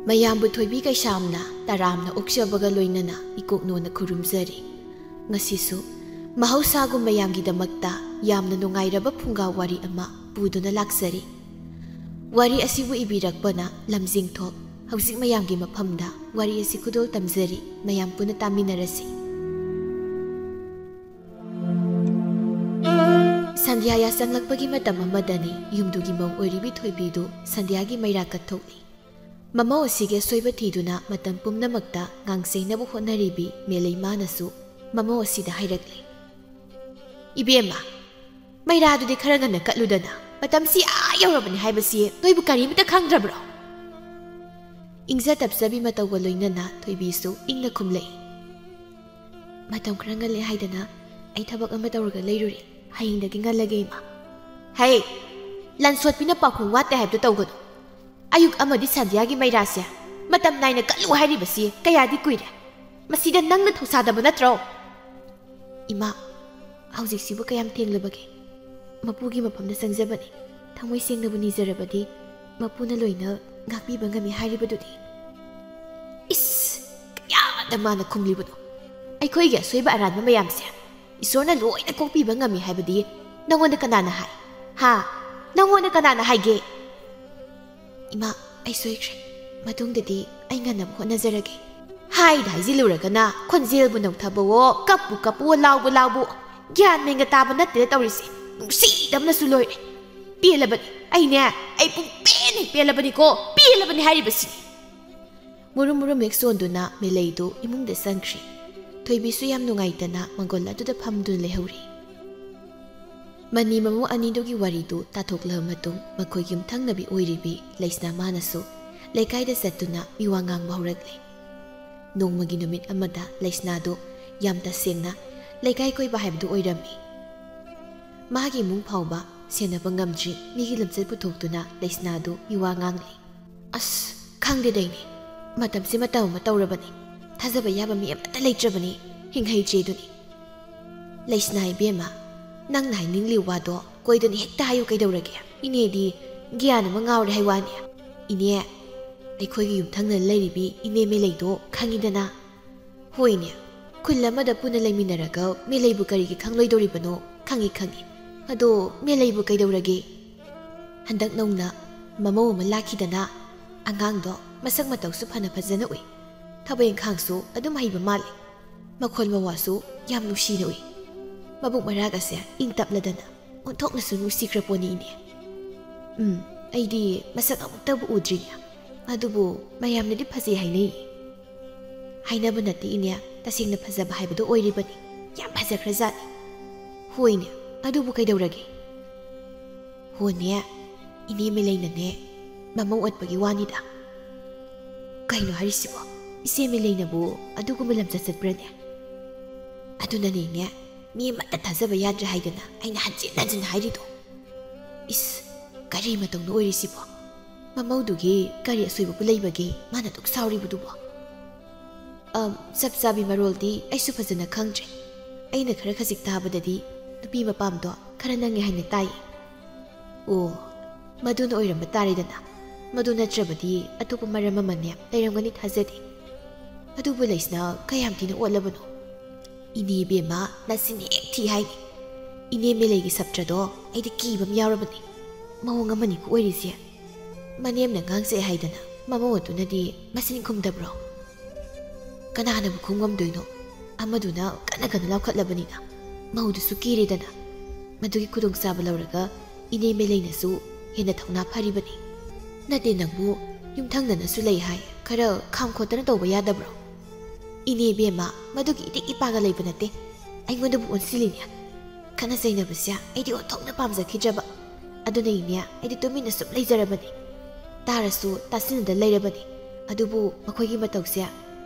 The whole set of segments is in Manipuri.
ꯃꯌꯥꯝꯕꯨ ꯊꯣꯏꯕꯤ ꯀꯩꯁꯥꯝꯅ ꯇꯔꯥꯝꯅ ꯑꯣꯛꯆꯕꯒ ꯂꯣꯏꯅꯅ ꯏꯀꯣꯛꯅꯣꯅ ꯈꯨꯔꯨꯝꯖꯔꯤ꯫ ꯉꯁꯤꯁꯨ ꯃꯍꯧꯁꯥꯒꯨꯝ ꯃꯌꯥꯝꯒꯤꯗꯃꯛꯇ ꯌꯥꯝꯅ ꯅꯨꯡꯉꯥꯏꯔꯕ ꯐꯨꯡꯒꯥ ꯋꯥꯔꯤ ꯑꯃ ꯄꯨꯗꯨꯅ ꯂꯥꯛꯆꯔꯤ꯫ ꯋꯥꯔꯤ ꯑꯁꯤꯕꯨ ꯏꯕꯤꯔꯛꯄꯅ ꯂꯝꯖꯤꯡꯊꯣꯛ ꯍꯧꯖꯤꯛ ꯃꯌꯥꯝꯒꯤ ꯃꯐꯝꯗ ꯋꯥꯔꯤ ꯑꯁꯤ ꯈꯨꯗꯣꯜ ꯇꯝꯖꯔꯤ꯫ ꯃꯌꯥꯝ ꯄꯨꯟꯅ ꯇꯥꯃꯤꯟꯅꯔꯁꯤ꯫ ꯁꯟꯙ꯭ꯌꯥ ꯌꯥꯆꯪꯂꯛꯄꯒꯤ ꯃꯇꯝ ꯑꯃꯗꯅꯤ ꯌꯨꯝꯗꯨꯒꯤ ꯃꯧ ꯑꯣꯏꯔꯤꯕꯤ ꯊꯣꯏꯕꯤꯗꯨ ꯁꯟꯙ꯭ꯌꯥꯒꯤ ꯃꯩꯔꯥ ꯀꯠꯊꯣꯛꯂꯤ꯫ ꯃꯃꯧ ꯑꯁꯤꯒꯤ ꯑꯁꯣꯏꯕ ꯊꯤꯗꯨꯅ ꯃꯇꯝ ꯄꯨꯝꯅꯃꯛꯇ ꯉꯥꯡꯁꯩꯅꯕ ꯍꯣꯠꯅꯔꯤꯕꯤ ꯃꯦꯂꯩꯃꯥꯅꯁꯨ ꯃꯃꯧ ꯑꯁꯤꯗ ꯍꯥꯏꯔꯛꯂꯤ꯫ "ꯏꯕꯦꯝꯃ, ꯃꯩꯔꯥꯗꯨꯗꯤ ꯈꯔ ꯉꯟꯅ ꯀꯠꯂꯨꯗꯅ, ꯃꯇꯝꯁꯤ ꯌꯧꯔꯕꯅꯤ ꯍꯥꯏꯕꯁꯤ ꯅꯣꯏꯕꯨ ꯀꯔꯤꯃꯇ ꯈꯪꯗ꯭ꯔꯕ꯭ꯔꯣ?" ꯏꯪꯖ ꯇꯞꯆꯕꯤ ꯃꯇꯧꯒ ꯂꯣꯏꯅꯅ ꯊꯣꯏꯕꯤꯁꯨ ꯏꯪꯅ ꯈꯨꯝꯂꯛꯏ꯫ "ꯃꯇꯝ ꯈꯔ ꯉꯜꯂꯦ ꯍꯥꯏꯗꯅ ꯑꯩ ꯊꯕꯛ ꯑꯃ ꯇꯧꯔꯒ ꯂꯩꯔꯨꯔꯦ, ꯍꯌꯦꯡꯗꯒꯤ ꯉꯜꯂꯒꯦ ꯏꯃꯥ." "ꯍꯩ, ꯂꯟꯁꯣꯠꯄꯤꯅ ꯄꯥꯎꯈꯨꯝ ꯋꯥꯠꯇꯦ ꯍꯥꯏꯕꯗꯨ ꯇꯧꯒꯅꯨ꯫ ꯑꯌꯨꯛ ꯑꯃꯗꯤ ꯁꯟꯙ꯭ꯌꯥꯒꯤ ꯃꯩꯔꯥꯁꯦ ꯃꯇꯝ ナꯏꯅ ꯀꯠꯂꯨ ꯍꯥꯏꯔꯤꯕꯁꯤ ꯀꯌꯥꯗꯤ ꯀꯨꯏꯔꯦ, ꯃꯁꯤꯗ ꯅꯪꯅ ꯊꯧꯁꯥꯗꯕ ꯅꯠꯇ꯭ꯔꯣ?" "ꯏꯃꯥ, ꯍꯧꯖꯤꯛꯁꯤꯕꯨ ꯀꯌꯥꯝ ꯊꯦꯡꯂꯕꯒꯦ? ꯃꯄꯨꯒꯤ ꯃꯐꯝꯗ ꯆꯪꯖꯕꯅꯤ, ꯊꯃꯣꯏ ꯁꯦꯡꯅꯕꯨ ꯅꯤꯖꯔꯕꯗꯤ ꯃꯄꯨꯅ ꯂꯣꯏꯅ ꯉꯥꯛꯄꯤꯕ ꯉꯝꯃꯤ ꯍꯥꯏꯔꯤꯕꯗꯨꯗꯤ." "ꯏꯁ, ꯀꯌꯥꯗ ꯃꯥꯅ ꯈꯨꯝꯂꯤꯕꯅꯣ? ꯑꯩꯈꯣꯏꯒꯤ ꯑꯁꯣꯏꯕ ꯑꯔꯥꯟꯕ ꯃꯌꯥꯝꯁꯦ ꯏꯁꯣꯔꯅ ꯂꯣꯏꯅ ꯀꯣꯛꯄꯤꯕ ꯉꯝꯃꯤ ꯍꯥꯏꯕꯗꯤ ꯅꯪꯉꯣꯟꯗ ꯀꯅꯥꯅ ꯍꯥꯏ? ꯅꯪꯉꯣꯟꯗ ꯀꯅꯥꯅ ꯍꯥꯏꯒꯦ?" "ꯏꯃꯥ, ꯑꯩ ꯁꯣꯏꯈ꯭ꯔꯦ. ꯃꯇꯨꯡꯗꯗꯤ ꯑꯩ ꯉꯟꯅꯕ ꯍꯣꯠꯅꯖꯔꯒꯦ." ꯍꯥꯏꯗ ꯍꯥꯏꯖꯤꯜꯂꯨꯔꯒꯅ ꯈꯣꯟꯖꯦꯜꯕꯨ ꯅꯧꯊꯕꯋꯣ, ꯀꯞꯄꯨ ꯀꯞꯄꯨꯋꯣ, ꯂꯥꯎꯕꯨ ꯂꯥꯎꯕꯨꯋꯣ, ꯒ꯭ꯌꯥꯟ ꯃꯦꯟꯒ ꯇꯥꯕ ꯅꯠꯇꯦꯗ ꯇꯧꯔꯤꯁꯦ. ꯅꯨꯡꯁꯤꯗꯕꯅꯁꯨ ꯂꯣꯏꯔꯦ. ꯄꯦꯜꯂꯕꯅꯤ, ꯑꯩ ꯄꯨꯡꯄꯦꯟ ꯍꯦꯛ ꯄꯦꯜꯂꯕꯅꯤꯀꯣ, ꯄꯦꯜꯂꯕꯅꯤ ꯍꯥꯏꯔꯤꯕꯁꯤꯅꯤ." ꯃꯨꯔꯨꯝ ꯃꯨꯔꯨꯝ ꯍꯦꯛ ꯁꯣꯟꯗꯨꯅ ꯃꯦꯂꯩꯗꯨ ꯏꯃꯨꯡꯗ ꯆꯪꯈ꯭ꯔꯤ꯫ ꯊꯣꯏꯕꯤꯁꯨ ꯌꯥꯝ ꯅꯨꯡꯉꯥꯏꯇꯅ ꯃꯪꯒꯣꯜ ꯑꯗꯨꯗ ꯐꯝꯗꯨꯅ ꯂꯩꯍꯧꯔꯤ꯫ ꯃꯅꯤ ꯃꯃꯧ ꯑꯅꯤꯗꯨꯒꯤ ꯋꯥꯔꯤꯗꯨ ꯇꯥꯊꯣꯛꯂꯕ ꯃꯇꯨꯡ ꯃꯈꯣꯏꯒꯤ ꯌꯨꯝꯊꯪꯅꯕꯤ ꯑꯣꯏꯔꯤꯕꯤ ꯂꯩꯁꯅꯥꯃꯥꯅꯁꯨ ꯂꯩꯀꯥꯏꯗ ꯆꯠꯇꯨꯅ ꯃꯤꯋꯥ ꯉꯥꯡꯕ ꯍꯧꯔꯛꯂꯤ꯫ ꯅꯣꯡꯃꯒꯤ ꯅꯨꯃꯤꯠ ꯑꯃꯗ ꯂꯩꯁꯅꯥꯗꯨ ꯌꯥꯝ ꯇꯁꯦꯡꯅ ꯂꯩꯀꯥꯏ ꯀꯣꯏꯕ ꯍꯥꯏꯕꯗꯨ ꯑꯣꯏꯔꯝꯃꯤ꯫ ꯃꯥꯒꯤ ꯏꯃꯨꯡ ꯐꯥꯎꯕ ꯁꯦꯟꯅꯕ ꯉꯝꯗ꯭ꯔꯤ ꯃꯤꯒꯤ ꯂꯝꯆꯠ ꯄꯨꯊꯣꯛꯇꯨꯅ ꯂꯩꯁꯅꯥꯗꯨ ꯃꯤꯋꯥ ꯉꯥꯡꯂꯤ꯫ "ꯑꯁ, ꯈꯪꯗꯦꯗꯩꯅꯦ, ꯃꯇꯝꯁꯤ ꯃꯇꯝ ꯑꯃ ꯇꯧꯔꯕꯅꯤ, ꯊꯥꯖꯕ ꯌꯥꯕ ꯃꯤ ꯑꯃꯠꯇ ꯂꯩꯇ꯭ꯔꯕꯅꯤ, ꯍꯤꯡꯍꯩꯇ꯭ꯔꯦꯗꯨꯅꯤ." "ꯂꯩꯁꯅꯥ ꯏꯕꯦꯝꯃ, ꯅꯪꯅ ꯍꯥꯏꯅꯤꯡꯂꯤ ꯋꯥꯗꯣ ꯀꯣꯏꯗꯅ ꯍꯦꯛꯇ ꯍꯥꯏꯌꯨ ꯀꯩꯗꯧꯔꯒꯦ? ꯏꯅꯦꯗꯤ ꯒ꯭ꯌꯥꯟ ꯑꯃ ꯉꯥꯎꯔꯦ ꯍꯥꯏ ꯋꯥꯅꯤ." "ꯏꯅꯦ, ꯑꯩꯈꯣꯏꯒꯤ ꯌꯨꯝꯊꯪꯅ ꯂꯩꯔꯤꯕꯤ ꯏꯅꯦ ꯃꯦꯂꯩꯗꯣ ꯈꯪꯉꯤꯗꯅ." "ꯍꯣꯏꯅꯦ, ꯈꯨꯜ ꯑꯃꯗ ꯄꯨꯟꯅ ꯂꯩꯃꯤꯟꯅꯔꯒ ꯃꯦꯂꯩꯕꯨ ꯀꯔꯤꯒꯤ ꯈꯪꯂꯣꯏꯗꯧꯔꯤꯕꯅꯣ? ꯈꯪꯉꯤ. ꯑꯗꯣ ꯃꯦꯂꯩꯕꯨ ꯀꯩꯗꯧꯔꯒꯦ? ꯍꯟꯗꯛ ꯅꯧꯅ ꯃꯃꯧ ꯑꯃ ꯂꯥꯛꯈꯤꯗꯅ, ꯑꯉꯥꯡꯗꯣ ꯃꯁꯛ ꯃꯇꯧꯁꯨ ꯐꯖꯅ ꯎꯏ, ꯊꯕꯛ ꯏꯪꯈꯥꯡꯁꯨ ꯑꯗꯨꯝ ꯍꯩꯕ ꯃꯥꯜꯂꯤ, ꯃꯈꯣꯜ ꯃꯋꯥꯁꯨ ꯌꯥꯝ ꯅꯨꯡꯁꯤꯅ ꯎꯏ, ꯃꯕꯨꯛ ꯃꯔꯥꯒꯁꯦ ꯏꯪ ꯇꯞꯂꯗꯅ ꯑꯣꯟꯊꯣꯛꯅꯁꯨ ꯅꯨꯡꯁꯤꯈ꯭ꯔꯄꯣꯠꯅꯤ ꯏꯅꯦ." "ꯑꯩꯗꯤ ꯃꯁꯛ ꯑꯃꯨꯛꯇꯕꯨ ꯎꯗ꯭ꯔꯤꯅꯦ, ꯑꯗꯨꯕꯨ ꯃꯌꯥꯝꯅꯗꯤ ꯐꯖꯩ ꯍꯥꯏꯅꯩ." "ꯍꯥꯏꯅꯕ ꯅꯠꯇꯦ ꯏꯅꯦ, ꯇꯁꯦꯡꯅ ꯐꯖꯕ ꯍꯥꯏꯕꯗꯣ ꯑꯣꯏꯔꯤꯕꯅꯤ, ꯌꯥꯝ ꯐꯖꯈ꯭ꯔꯖꯥꯠꯅꯤ." "ꯍꯣꯏꯅꯦ, ꯑꯗꯨꯕꯨ ꯀꯩꯗꯧꯔꯒꯦ?" "ꯍꯣꯅꯦ, ꯏꯅꯦ ꯃꯦꯂꯩꯅꯅꯦ ꯃꯃꯧ ꯑꯣꯠꯄꯒꯤ ꯋꯥꯅꯤꯗ." "ꯀꯩꯅꯣ ꯍꯥꯏꯔꯤꯁꯤꯕꯣ? ꯏꯆꯦ ꯃꯦꯂꯩꯅꯕꯨ ꯑꯗꯨꯒꯨꯝꯕ ꯂꯝꯆꯠ ꯆꯠꯄ꯭ꯔꯅꯦ?" "ꯑꯗꯨꯅꯅꯦ, ꯃꯤ ꯑꯃꯠꯇ ꯊꯥꯖꯕ ꯌꯥꯗ꯭ꯔꯦ ꯍꯥꯏꯗꯅ ꯑꯩꯅ ꯍꯟꯖꯤꯟ ꯍꯥꯏꯔꯤꯗꯣ." "ꯏꯁ, ꯀꯔꯤ ꯃꯇꯧꯅꯣ ꯑꯣꯏꯔꯤꯁꯤꯕꯣ? ꯃꯃꯧꯗꯨꯒꯤ ꯀꯔꯤ ꯑꯁꯣꯏꯕꯕꯨ ꯂꯩꯕꯒꯦ ꯃꯥꯅ ꯗꯨꯛ ꯁꯥꯎꯔꯤꯕꯗꯨꯕꯣ?" "ꯆꯞ ꯆꯥꯕꯤ ꯃꯔꯣꯜꯗꯤ ꯑꯩꯁꯨ ꯐꯖꯅ ꯈꯪꯗ꯭ꯔꯦ. ꯑꯩꯅ ꯈꯔ ꯈꯖꯤꯛ ꯇꯥꯕꯗꯗꯤ ꯅꯨꯄꯤ ꯃꯄꯥꯝꯗꯣ ꯈꯔ ꯅꯪꯉꯦ ꯍꯥꯏꯅ ꯇꯥꯏ." "ꯑꯣ, ꯃꯗꯨꯅ ꯑꯣꯏꯔꯝꯕ ꯇꯥꯔꯦꯗꯅ. ꯃꯗꯨ ꯅꯠꯇ꯭ꯔꯕꯗꯤ ꯑꯇꯣꯞꯄ ꯃꯔꯝ ꯑꯃꯅꯦ ꯂꯩꯔꯝꯒꯅꯤ ꯊꯥꯖꯗꯦ. ꯑꯗꯨꯕꯨ ꯂꯩꯁꯅ ꯀꯌꯥꯝ ꯊꯤꯅ ꯑꯣꯠꯂꯕꯅꯣ? ꯏꯅꯦ ꯏꯕꯦꯝꯃ, ꯅꯆꯤꯟ ꯍꯦꯛ ꯊꯤ ꯍꯥꯏꯅꯤ. ꯏꯅꯦ ꯃꯦꯂꯩꯒꯤ ꯁꯞꯇ꯭ꯔꯗꯣ ꯑꯩꯗꯤ ꯀꯤꯕ ꯑꯃ ꯌꯥꯎꯔꯕꯅꯤ. ꯃꯑꯣꯡ ꯑꯃꯅꯤꯀꯣ ꯑꯣꯏꯔꯤꯁꯦ. ꯃꯅꯦꯝꯅ ꯉꯥꯡꯆꯩ ꯍꯥꯏꯗꯅ ꯃꯃꯧ ꯑꯗꯨꯅꯗꯤ ꯃꯁꯤꯟ ꯈꯨꯝꯗꯕ꯭ꯔꯣ? ꯀꯅꯥꯅꯕꯨ ꯈꯨꯝꯉꯝꯗꯣꯏꯅꯣ? ꯑꯃꯗꯨꯅ ꯀꯟꯅ ꯂꯥꯎꯈꯠꯂꯕꯅꯤꯅ ꯃꯧꯗꯨꯁꯨ ꯀꯤꯔꯦꯗꯅ. ꯃꯗꯨꯒꯤ ꯈꯨꯗꯣꯡꯆꯥꯕ ꯂꯧꯔꯒ ꯏꯅꯦ ꯃꯦꯂꯩꯅꯁꯨ ꯍꯦꯟꯅ ꯊꯧꯅꯥ ꯐꯔꯤꯕꯅꯤ. ꯅꯠꯇꯦ, ꯅꯪꯕꯨ ꯌꯨꯝꯊꯪꯅꯅꯁꯨ ꯂꯩ ꯍꯥꯏ, ꯈꯔ ꯈꯥꯝ ꯈꯣꯠꯇꯅ ꯇꯧꯕ ꯌꯥꯗꯕ꯭ꯔꯣ?" "ꯏꯅꯦ ꯏꯕꯦꯝꯃ, ꯃꯗꯨꯒꯤ ꯏꯇꯤꯛ ꯏꯄꯥꯒ ꯂꯩꯕ ꯅꯠꯇꯦ. ꯑꯩꯉꯣꯟꯗꯕꯨ ꯑꯣꯟꯁꯤꯜꯂꯤꯅꯦ. ꯈꯠꯅ ꯆꯩꯅꯕꯁꯦ ꯑꯩꯗꯤ ꯑꯣꯟꯊꯣꯛꯅ ꯄꯥꯝꯖꯈꯤꯗ꯭ꯔꯕ. ꯑꯗꯨꯅ ꯏꯅꯦ, ꯑꯩꯗꯤ ꯇꯨꯃꯤꯟꯅ ꯁꯨꯝ ꯂꯩꯖꯔꯕꯅꯤ. ꯇꯥꯔꯁꯨ ꯇꯥꯁꯤꯟꯅꯗ ꯂꯩꯔꯕꯅꯤ. ꯑꯗꯨꯕꯨ ꯃꯈꯣꯏꯒꯤ ꯃꯇꯧꯁꯦ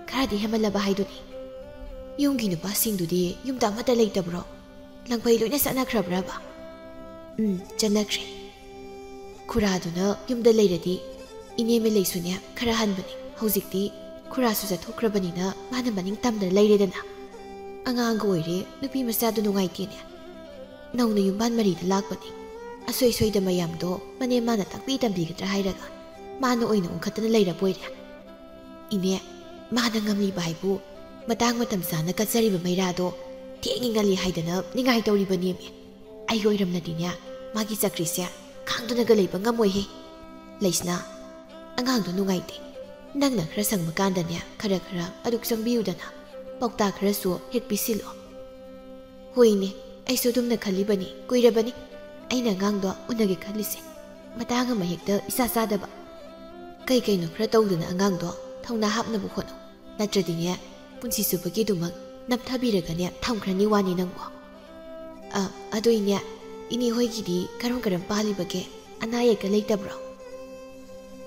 ꯈꯔꯗꯤ ꯍꯦꯃꯜꯂꯕ ꯍꯥꯏꯗꯨꯅꯤ. ꯌꯨꯝꯒꯤ ꯅꯨꯄꯥꯁꯤꯡꯗꯨꯗꯤ ꯌꯨꯝꯗ ꯑꯃꯠꯇ ꯂꯩꯇꯕ꯭ꯔꯣ? ꯂꯪꯐꯩ ꯂꯣꯏꯅ ꯆꯠꯅꯈ꯭ꯔꯕ꯭ꯔꯕ?" "ꯆꯠꯅꯈ꯭ꯔꯦ. ꯈꯨꯔꯥꯗꯨꯅ ꯌꯨꯝꯗ ꯂꯩꯔꯗꯤ ꯏꯅꯦ ꯃꯦꯂꯩꯁꯨꯅꯦ ꯈꯔ ꯍꯟꯕꯅꯤ. ꯍꯧꯖꯤꯛꯇꯤ ꯈꯨꯔꯥꯁꯨ ꯆꯠꯊꯣꯛꯈ꯭ꯔꯕꯅꯤꯅ ꯃꯥꯅ ꯃꯅꯤꯡ ꯇꯝꯗꯅ ꯂꯩꯔꯦꯗꯅ. ꯑꯉꯥꯡꯒ ꯑꯣꯏꯔꯦ, ꯅꯨꯄꯤ ꯃꯆꯥꯗꯨ ꯅꯨꯡꯉꯥꯏꯇꯦꯅꯦ. ꯅꯧꯅ ꯌꯨꯝꯕꯥꯟ ꯃꯔꯤꯗ ꯂꯥꯛꯄꯅꯤ. ꯑꯁꯣꯏ ꯁꯣꯏꯗ ꯃꯌꯥꯝꯗꯣ ꯃꯅꯦ ꯃꯥꯅ ꯇꯥꯛꯄꯤ ꯇꯝꯕꯤꯒꯗ꯭ꯔꯥ ꯍꯥꯏꯔꯒ ꯃꯥꯅ ꯑꯣꯏꯅ ꯑꯣꯟꯈꯠꯇꯅ ꯂꯩꯔꯕꯣꯏꯔꯦ." ꯏꯅꯦ ꯃꯥꯅ ꯉꯝꯂꯤꯕ ꯍꯥꯏꯕꯨ ꯃꯇꯥꯡ ꯃꯇꯝ ꯆꯥꯅ ꯀꯠꯆꯔꯤꯕ ꯃꯩꯔꯥꯗꯣ ꯊꯦꯡꯉꯤꯉꯜꯂꯤ ꯍꯥꯏꯗꯅ ꯅꯤꯡꯉꯥꯏ ꯇꯧꯔꯤꯕꯅꯦꯃꯤ ꯑꯩꯒꯤ ꯑꯣꯏꯔꯝꯂꯗꯤꯅꯦ ꯃꯥꯒꯤ ꯆꯀ꯭ꯔꯤꯁꯦ ꯈꯥꯡꯗꯨꯅꯒ ꯂꯩꯕ ꯉꯝꯃꯣꯏꯍꯦ ꯂꯩꯁꯅꯥ ꯑꯉꯥꯡꯗꯣ ꯅꯨꯡꯉꯥꯏꯇꯦ ꯅꯪꯅ ꯈꯔ ꯁꯪꯕ ꯀꯥꯟꯗꯅꯦ ꯈꯔ ꯑꯗꯨꯛ ꯆꯪꯕꯤꯌꯨꯗꯅ ꯄꯥꯎꯇꯥꯛ ꯈꯔꯁꯨ ꯍꯦꯛ ꯄꯤꯁꯤꯜꯂꯣ ꯍꯣꯏꯅꯦ ꯑꯩꯁꯨ ꯑꯗꯨꯝꯅ ꯈꯜꯂꯤꯕꯅꯤ ꯀꯨꯏꯔꯕꯅꯤ ꯑꯩꯅ ꯑꯉꯥꯡꯗꯣ ꯎꯅꯒꯦ ꯈꯜꯂꯤꯁꯦ ꯃꯇꯥꯡ ꯑꯃ ꯍꯦꯛꯇ ꯏꯆꯥ ꯆꯥꯗꯕ ꯀꯩꯅꯣ ꯈꯔ ꯇꯧꯗꯨꯅ ꯑꯉꯥꯡꯗꯣ ꯊꯧꯅꯥ ꯍꯥꯞꯅꯕ ꯍꯣꯠꯅꯧ ꯅꯠꯇ꯭ꯔꯗꯤꯅꯦ ꯄꯨꯟꯁꯤ ꯆꯨꯞꯄꯒꯤꯗꯨꯃꯛ ꯅꯞꯊꯕꯤꯔꯒꯅꯦ ꯊꯝꯈ꯭ꯔꯅꯤ ꯋꯥꯅꯤ ꯅꯪꯕꯣ ꯑꯗꯨꯏꯅꯦ ꯏꯅꯦ ꯍꯣꯏꯒꯤꯗꯤ ꯀꯔꯝ ꯄꯥꯜꯂꯤꯕꯒꯦ ꯑꯅꯥ ꯑꯌꯦꯛꯀ ꯂꯩꯇꯕ꯭ꯔꯣ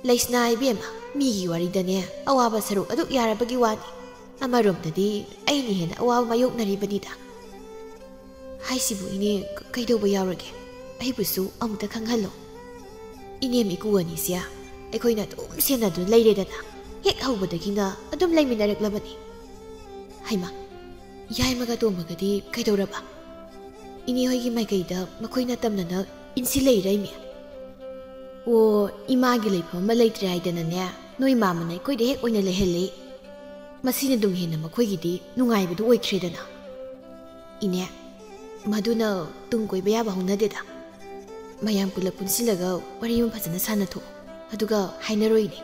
ꯂꯩꯁꯅꯥ ꯏꯕꯦꯝꯃ ꯃꯤꯒꯤ ꯋꯥꯔꯤꯗꯅꯦ ꯑꯋꯥꯕ ꯁꯔꯨꯛ ꯑꯗꯨꯛ ꯌꯥꯔꯕꯒꯤ ꯋꯥꯅꯤ ꯑꯃꯔꯣꯝꯗꯗꯤ ꯑꯩꯅ ꯍꯦꯟꯅ ꯑꯋꯥꯕ ꯃꯥꯌꯣꯛꯅꯔꯤꯕꯅꯤꯗ ꯍꯥꯏꯁꯤꯕꯨ ꯏꯅꯦ ꯀꯩꯗꯧꯕ ꯌꯥꯎꯔꯒꯦ ꯑꯩꯕꯨꯁꯨ ꯑꯃꯨꯛꯇ ꯈꯪꯍꯜꯂꯣ ꯏꯅꯦꯝ ꯏꯀꯨ ꯑꯅꯤꯁꯦ ꯑꯩꯈꯣꯏꯅ ꯑꯗꯨꯝ ꯁꯦꯟꯅꯗꯨꯅ ꯂꯩꯔꯦꯗꯅ ꯍꯦꯛ ꯍꯧꯕꯗꯒꯤꯅ ꯑꯗꯨꯝ ꯂꯩꯃꯤꯟꯅꯔꯛꯂꯕꯅꯤ ꯍꯩꯃꯥ ꯌꯥꯏꯃꯒ ꯇꯣꯝꯕꯒꯗꯤ ꯀꯩꯗꯧꯔꯕ ꯏꯅꯦ ꯍꯣꯏꯒꯤ ꯃꯥꯏꯀꯩꯗ ꯃꯈꯣꯏꯅ ꯇꯝꯅꯅ ꯏꯟꯁꯤꯜꯂꯛꯏꯔꯩꯃꯤ ꯑꯣ ꯏꯃꯥꯒꯤ ꯂꯩꯐꯝ ꯑꯃ ꯂꯩꯇ꯭ꯔꯦ ꯍꯥꯏꯗꯅꯅꯦ ꯅꯣꯏ ꯃꯥꯃꯅ ꯑꯩꯈꯣꯏꯗ ꯍꯦꯛ ꯑꯣꯏꯅ ꯂꯩꯍꯜꯂꯤ ꯃꯁꯤꯅ ꯑꯗꯨꯝ ꯍꯦꯟꯅ ꯃꯈꯣꯏꯒꯤꯗꯤ ꯅꯨꯡꯉꯥꯏꯕꯗꯨ ꯑꯣꯏꯈ꯭ꯔꯦꯗꯅ ꯏꯅꯦ ꯃꯗꯨꯅ ꯇꯨꯡ ꯀꯣꯏꯕ ꯌꯥꯕ ꯍꯧꯅꯗꯦꯗ ꯃꯌꯥꯝ ꯄꯨꯂꯞ ꯄꯨꯟꯁꯤꯜꯂꯒ ꯋꯥꯔꯤ ꯑꯃ ꯐꯖꯅ ꯁꯥꯟꯅꯊꯣꯛꯑꯣ ꯑꯗꯨꯒ ꯍꯥꯏꯅꯔꯣꯏꯅꯦ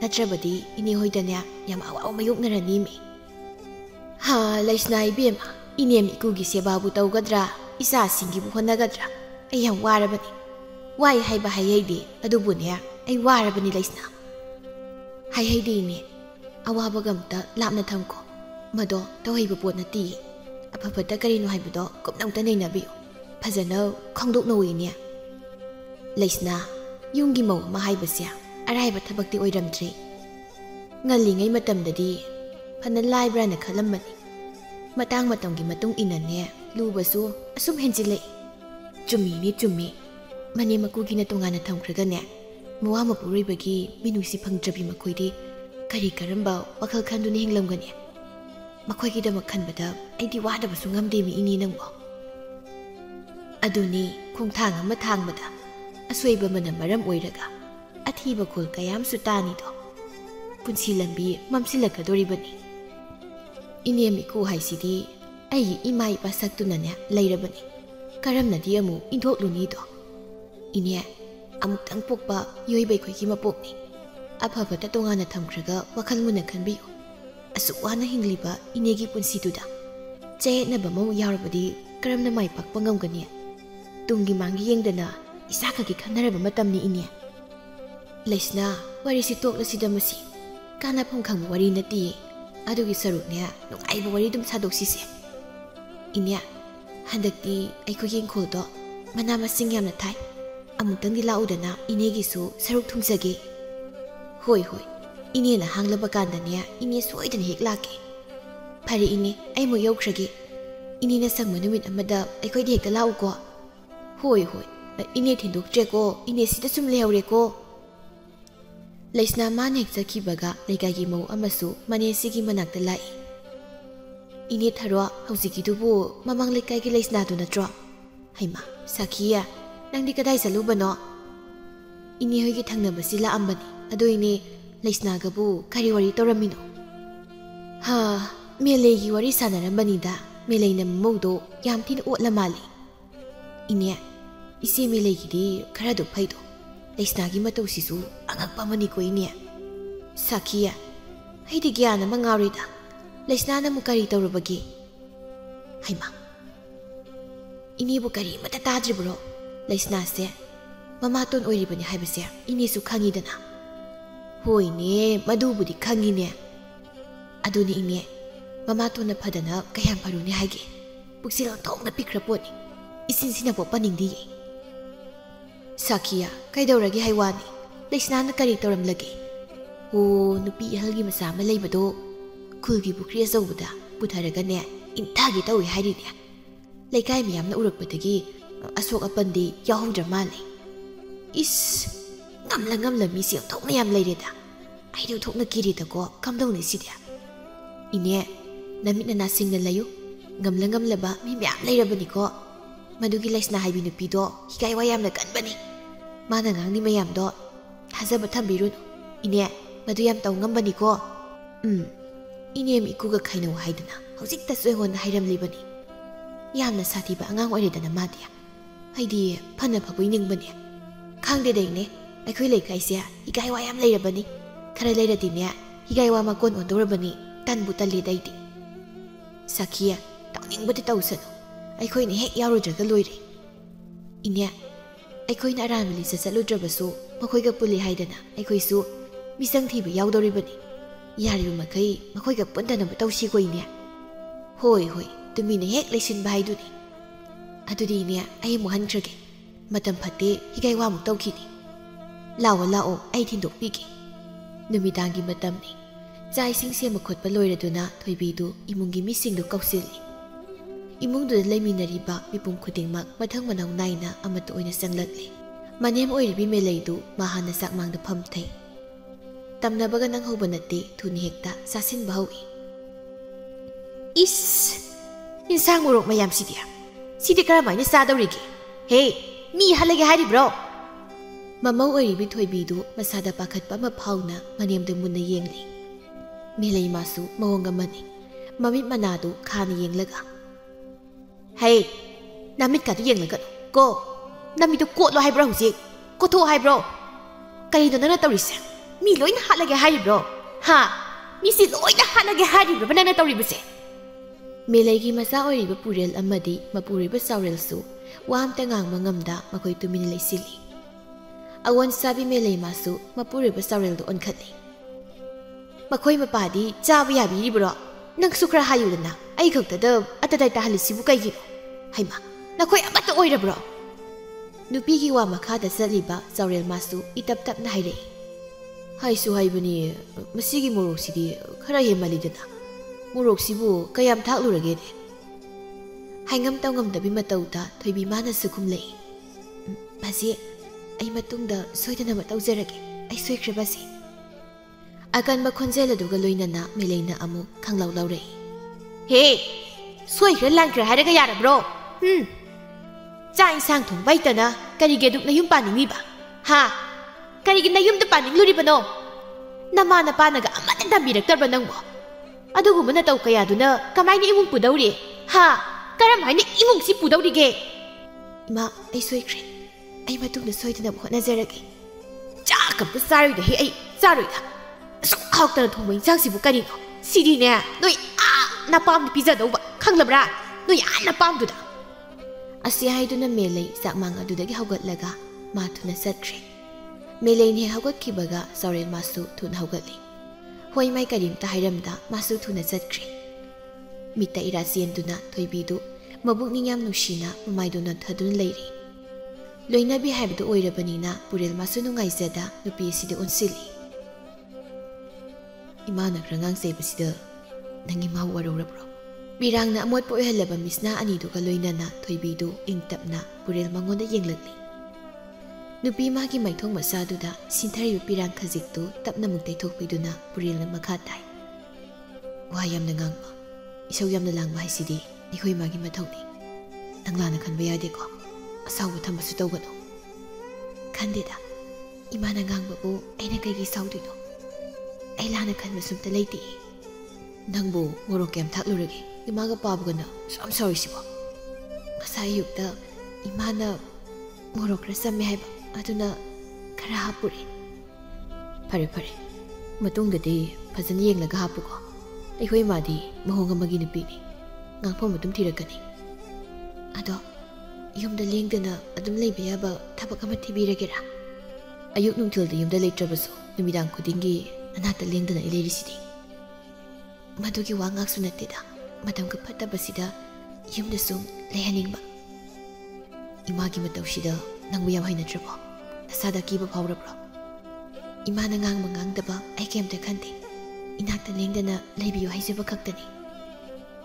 ꯅꯠꯇ꯭ꯔꯕꯗꯤ ꯏꯅꯦ ꯍꯣꯏꯗꯅꯦ ꯌꯥꯝ ꯑꯋꯥꯕ ꯃꯥꯌꯣꯛꯅꯔꯅꯤꯃꯤ ꯂꯩꯁꯅꯥ ꯏꯕꯦꯝꯃ ꯏꯅꯦꯝ ꯏꯀꯨꯒꯤ ꯁꯦꯕꯥꯕꯨ ꯇꯧꯒꯗ꯭ꯔꯥ ꯏꯆꯥꯁꯤꯡꯒꯤꯕꯨ ꯍꯣꯠꯅꯒꯗ꯭ꯔꯥ ꯑꯩ ꯌꯥꯝ ꯋꯥꯔꯕꯅꯤ ꯋꯥꯏ ꯍꯥꯏꯕ ꯍꯥꯏꯍꯩꯗꯦ ꯑꯗꯨꯕꯨꯅꯦ ꯑꯩ ꯋꯥꯔꯕꯅꯤ ꯂꯩꯁꯅꯥ ꯍꯥꯏꯍꯩꯗꯦ ꯏꯅꯦ ꯑꯋꯥꯕꯒ ꯑꯝꯇ ꯂꯥꯞꯅ ꯊꯝꯈꯣ ꯃꯗꯣ ꯇꯧꯍꯩꯕ ꯄꯣꯠ ꯅꯠꯇꯤꯌꯦ ꯑꯐ ꯐꯠꯇ ꯀꯔꯤꯅꯣ ꯍꯥꯏꯕꯗꯣ ꯀꯨꯞꯅ ꯑꯝꯇ ꯅꯩꯅꯕꯤꯌꯨ ꯐꯖꯅ ꯈꯪꯗꯣꯛꯅꯧ ꯏꯅꯦ ꯂꯩꯁꯅꯥ ꯌꯨꯝꯒꯤ ꯃꯧ ꯑꯃ ꯍꯥꯏꯕꯁꯦ ꯑꯔꯥꯏꯕ ꯊꯕꯛꯇꯤ ꯑꯣꯏꯔꯝꯗ꯭ꯔꯦ ꯉꯜꯂꯤꯉꯩ ꯃꯇꯝꯗꯗꯤ ꯐꯅ ꯂꯥꯏꯕ꯭ꯔꯥꯅ ꯈꯜꯂꯝꯕꯅꯤ ꯃꯇꯥꯡ ꯃꯇꯝꯒꯤ ꯃꯇꯨꯡ ꯏꯟꯅꯅꯦ ꯂꯨꯕꯁꯨ ꯑꯁꯨꯝ ꯍꯦꯟꯖꯤꯜꯂꯛꯏ ꯆꯨꯝꯃꯤꯅꯦ ꯆꯨꯝꯃꯤ ꯃꯅꯦꯝ ꯃꯀꯨꯒꯤꯅ ꯇꯣꯉꯥꯟꯅ ꯊꯝꯈ꯭ꯔꯒꯅꯦ ꯃꯋꯥ ꯃꯄꯨꯔꯣꯏꯕꯒꯤ ꯃꯤꯅꯨꯡꯁꯤ ꯐꯪꯗ꯭ꯔꯕꯤ ꯃꯈꯣꯏꯗꯤ ꯀꯔꯝꯕ ꯋꯥꯈꯜ ꯈꯟꯗꯨꯅ ꯍꯤꯡꯂꯝꯒꯅꯤ ꯃꯈꯣꯏꯒꯤꯗꯃꯛ ꯈꯟꯕꯗ ꯑꯩꯗꯤ ꯋꯥꯗꯕꯁꯨ ꯉꯝꯗꯦꯃꯤ ꯏꯅꯦ ꯅꯪꯕꯣ ꯑꯗꯨꯅꯤ ꯈꯣꯡꯊꯥꯡ ꯑꯃ ꯊꯥꯡꯕꯗ ꯑꯁꯣꯏꯕ ꯑꯃꯅ ꯃꯔꯝ ꯑꯣꯏꯔꯒ ꯑꯊꯤꯕ ꯈꯣꯜ ꯀꯌꯥꯝꯁꯨ ꯇꯥꯅꯤꯗꯣ ꯄꯨꯟꯁꯤ ꯂꯝꯕꯤ ꯃꯝꯁꯤꯜꯂꯛꯀꯗꯣꯔꯤꯕꯅꯤ ꯏꯅꯦꯝ ꯏꯀꯨ ꯍꯥꯏꯁꯤꯗꯤ ꯑꯩꯒꯤ ꯏꯃꯥ ꯏꯄꯥ ꯁꯛꯇꯨꯅꯅꯦ ꯂꯩꯔꯕꯅꯤ ꯀꯔꯝꯅꯗꯤ ꯑꯃꯨꯛ ꯏꯟꯊꯣꯛꯂꯨꯅꯤꯗꯣ ꯏꯅꯦ ꯑꯃꯨꯛꯇꯪ ꯄꯣꯛꯄ ꯌꯣꯏꯕ ꯑꯩꯈꯣꯏꯒꯤ ꯃꯄꯣꯛꯅꯤ ꯑꯐꯕꯇ ꯇꯣꯉꯥꯟꯅ ꯊꯝꯈ꯭ꯔꯒ ꯋꯥꯈꯜ ꯃꯨꯟꯅ ꯈꯟꯕꯤꯌꯨ ꯑꯁꯨꯛ ꯋꯥꯅ ꯍꯤꯡꯂꯤꯕ ꯏꯅꯦꯒꯤ ꯄꯨꯟꯁꯤꯗꯨꯗ ꯆꯌꯦꯠꯅꯕ ꯑꯃ ꯌꯥꯎꯔꯕꯗꯤ ꯀꯔꯝꯅ ꯃꯥꯏ ꯄꯥꯛꯄ ꯉꯝꯒꯅꯤ ꯇꯨꯡꯒꯤ ꯃꯥꯡꯒꯤ ꯌꯦꯡꯗꯅ ꯏꯁꯥꯈꯛꯀꯤ ꯈꯟꯅꯔꯕ ꯃꯇꯝꯅꯤ ꯏꯅꯦ ꯂꯩꯁꯅꯥ ꯋꯥꯔꯤꯁꯤ ꯇꯣꯛꯂꯁꯤꯗ ꯃꯁꯤ ꯀꯥꯟꯅꯐꯝ ꯈꯪꯕ ꯋꯥꯔꯤ ꯅꯠꯇꯤꯌꯦ ꯑꯗꯨꯒꯤ ꯁꯔꯨꯛꯅꯦ ꯅꯨꯡꯉꯥꯏꯕ ꯋꯥꯔꯤ ꯑꯗꯨꯝ ꯁꯥꯗꯣꯛꯁꯤꯁꯦ ꯏꯅꯦ ꯍꯟꯗꯛꯇꯤ ꯑꯩꯈꯣꯏꯒꯤ ꯏꯪꯈꯣꯜꯗꯣ ꯃꯅꯥ ꯃꯁꯤꯡ ꯌꯥꯝꯅ ꯊꯥꯏ ꯑꯃꯨꯛꯇꯪꯗꯤ ꯂꯥꯛꯎꯗꯅ ꯏꯅꯦꯒꯤꯁꯨ ꯁꯔꯨꯛ ꯊꯨꯡꯖꯒꯦ ꯍꯣꯏ ꯏꯅꯦꯅ ꯍꯥꯡꯂꯕ ꯀꯥꯟꯗꯅꯦ ꯏꯅꯦ ꯁꯣꯏꯗꯅ ꯍꯦꯛ ꯂꯥꯛꯀꯦ ꯐꯔꯦ ꯏꯅꯦ ꯑꯩꯃꯨꯛ ꯌꯧꯈ꯭ꯔꯒꯦ ꯏꯅꯦꯅ ꯁꯪꯕ ꯅꯨꯃꯤꯠ ꯑꯃꯗ ꯑꯩꯈꯣꯏꯗ ꯍꯦꯛꯇ ꯂꯥꯛꯎꯀꯣ ꯍꯣꯏ ꯏꯅꯦ ꯊꯤꯟꯗꯣꯛꯇ꯭ꯔꯦꯀꯣ ꯏꯅꯦ ꯁꯤꯗ ꯁꯨꯝ ꯂꯩꯍꯧꯔꯦꯀꯣ ꯂꯩꯁꯅꯥ ꯃꯥꯅ ꯍꯦꯛ ꯆꯠꯈꯤꯕꯒ ꯂꯩꯀꯥꯏꯒꯤ ꯃꯧ ꯑꯃꯁꯨ ꯃꯅꯦꯁꯤꯒꯤ ꯃꯅꯥꯛꯇ ꯂꯥꯛꯏ ꯏꯅꯦ ꯊꯔꯣ ꯍꯧꯖꯤꯛꯀꯤꯗꯨꯕꯨ ꯃꯃꯥꯡ ꯂꯩꯀꯥꯏꯒꯤ ꯂꯩꯁꯅꯥꯗꯨ ꯅꯠꯇ꯭ꯔꯣ ꯍꯩꯃꯥ ꯁꯥꯈꯤꯌꯥ ꯅꯪꯗꯤ ꯀꯗꯥꯏ ꯆꯠꯂꯨꯕꯅꯣ ꯏꯅꯦ ꯍꯣꯏꯒꯤ ꯊꯪꯅꯕꯁꯤ ꯂꯥꯛꯑꯝꯕꯅꯤ ꯑꯗꯨ ꯏꯅꯦ ꯂꯩꯁꯅꯥꯒꯕꯨ ꯀꯔꯤ ꯋꯥꯔꯤ ꯇꯧꯔꯝꯃꯤꯅꯣ ꯃꯦꯂꯩꯒꯤ ꯋꯥꯔꯤ ꯁꯥꯟꯅꯔꯝꯕꯅꯤꯗ ꯃꯦꯂꯩꯅ ꯃꯃꯧꯗꯣ ꯌꯥꯝ ꯊꯤꯅ ꯑꯣꯠꯂ ꯃꯥꯜꯂꯤ ꯏꯅꯦ ꯏꯆꯦ ꯃꯦꯂꯩꯒꯤꯗꯤ ꯈꯔꯗꯨ ꯐꯩꯗꯣ ꯂꯩꯁꯅꯥꯒꯤ ꯃꯇꯧꯁꯤꯁꯨ ꯑꯉꯛꯄ ꯑꯃꯅꯤꯀꯣ ꯏꯅꯦ ꯁꯥꯈꯤꯌꯥ ꯑꯩꯗꯤ ꯒ꯭ꯌꯥꯟ ꯑꯃ ꯉꯥꯎꯔꯤꯗ ꯂꯩꯁꯅꯥꯅ ꯑꯃꯨꯛ ꯀꯔꯤ ꯇꯧꯔꯕꯒꯦ ꯍꯩꯃꯥ ꯏꯅꯦꯕꯨ ꯀꯔꯤ ꯑꯃꯠꯇ ꯇꯥꯗ꯭ꯔꯤꯕ꯭ꯔꯣ ꯂꯩꯁꯅꯥꯁꯦ ꯃꯃꯥꯇꯣꯟ ꯑꯣꯏꯔꯤꯕꯅꯤ ꯍꯥꯏꯕꯁꯦ ꯏꯅꯦꯁꯨ ꯈꯪꯉꯤꯗꯅ ꯍꯣꯏꯅꯦ ꯃꯗꯨꯕꯨꯗꯤ ꯈꯪꯉꯤꯅꯦ ꯑꯗꯨꯅꯤ ꯏꯅꯦ ꯃꯃꯥꯇꯣꯟꯅ ꯐꯗꯅ ꯀꯌꯥꯝ ꯐꯔꯨꯅꯤ ꯍꯥꯏꯒꯦ ꯄꯨꯛꯆꯦꯜ ꯑꯣꯟꯊꯣꯛꯅ ꯄꯤꯛꯈ꯭ꯔ ꯄꯣꯠꯅꯤ ꯏꯁꯤꯡꯁꯤꯅꯕꯨ ꯄꯟꯅꯤꯡꯗꯤꯌꯦ ꯁꯥꯈꯤꯌꯥ ꯀꯩꯗꯧꯔꯒꯦ ꯍꯥꯏꯋꯥꯅꯤ ꯂꯩꯁꯅꯥꯅ ꯀꯔꯤ ꯇꯧꯔꯝꯂꯒꯦ ꯅꯨꯄꯤ ꯑꯍꯜꯒꯤ ꯃꯆꯥ ꯑꯃ ꯂꯩꯕꯗꯣ ꯈꯨꯜꯒꯤ ꯄꯨꯈ꯭ꯔꯤ ꯑꯆꯧꯕꯗ ꯄꯨꯊꯔꯒꯅꯦ ꯏꯟꯊꯒꯦ ꯇꯧꯏ ꯍꯥꯏꯔꯤꯅꯦ ꯂꯩꯀꯥꯏ ꯃꯌꯥꯝꯅ ꯎꯔꯛꯄꯗꯒꯤ ꯑꯁꯣꯛ ꯑꯄꯟꯗꯤ ꯌꯥꯎꯍꯧꯗ꯭ꯔ ꯃꯥꯜꯂꯦ ꯏꯁ ꯉꯝꯂ ꯃꯤꯁꯤ ꯑꯣꯟꯊꯣꯛꯅ ꯌꯥꯝ ꯂꯩꯔꯦꯗ ꯑꯩꯗꯤ ꯑꯣꯟꯊꯣꯛꯅ ꯀꯤꯔꯦꯗꯀꯣ ꯀꯝꯗꯧꯅꯤ ꯁꯤꯗꯤ ꯏꯅꯦ ꯅꯃꯤꯠ ꯅꯅꯥ ꯁꯤꯡꯅ ꯂꯩꯌꯨ ꯉꯝꯂꯕ ꯃꯤ ꯃꯌꯥꯝ ꯂꯩꯔꯕꯅꯤꯀꯣ ꯃꯗꯨꯒꯤ ꯂꯩꯁꯅꯥ ꯍꯥꯏꯕꯤ ꯅꯨꯄꯤꯗꯣ ꯍꯤꯒꯥꯏ ꯋꯥ ꯌꯥꯝꯅ ꯀꯟꯕꯅꯤ ꯃꯥꯅ ꯉꯥꯡꯂꯤ ꯃꯌꯥꯝꯗꯣ ꯊꯥꯖꯕ ꯊꯝꯕꯤꯔꯨꯅꯨ ꯏꯅꯦ ꯃꯗꯨ ꯌꯥꯝ ꯇꯧ ꯉꯝꯕꯅꯤꯀꯣ Inem ikuga khainau haidana hojikta soingon hairamlibani yamna sathiba angang oiredana madia haidi phana phabui ningbani khangde deine aikhoi leikaise higai wa yam leirabani khara leiradine higai wa makon ondorabani tanbu tali daidi sakhiya tawningbati tawsano aikhoi ne hek yarudraga loire ine aikhoi na aramli sasaludrabasu makhoiga puli haidana aikhoi su misang thiba yaudoribani yaribu makai makhoiga pundanaba tawsi koine hoi hoi tumine hek leisin baiduni adudi ne ai mu hankrage matam phate higai wa mu tawkhini lawa lao ai thindok pigi numidangi matamni chai sing se makhot pa loiraduna thoibidu imungi misingdu kausili imungdu leiminariba mipum khudingmak mathang manau naina amatu oina sanglatli manem oiribi meleidu mahana sakmangda phamthai tamnabaga nang hobanati thuni hekta sasin bahawi is insang murok mayam sidia sidi karamaina sadawrigi he mi halage hari bro mamau oiribi thoibidu masada pakhatpa ma phauna manemde munna yengli melei masu mawonga mani mamit manadu khana yenglaga hey namit ka tu yenglaga ko namidu kotlo hai bro hujik kotho hai bro kai do nana tawrise mi loina halage hari bro ha mi si loina halage hari bro banana tawribse melegi masa oiribi purel amadi mapuriba saurelsu wamta ngang mangamda makoi tumini leisili awan sabi melei masu mapuriba saureldo onkhali makoi mapadi chabu yabi bro nang sukra hayudana ai khakta atadai ta halisibu kaigi haima nakoi amata oira bro nupi gi wa makhada saliba saurel masu itap tap na haire haisu haibani masigi morok sidi khara hemalidana morok sibu kayam thaklurage de haingam tawngam dabi matauta thoibi mana sukum lei basi ai matungda soidana ma tawjarage ai soikhrebasi akan ba khonjela duga loinana meleina amu khanglaw lawre he soikhre langkhre haraga yara bro cha insang thong baitana karige duk na yum paningi ba ha karige na yum da paning luri bano nama na panaga amana dambirak tarba nangbo adugu mana taw kaya duna kamaini imung pudawri ha karam haini imung si pudawri ge ma ai soikhre ai matungda soidana bho nazarage cha kam da sari da he ai sari da so khawtana thongba insang sibu kari no sidi ne noi na pam pizza dawba khanglabra noi na pam du da asi haiduna melei sakmang adudagi hawgatlaga ma thuna satkre melei ne hawgatkibaga saurel masu thun hawgatli hoi mai karim ta hairamda masu thuna satkre mita irasienduna thoibidu mabuk ningyam nushina maiduna thadun leiri loinabi haibdu oirabanina purel masu nungaizada nupi sidi onsili imana rangang sebasida nangi ma warorabro birangna amot po ihalaba misna anidu ka loinana thoibidu ingtapna purel mangonda yenglagli nupi magi maithong masaduda sinthari pirang khajiktu tapna muktai thokpiduna purelna makhatai wa yamna ngangma isau yamna langma haisidi nikhoi magi mathokni nanglana khanba yade ko asawu thamasu tawgano khandeda imana ngangba bu aina kaigi sauduno ai lana khanba sumta leiti nangbu morok kem thaklurage imaga pabgana sam sorry sibo ngasai yukta imana morok rasame haiba aduna khara hapuri pare pare matungdadi fazana yenglaga hapuko aikhoi madi mahonga magi nupini ngangphom matum thirakani ado yumda lengdana adum leiba yaba thabak ama thibiragera ayuk nungthilda yumda leitrabasu numidang khudingi anata lengdana ilerisidi madugi wangak sunatida madam ka phatabasida yumda sum lehaningba imagi matawsida nangbu yam hainatrabo nasada kiba phawrabro imana ngang mangangdaba ai kemta khante inakta lengdana leibiyo haijaba khaktani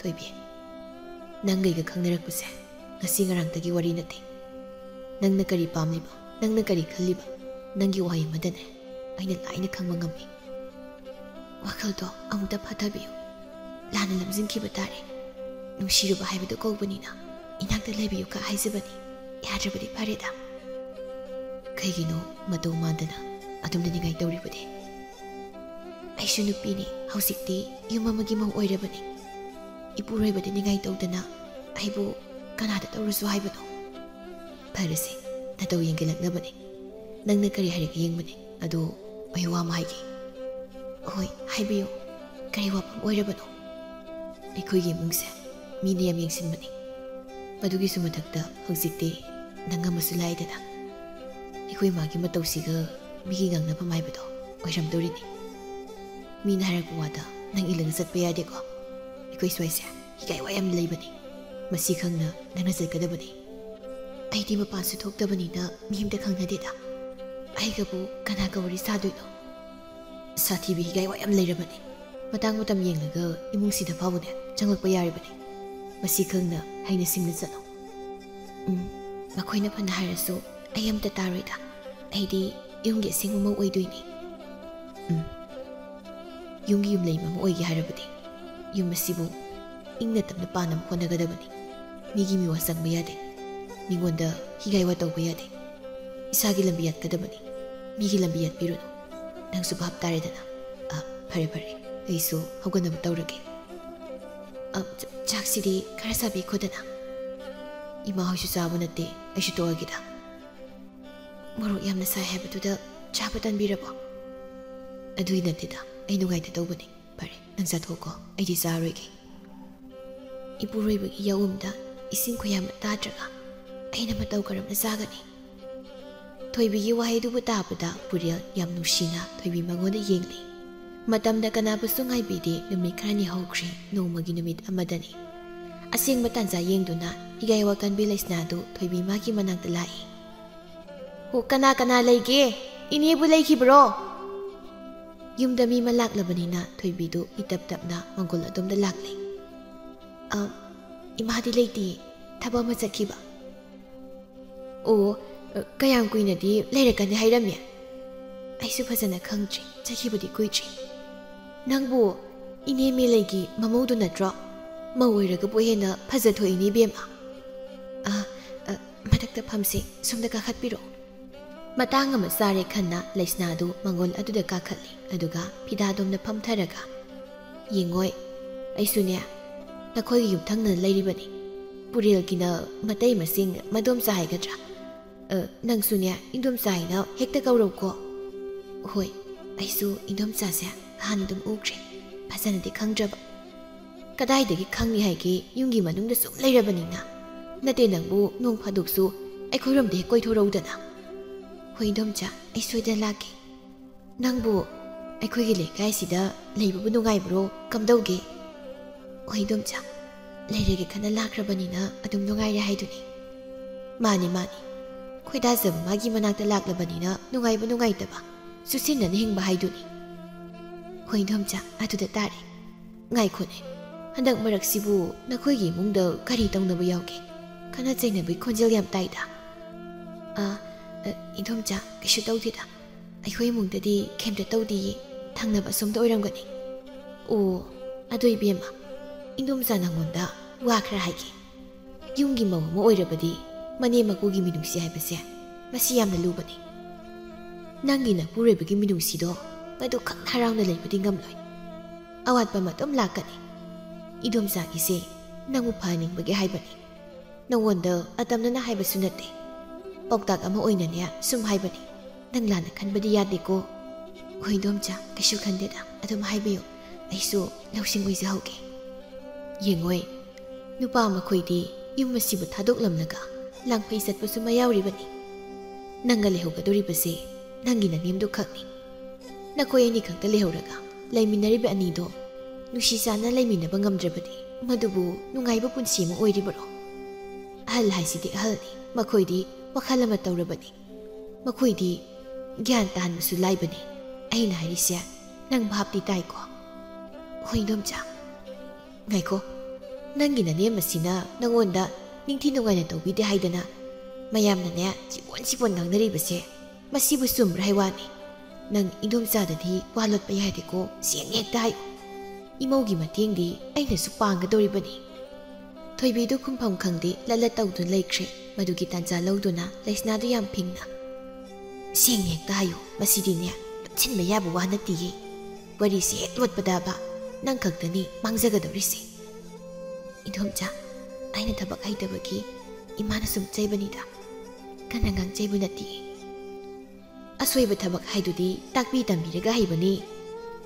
toibi nangai ga khangnarakpase ngasi ngarangtagi wari nate nangna kari pamliba nangna kari khalliba nangi wahai madane aina laina khangba ngami wakhaldo amuta phathabiyo lana lamjinkiba tare nungsiruba haibido kawbanina inakta leibiyo ka haijabani yadrabadi fareda kaigino matau mandana adumna ningai tawribade ꯑꯩꯁꯨ ꯅꯨꯄꯤꯅꯤ ꯍꯧꯖꯤꯛꯇꯤ ꯌꯨꯝ ꯑꯃꯒꯤ ꯃꯧ ꯑꯣꯏꯔꯕꯅꯤ ꯏꯄꯨꯔꯣꯏꯕꯗꯤ ꯅꯤꯡꯉꯥꯏ ꯇꯧꯗꯅ ꯑꯩꯕꯨ ꯀꯅꯥꯗ ꯇꯧꯔꯁꯨ ꯍꯥꯏꯕꯅꯣ ꯐꯔꯁꯦ ꯅꯇꯧ ꯌꯦꯡꯒꯠꯂꯛꯅꯕꯅꯤ ꯅꯪꯅ ꯀꯔꯤ ꯍꯥꯏꯔꯛ ꯌꯦꯡꯕꯅꯤ ꯑꯗꯣ ꯑꯩ ꯋꯥ ꯑꯃ ꯍꯥꯏꯒꯦ ꯍꯣꯏ ꯍꯥꯏꯕꯤꯌꯨ ꯀꯔꯤ ꯋꯥꯐꯝ ꯑꯣꯏꯔꯕꯅꯣ ꯑꯩꯈꯣꯏꯒꯤ ꯏꯃꯨꯡꯁꯦ ꯃꯤꯅ ꯌꯥꯝ ꯌꯦꯡꯁꯤꯟꯕꯅꯤ ꯃꯗꯨꯒꯤꯁꯨ ꯃꯊꯛꯇ ꯍꯧꯖꯤꯛꯇꯤ ꯅꯪ ꯑꯃꯁꯨ ꯂꯥꯏꯗꯅ ꯑꯩꯈꯣꯏ ꯃꯥꯒꯤ ꯃꯇꯧꯁꯤꯒ ꯃꯤꯒꯤ ꯉꯥꯡꯅꯐꯝ ꯍꯥꯏꯕꯗꯣ ꯑꯣꯏꯔꯝꯗꯧꯔꯤꯅꯤ ꯃꯤꯅ ꯍꯥꯏꯔꯛꯄ ꯋꯥꯗ ꯅꯪ ꯏꯜꯂꯒ ꯆꯠꯄ ꯌꯥꯗꯦꯀꯣ ꯑꯩꯈꯣꯏ ꯁ꯭ꯋꯥꯏꯁꯦ ꯍꯤꯒꯥꯏ ꯋꯥ ꯌꯥꯝ ꯂꯩꯕꯅꯤ ꯃꯁꯤ ꯈꯪꯅ ꯅꯪꯅ ꯆꯠꯀꯗꯕꯅꯤ ꯑꯩꯗꯤ ꯃꯄꯥꯟꯁꯨ ꯊꯣꯛꯇꯕꯅꯤꯅ ꯃꯤ ꯑꯃꯇ ꯈꯪꯅꯗꯦꯗ ꯑꯩꯒꯕꯨ ꯀꯅꯥꯒ ꯋꯥꯔꯤ ꯁꯥꯗꯣꯏꯅꯣ ꯁꯥꯊꯤꯕꯤ ꯍꯤꯒꯥꯏ ꯋꯥ ꯌꯥꯝ ꯂꯩꯔꯕꯅꯤ ꯃꯇꯥꯡ ꯃꯇꯝ ꯌꯦꯡꯂꯒ ꯏꯃꯨꯡꯁꯤꯗ ꯐꯥꯎꯕꯅꯦ ꯆꯪꯂꯛꯄ ꯌꯥꯔꯤꯕꯅꯤ ꯃꯁꯤ ꯈꯪꯅ ꯍꯩꯅ ꯁꯤꯡꯅ ꯆꯠꯂꯣ ꯃꯈꯣꯏꯅ ꯐꯅ ꯍꯥꯏꯔꯁꯨ ꯑꯩ ꯑꯝꯇ ꯇꯥꯔꯣꯏꯗ ꯑꯩꯗꯤ ꯌꯨꯝꯒꯤ ꯑꯁꯦꯡꯕ ꯃꯧ ꯑꯣꯏꯗꯣꯏꯅꯤ ꯌꯨꯝꯒꯤ ꯌꯨꯝꯂꯩꯃ ꯑꯃ ꯑꯣꯏꯒꯦ ꯍꯥꯏꯔꯕꯗꯤ ꯌꯨꯝ ꯑꯁꯤꯕꯨ ꯏꯪꯅ ꯇꯞꯅ ꯄꯥꯟꯅꯕ ꯍꯣꯠꯅꯒꯗꯕꯅꯤ ꯃꯤꯒꯤ ꯃꯤꯋꯥ ꯆꯪꯕ ꯌꯥꯗꯦ ꯃꯤꯉꯣꯟꯗ ꯍꯤꯒꯥꯏꯋꯥ ꯇꯧꯕ ꯌꯥꯗꯦ ꯏꯁꯥꯒꯤ ꯂꯝꯕꯤ ꯌꯥꯠꯀꯗꯕꯅꯤ ꯃꯤꯒꯤ ꯂꯝꯕꯤ ꯌꯥꯠꯄꯤꯔꯨꯅꯨ ꯅꯪꯁꯨ ꯚꯥꯞ ꯇꯥꯔꯦꯗꯅ ꯐꯔꯦ ꯐꯔꯦ ꯑꯩꯁꯨ ꯍꯧꯒꯠꯅꯕ ꯇꯧꯔꯒꯦ ꯆꯥꯛꯁꯤꯗꯤ ꯈꯔ ꯆꯥꯕꯤꯈꯣꯗꯅ ꯏꯃꯥ ꯍꯣꯏꯁꯨ ꯆꯥꯕ ꯅꯠꯇꯦ ꯑꯩꯁꯨ ꯇꯣꯛꯑꯒꯦꯗ ꯃꯣꯔꯣꯛ ꯌꯥꯝꯅ ꯁꯥꯏ ꯍꯥꯏꯕꯗꯨꯗ ꯆꯥꯕ ꯇꯟꯕꯤꯔꯕꯣ ꯑꯗꯨꯒꯤ ꯅꯠꯇꯦꯗ ꯑꯩ ꯅꯨꯡꯉꯥꯏꯇ ꯇꯧꯕꯅꯤ ꯐꯔꯦ ꯅꯪ ꯆꯥꯊꯣꯛꯀꯣ ꯑꯩꯗꯤ ꯆꯥꯔꯣꯏꯒꯦ ꯏꯄꯨꯔꯣꯏꯕꯒꯤ ꯌꯥꯎꯝꯗ ꯏꯁꯤꯡ ꯈꯨꯌꯥꯝꯅ ꯇꯥꯗ꯭ꯔꯒ ꯑꯩꯅ ꯃꯇꯧ ꯀꯔꯝꯅ ꯆꯥꯒꯅꯤ ꯊꯣꯏꯕꯤꯒꯤ ꯋꯥꯍꯩꯗꯨꯕꯨ ꯇꯥꯕꯗ ꯄꯨꯔꯦꯜ ꯌꯥꯝ ꯅꯨꯡꯁꯤꯅ ꯊꯣꯏꯕꯤ ꯃꯉꯣꯟꯗ ꯌꯦꯡꯂꯤ ꯃꯇꯝꯗ ꯀꯅꯥꯕꯨꯁꯨ ꯉꯥꯏꯕꯤꯗꯦ ꯅꯨꯃꯤꯠ ꯈꯔꯅꯤ ꯍꯧꯈ꯭ꯔꯦ ꯅꯣꯡꯃꯒꯤ ꯅꯨꯃꯤꯠ ꯑꯃꯗꯅꯤ ꯑꯁꯦꯡꯕ ꯇꯥꯟꯖꯥ ꯌꯦꯡꯗꯨꯅ ꯍꯤꯒꯥꯏ ꯋꯥꯀꯟꯕꯤ ꯂꯩꯁꯅꯥꯗꯨ ꯊꯣꯏꯕꯤ ꯃꯥꯒꯤ ꯃꯅꯥꯛꯇ ꯂꯥꯛꯏ ꯍꯣ ꯀꯅꯥ ꯀꯅꯥ ꯂꯩꯒꯦ ꯏꯅꯦꯕꯨ ꯂꯩꯈꯤꯕ꯭ꯔꯣ ꯌꯨꯝꯗ ꯃꯤ ꯑꯃ ꯂꯥꯛꯂꯕꯅꯤꯅ ꯊꯣꯏꯕꯤꯗꯨ ꯏꯇꯞ ꯇꯞꯅ ꯃꯪꯒꯣꯜ ꯑꯗꯣꯝꯗ ꯂꯥꯛꯂꯤ ꯏꯃꯥꯗꯤ ꯂꯩꯇꯦ ꯊꯕꯛ ꯑꯃ ꯆꯠꯈꯤꯕ ꯑꯣ ꯀꯌꯥꯝ ꯀꯨꯏꯅꯗꯤ ꯂꯩꯔꯛꯀꯅꯤ ꯍꯥꯏꯔꯝꯃꯦ ꯑꯩꯁꯨ ꯐꯖꯅ ꯈꯪꯗ꯭ꯔꯤ ꯆꯠꯈꯤꯕꯗꯤ ꯀꯨꯏꯗ꯭ꯔꯤ ꯅꯪꯕꯨ ꯏꯅꯦ ꯃꯦꯂꯩꯒꯤ ꯃꯃꯧꯗꯨ ꯅꯠꯇ꯭ꯔꯣ ꯃꯧ ꯑꯣꯏꯔꯒꯕꯨ ꯍꯦꯟꯅ ꯐꯖꯊꯣꯛꯏꯅꯦ ꯏꯕꯦꯝꯃ ꯃꯊꯛꯇ ꯐꯝꯁꯤ ꯁꯣꯝꯗ ꯀꯥꯈꯠꯄꯤꯔꯣ ꯃꯇꯥꯡ ꯑꯃ ꯆꯥꯔꯦ ꯈꯟꯅ ꯂꯩꯁꯅꯥꯗꯨ ꯃꯪꯒꯣꯜ ꯑꯗꯨꯗ ꯀꯥꯈꯠꯂꯤ ꯑꯗꯨꯒ ꯐꯤꯗꯥꯗꯣꯝꯗ ꯐꯝꯊꯔꯒ ꯌꯦꯡꯉꯣꯏ ꯑꯩꯁꯨꯅꯦ ꯅꯈꯣꯏꯒꯤ ꯌꯨꯝꯊꯪꯅꯅ ꯂꯩꯔꯤꯕꯅꯤ ꯄꯨꯔꯦꯜꯒꯤꯅ ꯃꯇꯩ ꯃꯁꯤꯡ ꯃꯗꯣꯝꯆꯥ ꯍꯥꯏꯒꯗ꯭ꯔꯥ ꯅꯪꯁꯨꯅꯦ ꯏꯟꯗꯣꯝꯆꯥ ꯍꯥꯏꯅ ꯍꯦꯛꯇ ꯀꯧꯔꯧꯀꯣ ꯍꯣꯏ ꯑꯩꯁꯨ ꯏꯟꯗꯣꯝꯆꯥꯁꯦ ꯍꯥꯟꯅ ꯑꯗꯨꯝ ꯎꯈ꯭ꯔꯦ ꯐꯖꯅꯗꯤ ꯈꯪꯗ꯭ꯔꯕ ꯀꯗꯥꯏꯗꯒꯤ ꯈꯪꯅꯤ ꯍꯥꯏꯒꯦ ꯌꯨꯝꯒꯤ ꯃꯅꯨꯡꯗ ꯁꯨꯝ ꯂꯩꯔꯕꯅꯤꯅ ꯅꯠꯇꯦ ꯅꯪꯕꯨ ꯅꯣꯡ ꯐꯥꯗꯣꯛꯁꯨ ꯑꯩꯈꯣꯏꯔꯣꯝꯗ ꯍꯦꯛ ꯀꯣꯏꯊꯣꯔꯧꯗꯅ ꯍꯣꯏ ꯏꯟꯗꯣꯝꯆꯥ ꯑꯩ ꯁꯣꯏꯗꯅ ꯂꯥꯛꯀꯦ ꯅꯪꯕꯨ ꯑꯩꯈꯣꯏꯒꯤ ꯂꯩꯀꯥꯏꯁꯤꯗ ꯂꯩꯕꯕꯨ ꯅꯨꯡꯉꯥꯏꯕ꯭ꯔꯣ ꯀꯝꯗꯧꯒꯦ ꯍꯣꯏ ꯏꯟꯗꯣꯝꯆꯥ ꯂꯩꯔꯒꯦ ꯈꯟꯅ ꯂꯥꯛꯈ꯭ꯔꯕꯅꯤꯅ ꯑꯗꯨꯝ ꯅꯨꯡꯉꯥꯏꯔꯦ ꯍꯥꯏꯗꯨꯅꯤ ꯃꯥꯅꯤ ꯈꯣꯏꯗꯥꯖꯕ ꯃꯥꯒꯤ ꯃꯅꯥꯛꯇ ꯂꯥꯛꯂꯕꯅꯤꯅ ꯅꯨꯡꯉꯥꯏꯕ ꯅꯨꯡꯉꯥꯏꯇꯕ ꯆꯨꯁꯤꯟꯅꯅ ꯍꯤꯡꯕ ꯍꯥꯏꯗꯨꯅꯤ ꯍꯣꯏ ꯏꯟꯗꯣꯝꯆꯥ ꯑꯗꯨꯗ ꯇꯥꯔꯦ ꯉꯥꯏꯈꯣꯅꯦ ꯍꯟꯗꯛ ꯃꯔꯛꯁꯤꯕꯨ ꯅꯈꯣꯏꯒꯤ ꯏꯃꯨꯡꯗ ꯀꯔꯤ ꯇꯧꯅꯕ ꯌꯥꯎꯒꯦ ꯈꯟꯅ ꯆꯩꯅꯕꯒꯤ ꯈꯣꯟꯖꯦꯜ ꯌꯥꯝ ꯇꯥꯏꯗ ꯏꯟꯗꯣꯝꯆꯥ ꯀꯩꯁꯨ ꯇꯧꯗꯦꯗ ꯑꯩꯈꯣꯏ ꯏꯃꯨꯡꯗꯗꯤ ꯀꯩꯝꯇ ꯇꯧꯗꯦꯌꯦ ꯊꯪꯅꯕ ꯑꯁꯣꯝꯗ ꯑꯣꯏꯔꯝꯒꯅꯤ ꯑꯣ ꯑꯗꯨ ꯏꯕꯦꯝꯃ ꯏꯟꯗꯣꯝꯆꯥ ꯅꯪꯉꯣꯟꯗ ꯋꯥ ꯈꯔ ꯍꯥꯏꯒꯦ ꯌꯨꯝꯒꯤ ꯃꯧ ꯑꯃ ꯑꯣꯏꯔꯕꯗꯤ ꯃꯅꯦ ꯃꯀꯨꯒꯤ ꯃꯤꯅꯨꯡꯁꯤ ꯍꯥꯏꯕꯁꯦ ꯃꯁꯤ ꯌꯥꯝꯅ ꯂꯨꯕꯅꯤ ꯅꯪꯒꯤ ꯅꯄꯨꯔꯣꯏꯕꯒꯤ ꯃꯤꯅꯨꯡꯁꯤꯗꯣ ꯃꯗꯨ ꯈꯛ ꯍꯔꯥꯎꯅ ꯂꯩꯕꯗꯤ ꯉꯝꯂꯣꯏ ꯑꯋꯥꯠꯄ ꯃꯇꯝ ꯂꯥꯛꯀꯅꯤ ꯏꯟꯗꯣꯝꯆꯥꯒꯤꯁꯦ ꯅꯪꯕꯨ ꯐꯍꯟꯅꯤꯡꯕꯒꯤ ꯍꯥꯏꯕꯅꯤ ꯅꯉꯣꯟꯗ ꯑꯇꯝꯅꯅ ꯍꯥꯏꯕꯁꯨ ꯅꯠꯇꯦ ꯄꯥꯎꯇꯥꯛ ꯑꯃ ꯑꯣꯏꯅꯅꯦ ꯁꯨꯝ ꯍꯥꯏꯕꯅꯤ ꯅꯪ ꯂꯥꯟꯅ ꯈꯟꯕꯗꯤ ꯌꯥꯗꯦꯀꯣ ꯍꯣꯏ ꯏꯟꯗꯣꯝꯆꯥ ꯀꯩꯁꯨ ꯈꯟꯗꯦꯗ ꯑꯗꯨꯝ ꯍꯥꯏꯕꯤꯌꯨ ꯑꯩꯁꯨ ꯂꯧꯁꯤꯡ ꯑꯣꯏꯖꯍꯧꯒꯦ ꯌꯦꯡꯉꯣꯏ ꯅꯨꯄꯥ ꯃꯈꯣꯏꯗꯤ ꯌꯨꯝ ꯑꯁꯤꯕꯨ ꯊꯥꯗꯣꯛꯂꯝꯂꯒ ꯂꯥꯡꯐꯩ ꯆꯠꯄꯁꯨ ꯃꯌꯥꯎꯔꯤꯕꯅꯤ ꯅꯪꯒ ꯂꯩꯍꯧꯒꯗꯣꯔꯤꯕꯁꯦ ꯅꯪꯒꯤ ꯅꯅꯦꯝꯗꯨ ꯈꯛꯅꯤ ꯅꯈꯣꯏ ꯑꯅꯤ ꯈꯛꯇ ꯂꯩꯍꯧꯔꯒ ꯂꯩꯃꯤꯟꯅꯔꯤꯕ ꯑꯅꯤꯗꯣ ꯅꯨꯡꯁꯤ ꯆꯥꯟꯅ ꯂꯩꯃꯤꯟꯅꯕ ꯉꯝꯗ꯭ꯔꯕꯗꯤ ꯃꯗꯨꯕꯨ ꯅꯨꯡꯉꯥꯏꯕ ꯄꯨꯟꯁꯤ ꯑꯃ ꯑꯣꯏꯔꯤꯕꯔꯣ ꯑꯍꯜ ꯍꯥꯏꯁꯤꯗꯤ ꯑꯍꯜꯅꯤ ꯃꯈꯣꯏꯗꯤ ꯋꯥꯈꯜ ꯑꯃ ꯇꯧꯔꯕꯅꯤ ꯃꯈꯣꯏꯗꯤ ꯒ꯭ꯌꯥꯟ ꯇꯥꯍꯟꯕꯁꯨ ꯂꯥꯏꯕꯅꯤ ꯑꯩꯅ ꯍꯥꯏꯔꯤꯁꯦ ꯅꯪ ꯚꯥꯞꯇꯤ ꯇꯥꯏꯀꯣ ꯍꯣꯏ ꯏꯟꯗꯣꯝꯆꯥ ꯉꯥꯏꯈꯣ ꯅꯪꯒꯤ ꯅꯅꯦꯝ ꯑꯁꯤꯅ ꯅꯉꯣꯟꯗ ꯅꯤꯡꯊꯤ ꯅꯨꯡꯉꯥꯏꯅ ꯇꯧꯕꯤꯗꯦ ꯍꯥꯏꯗꯅ ꯃꯌꯥꯝꯅꯅꯦ ꯆꯤꯕꯣꯟ ꯉꯥꯡꯅꯔꯤꯕꯁꯦ ꯃꯁꯤꯕꯨ ꯆꯨꯝꯕ꯭ꯔꯥ ꯍꯥꯏ ꯋꯥꯅꯤ ꯅꯪ ꯏꯟꯗꯣꯝꯆꯥꯗꯗꯤ ꯋꯥ ꯂꯣꯠꯄ ꯌꯥꯗꯦꯀꯣ ꯁꯦꯡꯅ ꯍꯦꯛꯇ ꯍꯥꯏꯌꯨ ꯏꯃꯧꯒꯤ ꯃꯇꯦꯡꯗꯤ ꯑꯩꯅꯁꯨ ꯄꯥꯡꯒꯗꯧꯔꯤꯕꯅꯤ ꯊꯣꯏꯕꯤꯗꯨ ꯈꯨꯝꯐꯝ ꯈꯪꯗꯦ ꯂꯠꯂꯠ ꯇꯧꯗꯨꯅ ꯂꯩꯈ꯭ꯔꯦ ꯃꯗꯨꯒꯤ ꯇꯥꯟꯖꯥ ꯂꯧꯗꯨꯅ ꯂꯩꯁꯅꯥꯗꯨ ꯌꯥꯝ ꯐꯤꯡꯅ ꯁꯦꯡꯅ ꯍꯦꯛꯇ ꯍꯥꯏꯌꯨ ꯃꯁꯤꯗꯤꯅꯦ ꯂꯨꯠꯁꯤꯟꯕ ꯌꯥꯕ ꯋꯥ ꯅꯠꯇꯤꯌꯦ ꯋꯥꯔꯤꯁꯤ ꯍꯦꯛ ꯂꯣꯠꯄꯗꯕ ꯅꯪ ꯈꯛꯇꯅꯤ ꯃꯥꯡꯖꯒꯗꯧꯔꯤꯁꯤ ꯏꯟꯗꯣꯝꯆꯥ ꯑꯩꯅ ꯊꯕꯛ ꯍꯩꯇꯕꯒꯤ ꯏꯃꯥꯅ ꯁꯨꯝ ꯆꯩꯕꯅꯤꯗ ꯀꯟꯅ ꯉꯥꯡꯆꯩꯕ ꯅꯠꯇꯦ ꯑꯁꯣꯏꯕ ꯊꯕꯛ ꯍꯥꯏꯗꯨꯗꯤ ꯇꯥꯛꯄꯤ ꯇꯝꯕꯤꯔꯒ ꯍꯩꯕꯅꯤ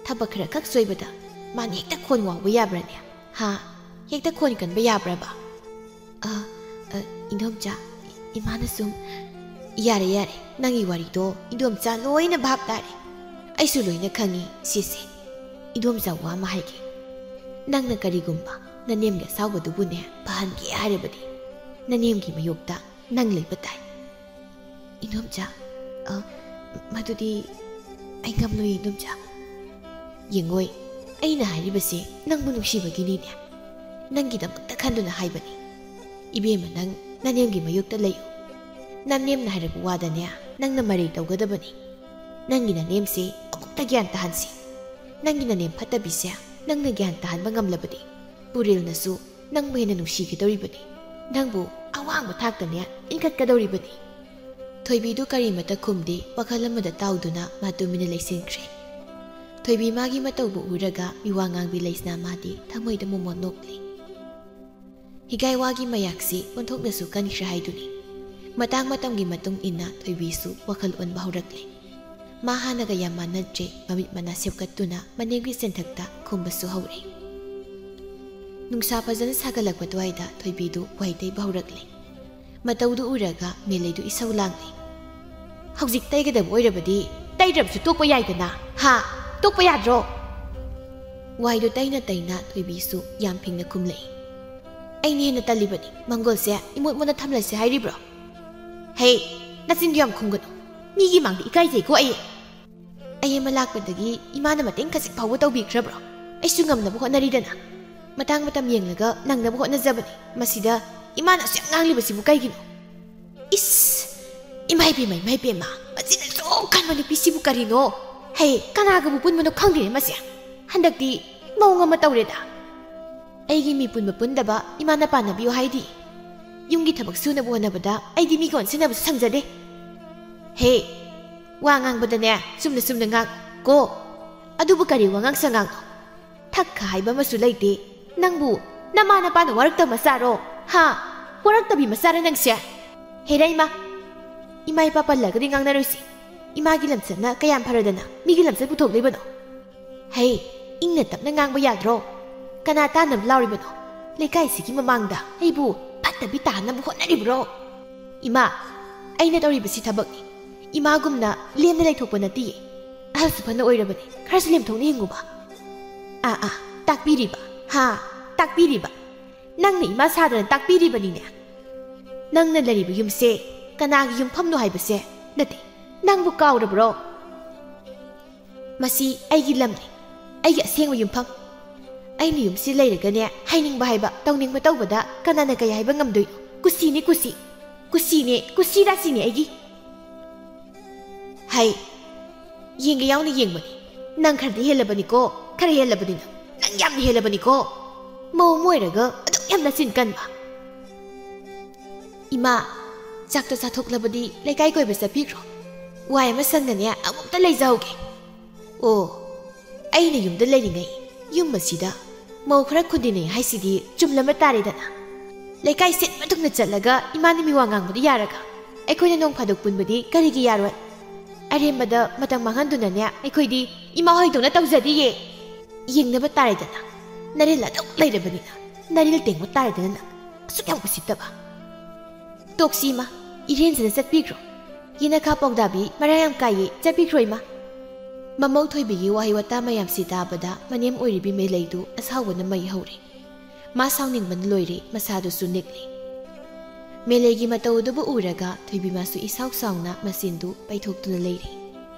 ꯊꯕꯛ ꯈꯔ ꯈꯛ ꯁꯣꯏꯕꯗ ꯃꯥꯅ ꯍꯦꯛꯇ ꯈꯣꯟ ꯋꯥꯎꯕ ꯌꯥꯕ꯭ꯔꯅꯦ ꯍꯥ ꯍꯦꯛꯇ ꯈꯣꯟ ꯀꯟꯕ ꯌꯥꯕ꯭ꯔꯕ ꯏꯟꯗꯣꯝꯆꯥ ꯏꯃꯥꯅ ꯁꯨꯝ ꯌꯥꯔꯦ ꯌꯥꯔꯦ ꯅꯪꯒꯤ ꯋꯥꯔꯤꯗꯣ ꯏꯟꯗꯣꯝꯆꯥ ꯂꯣꯏꯅ ꯚꯥꯞ ꯇꯥꯔꯦ ꯑꯩꯁꯨ ꯂꯣꯏꯅ ꯈꯪꯉꯤ ꯁꯤꯁꯦ ꯏꯟꯗꯣꯝꯆꯥ ꯋꯥ ꯑꯃ ꯍꯥꯏꯒꯦ ꯅꯪꯅ ꯀꯔꯤꯒꯨꯝꯕ ꯅꯅꯦꯝꯒꯤ ꯑꯁꯥꯎꯕꯗꯨꯕꯨꯅꯦ ꯐꯍꯟꯒꯦ ꯍꯥꯏꯔꯕꯗꯤ ꯅꯅꯦꯝꯒꯤ ꯃꯌꯣꯛꯇ ꯅꯪ ꯂꯩꯕ ꯇꯥꯏ ꯏꯟꯗꯣꯝꯆꯥ ꯃꯗꯨꯗꯤ ꯑꯩ ꯉꯝꯂꯣꯏ ꯏꯟꯗꯣꯝꯆꯥ ꯌꯦꯡꯉꯣꯏ ꯑꯩꯅ ꯍꯥꯏꯔꯤꯕꯁꯦ ꯅꯪꯕꯨ ꯅꯨꯡꯁꯤꯕꯒꯤꯅꯤꯅꯦ ꯅꯪꯒꯤꯗꯃꯛꯇ ꯈꯟꯗꯨꯅ ꯍꯥꯏꯕꯅꯤ 이베마 ꯅꯪ ꯅꯅꯦꯝꯒꯤ ꯃꯌꯨꯛꯇ ꯂꯩꯌꯨ ꯅꯅꯦꯝꯅ ꯍꯥꯏꯔꯛꯄ ꯋꯥꯗꯅꯦ ꯅꯪꯅ ꯃꯔꯩ ꯇꯧꯒꯗꯕꯅꯤ ꯅꯪꯒꯤ ꯅꯅꯦꯝꯁꯦ ꯑꯃꯨꯛꯇ ꯒ꯭ꯌꯥꯟ ꯇꯥꯍꯟꯁꯤ ꯅꯪꯒꯤ ꯅꯅꯦꯝ ꯐꯠꯇꯕꯤꯁꯦ ꯅꯪꯅ ꯒ꯭ꯌꯥꯟ ꯇꯥꯍꯟꯕ ꯉꯝꯂꯕꯗꯤ ꯄꯨꯔꯦꯜꯅꯁꯨ ꯅꯪꯕꯨ ꯍꯦꯟꯅ ꯅꯨꯡꯁꯤꯒꯗꯧꯔꯤꯕꯅꯤ ꯅꯪꯕꯨ ꯑꯋꯥꯡꯕ ꯊꯥꯛꯇꯅꯦ ꯏꯟꯈꯠꯀꯗꯧꯔꯤꯕꯅꯤ ꯊꯣꯏꯕꯤꯗꯨ ꯀꯔꯤꯃꯇ ꯈꯨꯝꯗꯦ ꯋꯥꯈꯜ ꯑꯃꯗ ꯇꯥꯎꯗꯨꯅ ꯃꯥ ꯇꯨꯃꯤꯟꯅ ꯂꯩꯁꯤꯟꯈ꯭ꯔꯦ ꯊꯣꯏꯕꯤ ꯃꯥꯒꯤ ꯃꯇꯧꯕꯨ ꯎꯔꯒ ꯃꯤꯋꯥ ꯉꯥꯡꯕꯤ ꯂꯩꯁꯅꯥ ꯃꯥꯗꯤ ꯊꯃꯣꯏꯗ ꯃꯣꯃꯣꯟ ꯅꯣꯛꯂꯤ ꯍꯤꯒꯥꯏꯋꯥꯒꯤ ꯃꯌꯥꯛꯁꯤ ꯑꯣꯟꯊꯣꯛꯅꯁꯨ ꯀꯟꯈ꯭ꯔꯦ ꯍꯥꯏꯗꯨꯅꯤ ꯃꯇꯥꯡ ꯃꯇꯝꯒꯤ ꯃꯇꯨꯡ ꯏꯟꯅ ꯊꯣꯏꯕꯤꯁꯨ ꯋꯥꯈꯜ ꯑꯣꯟꯕ ꯍꯧꯔꯛꯂꯦ ꯃꯥ ꯍꯥꯟꯅꯒ ꯌꯥꯝ ꯃꯥꯟꯅꯗ꯭ꯔꯦ ꯃꯃꯤꯠ ꯃꯅꯥ ꯁꯦꯞꯀꯠꯇꯨꯅ ꯃꯅꯦꯝꯒꯤ ꯁꯦꯟꯊꯛꯇ ꯈꯨꯝꯕꯁꯨ ꯍꯧꯔꯦ ꯅꯨꯡꯁꯥ ꯐꯖꯅ ꯁꯥꯒꯠꯂꯛꯄ ꯑꯗꯨꯋꯥꯏꯗ ꯊꯣꯏꯕꯤꯗꯨ ꯋꯥꯍꯩ ꯇꯩꯕ ꯍꯧꯔꯛꯂꯦ ꯃꯇꯧꯗꯨ ꯎꯔꯒ ꯃꯦꯂꯩꯗꯨ ꯏꯁꯧ ꯂꯥꯡꯂꯦ ꯍꯧꯖꯤꯛ ꯇꯩꯒꯗꯕ ꯑꯣꯏꯔꯕꯗꯤ ꯇꯩꯗ꯭ꯔꯕꯁꯨ ꯇꯣꯛꯄ ꯌꯥꯏꯗꯅ ꯍꯥ ꯇꯣꯛꯄ ꯌꯥꯗ꯭ꯔꯣ ꯋꯥꯏꯗꯨ ꯇꯩꯅ ꯇꯩꯅ ꯊꯣꯏꯕꯤꯁꯨ ꯌꯥꯝ ꯐꯤꯡꯅ ꯈꯨꯝꯂꯛꯏ ꯑꯩꯅ ꯍꯦꯟꯅ ꯇꯜꯂꯤꯕꯅꯤ ꯃꯪꯒꯣꯜꯁꯦ ꯏꯃꯣꯠ ꯃꯣꯠꯅ ꯊꯝꯂꯁꯦ ꯍꯥꯏꯔꯤꯕ꯭ꯔꯣ ꯍꯦ ꯅꯆꯤꯟꯗꯨ ꯌꯥꯝ ꯈꯨꯝꯒꯅꯨ ꯃꯤꯒꯤ ꯃꯥꯡꯗ ꯏꯀꯥꯏꯖꯩꯀꯣ ꯑꯩ ꯑꯃ ꯂꯥꯛꯄꯗꯒꯤ ꯏꯃꯥꯅ ꯃꯇꯦꯡ ꯈꯖꯤꯛ ꯐꯥꯎꯕ ꯇꯧꯕꯤꯈ꯭ꯔꯕ꯭ꯔꯣ ꯑꯩꯁꯨ ꯉꯝꯅꯕ ꯍꯣꯠꯅꯔꯤꯗꯅ ꯃꯇꯥꯡ ꯃꯇꯝ ꯌꯦꯡꯂꯒ ꯅꯪꯅꯕ ꯍꯣꯠꯅꯖꯕꯅꯤ ꯃꯁꯤꯗ ꯏꯃꯥꯅ ꯑꯁꯨꯛ ꯉꯥꯡꯂꯤꯕꯁꯤꯕꯨ ꯀꯩꯒꯤꯅꯣ ꯏꯁ ꯏꯃꯥꯏ ꯄꯦꯝꯃ ꯃꯆꯤꯟ ꯑꯁꯨꯛ ꯀꯟꯕ ꯅꯨꯄꯤꯁꯤꯕꯨ ꯀꯔꯤꯅꯣ ꯍꯦ ꯀꯅꯥꯒꯕꯨ ꯄꯨꯟꯕꯅꯣ ꯈꯪꯗꯦꯅꯦ ꯃꯁꯦ ꯍꯟꯗꯛꯇꯤ ꯃꯑꯣꯡ ꯑꯃ ꯇꯧꯔꯦꯗ ꯑꯩꯒꯤ ꯃꯤ ꯄꯨꯟꯕ ꯄꯨꯟꯗꯕ ꯏꯃꯥꯅ ꯄꯥꯟꯅꯕꯤꯌꯨ ꯍꯥꯏꯗꯤ ꯌꯨꯝꯒꯤ ꯊꯕꯛ ꯁꯨꯅꯕ ꯍꯣꯠꯅꯕꯗ ꯑꯩꯗꯤ ꯃꯤꯒ ꯑꯣꯟꯁꯤꯟꯅꯕꯁꯨ ꯁꯪꯖꯗꯦ ꯍꯦ ꯋꯥ ꯉꯥꯡꯕꯗꯅꯦ ꯆꯨꯝꯅ ꯉꯥꯡ ꯀꯣ ꯑꯗꯨꯕꯨ ꯀꯔꯤ ꯋꯥꯉꯥꯡ ꯁꯉꯥꯡꯅꯣ ꯊꯛꯈ ꯍꯥꯏꯕ ꯑꯃꯁꯨ ꯂꯩꯇꯦ ꯅꯪꯕꯨ ꯅꯃꯥ ꯅꯄꯥꯅ ꯋꯥꯔꯛꯇꯕ ꯃꯆꯥꯔꯣ ꯍꯥ ꯋꯥꯔꯛꯇꯕꯤ ꯃꯆꯥꯔ ꯅꯪꯁꯦ ꯍꯦꯔ ꯏꯃꯥ ꯏꯄꯥ ꯄꯜꯂꯒꯗꯤ ꯉꯥꯡꯅꯔꯣꯏꯁꯤ ꯏꯃꯥꯒꯤ ꯂꯝꯆꯠꯅ ꯀꯌꯥꯝ ꯐꯔꯗꯅ ꯃꯤꯒꯤ ꯂꯝꯆꯠ ꯄꯨꯊꯣꯛꯂꯤꯕꯅꯣ ꯍꯦ ꯏꯪꯅ ꯇꯞꯅ ꯉꯥꯡꯕ ꯌꯥꯗ꯭ꯔꯣ ꯀꯅꯥ ꯇꯥꯟꯅꯕ ꯂꯥꯎꯔꯤꯕꯅꯣ ꯂꯩꯀꯥꯏꯁꯤꯒꯤ ꯃꯃꯥꯡꯗ ꯑꯩꯕꯨ ꯐꯠꯇꯕꯤ ꯇꯥꯍꯟꯅꯕ ꯍꯣꯠꯅꯔꯤꯕ꯭ꯔꯣ ꯏꯃꯥ ꯑꯩꯅ ꯇꯧꯔꯤꯕꯁꯤ ꯊꯕꯛꯅꯤ 이마굼나 렘나 ꯂꯩꯊꯣꯛꯄ ꯅꯠꯇꯤꯌꯦ ꯑꯍꯜꯁꯨ ꯐꯅ ꯑꯣꯏꯔꯕꯅꯤ ꯈꯔꯁꯨ ꯂꯦꯝꯊꯣꯛꯅ ꯍꯤꯡꯉꯨꯕ ꯇꯥꯛꯄꯤꯔꯤꯕ ꯇꯥꯛꯄꯤꯔꯤꯕ ꯅꯪꯅ 이마 사ꯗꯅ ꯇꯥꯛꯄꯤꯔꯤꯕꯅꯤꯅꯦ ꯅꯪꯅ ꯂꯩꯔꯤꯕ ꯌꯨꯝꯁꯦ ꯀꯅꯥꯒꯤ ꯌꯨꯝꯐꯝꯅꯣ ꯍꯥꯏꯕꯁꯦ ꯅꯠꯇꯦ ꯅꯪꯕꯨ ꯀꯥꯎꯔꯕ꯭ꯔꯣ ꯃꯁꯤ ꯑꯩꯒꯤ ꯂꯝꯅꯤ ꯑꯩꯒꯤ ꯑꯁꯦꯡꯕ ꯌꯨꯝꯐꯝ ꯑꯩꯅ ꯌꯨꯝꯁꯤ ꯂꯩꯔꯒꯅꯦ ꯍꯥꯏꯅꯤꯡꯕ ꯍꯥꯏꯕ ꯇꯧꯅꯤꯡꯕ ꯇꯧꯕꯗ ꯀꯅꯥꯅ ꯀꯩ ꯍꯥꯏꯕ ꯉꯝꯗꯣꯏꯅꯣ ꯀꯨꯁꯤꯅꯤ ꯀꯨꯁꯤ ꯔꯥꯁꯤꯅꯤ ꯑꯩꯒꯤ ꯍꯥꯏ ꯌꯦꯡꯒꯦ ꯌꯥꯎꯅ ꯌꯦꯡꯕꯅꯤ ꯅꯪ ꯈꯔꯗꯤ ꯍꯦꯜꯂꯕꯅꯤꯀꯣ ꯈꯔ ꯍꯦꯜꯂꯕꯅꯤ ꯅꯪ ꯌꯥꯝꯅ ꯍꯦꯜꯂꯕꯅꯤꯀꯣ ꯃꯧ ꯑꯣꯏꯔꯒ ꯑꯗꯨꯛ ꯌꯥꯝꯅ ꯆꯤꯟ ꯀꯟꯕ 이마 ꯆꯥꯛꯇꯣ ꯆꯥꯊꯣꯛꯂꯕꯗꯤ ꯂꯩꯀꯥꯏ ꯀꯣꯏꯕ ꯆꯠꯄꯤꯈ꯭ꯔꯣ ꯋꯥꯏ ꯑꯃ ꯁꯪꯅꯅꯦ ꯑꯃꯨꯛꯇ ꯂꯩꯖꯍꯧꯒꯦ ꯑꯣ ꯑꯩꯅ ꯌꯨꯝꯗ ꯂꯩꯔꯤꯉꯩ ꯌꯨꯝ ꯑꯁꯤꯗ ꯃꯧ ꯈꯔ ꯈꯨꯟꯗꯤꯅꯩ ꯍꯥꯏꯁꯤꯗꯤ ꯆꯨꯝꯂꯕ ꯇꯥꯔꯦꯗꯅ ꯂꯩꯀꯥꯏ ꯁꯤꯟꯕ ꯊꯨꯡꯅ ꯆꯠꯂꯒ ꯏꯃꯥꯅ ꯃꯤꯋꯥ ꯉꯥꯡꯕꯗꯤ ꯌꯥꯔꯒ ꯑꯩꯈꯣꯏꯅ ꯅꯣꯡ ꯐꯥꯗꯣꯛ ꯄꯨꯟꯕꯗꯤ ꯀꯔꯤꯒꯤ ꯌꯥꯔꯣꯏ ꯑꯔꯦꯝꯕꯗ ꯃꯇꯝ ꯃꯥꯡꯍꯟꯗꯨꯅꯅꯦ ꯑꯩꯈꯣꯏꯗꯤ ꯏꯃꯥ ꯍꯣꯏꯗꯧꯅ ꯇꯧꯖꯗꯤꯌꯦ ꯌꯦꯡꯅꯕ ꯇꯥꯔꯦꯗꯅ ꯅꯔꯤꯜ ꯑꯗꯨꯛ ꯂꯩꯔꯕꯅꯤꯅ ꯅꯔꯤꯜ ꯇꯦꯡꯕ ꯇꯥꯔꯦꯗꯅ ꯅꯪ ꯑꯁꯨꯛ ꯌꯥꯝ ꯎꯁꯤꯠꯇꯕ ꯇꯣꯛꯁꯤ ꯏꯃꯥ 이renꯖꯅ ꯆꯠꯄꯤꯈ꯭ꯔꯣ ꯌꯦꯅꯈꯥ ꯄꯥꯎꯗꯥꯕꯤ ꯃꯔꯥ ꯌꯥꯝ ꯀꯥꯏꯌꯦ ꯆꯠꯄꯤꯈ꯭ꯔꯣ ꯏꯃꯥ ꯃꯃꯧ ꯊꯣꯏꯕꯤꯒꯤ ꯋꯥꯍꯩ ꯋꯥꯇꯥ ꯃꯌꯥꯝꯁꯤ ꯇꯥꯕꯗ ꯃꯅꯦꯝ ꯑꯣꯏꯔꯤꯕꯤ ꯃꯦꯂꯩꯗꯨ ꯑꯁꯥꯎꯕꯅ ꯃꯩ ꯍꯧꯔꯦ ꯃꯥ ꯁꯥꯎꯅꯤꯡꯕꯅ ꯂꯣꯏꯔꯦ ꯃꯁꯥꯗꯨꯁꯨ ꯅꯤꯛꯂꯤ ꯃꯦꯂꯩꯒꯤ ꯃꯇꯧ ꯑꯗꯨꯕꯨ ꯎꯔꯒ ꯊꯣꯏꯕꯤꯃꯥꯁꯨ ꯏꯁꯥꯎ ꯁꯥꯎꯅ ꯃꯆꯤꯟꯗꯨ ꯄꯩꯊꯣꯛꯇꯨꯅ ꯂꯩꯔꯤ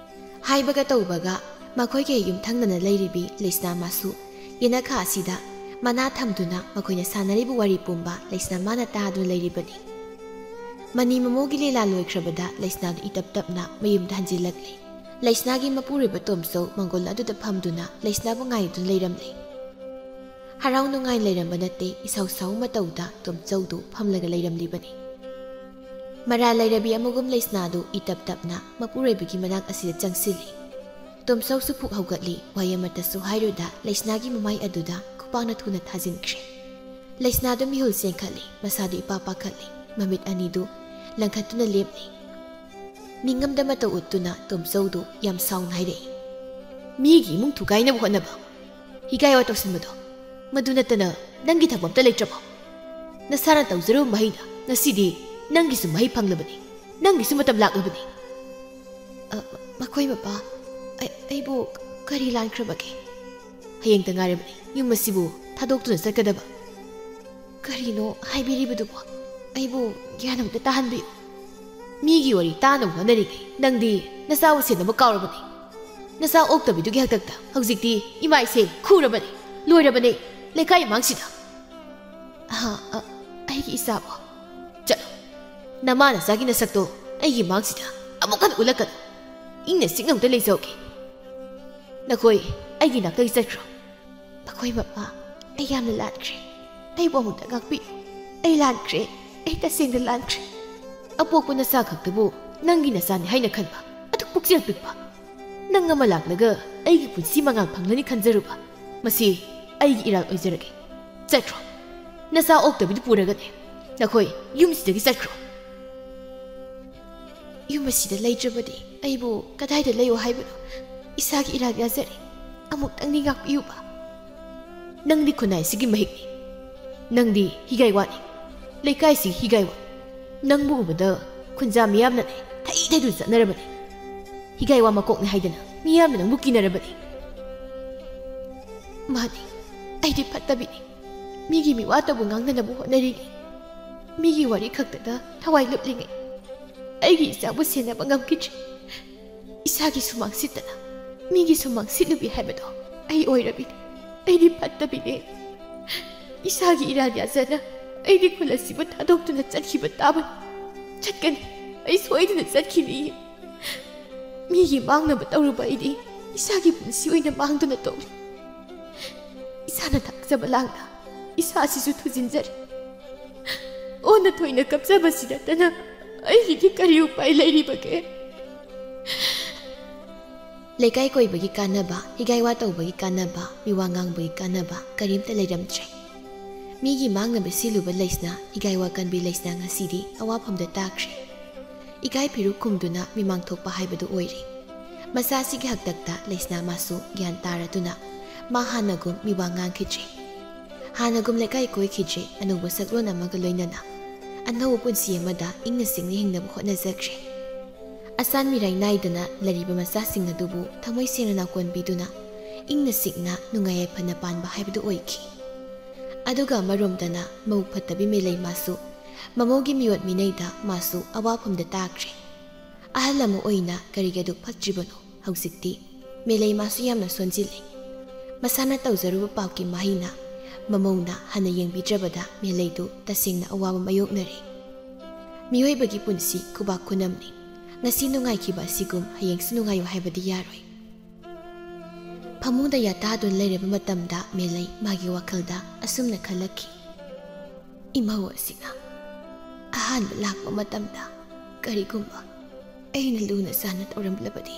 ꯍꯥꯏꯕꯒ ꯇꯧꯕꯒ ꯃꯈꯣꯏꯒꯤ ꯌꯨꯝꯊꯪꯅꯅ ꯂꯩꯔꯤꯕꯤ ꯂꯩꯁꯅꯥꯃꯥꯁꯨ ꯌꯦꯅꯈꯥ ꯑꯁꯤꯗ ꯃꯅꯥ ꯊꯝꯗꯨꯅ ꯃꯈꯣꯏꯅ ꯁꯥꯟꯅꯔꯤꯕ ꯋꯥꯔꯤ ꯄꯨꯝꯕ ꯂꯩꯁꯅꯥꯃꯥꯅ ꯇꯥꯗꯨꯅ ꯂꯩꯔꯤꯕꯅꯤ ꯃꯅꯤ ꯃꯃꯧꯒꯤ ꯂꯤꯂꯥ ꯂꯣꯏꯈ꯭ꯔꯕꯗ ꯂꯩꯁꯅꯥꯗꯨ ꯏꯇꯞ ꯇꯞꯅ ꯃꯌꯨꯝꯗ ꯍꯟꯖꯤꯜꯂꯛꯂꯤ ꯂꯩꯁꯅꯥꯒꯤ ꯃꯄꯨꯔꯣꯏꯕ ꯇꯣꯝꯆꯧ ꯃꯪꯒꯣꯜ ꯑꯗꯨꯗ ꯐꯝꯗꯨꯅ ꯂꯩꯁꯅꯥꯕꯨ ꯉꯥꯏꯗꯨꯅ ꯂꯩꯔꯝꯂꯦ ꯍꯔꯥꯎ ꯅꯨꯡꯉꯥꯏ ꯂꯩꯔꯝꯕ ꯅꯠꯇꯦ ꯏꯁꯥꯎ ꯁꯥꯎ ꯃꯇꯧꯗ ꯇꯣꯝꯆꯧꯗꯨ ꯐꯝꯂꯒ ꯂꯩꯔꯝꯂꯤꯕꯅꯤ ꯃꯔꯥ ꯂꯩꯔꯕꯤ ꯑꯃꯒꯨꯝ ꯂꯩꯁꯅꯥꯗꯨ ꯏꯇꯞ ꯇꯞꯅ ꯃꯄꯨꯔꯣꯏꯕꯒꯤ ꯃꯅꯥꯛ ꯑꯁꯤꯗ ꯆꯪꯁꯤꯜꯂꯤ ꯇꯣꯝꯆꯧꯁꯨ ꯄꯨꯛ ꯍꯧꯒꯠꯂꯤ ꯋꯥꯍꯩ ꯑꯃꯠꯇꯁꯨ ꯍꯥꯏꯔꯨꯗ ꯂꯩꯁꯅꯥꯒꯤ ꯃꯃꯥꯏ ꯑꯗꯨꯗ ꯈꯨꯄꯥꯛꯅ ꯊꯨꯅ ꯊꯥꯖꯤꯟꯈ꯭ꯔꯦ ꯂꯩꯁꯅꯥꯗꯨ ꯃꯤꯍꯨꯜ ꯆꯦꯟꯈꯠꯂꯤ ꯃꯁꯥꯗꯨ ꯏꯄꯥ ꯄꯥꯈꯠꯂꯤ ꯃꯃꯤꯠ ꯑꯅꯤꯗꯨ ꯂꯪꯈꯠꯇꯨꯅ ꯂꯦꯞꯂꯤ ꯅꯤꯡꯉꯝꯗ ꯃꯇꯧ ꯎꯠꯇꯨꯅ ꯇꯣꯝꯆꯧꯗꯨ ꯌꯥꯝ ꯁꯥꯎꯅ ꯍꯥꯏꯔꯛꯏ ꯃꯤꯒꯤ ꯏꯃꯨꯡ ꯊꯨꯒꯥꯏꯅꯕ ꯍꯣꯠꯅꯕ ꯍꯤꯒꯥꯏꯋꯥ ꯇꯧꯁꯤꯟꯕꯗꯣ ꯃꯗꯨ ꯅꯠꯇꯅ ꯅꯪꯒꯤ ꯊꯕꯛ ꯑꯝꯇ ꯂꯩꯇ꯭ꯔꯕꯣ ꯅꯁꯥꯅ ꯇꯧꯖꯔꯨꯕ ꯃꯍꯩꯅ ꯉꯁꯤꯗꯤ ꯅꯪꯒꯤꯁꯨ ꯃꯍꯩ ꯐꯪꯂꯕꯅꯤ ꯅꯪꯒꯤꯁꯨ ꯃꯇꯝ ꯂꯥꯛꯂꯕꯅꯤ ꯃꯈꯣꯏ ꯃꯄꯥ ꯑꯩꯕꯨ ꯀꯔꯤ ꯂꯥꯟꯈ꯭ꯔꯕꯒꯦ ꯍꯌꯦꯡꯇ ꯉꯥꯏꯔꯕꯅꯤ ꯌꯨꯝ ꯑꯁꯤꯕꯨ ꯊꯥꯗꯣꯛꯇꯨꯅ ꯆꯠꯀꯗꯕ ꯀꯔꯤꯅꯣ ꯍꯥꯏꯕꯤꯔꯤꯕꯗꯨꯕꯣ ꯑꯩꯕꯨ ꯒ꯭ꯌꯥꯟ ꯑꯃꯇ ꯇꯥꯍꯟꯕꯤꯌꯨ ꯃꯤꯒꯤ ꯋꯥꯔꯤ ꯇꯥꯅꯕ ꯍꯣꯠꯅꯔꯤꯉꯩ ꯅꯪꯗꯤ ꯅꯆꯥꯕꯨ ꯁꯦꯟꯅꯕ ꯀꯥꯎꯔꯕꯅꯤ ꯅꯆꯥ ꯑꯣꯛꯇꯕꯤꯗꯨꯒꯤ ꯍꯥꯛꯇꯛꯇ ꯍꯧꯖꯤꯛꯇꯤ ꯏꯃꯥ ꯏꯆꯦ ꯈꯨꯔꯕꯅꯤ ꯂꯣꯏꯔꯕꯅꯤ ꯂꯩꯀꯥꯏ ꯑꯃꯥꯡꯁꯤꯗ ꯑꯩꯒꯤ ꯏꯆꯥꯕꯣ ꯆꯠꯂꯣ ꯅꯃꯥ ꯅꯆꯥꯒꯤ ꯅꯁꯛꯇꯣ ꯑꯩꯒꯤ ꯃꯥꯡꯁꯤꯗ ꯑꯃꯨꯛ ꯍꯟꯅ ꯎꯠꯂꯛꯀꯅꯨ ꯏꯪꯅ ꯆꯤꯛꯅ ꯑꯝꯇ ꯂꯩꯖꯧꯒꯦ ꯅꯈꯣꯏ ꯑꯩꯒꯤ ꯅꯥꯛꯇꯒꯤ ꯆꯠꯈ꯭ꯔꯣ ꯃꯈꯣꯏ ꯃꯄꯥ ꯑꯩ ꯌꯥꯝꯅ ꯂꯥꯟꯈ꯭ꯔꯦ ꯑꯩꯕꯨ ꯑꯃꯨꯛꯇ ꯉꯥꯛꯄꯤꯌꯨ ꯑꯩ ꯂꯥꯟꯈ꯭ꯔꯦ ꯑꯩ ꯇꯁꯦꯡꯅ ꯂꯥꯟꯈ꯭ꯔꯦ ꯑꯄꯣꯛꯄ ꯅꯆꯥ ꯈꯛꯇꯕꯨ ꯅꯪꯒꯤ ꯅꯆꯥꯅꯤ ꯍꯥꯏꯅ ꯈꯟꯕ ꯑꯗꯨ ꯄꯨꯛꯆꯦꯜ ꯄꯤꯛꯄ ꯅꯪ ꯑꯃ ꯂꯥꯛꯂꯒ ꯑꯩꯒꯤ ꯄꯨꯟꯁꯤ ꯃꯉꯥꯜ ꯐꯪꯂꯅꯤ ꯈꯟꯖꯔꯨꯕ ꯃꯁꯤ ꯑꯩꯒꯤ ꯏꯔꯥꯜ ꯑꯣꯏꯖꯔꯒꯦ ꯆꯠꯈ꯭ꯔꯣ ꯅꯆꯥ ꯑꯣꯛꯇꯕꯤꯗꯨ ꯄꯨꯔꯒꯅꯦ ꯅꯈꯣꯏ ꯌꯨꯝꯁꯤꯗꯒꯤ ꯆꯠꯈ꯭ꯔꯣ ꯌꯨꯝ ꯑꯁꯤꯗ ꯂꯩꯇ꯭ꯔꯕꯗꯤ ꯑꯩꯕꯨ ꯀꯗꯥꯏꯗ ꯂꯩꯌꯣ ꯍꯥꯏꯕꯅꯣ ꯏꯁꯥꯒꯤ ꯏꯔꯥꯜ ꯌꯥꯖꯔꯦ ꯑꯃꯨꯛꯇꯪꯗꯤ ꯉꯥꯛꯄꯤꯌꯨꯕ ꯅꯪꯗꯤ ꯈꯨꯟꯅꯥꯏꯁꯤꯒꯤ ꯃꯍꯤꯛꯅꯤ ꯅꯪꯗꯤ ꯍꯤꯒꯥꯏꯋꯥꯅꯤ ꯂꯩꯀꯥꯏꯁꯤꯒꯤ ꯍꯤꯒꯥꯏꯋꯥ ꯅꯪꯕꯨ ꯎꯕꯗ ꯈꯨꯟꯖꯥ ꯃꯤꯌꯥꯝꯅꯅꯦ ꯊꯩ ꯊꯩꯗꯨꯅ ꯆꯠꯅꯔꯕꯅꯤ ꯍꯤꯒꯥꯏꯋꯥ ꯃꯀꯣꯛꯅꯤ ꯍꯥꯏꯗꯅ ꯃꯤꯌꯥꯝꯅ ꯅꯪꯕꯨ ꯀꯤꯅꯔꯕꯅꯤ ꯃꯥꯅꯤ ꯑꯩꯗꯤ ꯐꯠꯇꯕꯤꯅꯤ ꯃꯤꯒꯤ ꯃꯤꯋꯥꯇꯕꯨ ꯉꯥꯡꯅꯅꯕ ꯍꯣꯠꯅꯔꯤꯅꯤ ꯃꯤꯒꯤ ꯋꯥꯔꯤ ꯈꯛꯇꯗ ꯊꯋꯥꯏ ꯂꯨꯞꯂꯤꯉꯩ ꯑꯩꯒꯤ ꯏꯆꯥꯕꯨ ꯁꯦꯟꯅꯕ ꯉꯝꯈꯤꯗ꯭ꯔꯦ ꯏꯁꯥꯒꯤ ꯁꯨꯃꯥꯡ ꯁꯤꯠꯇꯅ ꯃꯤꯒꯤ ꯁꯨꯃꯥꯡ ꯁꯤꯠꯂꯨꯕꯤ ꯍꯥꯏꯕꯗꯣ ꯑꯩ ꯑꯣꯏꯔꯕꯤꯅꯤ ꯑꯩꯗꯤ ꯐꯠꯇꯕꯤꯅꯤ ꯏꯁꯥꯒꯤ ꯏꯔꯥꯜ ꯌꯥꯖꯅ ꯑꯩꯗꯤ ꯈꯨꯜ ꯑꯁꯤꯕꯨ ꯊꯥꯗꯣꯛꯇꯨꯅ ꯆꯠꯈꯤꯕ ꯇꯥꯕꯅꯤ ꯆꯠꯀꯅꯤ ꯑꯩ ꯁꯣꯏꯗꯅ ꯆꯠꯈꯤꯅꯤ ꯃꯤꯒꯤ ꯃꯥꯡꯅꯕ ꯇꯧꯔꯨꯕ ꯑꯩꯗꯤ ꯏꯁꯥꯒꯤ ꯄꯨꯟꯁꯤ ꯑꯣꯏꯅ ꯃꯥꯡꯗꯨꯅ ꯇꯧꯔꯤ ꯏꯁꯥꯅ ꯊꯥꯛꯆꯕ ꯂꯥꯡꯗ ꯏꯁꯥꯁꯤꯁꯨ ꯊꯨꯖꯤꯟꯖꯔꯦ ꯑꯣꯟꯅ ꯊꯣꯏꯅ ꯀꯞꯆꯕꯁꯤ ꯅꯠꯇꯅ ꯑꯩꯒꯤꯗꯤ ꯀꯔꯤ ꯎꯄꯥꯏ ꯂꯩꯔꯤꯕꯒꯦ ꯂꯩꯀꯥꯏ ꯀꯣꯏꯕꯒꯤ ꯀꯥꯟꯅꯕ ꯍꯤꯒꯥꯏꯋꯥ ꯇꯧꯕꯒꯤ ꯀꯥꯟꯅꯕ ꯃꯤꯋꯥ ꯉꯥꯡꯕꯒꯤ ꯀꯥꯟꯅꯕ ꯀꯔꯤꯝꯇ ꯂꯩꯔꯝꯗ꯭ꯔꯦ ꯃꯤꯒꯤ ꯃꯥꯡꯅꯕ ꯁꯤꯜꯂꯨꯕ ꯂꯩꯁꯅ ꯍꯤꯒꯥꯏꯋꯥ ꯀꯟꯕꯤ ꯂꯩꯁꯅ ꯉꯁꯤꯗꯤ ꯑꯋꯥꯐꯝꯗ ꯇꯥꯈ꯭ꯔꯦ ꯏꯀꯥꯏ ꯐꯤꯔꯨ ꯈꯨꯝꯗꯨꯅ ꯃꯤꯃꯥꯡ ꯊꯣꯛꯄ ꯍꯥꯏꯕꯗꯨ ꯑꯣꯏꯔꯦ ꯃꯆꯥꯁꯤꯒꯤ ꯍꯛꯇꯛꯇ ꯂꯩꯁꯅꯥ ꯃꯥꯁꯨ ꯒ꯭ꯌꯥꯟ ꯇꯥꯔꯗꯨꯅ ꯃꯥ ꯍꯥꯟꯅꯒꯨꯝ ꯃꯤꯋꯥ ꯉꯥꯡꯈꯤꯗ꯭ꯔꯦ ꯍꯥꯟꯅꯒꯨꯝ ꯂꯩꯀꯥꯏ ꯀꯣꯏꯈꯤꯗ꯭ꯔꯦ ꯑꯅꯧꯕ ꯁꯛꯂꯣꯟ ꯑꯃꯒ ꯂꯣꯏꯅꯅ ꯑꯅꯧꯕ ꯄꯨꯟꯁꯤ ꯑꯃꯗ ꯏꯪꯅ ꯆꯤꯡꯅ ꯍꯤꯡꯅꯕ ꯍꯣꯠꯅꯖꯈ꯭ꯔꯦ ꯑꯁꯥꯟ ꯃꯤꯔꯥꯏ ꯅꯥꯏꯗꯅ ꯂꯩꯔꯤꯕ ꯃꯆꯥꯁꯤꯡ ꯑꯗꯨꯕꯨ ꯊꯃꯣꯏ ꯁꯦꯡꯅ ꯅꯥꯀꯣꯟꯕꯤꯗꯨꯅ ꯏꯪꯅ ꯆꯤꯛꯅ ꯅꯨꯡꯉꯥꯏ ꯌꯥꯏꯐꯅ ꯄꯥꯟꯕ ꯍꯥꯏꯕꯗꯨ ꯑꯣꯏꯈꯤ ꯑꯗꯨꯒ ꯑꯃꯔꯣꯝꯗꯅ ꯃꯧ ꯐꯠꯇꯕꯤ ꯃꯦꯂꯩ ꯃꯥꯁꯨ ꯃꯃꯧꯒꯤ ꯃꯤꯑꯣꯠ ꯃꯤꯅꯩꯗ ꯃꯥꯁꯨ ꯑꯋꯥꯐꯝꯗ ꯇꯥꯈ꯭ꯔꯦ ꯑꯍꯜ ꯑꯃ ꯑꯣꯏꯅ ꯀꯔꯤꯒꯤ ꯑꯗꯨꯛ ꯐꯠꯇ꯭ꯔꯤꯕꯅꯣ ꯍꯧꯖꯤꯛꯇꯤ ꯃꯦꯂꯩ ꯃꯥꯁꯨ ꯌꯥꯝꯅ ꯁꯣꯟꯖꯤꯜꯂꯤ ꯃꯁꯥꯅ ꯇꯧꯖꯔꯨꯕ ꯄꯥꯞꯀꯤ ꯃꯍꯩꯅ ꯃꯃꯧꯅ ꯍꯟꯅ ꯌꯦꯡꯕꯤꯗ꯭ꯔꯕꯗ ꯃꯦꯂꯩꯗꯨ ꯇꯁꯦꯡꯅ ꯑꯋꯥꯕ ꯃꯥꯌꯣꯛꯅꯔꯦ ꯃꯤꯑꯣꯏꯕꯒꯤ ꯄꯨꯟꯁꯤ ꯈꯨꯕꯥꯛ ꯈꯨꯅꯝꯅꯤ ngasi nungai kiba sigum hayeng sunungayo haibadi yaroi phamungda yatadun leireba matamda melai magi wakhalda asumna khalaki imaw asina ahan lakpa matamda karigumba aina luna sana tawramlabadi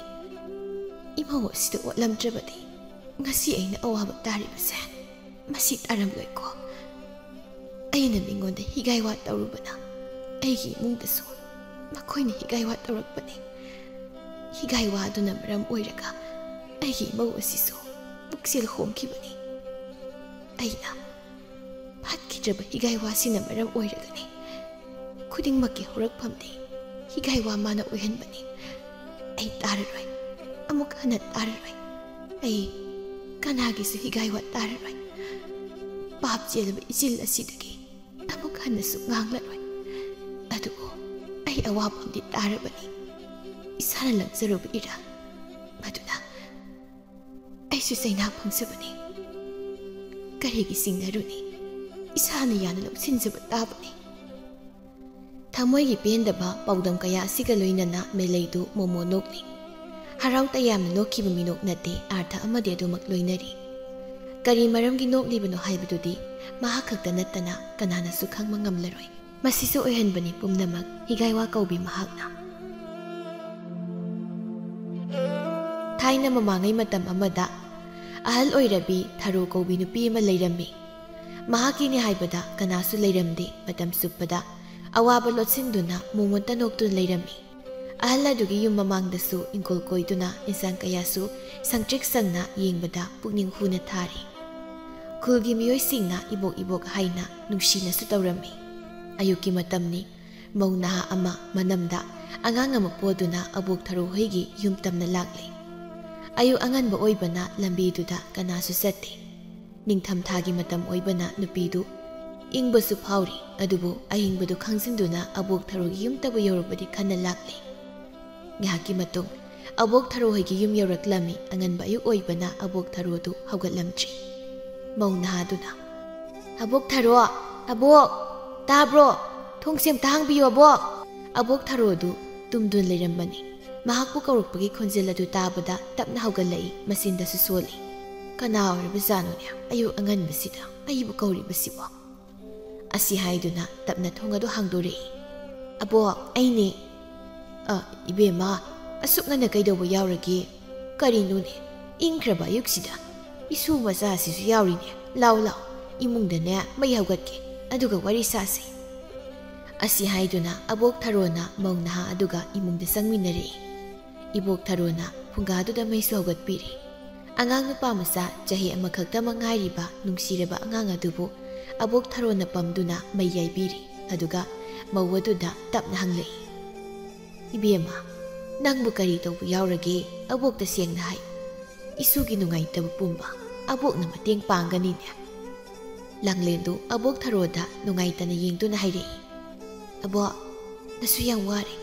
imaw asida watlamdrabadi ngasi aina awaba taribase masi taramloi ko aina mingonda higaiwa tawrubana aigi imungdasu makoini higaiwa tawrakpani higaiwa aduna maram oiraga aigi imaw asisu buksel homkibani aina phatkidraba higaiwa sina maram oiragani khudingmakki horakphamdi higaiwa mana oihanbani ai tararoi amuk hana tararoi ai kanagisu higaiwa tararoi pap jelba ijil asidagi amuk hanasu nganglaroi adugo ai awapamdi tarabani isana langzaroba ira maduna aisu saina phangsabani karigi singnaruni isana yana lopsinjaba tabani thamoigi pendaba paudam kaya asiga loinana melaidu momo nokni harau tayamna nokkiba minok nate artha amade adumak loinari kari maramgi noklibano haibadudi maha khakta nattana kanana su khangma ngamlaroi masisu oihanbani pumnamak higaiwa kaubi mahakna थाइना ममांगै मतम अमदा अहल ओइरबी थारो कौबी नुपी अमा लैरम्मी महाकीनि हाइबदा कनासु लैरमदे मतम सुप्पदा अवाबा लोत्सिंदुना मोमोंता नोक्तुन लैरम्मी अहल अदुगी युम ममांगदसु इंकोल कोइदुना इंसान कयासु संट्रिक संगना येंबदा पुकनिंग हुना थारी खुलगी मियोइसिंगना इबोक इबोक हाइना नुंगसिनासु तौरम्मी अयुकी मतमनी मौनाहा अमा मनमदा अगांग अमा पोदुना अबोक थारो होइगी युम तमना लागले अयु अंगनबा ओइबना लंबीदुदा कनासु सत्ते निंगथम थागी मतम ओइबना नुपीदु इंगबसु फाउरी अदुबु अहिंगबदु खंगसिंदुना अबोक थारोगी युम तबु यौरबदि खन्ना लागले ꯉꯥꯏꯍꯥꯛꯀꯤ ꯃꯇꯨꯡ ꯑꯕꯣꯛ ꯊꯔꯣ ꯍꯣꯏꯒꯤ ꯌꯨꯝ ꯌꯧꯔꯛꯂꯝꯃꯤ ꯑꯉꯟꯕ ꯑꯌꯨꯛ ꯑꯣꯏꯕꯅ ꯑꯕꯣꯛ ꯊꯔꯣꯗꯨ ꯍꯧꯒꯠꯂꯝꯗ꯭ꯔꯤ ꯃꯧ ꯅꯍꯥꯗꯨꯅ ꯑꯕꯣꯛ ꯊꯔꯣ ꯑꯕꯣꯛ ꯇꯥꯕ꯭ꯔꯣ ꯊꯣꯡꯁꯦ ꯑꯝꯇ ꯍꯥꯡꯕꯤꯌꯣ ꯑꯕꯣꯛ ꯊꯔꯣꯗꯨ ꯇꯨꯝꯗꯨꯅ ꯂꯩꯔꯝꯕꯅꯤ ꯃꯍꯥꯛꯄꯨ ꯀꯧꯔꯛꯄꯒꯤ ꯈꯣꯟꯖꯦꯜ ꯑꯗꯨ ꯇꯥꯕꯗ ꯇꯞꯅ ꯍꯧꯒꯠꯂꯛꯏ ꯃꯆꯤꯟꯗꯁꯨ ꯁꯣꯜꯂꯤ ꯀꯅꯥ ꯑꯣꯏꯔꯕꯖꯥꯠꯅꯣꯅꯦ ꯑꯌꯨꯛ ꯑꯉꯟꯕꯁꯤꯗ ꯑꯩꯕꯨ ꯀꯧꯔꯤꯕꯁꯤꯕꯣ ꯑꯁꯤ ꯍꯥꯏꯗꯨꯅ ꯇꯞꯅ ꯊꯣꯡ ꯑꯗꯨ ꯍꯥꯡꯗꯣꯔꯛꯏ ꯑꯕꯣꯛ ꯑꯩꯅꯦ 이베마 ꯑꯁꯨꯛꯅ ꯀꯩꯗꯧꯕ ꯌꯥꯎꯔꯒꯦ ꯀꯔꯤꯅꯣꯅꯦ ꯏꯪꯈ꯭ꯔꯕ ꯑꯌꯨꯛꯁꯤꯗ 이수 ꯃꯆꯥꯁꯤꯁꯨ ꯌꯥꯎꯔꯤꯅꯦ ꯂꯥꯎ ꯂꯥꯎ 이මුꯡꯗꯅꯦ ꯃꯩ ꯍꯧꯒꯠꯀꯦ ꯑꯗꯨꯒ ꯋꯥꯔꯤ ꯁꯥꯁꯦ ꯑꯁꯤ ꯍꯥꯏꯗꯨꯅ ꯑꯕꯣꯛ ꯊꯔꯣꯅ ꯃꯧ ꯅꯍꯥ ꯑꯗꯨꯒ 이මුꯡꯗ ꯆꯪꯃꯤꯟꯅꯔꯛꯏ 이ꯕꯣꯛꯊꯔꯣꯅ ꯐꯨꯡꯒꯥꯗꯨꯗ ꯃꯩꯁꯨ ꯍꯧꯒꯠꯄꯤꯔꯤ ꯑꯉꯥꯡ ꯅꯨꯄꯥ ꯃꯆꯥ ꯆꯍꯤ ꯑꯃꯈꯛꯇꯃꯛ ꯉꯥꯏꯔꯤꯕ ꯅꯨꯡꯁꯤꯔꯕ ꯑꯉꯥꯡ ꯑꯗꯨꯕꯨ ꯑꯕꯣꯛ ꯊꯔꯣꯅ ꯄꯝꯗꯨꯅ ꯃꯩ ꯌꯥꯏꯕꯤꯔꯤ ꯑꯗꯨꯒ ꯃꯧ ꯑꯗꯨꯗ ꯇꯞꯅ ꯍꯪꯂꯛꯏ 이베마 ꯅꯪꯕꯨ ꯀꯔꯤ ꯇꯧꯕ ꯌꯥꯎꯔꯒꯦ ꯑꯕꯣꯛꯇ ꯁꯦꯡꯅ ꯍꯥꯏ ꯏꯁꯨꯒꯤ ꯅꯨꯡꯉꯥꯏꯇꯕ ꯄꯨꯝꯕ ꯑꯕꯣꯛꯅ ꯃꯇꯦꯡ ꯄꯥꯡꯒꯅꯤꯅꯦ ꯂꯥꯡꯂꯦꯟꯗꯨ ꯑꯕꯣꯛ ꯊꯔꯣꯗ ꯅꯨꯡꯉꯥꯏꯇꯅ ꯌꯦꯡꯗꯨꯅ ꯍꯥꯏꯔꯛꯏ ꯑꯕꯣꯛ ꯅꯁꯨ ꯌꯥꯝ ꯋꯥꯔꯦ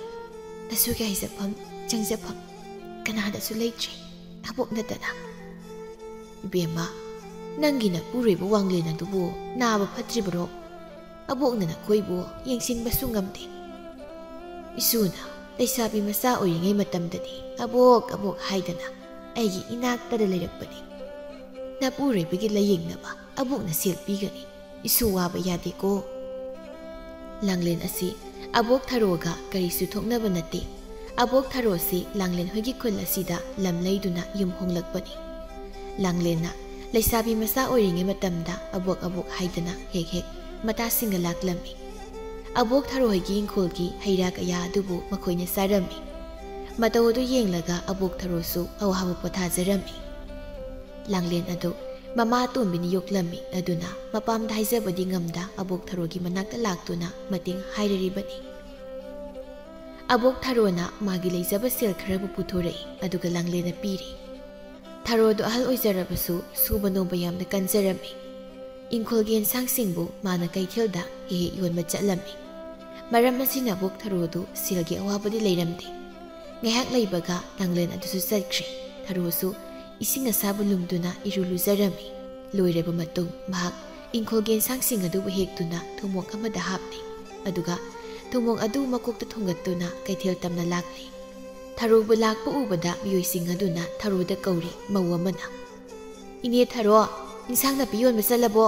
ꯅꯁꯨꯒꯤ ꯍꯥꯏꯖꯐꯝ ꯆꯪꯖꯐꯝ ꯀꯅꯥꯗꯁꯨ ꯂꯩꯇ꯭ꯔꯦ ꯑꯕꯣꯛ ꯅꯠꯇꯅ 이베마 ꯅꯪꯒꯤ ꯅꯄꯨꯔꯣꯏꯕ ꯋꯥꯡꯂꯦꯟ ꯑꯗꯨꯕꯨ ꯅꯥꯕ ꯐꯠꯇ꯭ꯔꯤꯕꯔꯣ ꯑꯕꯣꯛꯅ ꯅꯈꯣꯏꯕꯨ ꯌꯦꯡꯁꯤꯟꯕꯁꯨ ꯉꯝꯗꯦ ꯏꯁꯨꯅ ꯂꯩꯁꯥꯕꯤ ꯃꯆꯥ ꯑꯣꯏꯔꯤꯉꯩ ꯃꯇꯝꯗꯗꯤ ꯑꯕꯣꯛ ꯑꯕꯣꯛ ꯍꯥꯏꯗꯅ ꯑꯩꯒꯤ ꯏꯅꯥꯛꯇꯗ ꯂꯩꯔꯛꯄꯅꯤ ꯅꯄꯨꯔꯣꯏꯕꯒꯤ ꯂꯥꯌꯦꯡꯅꯕ ꯑꯕꯣꯛꯅ ꯁꯦꯜ ꯄꯤꯒꯅꯤ ꯏꯁꯨ ꯋꯥꯕ ꯌꯥꯗꯦꯀꯣ ꯂꯥꯡꯂꯦꯟ ꯑꯁꯤ ꯑꯕꯣꯛ ꯊꯔꯣꯒ ꯀꯔꯤꯁꯨ ꯊꯣꯛꯅꯕ ꯅꯠꯇꯦ ꯑꯕꯣꯛ ꯊꯔꯣꯁꯤ ꯂꯥꯡꯂꯦꯟ ꯍꯣꯏꯒꯤ ꯈꯨꯜ ꯑꯁꯤꯗ ꯂꯝ ꯂꯩꯗꯨꯅ ꯌꯨꯝ ꯍꯣꯡꯂꯛꯄꯅꯤ ꯂꯥꯡꯂꯦꯟꯅ ꯂꯩꯁꯥꯕꯤ ꯃꯆꯥ ꯑꯣꯏꯔꯤꯉꯩ ꯃꯇꯝꯗ ꯑꯕꯣꯛ ꯑꯕꯣꯛ ꯍꯥꯏꯗꯅ ꯍꯦꯛ ꯍꯦꯛ ꯃꯇꯥꯁꯤꯡꯒ ꯂꯥꯛꯂꯝꯃꯤ ꯑꯕꯣꯛ ꯊꯔꯣꯍꯣꯏꯒꯤ ꯏꯪꯈꯣꯜꯒꯤ ꯍꯩꯔꯥ ꯀꯌꯥ ꯑꯗꯨꯕꯨ ꯃꯈꯣꯏꯅ ꯆꯥꯔꯝꯃꯤ ꯃꯇꯧ ꯑꯗꯨ ꯌꯦꯡꯂꯒ ꯑꯕꯣꯛ ꯊꯔꯣꯁꯨ ꯑꯋꯥꯕ ꯄꯣꯊꯥꯖꯔꯝꯃꯤ ꯂꯥꯡꯂꯦꯟ ꯑꯗꯨ ꯃꯃꯥ ꯑꯇꯣꯝꯕꯤꯅ ꯌꯣꯛꯂꯝꯃꯤ ꯑꯗꯨꯅ ꯃꯄꯥꯝꯗ ꯍꯥꯏꯖꯕꯗꯤ ꯉꯝꯗ ꯑꯕꯣꯛ ꯊꯔꯣꯒꯤ ꯃꯅꯥꯛꯇ ꯂꯥꯛꯇꯨꯅ ꯃꯇꯦꯡ ꯍꯥꯏꯔꯔꯤꯕꯅꯤ ꯑꯕꯣꯛ ꯊꯔꯣꯅ ꯃꯥꯒꯤ ꯂꯩꯖꯕ ꯁꯦꯜ ꯈꯔꯕꯨ ꯄꯨꯊꯣꯔꯛꯏ ꯑꯗꯨꯒ ꯂꯥꯡꯂꯦꯟꯅ ꯄꯤꯔꯤ ꯊꯔꯣꯗꯨ ꯑꯍꯜ ꯑꯣꯏꯖꯔꯕꯁꯨ ꯁꯨꯕ ꯅꯣꯝꯕ ꯌꯥꯝꯅ ꯀꯟꯖꯔꯝꯃꯤ ꯏꯪꯈꯣꯜꯒꯤ ꯌꯦꯟꯁꯥꯡꯁꯤꯡꯕꯨ ꯃꯥꯅ ꯀꯩꯊꯦꯜꯗ ꯍꯦꯛ ꯍꯦꯛ ꯌꯣꯟꯕ ꯆꯠꯂꯝꯃꯤ ꯃꯔꯝ ꯑꯁꯤꯅ ꯑꯕꯣꯛ ꯊꯔꯣꯗꯨ ꯁꯦꯜꯒꯤ ꯑꯋꯥꯕꯗꯤ ꯂꯩꯔꯝꯗꯦ ꯉꯥꯏꯍꯥꯛ ꯂꯩꯕꯒ ꯂꯥꯡꯂꯦꯟ ꯑꯗꯨꯁꯨ ꯆꯠꯈ꯭ꯔꯦ ꯊꯔꯣꯁꯨ ꯏꯁꯤꯡ ꯑꯁꯥꯕ ꯂꯨꯝꯗꯨꯅ ꯏꯔꯨ ꯂꯨꯖꯔꯝꯃꯤ ꯂꯣꯏꯔꯕ ꯃꯇꯨꯡ ꯃꯍꯥꯛ ꯏꯪꯈꯣꯜꯒꯤ ꯌꯦꯟꯁꯥꯡꯁꯤꯡ ꯑꯗꯨꯕꯨ ꯍꯦꯛꯇꯨꯅ ꯊꯨꯝꯃꯣꯛ ꯑꯃꯗ ꯍꯥꯞꯂꯤ ꯑꯗꯨꯒ ꯊꯨꯝꯃꯣꯛ ꯑꯗꯨ ꯃꯀꯣꯛꯇ ꯊꯣꯡꯒꯠꯇꯨꯅ ꯀꯩꯊꯦꯜ ꯇꯝꯅ ꯂꯥꯛꯂꯤ ꯊꯔꯣꯕꯨ ꯂꯥꯛꯄ ꯎꯕꯗ ꯃꯤꯑꯣꯏꯁꯤꯡ ꯑꯗꯨꯅ ꯊꯔꯣꯗ ꯀꯧꯔꯤ ꯃꯧ ꯑꯃꯅ ꯏꯅꯦ ꯊꯔꯣ ꯏꯟꯁꯥꯡ ꯅꯥꯄꯤ ꯌꯣꯟꯕ ꯆꯠꯂꯕꯣ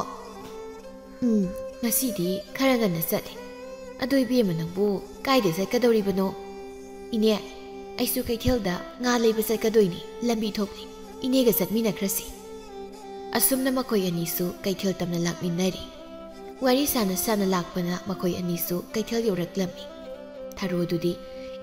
ꯉꯁꯤꯗꯤ ꯈꯔ ꯉꯟꯅ ꯆꯠꯂꯤ ꯑꯗꯣ ꯏꯕꯦꯝꯃ ꯅꯪꯕꯨ ꯀꯥꯏꯗ ꯆꯠꯀꯗꯧꯔꯤꯕꯅꯣ ꯏꯅꯦ ꯑꯩꯁꯨ ꯀꯩꯊꯦꯜꯗ ꯉꯥ ꯂꯩꯕ ꯆꯠꯀꯗꯣꯏꯅꯤ ꯂꯝꯕꯤ ꯊꯣꯛꯂꯤ ꯏꯅꯦꯒ ꯆꯠꯃꯤꯟꯅꯈ꯭ꯔꯁꯤ ꯑꯁꯨꯝꯅ ꯃꯈꯣꯏ ꯑꯅꯤꯁꯨ ꯀꯩꯊꯦꯜ ꯇꯝꯅ ꯂꯥꯛꯃꯤꯟꯅꯔꯤ ꯋꯥꯔꯤ ꯁꯥꯅ ꯁꯥꯅ ꯂꯥꯛꯄꯅ ꯃꯈꯣꯏ ꯑꯅꯤꯁꯨ ꯀꯩꯊꯦꯜ ꯌꯧꯔꯛꯂꯝꯃꯤ ꯊꯔꯣꯗꯨꯗꯤ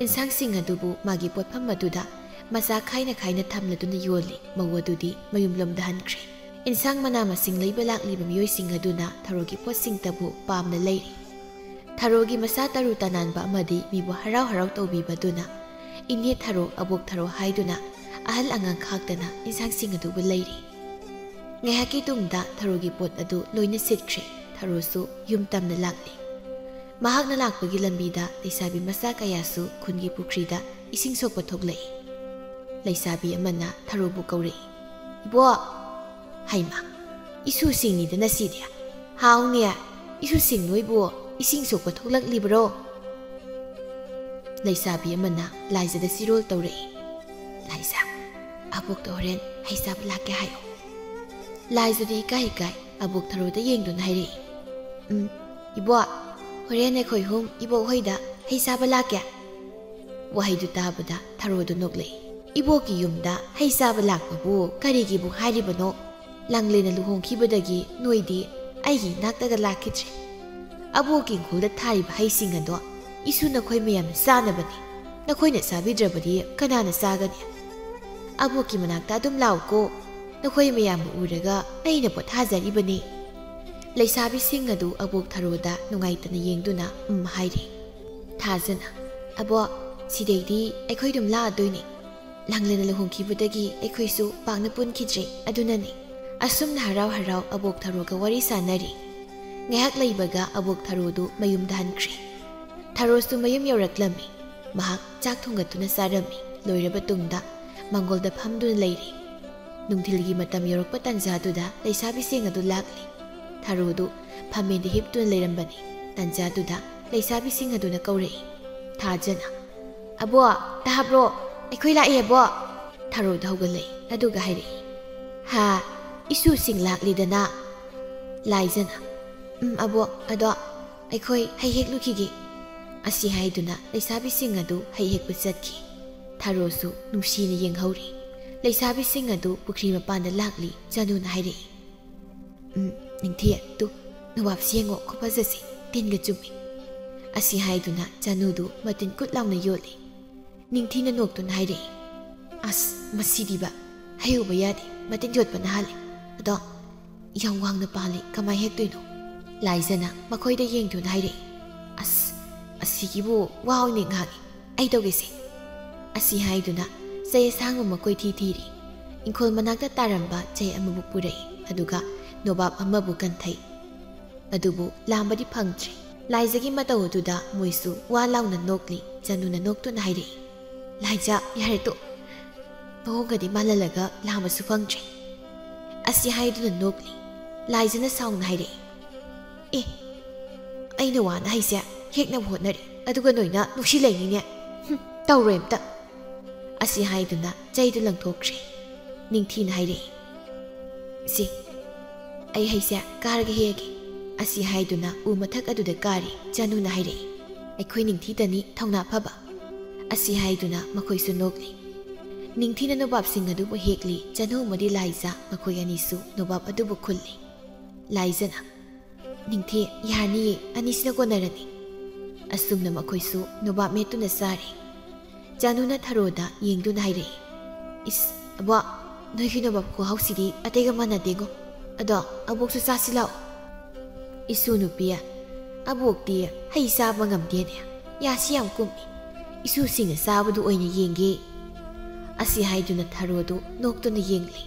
ꯏꯟꯁꯥꯡꯁꯤꯡ ꯑꯗꯨꯕꯨ ꯃꯥꯒꯤ ꯄꯣꯠꯐꯝ ꯑꯗꯨꯗ ꯃꯆꯥ ꯈꯥꯏꯅ ꯈꯥꯏꯅ ꯊꯝꯂꯗꯨꯅ ꯌꯣꯜꯂꯤ ꯃꯧ ꯑꯗꯨꯗꯤ ꯃꯌꯨꯝꯂꯣꯝꯗ ꯍꯟꯈ꯭ꯔꯦ ꯏꯟꯁꯥꯡ ꯃꯅꯥ ꯃꯁꯤꯡ ꯂꯩꯕ ꯂꯥꯛꯂꯤꯕ ꯃꯤꯑꯣꯏꯁꯤꯡ ꯑꯗꯨꯅ ꯊꯔꯣꯒꯤ ꯄꯣꯠꯁꯤꯡꯇꯕꯨ ꯄꯥꯝꯅ ꯂꯩꯔꯤ ꯊꯔꯣꯒꯤ ꯃꯁꯥ ꯇꯔꯨ ꯇꯅꯥꯟꯕ ꯑꯃꯗꯤ ꯃꯤꯕꯨ ꯍꯔꯥꯎ ꯍꯔꯥꯎ ꯇꯧꯕꯤꯕꯗꯨꯅ ꯏꯅꯦ ꯊꯔꯣ ꯑꯕꯣꯛ ꯊꯔꯣ ꯍꯥꯏꯗꯨꯅ ꯑꯍꯜ ꯑꯉꯥꯡ ꯈꯥꯛꯇꯅ ꯏꯟꯁꯥꯡꯁꯤꯡ ꯑꯗꯨꯕꯨ ꯂꯩꯔꯤ ꯉꯥꯏꯍꯥꯛꯀꯤ ꯇꯨꯡꯗ ꯊꯔꯣꯒꯤ ꯄꯣꯠ ꯑꯗꯨ ꯂꯣꯏꯅ ꯁꯤꯠꯈ꯭ꯔꯦ ꯊꯔꯣꯁꯨ ꯌꯨꯝ ꯇꯝꯅ ꯂꯥꯛꯂꯤ ꯃꯍꯥꯛꯅ ꯂꯥꯛꯄꯒꯤ ꯂꯝꯕꯤꯗ ꯂꯩꯁꯥꯕꯤ ꯃꯆꯥ ꯀꯌꯥꯁꯨ ꯈꯨꯟꯒꯤ ꯄꯨꯈ꯭ꯔꯤꯗ ꯏꯁꯤꯡ ꯁꯣꯛꯄ ꯊꯣꯛꯂꯛꯏ ꯂꯩꯁꯥꯕꯤ ꯑꯃꯅ ꯊꯔꯣꯕꯨ ꯀꯧꯔꯛꯏ ꯏꯕꯣꯛ ꯍꯩꯃꯥ ꯏꯁꯨꯁꯤꯡꯅꯤꯗꯅ ꯁꯤꯗꯤ ꯍꯥꯎꯅꯦ ꯏꯁꯨꯁꯤꯡ ꯅꯣꯏꯕꯨ ꯏꯁꯤꯡ ꯁꯣꯛꯄ ꯊꯣꯛꯂꯛꯂꯤꯕꯔꯣ ꯂꯩꯁꯥꯕꯤ ꯑꯃꯅ ꯂꯥꯏꯖꯗ ꯆꯤꯔꯣꯜ ꯇꯧꯔꯛꯏ ꯂꯥꯏꯖ ꯑꯕꯣꯛꯇ ꯍꯣꯔꯦꯟ ꯍꯩ ꯆꯥꯕ ꯂꯥꯛꯀꯦ ꯍꯥꯏꯌꯣ ꯂꯥꯏꯖꯗꯤ ꯏꯀꯥꯏ ꯏꯀꯥꯏ ꯑꯕꯣꯛ ꯊꯔꯣꯗ ꯌꯦꯡꯗꯨꯅ ꯍꯥꯏꯔꯛꯏ ꯏꯕꯣꯛ ꯍꯣꯔꯦꯟ ꯑꯩꯈꯣꯏ ꯍꯨꯝ ꯏꯕꯣꯛ ꯍꯣꯏꯗ ꯍꯩ ꯆꯥꯕ ꯂꯥꯛꯀꯦ ꯋꯥꯍꯩꯗꯨ ꯇꯥꯕꯗ ꯊꯔꯣꯗꯨ ꯅꯣꯛꯂꯛꯏ ꯏꯕꯣꯛꯀꯤ ꯌꯨꯝꯗ ꯍꯩ ꯆꯥꯕ ꯂꯥꯛꯄꯕꯨ ꯀꯔꯤꯒꯤꯕꯨ ꯍꯥꯏꯔꯤꯕꯅꯣ ꯂꯥꯡꯂꯦꯟꯅ ꯂꯨꯍꯣꯡꯈꯤꯕꯗꯒꯤ ꯅꯣꯏꯗꯤ ꯑꯩꯒꯤ ꯅꯥꯛꯇꯒ ꯂꯥꯛꯈꯤꯗ꯭ꯔꯦ ꯑꯕꯣꯛꯀꯤ ꯏꯪꯈꯣꯜꯗ ꯊꯥꯔꯤꯕ ꯍꯩꯁꯤꯡ ꯑꯗꯣ 이수 너ꯈꯣꯏ ꯃꯌꯥꯝꯅ ꯆꯥꯅꯕꯅꯤ 너ꯈꯣꯏꯅ ꯆꯥꯕꯤꯗ꯭ꯔꯕꯗꯤ ꯀꯅꯥꯅ ꯆꯥꯒꯅꯤ ꯑꯕꯣꯛꯀꯤ ꯃꯅꯥꯛꯇ ꯑꯗꯨꯝ ꯂꯥꯛꯎꯀꯣ 너ꯈꯣꯏ ꯃꯌꯥꯝꯕꯨ ꯎꯔꯒ ꯑꯩꯅ ꯄꯣꯊꯥꯖꯔꯤꯕꯅꯤ ꯂꯩꯁꯥꯕꯤꯁꯤꯡ ꯑꯗꯨ ꯑꯕꯣꯛ ꯊꯔꯣꯗ ꯅꯨꯡꯉꯥꯏꯇꯅ ꯌꯦꯡꯗꯨꯅ ꯍꯥꯏꯔꯤ ꯊꯥꯖꯅ ꯑꯕꯣꯛ ꯁꯤꯗꯩꯗꯤ ꯑꯩꯈꯣꯏ ꯑꯗꯨꯝ ꯂꯥꯛꯑꯗꯣꯏꯅꯤ ꯂꯥꯡꯂꯦꯟꯅ ꯂꯨꯍꯣꯡꯈꯤꯕꯗꯒꯤ ꯑꯩꯈꯣꯏꯁꯨ ꯄꯥꯛꯅ ꯄꯨꯟꯈꯤꯗ꯭ꯔꯦ ꯑꯗꯨꯅꯅꯤ ꯑꯁꯨꯝꯅ ꯍꯔꯥꯎ ꯍꯔꯥꯎ ꯑꯕꯣꯛ ꯊꯔꯣꯒ ꯋꯥꯔꯤ ꯁꯥꯟꯅꯔꯤ ꯉꯥꯏꯍꯥꯛ ꯂꯩꯕꯒ ꯑꯕꯣꯛ ꯊꯔꯣꯗꯨ ꯃꯌꯨꯝꯗ ꯍꯟꯈ꯭ꯔꯦ ꯊꯔꯣꯁꯨ ꯃꯌꯨꯝ ꯌꯧꯔꯛꯂꯝꯃꯤ ꯃꯍꯥꯛ ꯆꯥꯛ ꯊꯣꯡꯒꯠꯇꯨꯅ ꯆꯥꯔꯝꯃꯤ ꯂꯣꯏꯔꯕ ꯇꯨꯡꯗ ꯃꯥꯡꯒꯣꯜꯗ ꯐꯝꯗꯨꯅ ꯂꯩꯔꯤ ꯅꯨꯡꯊꯤꯜꯒꯤ ꯃꯇꯝ ꯌꯧꯔꯛꯄ ꯇꯥꯟꯖꯥꯗꯨꯗ ꯂꯩꯁꯥꯕꯤꯁꯤꯡ ꯑꯗꯨ ꯂꯥꯛꯂꯤ ꯊꯔꯣꯗꯨ ꯐꯝꯃꯦꯟꯗ ꯍꯤꯞꯇꯨꯅ ꯂꯩꯔꯝꯕꯅꯤ ꯇꯥꯟꯖꯥꯗꯨꯗ ꯂꯩꯁꯥꯕꯤꯁꯤꯡ ꯑꯗꯨꯅ ꯀꯧꯔꯛꯏ ꯊꯥꯖꯅ ꯑꯕꯣꯛ ꯇꯥꯕ꯭ꯔꯣ ꯑꯩꯈꯣꯏ ꯂꯥꯛꯑꯦ ꯑꯕꯣꯛ ꯊꯔꯣꯗ ꯍꯧꯒꯠꯂꯛꯏ ꯑꯗꯨꯒ ꯍꯥꯏꯔꯛꯏ ꯍꯥ ꯏꯁꯨꯁꯤꯡ ꯂꯥꯛꯂꯤꯗꯅ ꯂꯥꯏꯖꯅ ꯑꯕꯣꯛ ꯑꯗꯣ ꯑꯩꯈꯣꯏ ꯍꯩ ꯍꯦꯛꯂꯨꯈꯤꯒꯦ ꯑꯁꯤ ꯍꯥꯏꯗꯨꯅ ꯂꯩꯁꯥꯕꯤꯁꯤꯡ ꯑꯗꯨ ꯍꯩ ꯍꯦꯛꯄ ꯆꯠꯈꯤ ꯊꯔꯣꯁꯨ ꯅꯨꯡꯁꯤꯅ ꯌꯦꯡꯍꯧꯔꯤ ꯂꯩꯁꯥꯕꯤꯁꯤꯡ ꯑꯗꯨ ꯄꯨꯈ꯭ꯔꯤ ꯃꯄꯥꯟꯗ ꯂꯥꯛꯂꯤ ꯆꯅꯨꯅ ꯍꯥꯏꯔꯛꯏ ꯅꯤꯡꯊꯤ ꯇꯨ ꯅꯋꯥꯞꯁꯤ ꯌꯦꯡꯉꯣ ꯈꯨꯐꯖꯁꯤ ꯇꯤꯟꯒ ꯆꯨꯝꯃꯤ ꯑꯁꯤ ꯍꯥꯏꯗꯨꯅ ꯆꯅꯨꯗꯨ ꯃꯇꯤꯟ ꯀꯨꯠ ꯂꯥꯎꯅ ꯌꯣꯠꯂꯤ ꯅꯤꯡꯊꯤꯅ ꯅꯣꯛꯇꯨꯅ ꯍꯥꯏꯔꯛꯏ ꯑꯁ ꯃꯁꯤꯗꯤꯕ ꯍꯩꯍꯧꯕ ꯌꯥꯗꯦ ꯃꯇꯤꯟ ꯌꯣꯠꯄꯅ ꯍꯥꯜꯂꯤ ꯑꯗꯣ ꯌꯥꯝ ꯋꯥꯡꯅ ꯄꯥꯜꯂꯤ ꯀꯃꯥꯏ ꯍꯦꯛꯇꯣꯏꯅꯣ ꯂꯥꯏꯖꯅ ꯃꯈꯣꯏꯗ ꯌꯦꯡꯗꯨꯅ ꯍꯥꯏꯔꯛꯏ ꯑꯁ ꯑꯁꯤꯒꯤꯕꯨ ꯋꯥ ꯑꯣꯏꯅ ꯉꯥꯡꯉꯤ ꯑꯩ ꯇꯧꯒꯦꯁꯦ ꯑꯁꯤ ꯍꯥꯏꯗꯨꯅ ꯆꯩ ꯑꯁꯥꯡꯕ ꯃꯈꯣꯏ ꯊꯤꯔꯤ ꯏꯪꯈꯣꯜ ꯃꯅꯥꯛꯇ ꯇꯥꯔꯝꯕ ꯆꯩ ꯑꯃꯕꯨ ꯄꯨꯔꯛꯏ ꯑꯗꯨꯒ ꯅꯣꯕꯥꯞ ꯑꯃꯕꯨ ꯀꯟꯊꯩ ꯑꯗꯨꯕꯨ ꯂꯥꯝꯕꯗꯤ ꯐꯪꯗ꯭ꯔꯤ ꯂꯥꯏꯖꯒꯤ ꯃꯇꯧ ꯑꯗꯨꯗ ꯃꯣꯏꯁꯨ ꯋꯥ ꯂꯥꯎꯅ ꯅꯣꯛꯂꯤ ꯆꯅꯨꯅ ꯅꯣꯛꯇꯨꯅ ꯍꯥꯏꯔꯛꯏ ꯂꯥꯏꯖ ꯌꯥꯔꯦ ꯇꯣ ꯃꯑꯣꯡꯒꯗꯤ ꯃꯥꯜꯍꯜꯂꯒ ꯂꯥꯝꯕꯁꯨ ꯐꯪꯗ꯭ꯔꯤ ꯑꯁꯤ ꯍꯥꯏꯗꯨꯅ ꯅꯣꯛꯂꯤ ꯂꯥꯏꯖꯅ ꯁꯥꯎꯅ ꯍꯥꯏꯔꯛꯏ ꯑꯦ ꯑꯩꯅ ꯋꯥꯅ ꯍꯩꯁꯦ ꯍꯦꯛꯅꯕ ꯍꯣꯠꯅꯔꯤ ꯑꯗꯨꯒ ꯅꯣꯏꯅ ꯅꯨꯡꯁꯤꯂꯩꯅꯤꯅꯦ ꯇꯧꯔꯣꯏ ꯑꯝꯇ ꯑꯁꯤ ꯍꯥꯏꯗꯨꯅ ꯆꯩꯗꯨ ꯂꯪꯊꯣꯛꯈ꯭ꯔꯦ ꯅꯤꯡꯊꯤꯅ ꯍꯥꯏꯔꯛꯏ ꯁꯤ ꯑꯩ ꯍꯩꯁꯦ ꯀꯥꯔꯒ ꯍꯦꯛꯑꯒꯦ ꯑꯁꯤ ꯍꯥꯏꯗꯨꯅ ꯎ ꯃꯊꯛ ꯑꯗꯨꯗ ꯀꯥꯔꯤ ꯆꯅꯨꯅ ꯍꯥꯏꯔꯛꯏ ꯑꯩꯈꯣꯏ ꯅꯤꯡꯊꯤꯗꯅꯤ ꯊꯧꯅꯥ ꯐꯕ ꯑꯁꯤ ꯍꯥꯏꯗꯨꯅ ꯃꯈꯣꯏꯁꯨ ꯅꯣꯛꯂꯤ ꯅꯤꯡꯊꯤꯅ ꯅꯣꯕꯥꯞꯁꯤꯡ ꯑꯗꯨꯕꯨ ꯍꯦꯛꯂꯤ ꯆꯅꯨ ꯑꯃꯗꯤ ꯂꯥꯏꯖ ꯃꯈꯣꯏ ꯑꯅꯤꯁꯨ ꯅꯣꯕꯥꯞ ꯑꯗꯨꯕꯨ ꯈꯨꯜꯂꯤ ꯂꯥꯏꯖꯅ ꯅꯤꯡꯊꯤ ꯌꯥꯔꯅꯤꯌꯦ ꯑꯅꯤꯁꯤꯅ ꯀꯣꯟꯅꯔꯅꯤ ꯑꯁꯨꯝꯅ ꯃꯈꯣꯏꯁꯨ ꯅꯣꯕꯥꯞ ꯃꯦꯠꯇꯨꯅ ꯆꯥꯔꯤ ꯆꯅꯨꯅ ꯊꯔꯣꯗ ꯌꯦꯡꯗꯨꯅ ꯍꯥꯏꯔꯛꯏ ꯏꯁ ꯑꯕꯣꯛ ꯅꯣꯏꯒꯤ ꯅꯣꯕꯥꯞ ꯈꯨꯍꯥꯎꯁꯤꯗꯤ ꯑꯇꯩꯒ ꯃꯥꯟꯅꯗꯦꯉꯣ ꯑꯗꯣ ꯑꯕꯣꯛꯁꯨ ꯆꯥꯁꯤ ꯂꯥꯛꯑꯣ 이수 누비야 ꯑꯕꯣꯛꯇꯤ ꯍꯩ ꯆꯥꯕ ꯉꯝꯗꯦꯅꯦ ꯌꯥꯁꯤ ꯌꯥꯝ ꯀꯨꯝꯃꯤ 이수ꯁꯤꯡꯅ ꯆꯥꯕꯗꯨ ꯑꯣꯏꯅ ꯌꯦꯡꯒꯦ ꯑꯁꯤ ꯍꯥꯏꯗꯨꯅ ꯊꯔꯣꯗꯨ ꯅꯣꯛꯇꯨꯅ ꯌꯦꯡꯂꯤ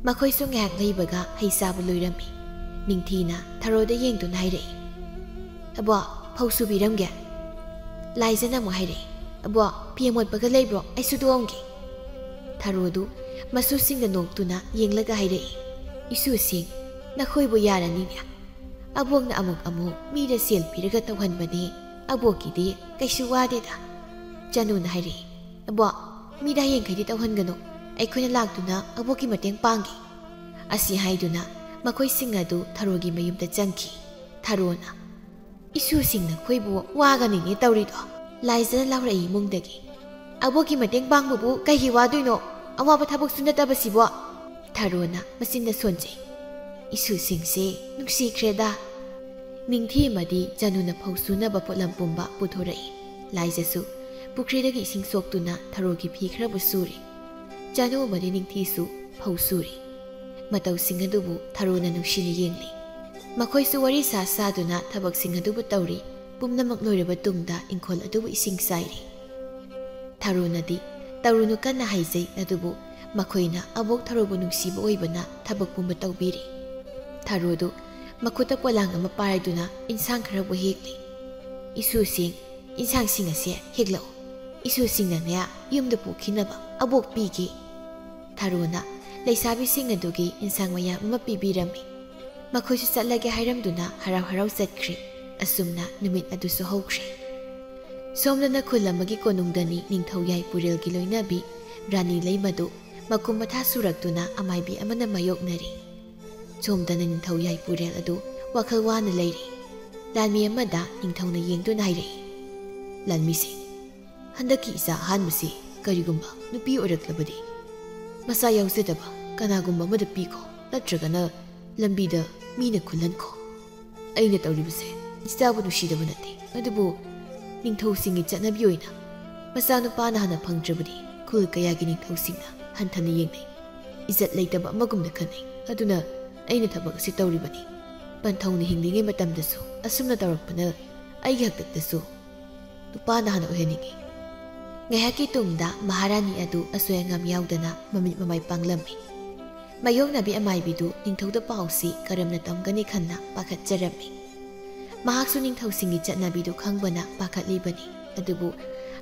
ꯃꯈꯣꯏꯁꯨ ꯉꯥꯏꯍꯥꯛ ꯂꯩꯕꯒ ꯍꯩ ꯆꯥꯕ ꯂꯣꯏꯔꯝꯃꯤ ꯅꯤꯡꯊꯤꯅ ꯊꯔꯣꯗ ꯌꯦꯡꯗꯨꯅ ꯍꯥꯏꯔꯛꯏ ꯑꯕꯣꯛ ꯐꯧ ꯁꯨꯕꯤꯔꯝꯒꯦ ꯂꯥꯏꯖꯅ ꯑꯃꯨꯛ ꯍꯥꯏꯔꯛꯏ ꯑꯕꯣꯛ ꯐꯤ ꯑꯃꯣꯠꯄꯒ ꯂꯩꯕ꯭ꯔꯣ ꯑꯩ ꯁꯨꯗꯣꯛꯑꯝꯒꯦ ꯊꯔꯣꯗꯨ ꯃꯁꯨꯁꯤꯡꯗ ꯅꯣꯛꯇꯨꯅ ꯌꯦꯡꯂꯒ ꯍꯥꯏꯔꯛꯏ 이수ꯁꯤꯡ ꯅꯈꯣꯏꯕꯨ ꯌꯥꯔꯅꯤꯅꯦ ꯑꯕꯣꯛꯅ ꯑꯃꯨꯛ ꯃꯤꯗ ꯁꯦꯜ ꯄꯤꯔꯒ ꯇꯧꯍꯟꯕꯅꯤ ꯑꯕꯣꯛꯀꯤꯗꯤ ꯀꯩꯁꯨ ꯋꯥꯗꯦꯗ ꯆꯅꯨꯅ ꯍꯥꯏꯔꯛꯏ ꯑꯕꯣꯛ ꯃꯤꯗ ꯍꯌꯦꯡꯈꯩꯗꯤ ꯇꯧꯍꯟꯒꯅꯨ ꯑꯩꯈꯣꯏꯅ ꯂꯥꯛꯇꯨꯅ ꯑꯕꯣꯛꯀꯤ ꯃꯇꯦꯡ ꯄꯥꯡꯒꯦ ꯑꯁꯤ ꯍꯥꯏꯗꯨꯅ ꯃꯈꯣꯏꯁꯤꯡ ꯑꯗꯨ ꯊꯔꯣꯒꯤ ꯃꯌꯨꯝꯗ ꯆꯪꯈꯤ ꯊꯔꯣꯅ 이수ꯁꯤꯡ ꯅꯈꯣꯏꯕꯨ ꯋꯥꯒꯅꯤꯅꯦ ꯇꯧꯔꯤꯗꯣ ꯂꯥꯏꯖꯅ ꯂꯥꯎꯔꯛꯏ ꯏꯃꯨꯡꯗꯒꯤ ꯑꯕꯣꯛꯀꯤ ꯃꯇꯦꯡ ꯄꯥꯡꯕꯕꯨ ꯀꯩꯒꯤ ꯋꯥꯗꯣꯏꯅꯣ ꯑꯋꯥꯕ ꯊꯕꯛꯁꯨ ꯅꯠꯇꯕꯁꯤꯕꯣ ꯊꯔꯣꯅ ꯃꯆꯤꯟꯗ ꯁꯣꯟꯖꯩ 이수ꯁꯤꯡꯁꯦ ꯅꯨꯡꯁꯤꯈ꯭ꯔꯦꯗ ꯅꯤꯡꯊꯤ ꯑꯃꯗꯤ ꯆꯅꯨꯅ ꯐꯧ ꯁꯨꯅꯕ ꯄꯣꯠꯂꯝ ꯄꯨꯝꯕ ꯄꯨꯊꯣꯔꯛꯏ ꯂꯥꯏꯖꯁꯨ ꯄꯨꯈ꯭ꯔꯤꯗꯒꯤ ꯏꯁꯤꯡ ꯁꯣꯛꯇꯨꯅ ꯊꯔꯣꯒꯤ ꯐꯤ ꯈꯔꯕꯨ ꯁꯨꯔꯤ ꯆꯅꯨ ꯑꯃꯗꯤ ꯅꯤꯡꯊꯤꯁꯨ ꯐꯧ ꯁꯨꯔꯤ ꯃꯇꯧꯁꯤꯡ ꯑꯗꯨꯕꯨ ꯊꯔꯣꯅ ꯅꯨꯡꯁꯤꯅ ꯌꯦꯡꯂꯤ ꯃꯈꯣꯏꯁꯨ ꯋꯥꯔꯤ ꯁꯥꯗꯨꯅ ꯊꯕꯛꯁꯤꯡ ꯑꯗꯨꯕు ꯇꯧꯔꯤ ꯄꯨꯝꯅꯃꯛ ꯂꯣꯏꯔꯕ ꯇꯨꯡꯗ ꯏꯪꯈꯣꯜ ꯑꯗꯨꯕꯨ ꯏꯁꯤꯡ ꯆꯥꯏꯔꯤ ꯊꯔꯣꯅꯗꯤ ꯇꯧꯔꯨꯅꯨ ꯀꯟꯅ ꯍꯥꯏꯖꯩ ꯑꯗꯨꯕꯨ ꯃꯈꯣꯏꯅ ꯑꯕꯣꯛ ꯊꯔꯣꯕꯨ ꯅꯨꯡꯁꯤꯕ ꯑꯣꯏꯕꯅ ꯊꯕꯛ ꯄꯨꯝꯕ ꯇꯧꯕꯤꯔꯤ ꯊꯔꯣꯗꯨ ꯃꯈꯨꯠꯇ ꯄꯣꯂꯥꯡ ꯑꯃ ꯄꯥꯏꯗꯨꯅ ꯏꯟꯁꯥꯡ ꯈꯔꯕꯨ ꯍꯦꯛꯂꯤ 이수ꯁꯤꯡ ꯏꯟꯁꯥꯡꯁꯤꯡ ꯑꯁꯤ ꯍꯦꯛꯂꯛꯎ 이수ꯁꯤꯡꯅꯅꯦ ꯌꯨꯝꯗ ꯄꯨꯈꯤꯅꯕ ꯑꯕꯣꯛ ꯄꯤꯒꯦ ꯊꯔꯣꯅ ꯂꯩꯁꯥꯕꯤꯁꯤꯡ ꯑꯗꯨꯒꯤ ꯏꯟꯁꯥꯡ ꯃꯌꯥꯝ ꯑꯃ ꯄꯤꯕꯤꯔꯝꯃꯤ ꯃꯈꯣꯏꯁꯨ ꯆꯠꯂꯒꯦ ꯍꯥꯏꯔꯝꯗꯨꯅ ꯍꯔꯥꯎ ꯍꯔꯥꯎ ꯆꯠꯈ꯭ꯔꯤ ꯑꯁꯨꯝꯅ ꯅꯨꯃꯤꯠ ꯑꯗꯨꯁꯨ ꯍꯧꯈ꯭ꯔꯦ ꯁꯣꯝꯗꯅ ꯈꯨꯜ ꯑꯃꯒꯤ ꯀꯣꯅꯨꯡꯗꯅꯤ ꯅꯤꯡꯊꯧ ꯌꯥꯏꯄꯨꯔꯦꯜꯒꯤ ꯂꯣꯏꯅꯕꯤ ꯔꯥꯅꯤ ꯂꯩꯃꯗꯨ ꯃꯀꯨꯝ ꯃꯊꯥ ꯁꯨꯔꯛꯇꯨꯅ ꯑꯃꯥꯏꯕꯤ ꯑꯃꯅ ꯃꯥꯌꯣꯛꯅꯔꯤ ꯁꯣꯝꯗꯅ ꯅꯤꯡꯊꯧ ꯌꯥꯏꯄꯨꯔꯦꯜ ꯑꯗꯨ ꯋꯥꯈꯜ ꯋꯥꯅ ꯂꯩꯔꯤ ꯂꯥꯟꯃꯤ ꯑꯃꯗ ꯅꯤꯡꯊꯧꯅ ꯌꯦꯡꯗꯨꯅ ꯍꯥꯏꯔꯛꯏ ꯂꯥꯟꯃꯤꯁꯤꯡ ꯍꯟꯗꯛꯀꯤ ꯏꯆꯥ ꯑꯍꯥꯟꯕꯁꯤ ꯀꯔꯤꯒꯨꯝꯕ ꯅꯨꯄꯤ ꯑꯣꯏꯔꯛꯂꯕꯗꯤ ꯃꯁꯥ ꯌꯥꯎꯖꯗꯕ ꯀꯅꯥꯒꯨꯝꯕ ꯑꯃꯗ ꯄꯤꯈꯣ, ꯅꯠꯇ꯭ꯔꯒꯅ ꯂꯝꯕꯤꯗ ꯃꯤꯅ ꯈꯨꯜꯍꯟꯈꯣ. ꯑꯩꯅ ꯇꯧꯔꯤꯕꯁꯦ ꯏꯆꯥꯕꯨ ꯅꯨꯡꯁꯤꯗꯕ ꯅꯠꯇꯦ, ꯑꯗꯨꯕꯨ ꯅꯤꯡꯊꯧꯁꯤꯡꯒꯤ ꯆꯠꯅꯕꯤ ꯑꯣꯏꯅ ꯃꯆꯥꯅꯨꯄꯥꯅ ꯍꯥꯟꯅ ꯐꯪꯗ꯭ꯔꯕꯗꯤ ꯈꯨꯜ ꯀꯌꯥꯒꯤ ꯅꯤꯡꯊꯧꯁꯤꯡꯅ ꯍꯟꯊꯅ ꯌꯦꯡꯅꯩ, ꯏꯖꯠ ꯂꯩꯇꯕ ꯑꯃꯒꯨꯝꯅ ꯈꯟꯅꯩ. ꯑꯗꯨꯅ ꯑꯩꯅ ꯊꯕꯛ ꯑꯁꯤ ꯇꯧꯔꯤꯕꯅꯤ. ꯄꯟꯊꯧꯅ ꯍꯤꯡꯂꯤꯉꯩ ꯃꯇꯝꯗꯁꯨ ꯑꯁꯨꯝꯅ ꯇꯧꯔꯛꯄꯅ ꯑꯩꯒꯤ ꯍꯥꯛꯇꯛꯇꯁꯨ ꯅꯨꯄꯥꯅ ꯍꯥꯟꯅ ꯑꯣꯏꯍꯟꯅꯤꯡꯉꯤ. ꯉꯥꯏꯍꯥꯛꯀꯤ ꯇꯨꯡꯗ ꯃꯍꯥꯔꯥꯅꯤ ꯑꯗꯨ ꯑꯁꯣꯏ ꯑꯉꯥꯝ ꯌꯥꯎꯗꯅ ꯃꯃꯤꯠ ꯃꯃꯥꯏ ꯄꯥꯡꯂꯝꯃꯤ. ꯃꯥꯌꯣꯛꯅꯕꯤ ꯑꯃꯥꯏꯕꯤꯗꯨ ꯅꯤꯡꯊꯧꯗ ꯄꯥꯎꯁꯤ ꯀꯔꯝꯅ ꯇꯝꯒꯅꯤ ꯈꯟꯅ ꯄꯥꯈꯠꯆꯔꯝꯃꯤ. ꯃꯍꯥꯛꯁꯨ ꯅꯤꯡꯊꯧꯁꯤꯡꯒꯤ ꯆꯠꯅꯕꯤꯗꯨ ꯈꯪꯕꯅ ꯄꯥꯈꯠꯂꯤꯕꯅꯤ. ꯑꯗꯨꯕꯨ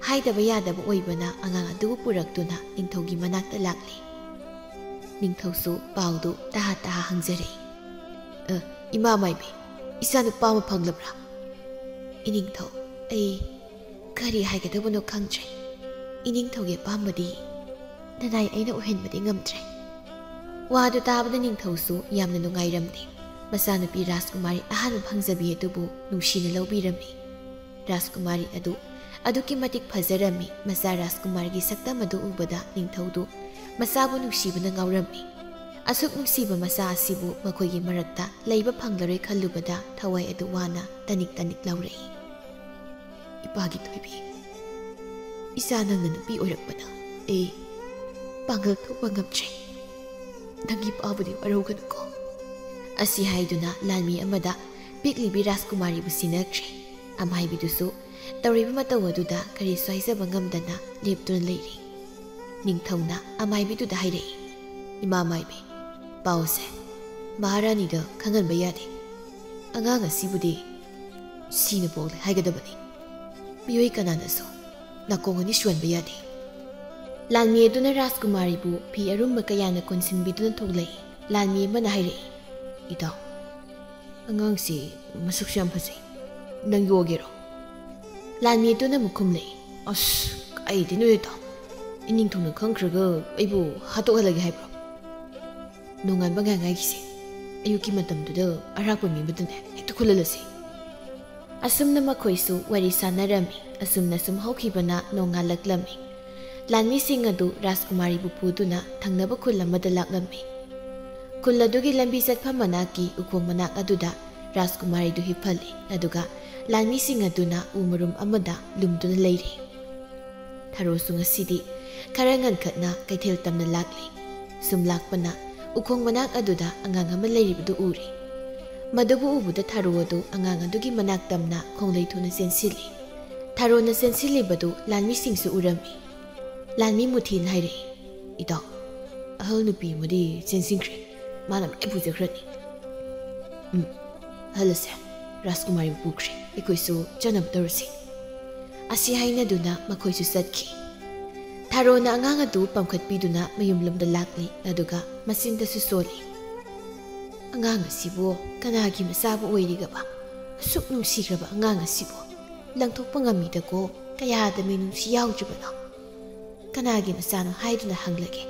ꯍꯥꯏꯗꯕ ꯌꯥꯗꯕ ꯑꯣꯏꯕꯅ ꯑꯉꯥꯡ ꯑꯗꯨꯕꯨ ꯄꯨꯔꯛꯇꯨꯅ ꯅꯤꯡꯊꯧꯒꯤ ꯃꯅꯥꯛꯇ ꯂꯥꯛꯂꯤ. ꯅꯤꯡꯊꯧꯁꯨ ꯄꯥꯎꯗꯨ ꯇꯍꯥ ꯇꯍꯥ ꯍꯪꯖꯔꯛꯏ. ꯏꯃꯥ ꯃꯥꯏꯕꯤ, ꯏꯆꯥ ꯅꯨꯄꯥ ꯑꯃ ꯐꯪꯂꯕ꯭ꯔꯥ? ꯏꯅꯤꯡꯊꯧ, ꯑꯩ ꯀꯔꯤ ꯍꯥꯏꯒꯗꯕꯅꯣ ꯈꯪꯗ꯭ꯔꯦ. ꯏꯅꯤꯡꯊꯧꯒꯤ ꯑꯄꯥꯝꯕꯗꯤ ꯅꯅꯥꯏ ꯑꯩꯅ ꯑꯣꯏꯍꯟꯕꯗꯤ ꯉꯝꯗ꯭ꯔꯦ. ꯋꯥꯗꯨ ꯇꯥꯕꯗ ꯅꯤꯡꯊꯧꯁꯨ ꯌꯥꯝꯅ ꯅꯨꯡꯉꯥꯏꯔꯝꯗꯦ. ꯃꯆꯥꯅꯨꯄꯤ ꯔꯥꯖꯀꯨꯃꯥꯔꯤ ꯑꯍꯥꯟꯕ ꯐꯪꯖꯕꯤ ꯑꯗꯨꯕꯨ ꯅꯨꯡꯁꯤꯅ ꯂꯧꯕꯤꯔꯝꯃꯤ. ꯔꯥꯖꯀꯨꯃꯥꯔꯤ ꯑꯗꯨ ꯑꯗꯨꯛꯀꯤ ꯃꯇꯤꯛ ꯐꯖꯔꯝꯃꯤ. ꯃꯆꯥ ꯔꯥꯖꯀꯨꯃꯥꯔꯤꯒꯤ ꯁꯛꯇꯝ ꯑꯗꯨ ꯎꯕꯗ ꯅꯤꯡꯊꯧꯗꯨ ꯃꯆꯥꯕꯨ ꯅꯨꯡꯁꯤꯕꯅ ꯉꯥꯎꯔꯝꯃꯤ. ꯑꯁꯨꯛ ꯅꯨꯡꯁꯤꯕ ꯃꯆꯥ ꯑꯁꯤꯕꯨ ꯃꯈꯣꯏꯒꯤ ꯃꯔꯛꯇ ꯂꯩꯕ ꯐꯪꯂꯔꯣꯏ ꯈꯜꯂꯨꯕꯗ ꯊꯋꯥꯏ ꯑꯗꯨ ꯋꯥꯅ ꯇꯅꯤꯛ ꯇꯅꯤꯛ ꯂꯥꯎꯔꯛꯏ. ꯏꯄꯥꯒꯤ ꯊꯣꯏꯕꯤ, ꯏꯆꯥ ꯅꯪꯅ ꯅꯨꯄꯤ ꯑꯣꯏꯔꯛꯄꯅ ꯑꯩ ꯄꯥꯡꯒꯜ ꯊꯣꯛꯄ ꯉꯝꯗ꯭ꯔꯦ. ꯅꯪꯒꯤ ꯄꯥꯕꯨꯗꯤ ꯋꯥꯔꯧꯒꯅꯨꯀꯣ. ꯑꯁꯤ ꯍꯥꯏꯗꯨꯅ ꯂꯥꯟꯃꯤ ꯑꯃꯗ ꯄꯤꯛꯂꯤꯕꯤ ꯔꯥꯖꯀꯨꯃꯥꯔꯤꯕꯨ ꯁꯤꯟꯅꯈ꯭ꯔꯦ. ꯑꯃꯥꯏꯕꯤꯗꯨꯁꯨ ꯇꯧꯔꯤꯕ ꯃꯇꯧ ꯑꯗꯨꯗ ꯀꯔꯤꯁꯨ ꯍꯥꯏꯖꯕ ꯉꯝꯗꯅ ꯂꯦꯞꯇꯨꯅ ꯂꯩꯔꯤ. ꯅꯤꯡꯊꯧꯅ ꯑꯃꯥꯏꯕꯤꯗꯨꯗ ꯍꯥꯏꯔꯛꯏ. ꯏꯃꯥ ꯃꯥꯏꯕꯤ, ꯄꯥꯎꯁꯦ ꯃꯍꯥꯔꯥꯅꯤꯗ ꯈꯪꯍꯟꯕ ꯌꯥꯗꯦ. ꯑꯉꯥꯡ ꯑꯁꯤꯕꯨꯗꯤ ꯁꯤꯅ ꯄꯣꯛꯂꯦ ꯍꯥꯏꯒꯗꯕꯅꯤ. ꯃꯤꯑꯣꯏ ꯀꯅꯥꯅꯁꯨ ꯅꯥꯀꯣꯡ ꯑꯅꯤ ꯁꯨꯍꯟꯕ ꯌꯥꯗꯦ. ꯂꯥꯟꯃꯤ ꯑꯗꯨꯅ ꯔꯥꯖꯀꯨꯃꯥꯔꯤꯕꯨ ꯐꯤ ꯑꯔꯨꯝꯕ ꯀꯌꯥꯅ ꯀꯣꯟꯁꯤꯟꯕꯤꯗꯨꯅ ꯊꯣꯛꯂꯛꯏ. ꯂꯥꯟꯃꯤ ꯑꯃꯅ ꯍꯥꯏꯔꯛꯏ. ꯏꯇꯥꯎ, ꯑꯉꯥꯡꯁꯤ ꯃꯁꯛꯁꯨ ꯌꯥꯝ ꯐꯖꯩ. ꯅꯪ ꯌꯣꯒꯦꯔꯣ? ꯂꯥꯟꯃꯤ ꯑꯗꯨꯅ ꯑꯃꯨꯛ ꯈꯨꯝꯂꯛꯏ. ꯑꯁ, ꯀꯥꯏꯗꯩꯅꯣ ꯏꯇꯥꯎ, ꯏꯅꯤꯡꯊꯧꯅ ꯈꯪꯈ꯭ꯔꯒ ꯑꯩꯕꯨ ꯍꯥꯠꯇꯣꯛꯍꯜꯂꯒꯦ ꯍꯥꯏꯕ꯭ꯔꯣ? ꯅꯣꯡꯉꯥꯟꯕ ꯉꯥꯏꯉꯥꯏꯒꯤꯁꯦ ꯑꯌꯨꯛꯀꯤ ꯃꯇꯝꯗꯨꯗ ꯑꯔꯥꯛꯄ ꯃꯤꯕꯗꯨꯅꯦ ꯍꯦꯛꯇ ꯈꯨꯜꯍꯜꯂꯁꯤ. ꯑꯁꯨꯝꯅ ꯃꯈꯣꯏꯁꯨ ꯋꯥꯔꯤ ꯁꯥꯟꯅꯔꯝꯃꯤ. ꯑꯁꯨꯝꯅ ꯁꯨꯝ ꯍꯧꯈꯤꯕꯅ ꯅꯣꯡꯉꯥꯜꯂꯛꯂꯝꯃꯤ. ꯂꯥꯟꯃꯤꯁꯤꯡ ꯑꯗꯨ ꯔꯥꯖꯀꯨꯃꯥꯔꯤꯕꯨ ꯄꯨꯗꯨꯅ ꯊꯪꯅꯕ ꯈꯨꯜ ꯑꯃꯗ ꯂꯥꯛꯂꯝꯃꯤ. ꯈꯨꯜ ꯑꯗꯨꯒꯤ ꯂꯝꯕꯤ ꯆꯠꯐꯝ ꯃꯅꯥꯛꯀꯤ ꯎꯈꯣꯡ ꯃꯅꯥꯛ ꯑꯗꯨꯗ ꯔꯥꯖꯀꯨꯃꯥꯔꯤꯗꯨ ꯍꯤꯞꯍꯜꯂꯤ. ꯑꯗꯨꯒ ꯂꯥꯟꯃꯤꯁꯤꯡ ꯑꯗꯨꯅ ꯎꯃꯔꯨꯝ ꯑꯃꯗ ꯂꯨꯝꯗꯨꯅ ꯂꯩꯔꯤ. ꯊꯥꯔꯣꯁꯨ ꯉꯁꯤꯗꯤ ꯈꯔ ꯉꯟꯈꯠꯅ ꯀꯩꯊꯦꯜ ꯇꯝꯅ ꯂꯥꯛꯂꯤ. ꯁꯨꯝ ꯂꯥꯛꯄꯅ ꯎꯈꯣꯡ ꯃꯅꯥꯛ ꯑꯗꯨꯗ ꯑꯉꯥꯡ ꯑꯃ ꯂꯩꯔꯤꯕꯗꯨ ꯎꯔꯤ. ꯃꯗꯨꯕꯨ ꯎꯕꯗ ꯊꯥꯔꯣ ꯑꯗꯨ ꯑꯉꯥꯡ ꯑꯗꯨꯒꯤ ꯃꯅꯥꯛ ꯇꯝꯅ ꯈꯣꯡꯂꯩ ꯊꯨꯅ ꯆꯦꯟꯁꯤꯜꯂꯤ. ꯊꯥꯔꯣꯅ ꯆꯦꯟꯁꯤꯜꯂꯤꯕꯗꯨ ꯂꯥꯟꯃꯤꯁꯤꯡꯁꯨ ꯎꯔꯝꯃꯤ. ꯂꯥꯟꯃꯤ ꯃꯨꯊꯤꯅ ꯍꯥꯏꯔꯛꯏ. ꯏꯇꯥꯎ, ꯑꯍꯜ ꯅꯨꯄꯤ ꯑꯃꯗꯤ ꯆꯦꯟꯁꯤꯟꯈ꯭ꯔꯦ. ꯃꯥꯅ ꯂꯣꯏ ꯄꯨꯖꯈ꯭ꯔꯅꯤ. ꯍꯜꯂꯁꯦ. ꯔꯥꯖꯀꯨꯃꯥꯔꯤꯕꯨ ꯄꯨꯈ꯭ꯔꯦ. ꯑꯩꯈꯣꯏꯁꯨ ꯆꯠꯅꯕ ꯇꯧꯔꯁꯤ. ꯑꯁꯤ ꯍꯥꯏꯅꯗꯨꯅ ꯃꯈꯣꯏꯁꯨ ꯆꯠꯈꯤ. ꯊꯥꯔꯣꯅ ꯑꯉꯥꯡ ꯑꯗꯨ ꯄꯝꯈꯠꯄꯤꯗꯨꯅ ꯃꯌꯨꯝꯂꯣꯝꯗ ꯂꯥꯛꯂꯤ. ꯑꯗꯨꯒ ꯃꯆꯤꯟꯗꯁꯨ ꯁꯣꯜꯂꯤ. ꯑꯉꯥꯡ ꯑꯁꯤꯕꯨ ꯀꯅꯥꯒꯤ ꯃꯆꯥꯕꯨ ꯑꯣꯏꯔꯤꯒꯕ? ꯑꯁꯨꯛ ꯅꯨꯡꯁꯤꯈ꯭ꯔꯕ ꯑꯉꯥꯡ ꯑꯁꯤꯕꯨ ꯂꯪꯊꯣꯛꯄ ꯉꯝꯃꯤꯗꯀꯣ. ꯀꯌꯥꯗ ꯃꯤꯅꯨꯡꯁꯤ ꯌꯥꯎꯗ꯭ꯔꯤꯕꯅꯣ? ꯀꯅꯥꯒꯤ ꯃꯆꯥꯅꯣ ꯍꯥꯏꯗꯨꯅ ꯍꯪꯂꯒꯦ.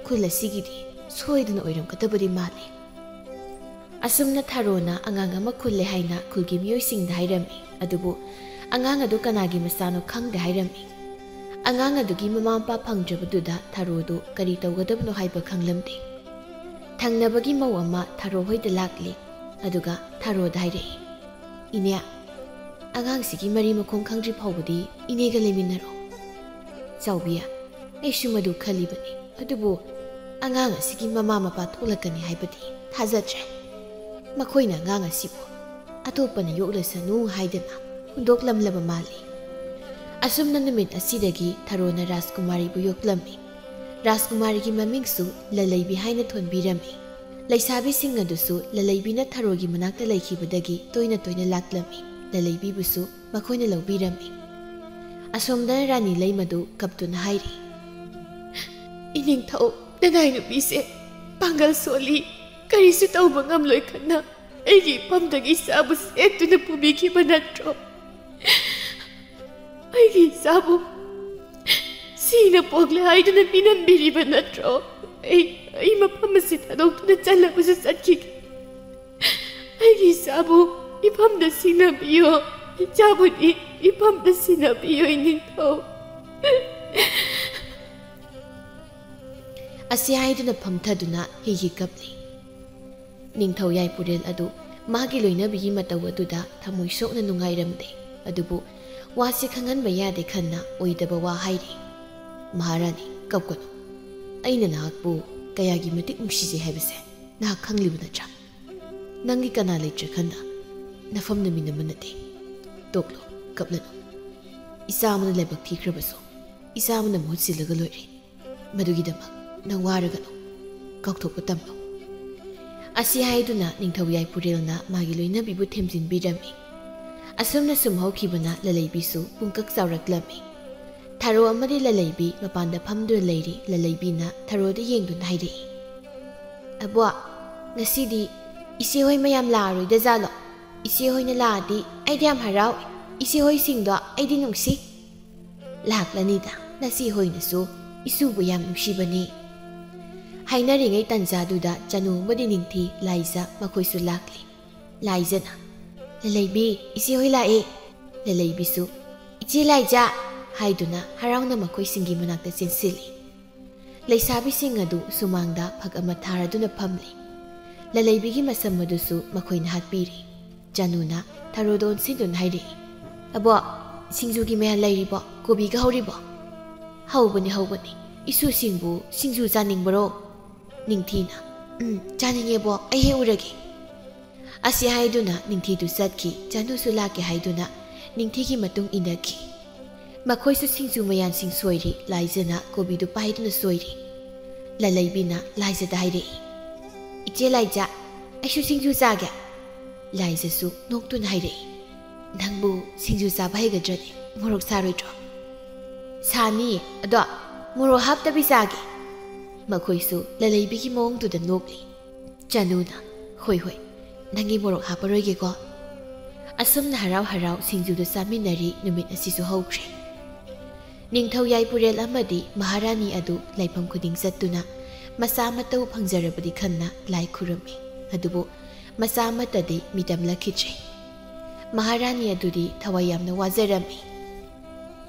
ꯈꯨꯜ ꯑꯁꯤꯒꯤꯗꯤ ꯁꯣꯏꯗꯅ ꯑꯣꯏꯔꯝꯒꯗꯕꯗꯤ ꯃꯥꯜꯂꯤ. ꯑꯁꯨꯝꯅ ꯊꯥꯔꯣꯅ ꯑꯉꯥꯡ ꯑꯃ ꯈꯨꯜꯂꯦ ꯍꯥꯏꯅ ꯈꯨꯜꯒꯤ ꯃꯤꯑꯣꯏꯁꯤꯡꯗ ꯍꯥꯏꯔꯝꯃꯤ. ꯑꯗꯨꯕꯨ ꯑꯉꯥꯡ ꯑꯗꯨ ꯀꯅꯥꯒꯤ ꯃꯆꯥꯅꯣ ꯈꯪꯗꯦ ꯍꯥꯏꯔꯝꯃꯤ. ꯑꯉꯥꯡ ꯑꯗꯨꯒꯤ ꯃꯃꯥ ꯃꯄꯥ ꯐꯪꯗ꯭ꯔꯕꯗꯨꯗ ꯊꯥꯔꯣꯗꯨ ꯀꯔꯤ ꯇꯧꯒꯗꯕꯅꯣ ꯍꯥꯏꯕ ꯈꯪꯂꯝꯗꯦ. ꯊꯪꯅꯕꯒꯤ ꯃꯧ ꯑꯃ ꯊꯥꯔꯣ ꯍꯣꯏꯗ ꯂꯥꯛꯂꯤ. ꯑꯗꯨꯒ ꯊꯥꯔꯣꯗ ꯍꯥꯏꯔꯛꯏ. ꯏꯅꯦ, ꯑꯉꯥꯡꯁꯤꯒꯤ ꯃꯔꯤ ꯃꯈꯣꯡ ꯈꯪꯗ꯭ꯔꯤ ꯐꯥꯎꯕꯗꯤ ꯏꯅꯦꯒ ꯂꯩꯃꯤꯟꯅꯔꯣ. ꯆꯥꯎꯕꯤ, ꯑꯩꯁꯨ ꯃꯗꯨ ꯈꯜꯂꯤꯕꯅꯤ. ꯑꯗꯨꯕꯨ ꯑꯉꯥꯡ ꯑꯁꯤꯒꯤ ꯃꯃꯥ ꯃꯄꯥ ꯊꯣꯛꯂꯛꯀꯅꯤ ꯍꯥꯏꯕꯗꯤ ꯊꯥꯖꯗ꯭ꯔꯦ. ꯃꯈꯣꯏꯅ ꯑꯉꯥꯡ ꯑꯁꯤꯕꯨ ꯑꯇꯣꯞꯄꯅ ꯌꯣꯛꯂꯁꯅꯨ ꯍꯥꯏꯗꯅ ꯍꯨꯟꯗꯣꯛꯂꯝꯂꯕ ꯃꯥꯜꯂꯤ. ꯑꯁꯨꯝꯅ ꯅꯨꯃꯤꯠ ꯑꯁꯤꯗꯒꯤ ꯊꯥꯔꯣꯅ ꯔꯥꯖꯀꯨꯃꯥꯔꯤꯕꯨ ꯌꯣꯛꯂꯝꯃꯤ. ꯔꯥꯖꯀꯨꯃꯥꯔꯤꯒꯤ ꯃꯃꯤꯡꯁꯨ ꯂꯂꯩꯕꯤ ꯍꯥꯏꯅ ꯊꯣꯟꯕꯤꯔꯝꯃꯤ. ꯂꯩꯁꯥꯕꯤꯁꯤꯡ ꯑꯗꯨꯁꯨ ꯂꯂꯩꯕꯤꯅ ꯊꯥꯔꯣꯒꯤ ꯃꯅꯥꯛꯇ ꯂꯩꯈꯤꯕꯗꯒꯤ ꯇꯣꯏꯅ ꯇꯣꯏꯅ ꯂꯥꯛꯂꯝꯃꯤ. ꯂꯂꯩꯕꯤꯕꯨꯁꯨ ꯃꯈꯣꯏꯅ ꯂꯧꯕꯤꯔꯝꯃꯤ. ꯑꯁꯣꯝꯗꯅ ꯔꯥꯅꯤ ꯂꯩꯃꯗꯨ ꯀꯞꯇꯨꯅ ꯍꯥꯏꯔꯤ. ꯏꯅꯤꯡꯊꯧ, ꯅꯅꯥꯏ ꯅꯨꯄꯤꯁꯦ ꯄꯥꯡꯒꯜ ꯁꯣꯜꯂꯤ. ꯀꯔꯤꯁꯨ ꯇꯧꯕ ꯉꯝꯂꯣꯏ ꯈꯟꯅ ꯑꯩꯒꯤ ꯏꯐꯝꯗꯒꯤ ꯏꯆꯥꯕꯨ ꯁꯦꯠꯇꯨꯅ ꯄꯨꯕꯤꯈꯤꯕ ꯅꯠꯇ꯭ꯔꯣ? ꯑꯩꯒꯤ ꯏꯆꯥꯕꯨ ꯁꯤꯅ ꯄꯣꯛꯂꯦ ꯍꯥꯏꯗꯨꯅ ꯄꯤꯅꯟꯕꯤꯔꯤꯕ ꯅꯠꯇ꯭ꯔꯣ? ꯑꯩ ꯃꯐꯝ ꯑꯁꯤ ꯊꯥꯗꯣꯛꯇꯨꯅ ꯆꯠꯂꯕꯁꯨ ꯆꯠꯈꯤꯒꯦ. ꯑꯩꯒꯤ ꯏꯆꯥꯕꯨ ꯏꯐꯝꯗ ꯁꯤꯟꯅꯕꯤꯌꯣ. ꯏꯆꯥꯕꯨꯗꯤ ꯏꯐꯝꯗ ꯁꯤꯟꯅꯕꯤꯌꯣ ꯏꯅꯤꯡꯊꯧ. ꯑꯁꯤ ꯍꯥꯏꯗꯨꯅ ꯐꯝꯊꯗꯨꯅ ꯍꯤ ꯀꯞꯂꯤ꯫ ꯅꯤꯡꯊꯧ ꯌꯥꯏꯐꯨꯔꯦꯜ ꯑꯗꯨ ꯃꯥꯒꯤ ꯂꯣꯏꯅꯕꯤꯒꯤ ꯃꯇꯧ ꯑꯗꯨꯗ ꯊꯃꯣꯏ ꯁꯣꯛꯅ ꯅꯨꯡꯉꯥꯏꯔꯝꯗꯦ꯫ ꯑꯗꯨꯕꯨ ꯋꯥꯁꯤ ꯈꯪꯍꯟꯕ ꯌꯥꯗꯦ ꯈꯟꯅ ꯑꯣꯏꯗꯕ ꯋꯥ ꯍꯥꯏꯔꯤ꯫ ꯃꯍꯥꯔꯥꯅꯤ ꯀꯞꯀꯅꯨ, ꯑꯩꯅ ꯅꯍꯥꯛꯄꯨ ꯀꯌꯥꯒꯤ ꯃꯇꯤꯛ ꯅꯨꯡꯁꯤꯖꯩ ꯍꯥꯏꯕꯁꯦ ꯅꯍꯥꯛ ꯈꯪꯂꯤꯕ ꯅꯠꯇ꯭ꯔꯥ? ꯅꯪꯒꯤ ꯀꯅꯥ ꯂꯩꯇ꯭ꯔꯦ ꯈꯟꯅ ꯅꯐꯝꯅ ꯃꯤꯅꯝꯕ ꯅꯠꯇꯦ꯫ ꯇꯣꯛꯂꯣ, ꯀꯞꯂꯅꯨ꯫ ꯏꯆꯥ ꯑꯃꯅ ꯂꯥꯏꯕꯛ ꯊꯤꯈ꯭ꯔꯕꯁꯨ ꯏꯆꯥ ꯑꯃꯅ ꯃꯍꯨꯠ ꯁꯤꯜꯂꯒ ꯂꯣꯏꯔꯦ꯫ ꯃꯗꯨꯒꯤꯗꯃꯛ ꯅꯪ ꯋꯥꯔꯒꯅꯨ, ꯀꯥꯎꯊꯣꯛꯄ ꯇꯝꯂꯣ꯫ ꯑꯁꯤ ꯍꯥꯏꯗꯨꯅ ꯅꯤꯡꯊꯧ ꯌꯥꯏꯐꯨꯔꯦꯜꯅ ꯃꯥꯒꯤ ꯂꯣꯏꯅꯕꯤꯕꯨ ꯊꯦꯝꯖꯤꯟꯕꯤꯔꯝꯃꯤ꯫ ꯑꯁꯨꯝꯅ ꯁꯨꯝ ꯍꯧꯈꯤꯕꯅ ꯂꯂꯩꯕꯤꯁꯨ ꯄꯨꯡꯀꯛ ꯆꯥꯎꯔꯛꯂꯝꯃꯤ꯫ ꯊꯔꯣ ꯑꯃꯗꯤ ꯂꯂꯩꯕꯤ ꯃꯄꯥꯟꯗ ꯐꯝꯗꯨꯅ ꯂꯩꯔꯤ꯫ ꯂꯂꯩꯕꯤꯅ ꯊꯔꯣꯗ ꯌꯦꯡꯗꯨꯅ ꯍꯥꯏꯔꯛꯏ, ꯑꯕꯣ, ꯉꯁꯤꯗꯤ ꯏꯆꯦꯍꯣꯏ ꯃꯌꯥꯝ ꯂꯥꯛꯑꯔꯣꯏꯗꯖꯥꯠꯂꯣ? ꯏꯆꯦꯍꯣꯏꯅ ꯂꯥꯛꯑꯗꯤ ꯑꯩꯗꯤ ꯌꯥꯝ ꯍꯔꯥꯎꯏ꯫ ꯏꯆꯦꯍꯣꯏꯁꯤꯡꯗꯣ ꯑꯩꯗꯤ ꯅꯨꯡꯁꯤ꯫ ꯂꯥꯛꯂꯅꯤꯗ, ꯅꯆꯦꯍꯣꯏꯅꯁꯨ ꯏꯁꯨꯕꯨ ꯌꯥꯝ ꯅꯨꯡꯁꯤꯕꯅꯤ꯫ ꯍꯥꯏꯅꯔꯤꯉꯩ ꯇꯥꯟꯖꯥꯗꯨꯗ ꯆꯅꯨ ꯑꯃꯗꯤ ꯅꯤꯡꯊꯤ, ꯂꯥꯏꯖ ꯃꯈꯣꯏꯁꯨ ꯂꯥꯛꯂꯤ꯫ ꯂꯥꯏꯖꯅ, ꯂꯂꯩꯕꯤ, ꯏꯆꯦꯍꯣꯏ ꯂꯥꯛꯑꯦ꯫ ꯂꯂꯩꯕꯤꯁꯨ, ꯏꯆꯦ ꯂꯥꯏꯖ ꯍꯥꯏꯗꯨꯅ ꯍꯔꯥꯎꯅ ꯃꯈꯣꯏꯁꯤꯡꯒꯤ ꯃꯅꯥꯛꯇ ꯆꯦꯟꯁꯤꯜꯂꯤ꯫ ꯂꯩꯁꯥꯕꯤꯁꯤꯡ ꯑꯗꯨ ꯁꯨꯃꯥꯡꯗ ꯐꯛ ꯑꯃ ꯊꯥꯔꯗꯨꯅ ꯐꯝꯂꯤ꯫ ꯂꯂꯩꯕꯤꯒꯤ ꯃꯁꯝ ꯑꯗꯨꯁꯨ ꯃꯈꯣꯏꯅ ꯍꯥꯠꯄꯤꯔꯤ꯫ ꯆꯅꯨꯅ ꯊꯔꯣꯗ ꯑꯣꯟꯁꯤꯟꯗꯨꯅ ꯍꯥꯏꯔꯛꯏ, ꯑꯕꯣ, ꯁꯤꯡꯖꯨꯒꯤ ꯃꯌꯥꯜ ꯂꯩꯔꯤꯕꯣ? ꯀꯣꯕꯤꯒ ꯍꯧꯔꯤꯕꯣ? ꯍꯧꯕꯅꯤ ꯍꯧꯕꯅꯤ꯫ ꯏꯁꯨꯁꯤꯡꯕꯨ ꯁꯤꯡꯖꯨ ꯆꯥꯅꯤꯡꯕꯔꯣ? ꯅꯤꯡꯊꯤꯅ, ꯆꯥꯅꯤꯡꯉꯦꯕꯣ, ꯑꯩ ꯍꯦꯛ ꯎꯔꯒꯦ꯫ ꯑꯁꯤ ꯍꯥꯏꯗꯨꯅ ꯅꯤꯡꯊꯤꯗꯨ ꯆꯠꯈꯤ꯫ ꯆꯅꯨꯁꯨ ꯂꯥꯛꯀꯦ ꯍꯥꯏꯗꯨꯅ ꯅꯤꯡꯊꯤꯒꯤ ꯃꯇꯨꯡ ꯏꯟꯅꯈꯤ꯫ ꯃꯈꯣꯏꯁꯨ ꯁꯤꯡꯖꯨ ꯃꯌꯥꯟꯁꯤꯡ ꯁꯣꯏꯔꯤ꯫ ꯂꯥꯏꯖꯅ ꯀꯣꯕꯤꯗꯨ ꯄꯥꯏꯗꯨꯅ ꯁꯣꯏꯔꯤ꯫ ꯂꯂꯩꯕꯤꯅ ꯂꯥꯏꯖꯗ ꯍꯥꯏꯔꯛꯏ, ꯏꯆꯦ ꯂꯥꯏꯖ, ꯑꯩꯁꯨ ꯁꯤꯡꯖꯨ ꯆꯥꯒꯦ꯫ ꯂꯥꯏꯖꯁꯨ ꯅꯣꯛꯇꯨꯅ ꯍꯥꯏꯔꯛꯏ, ꯅꯪꯕꯨ ꯁꯤꯡꯖꯨ ꯆꯥꯕ ꯍꯩꯒꯗ꯭ꯔꯅꯦ? ꯃꯣꯔꯣꯛ ꯁꯥꯔꯣꯏꯗ꯭ꯔꯣ? ꯁꯥꯅꯤꯌꯦ, ꯑꯗꯣ ꯃꯣꯔꯣꯛ ꯍꯥꯞꯇꯕꯤ ꯆꯥꯒꯦ꯫ ꯃꯈꯣꯏꯁꯨ ꯂꯂꯩꯕꯤꯒꯤ ꯃꯑꯣꯡꯗꯨꯗ ꯅꯣꯛꯂꯤ꯫ ꯆꯅꯨꯅ, ꯍꯣꯏ ꯍꯣꯏ, ꯅꯪꯒꯤ ꯃꯣꯔꯣꯛ ꯍꯥꯞꯄꯔꯣꯏꯒꯦꯀꯣ꯫ ꯑꯁꯨꯝꯅ ꯍꯔꯥꯎ ꯍꯔꯥꯎ ꯁꯤꯡꯖꯨꯗꯨ ꯆꯥꯃꯤꯟꯅꯔꯤ꯫ ꯅꯨꯃꯤꯠ ꯑꯁꯤꯁꯨ ꯍꯧꯈ꯭ꯔꯦ꯫ ꯅꯤꯡꯊꯧ ꯌꯥꯏꯐꯨꯔꯦꯜ ꯑꯃꯗꯤ ꯃꯍꯥꯔꯥꯅꯤ ꯑꯗꯨ ꯂꯩꯐꯝ ꯈꯨꯗꯤꯡ ꯆꯠꯇꯨꯅ ꯃꯆꯥ ꯃꯇꯧ ꯐꯪꯖꯔꯕꯗꯤ ꯈꯟꯅ ꯂꯥꯏ ꯈꯨꯔꯝꯃꯤ꯫ ꯑꯗꯨꯕꯨ ꯃꯆꯥ ꯑꯃꯠꯇꯗꯤ ꯃꯤꯇꯝꯂꯛꯈꯤꯗ꯭ꯔꯦ꯫ ꯃꯍꯥꯔꯥꯅꯤ ꯑꯗꯨꯗꯤ ꯊꯋꯥꯏ ꯌꯥꯝꯅ ꯋꯥꯖꯔꯝꯃꯤ꯫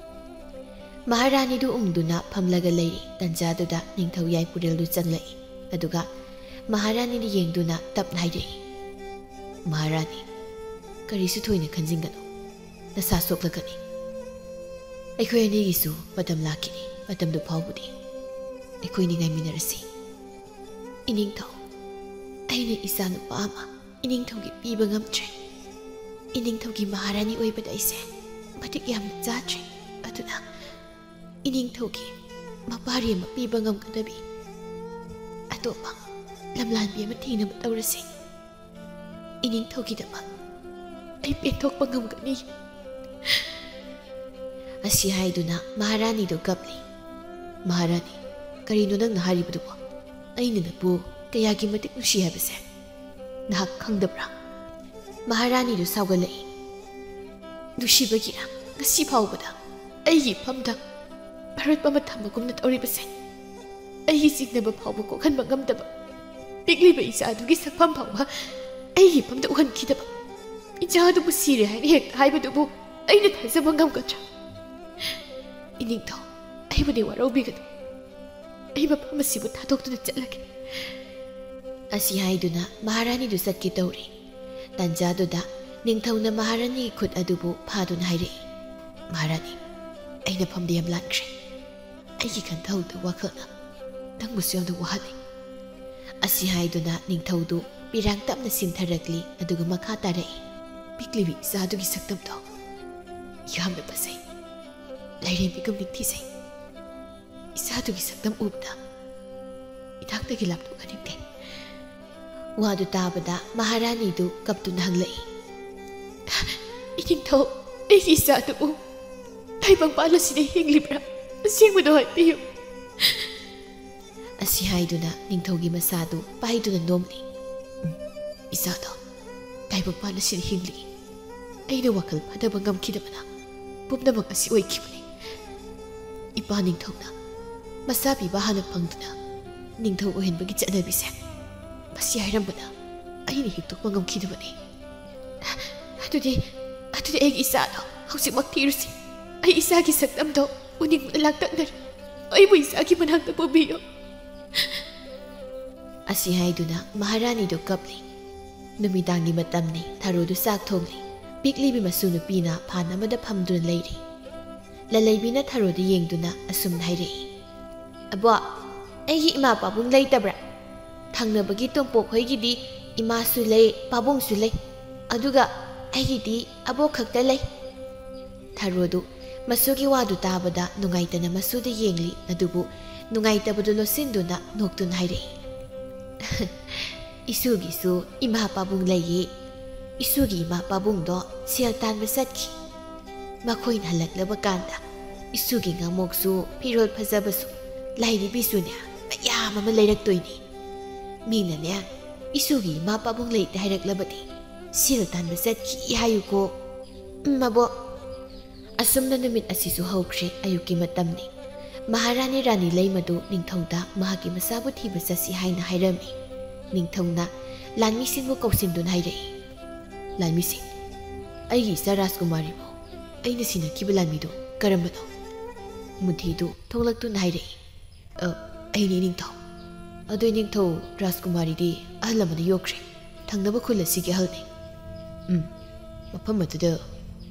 ꯃꯍꯥꯔꯥꯅꯤꯗꯨ ꯎꯪꯗꯨꯅ ꯐꯝꯂꯒ ꯂꯩꯔꯤ꯫ ꯇꯟꯖꯥꯗꯨꯗ ꯅꯤꯡꯊꯧ ꯌꯥꯏꯐꯨꯔꯦꯜꯗꯨ ꯆꯪꯂꯛꯏ꯫ ꯑꯗꯨꯒ ꯃꯍꯥꯔꯥꯅꯤꯅ ꯌꯦꯡꯗꯨꯅ ꯇꯞꯅ ꯍꯥꯏꯔꯛꯏ, ꯃꯍꯥꯔꯥꯅꯤ, ꯀꯔꯤꯁꯨ ꯊꯣꯏꯅ ꯈꯟꯖꯤꯟꯒꯅꯨ, ꯅꯁꯥ ꯁꯣꯛꯂꯛꯀꯅꯤ꯫ ꯑꯩꯈꯣꯏ ꯑꯅꯤꯒꯤꯁꯨ ꯃꯇꯝ ꯂꯥꯛꯈꯤꯅꯤ꯫ ꯃꯇꯝꯗꯨ ꯐꯥꯎꯕꯗꯤ ꯑꯩꯈꯣꯏꯅꯤ ꯉꯥꯏꯃꯤꯟꯅꯔꯁꯤ꯫ ꯏꯅꯤꯡꯊꯧ, ꯑꯩꯅ ꯏꯆꯥ ꯅꯨꯄꯥ ꯑꯃ ꯏꯅꯤꯡꯊꯧꯒꯤ ꯄꯤꯕ ꯉꯝꯗ꯭ꯔꯦ꯫ ꯏꯅꯤꯡꯊꯧꯒꯤ ꯃꯍꯥꯔꯥꯅꯤ ꯑꯣꯏꯕꯗ ꯑꯩꯁꯦ ꯃꯇꯤꯛ ꯌꯥꯝꯅ ꯆꯥꯗ꯭ꯔꯦ꯫ ꯑꯗꯨꯅ ꯏꯅꯤꯡꯊꯧꯒꯤ ꯃꯄꯥꯔꯤ ꯑꯃ ꯄꯤꯕ ꯉꯝꯒꯗꯕꯤ ꯑꯇꯣꯞꯄ ꯂꯝꯂꯥꯟꯕꯤ ꯑꯃ ꯊꯤꯅꯕ ꯇꯧꯔꯁꯤ꯫ ꯏꯅꯤꯡꯊꯧꯒꯤꯗꯃꯛ ꯑꯩ ꯄꯦꯟꯊꯣꯛꯄ ꯉꯝꯒꯅꯤ꯫ ꯑꯁꯤ ꯍꯥꯏꯗꯨꯅ ꯃꯍꯥꯔꯥꯅꯤꯗꯨ ꯀꯞꯂꯤ꯫ ꯃꯍꯥꯔꯥꯅꯤ, ꯀꯔꯤꯅꯣ ꯅꯪꯅ ꯍꯥꯏꯔꯤꯕꯗꯨꯕꯣ? ꯑꯩꯅ ꯅꯪꯕꯨ ꯀꯌꯥꯒꯤ ꯃꯇꯤꯛ ꯅꯨꯡꯁꯤ ꯍꯥꯏꯕꯁꯦ ꯅꯍꯥꯛ ꯈꯪꯗꯕ꯭ꯔꯥ? ꯃꯍꯥꯔꯥꯅꯤꯗꯨ ꯁꯥꯎꯒꯠꯂꯛꯏ꯫ ꯅꯨꯡꯁꯤꯕꯒꯤꯔ ꯉꯁꯤ ꯐꯥꯎꯕꯗ ꯑꯩꯒꯤ ꯐꯝꯗ ꯚꯥꯔꯠ ꯑꯃ ꯊꯝꯕꯒꯨꯝꯅ ꯇꯧꯔꯤꯕꯁꯦ? ꯑꯩꯒꯤ ꯆꯤꯡꯅꯕ ꯐꯥꯎꯕ ꯀꯣꯛꯍꯟꯕ ꯉꯝꯗꯕ ꯄꯤꯛꯂꯤꯕ ꯏꯆꯥ ꯑꯗꯨꯒꯤ ꯁꯛꯐꯝ ꯐꯥꯎꯕ ꯑꯩꯒꯤ ꯐꯝꯗ ꯎꯍꯟꯈꯤꯗꯕ ꯏꯆꯥ ꯑꯗꯨꯕꯨ ꯁꯤꯔꯦ ꯍꯥꯏꯅ ꯍꯦꯛꯇ ꯍꯥꯏꯕꯗꯨꯕꯨ ꯑꯩꯅ ꯊꯥꯖꯕ ꯉꯝꯒꯗ꯭ꯔꯥ? ꯏꯅꯤꯡꯊꯧ, ꯑꯩꯕꯨꯗꯤ ꯋꯥꯔꯧꯕꯤꯒꯅꯨ꯫ ꯑꯩ ꯃꯐꯝ ꯑꯁꯤꯕꯨ ꯊꯥꯗꯣꯛꯇꯨꯅ ꯆꯠꯂꯒꯦ꯫ ꯑꯁꯤ ꯍꯥꯏꯗꯨꯅ ꯃꯍꯥꯔꯥꯅꯤꯗꯨ ꯆꯠꯀꯦ ꯇꯧꯔꯤ꯫ ꯇꯥꯟꯖꯥꯗꯨꯗ ꯅꯤꯡꯊꯧꯅ ꯃꯍꯥꯔꯥꯅꯤꯒꯤ ꯈꯨꯠ ꯑꯗꯨꯕꯨ ꯐꯥꯗꯨꯅ ꯍꯥꯏꯔꯛꯏ, ꯃꯍꯥꯔꯥꯅꯤ, ꯑꯩꯅ ꯐꯝꯗ ꯌꯥꯝ ꯂꯥꯟꯈ꯭ꯔꯦ꯫ ꯑꯩꯒꯤ ꯈꯟꯊꯍꯧꯗ ꯋꯥꯈꯜꯅ ꯅꯪꯕꯨꯁꯨ ꯌꯥꯝꯅ ꯋꯥꯍꯜꯂꯤ꯫ ꯑꯁꯤ ꯍꯥꯏꯗꯨꯅ ꯅꯤꯡꯊꯧꯗꯨ ꯄꯤꯔꯥꯡ ꯇꯞꯅ ꯆꯤꯡꯊꯔꯛꯂꯤ꯫ ꯑꯗꯨꯒ ꯃꯈꯥ ꯇꯥꯔꯛꯏ, ꯄꯤꯛꯂꯤꯕꯤ ꯏꯆꯥꯗꯨꯒꯤ ꯁꯛꯇꯝꯗꯣ ꯌꯥꯝꯅ ꯐꯖꯩ, ꯂꯥꯏꯔꯦꯝꯕꯤꯒꯨꯝ ꯅꯤꯡꯊꯤꯖꯩ꯫ ꯏꯆꯥꯗꯨꯒꯤ ꯁꯛꯇꯝ ꯎꯕꯗ ꯏꯅꯥꯛꯇꯒꯤ ꯂꯥꯞꯊꯣꯛꯍꯟꯅꯤꯡꯗꯦ꯫ ꯋꯥꯗꯨ ꯇꯥꯕꯗ ꯃꯍꯥꯔꯥꯅꯤꯗꯨ ꯀꯞꯇꯨꯅ ꯍꯪꯂꯛꯏ, ꯏꯅꯤꯡꯊꯧ, ꯑꯩꯒꯤ ꯏꯆꯥꯗꯨꯕꯨ ꯇꯥꯏꯕꯪꯄꯥꯟ ꯑꯁꯤꯗ ꯍꯤꯡꯂꯤꯕ꯭ꯔꯥ? ꯑꯁꯦꯡꯕꯗꯣ ꯍꯥꯏꯕꯤꯌꯨ꯫ ꯑꯁꯤ ꯍꯥꯏꯗꯨꯅ ꯅꯤꯡꯊꯧꯒꯤ ꯃꯁꯥꯗꯨ ꯄꯥꯏꯗꯨꯅ ꯅꯣꯝꯂꯤ꯫ ꯏꯆꯥꯗꯣ ꯇꯥꯏꯕꯪꯄꯥꯟ ꯑꯁꯤꯗ ꯍꯤꯡꯂꯤ꯫ ꯑꯩꯅ ꯋꯥꯈꯜ ꯐꯥꯗꯕ ꯉꯝꯈꯤꯗꯕꯅ ꯄꯨꯝꯅꯃꯛ ꯑꯁꯤ ꯑꯣꯏꯈꯤꯕꯅꯤ꯫ ꯏꯄꯥ ꯅꯤꯡꯊꯧꯅ ꯃꯆꯥ ꯄꯤꯕ ꯍꯥꯟꯅ ꯐꯪꯗꯨꯅ ꯅꯤꯡꯊꯧ ꯑꯣꯏꯍꯟꯕꯒꯤ ꯆꯠꯅꯕꯤꯁꯦ ꯃꯁꯤ ꯍꯥꯏꯔꯝꯕꯅ ꯑꯩꯅ ꯍꯤꯛꯇꯣꯛꯄ ꯉꯝꯈꯤꯗꯕꯅꯤ꯫ ꯑꯗꯨꯗꯤ ꯑꯩꯒꯤ ꯏꯆꯥꯗꯣ ꯍꯧꯖꯤꯛꯃꯛ ꯊꯤꯔꯨꯁꯤ꯫ ꯑꯩ ꯏꯆꯥꯒꯤ ꯁꯛꯇꯝꯗꯣ ꯎꯅꯤꯡꯕꯅ ꯂꯥꯡꯇꯛꯅꯔꯤ꯫ ꯑꯩꯕꯨ ꯏꯆꯥꯒꯤ ꯃꯅꯥꯛꯇ ꯄꯨꯕꯤꯌꯨ꯫ Asi haiduna Maharani do kapli. Numitangni matamni Tharodu sak thongli. Pikli bi masu nupina phan amada phamdun leiri. Lalaibina Tharodu yengduna asum hairei. Abwa, aigi ima pabung leitabra. Thangnabagi tompok hoigidi ima su lei, pabung su lei. Aduga aigidi abo khakta lei. Tharodu masugi wadu tabada nungaitana masuda yengli adubu nungaitabadu losinduna noktun hairei. Isugi su ima pabung lei. Isugi ima pabung do sial tanba satki. Makoin halaklaba kanda isugi ngamok su pirol phajabasu lairi bisunya mayam ama leiraktoini. Mina ne isugi ima pabung leite hairaklabadi sial tanba satki hayuko mabo. Asumna numit asisu haukhre ayuki matamni. Maharani Rani leimadu ningthauda mahaki masabu thiba sasi haina hairami. Ningthauna lanmi singbu kausindun hairei. Lanmi sing aigi sa Rajkumari bo aina sina kibalanmido karambado. Mudhidu thonglaktu nairei. Aini ningthau. Adoi ningthau Rajkumari di ahlamada yokre. Thangnaba khula sige halni. Mafam aduda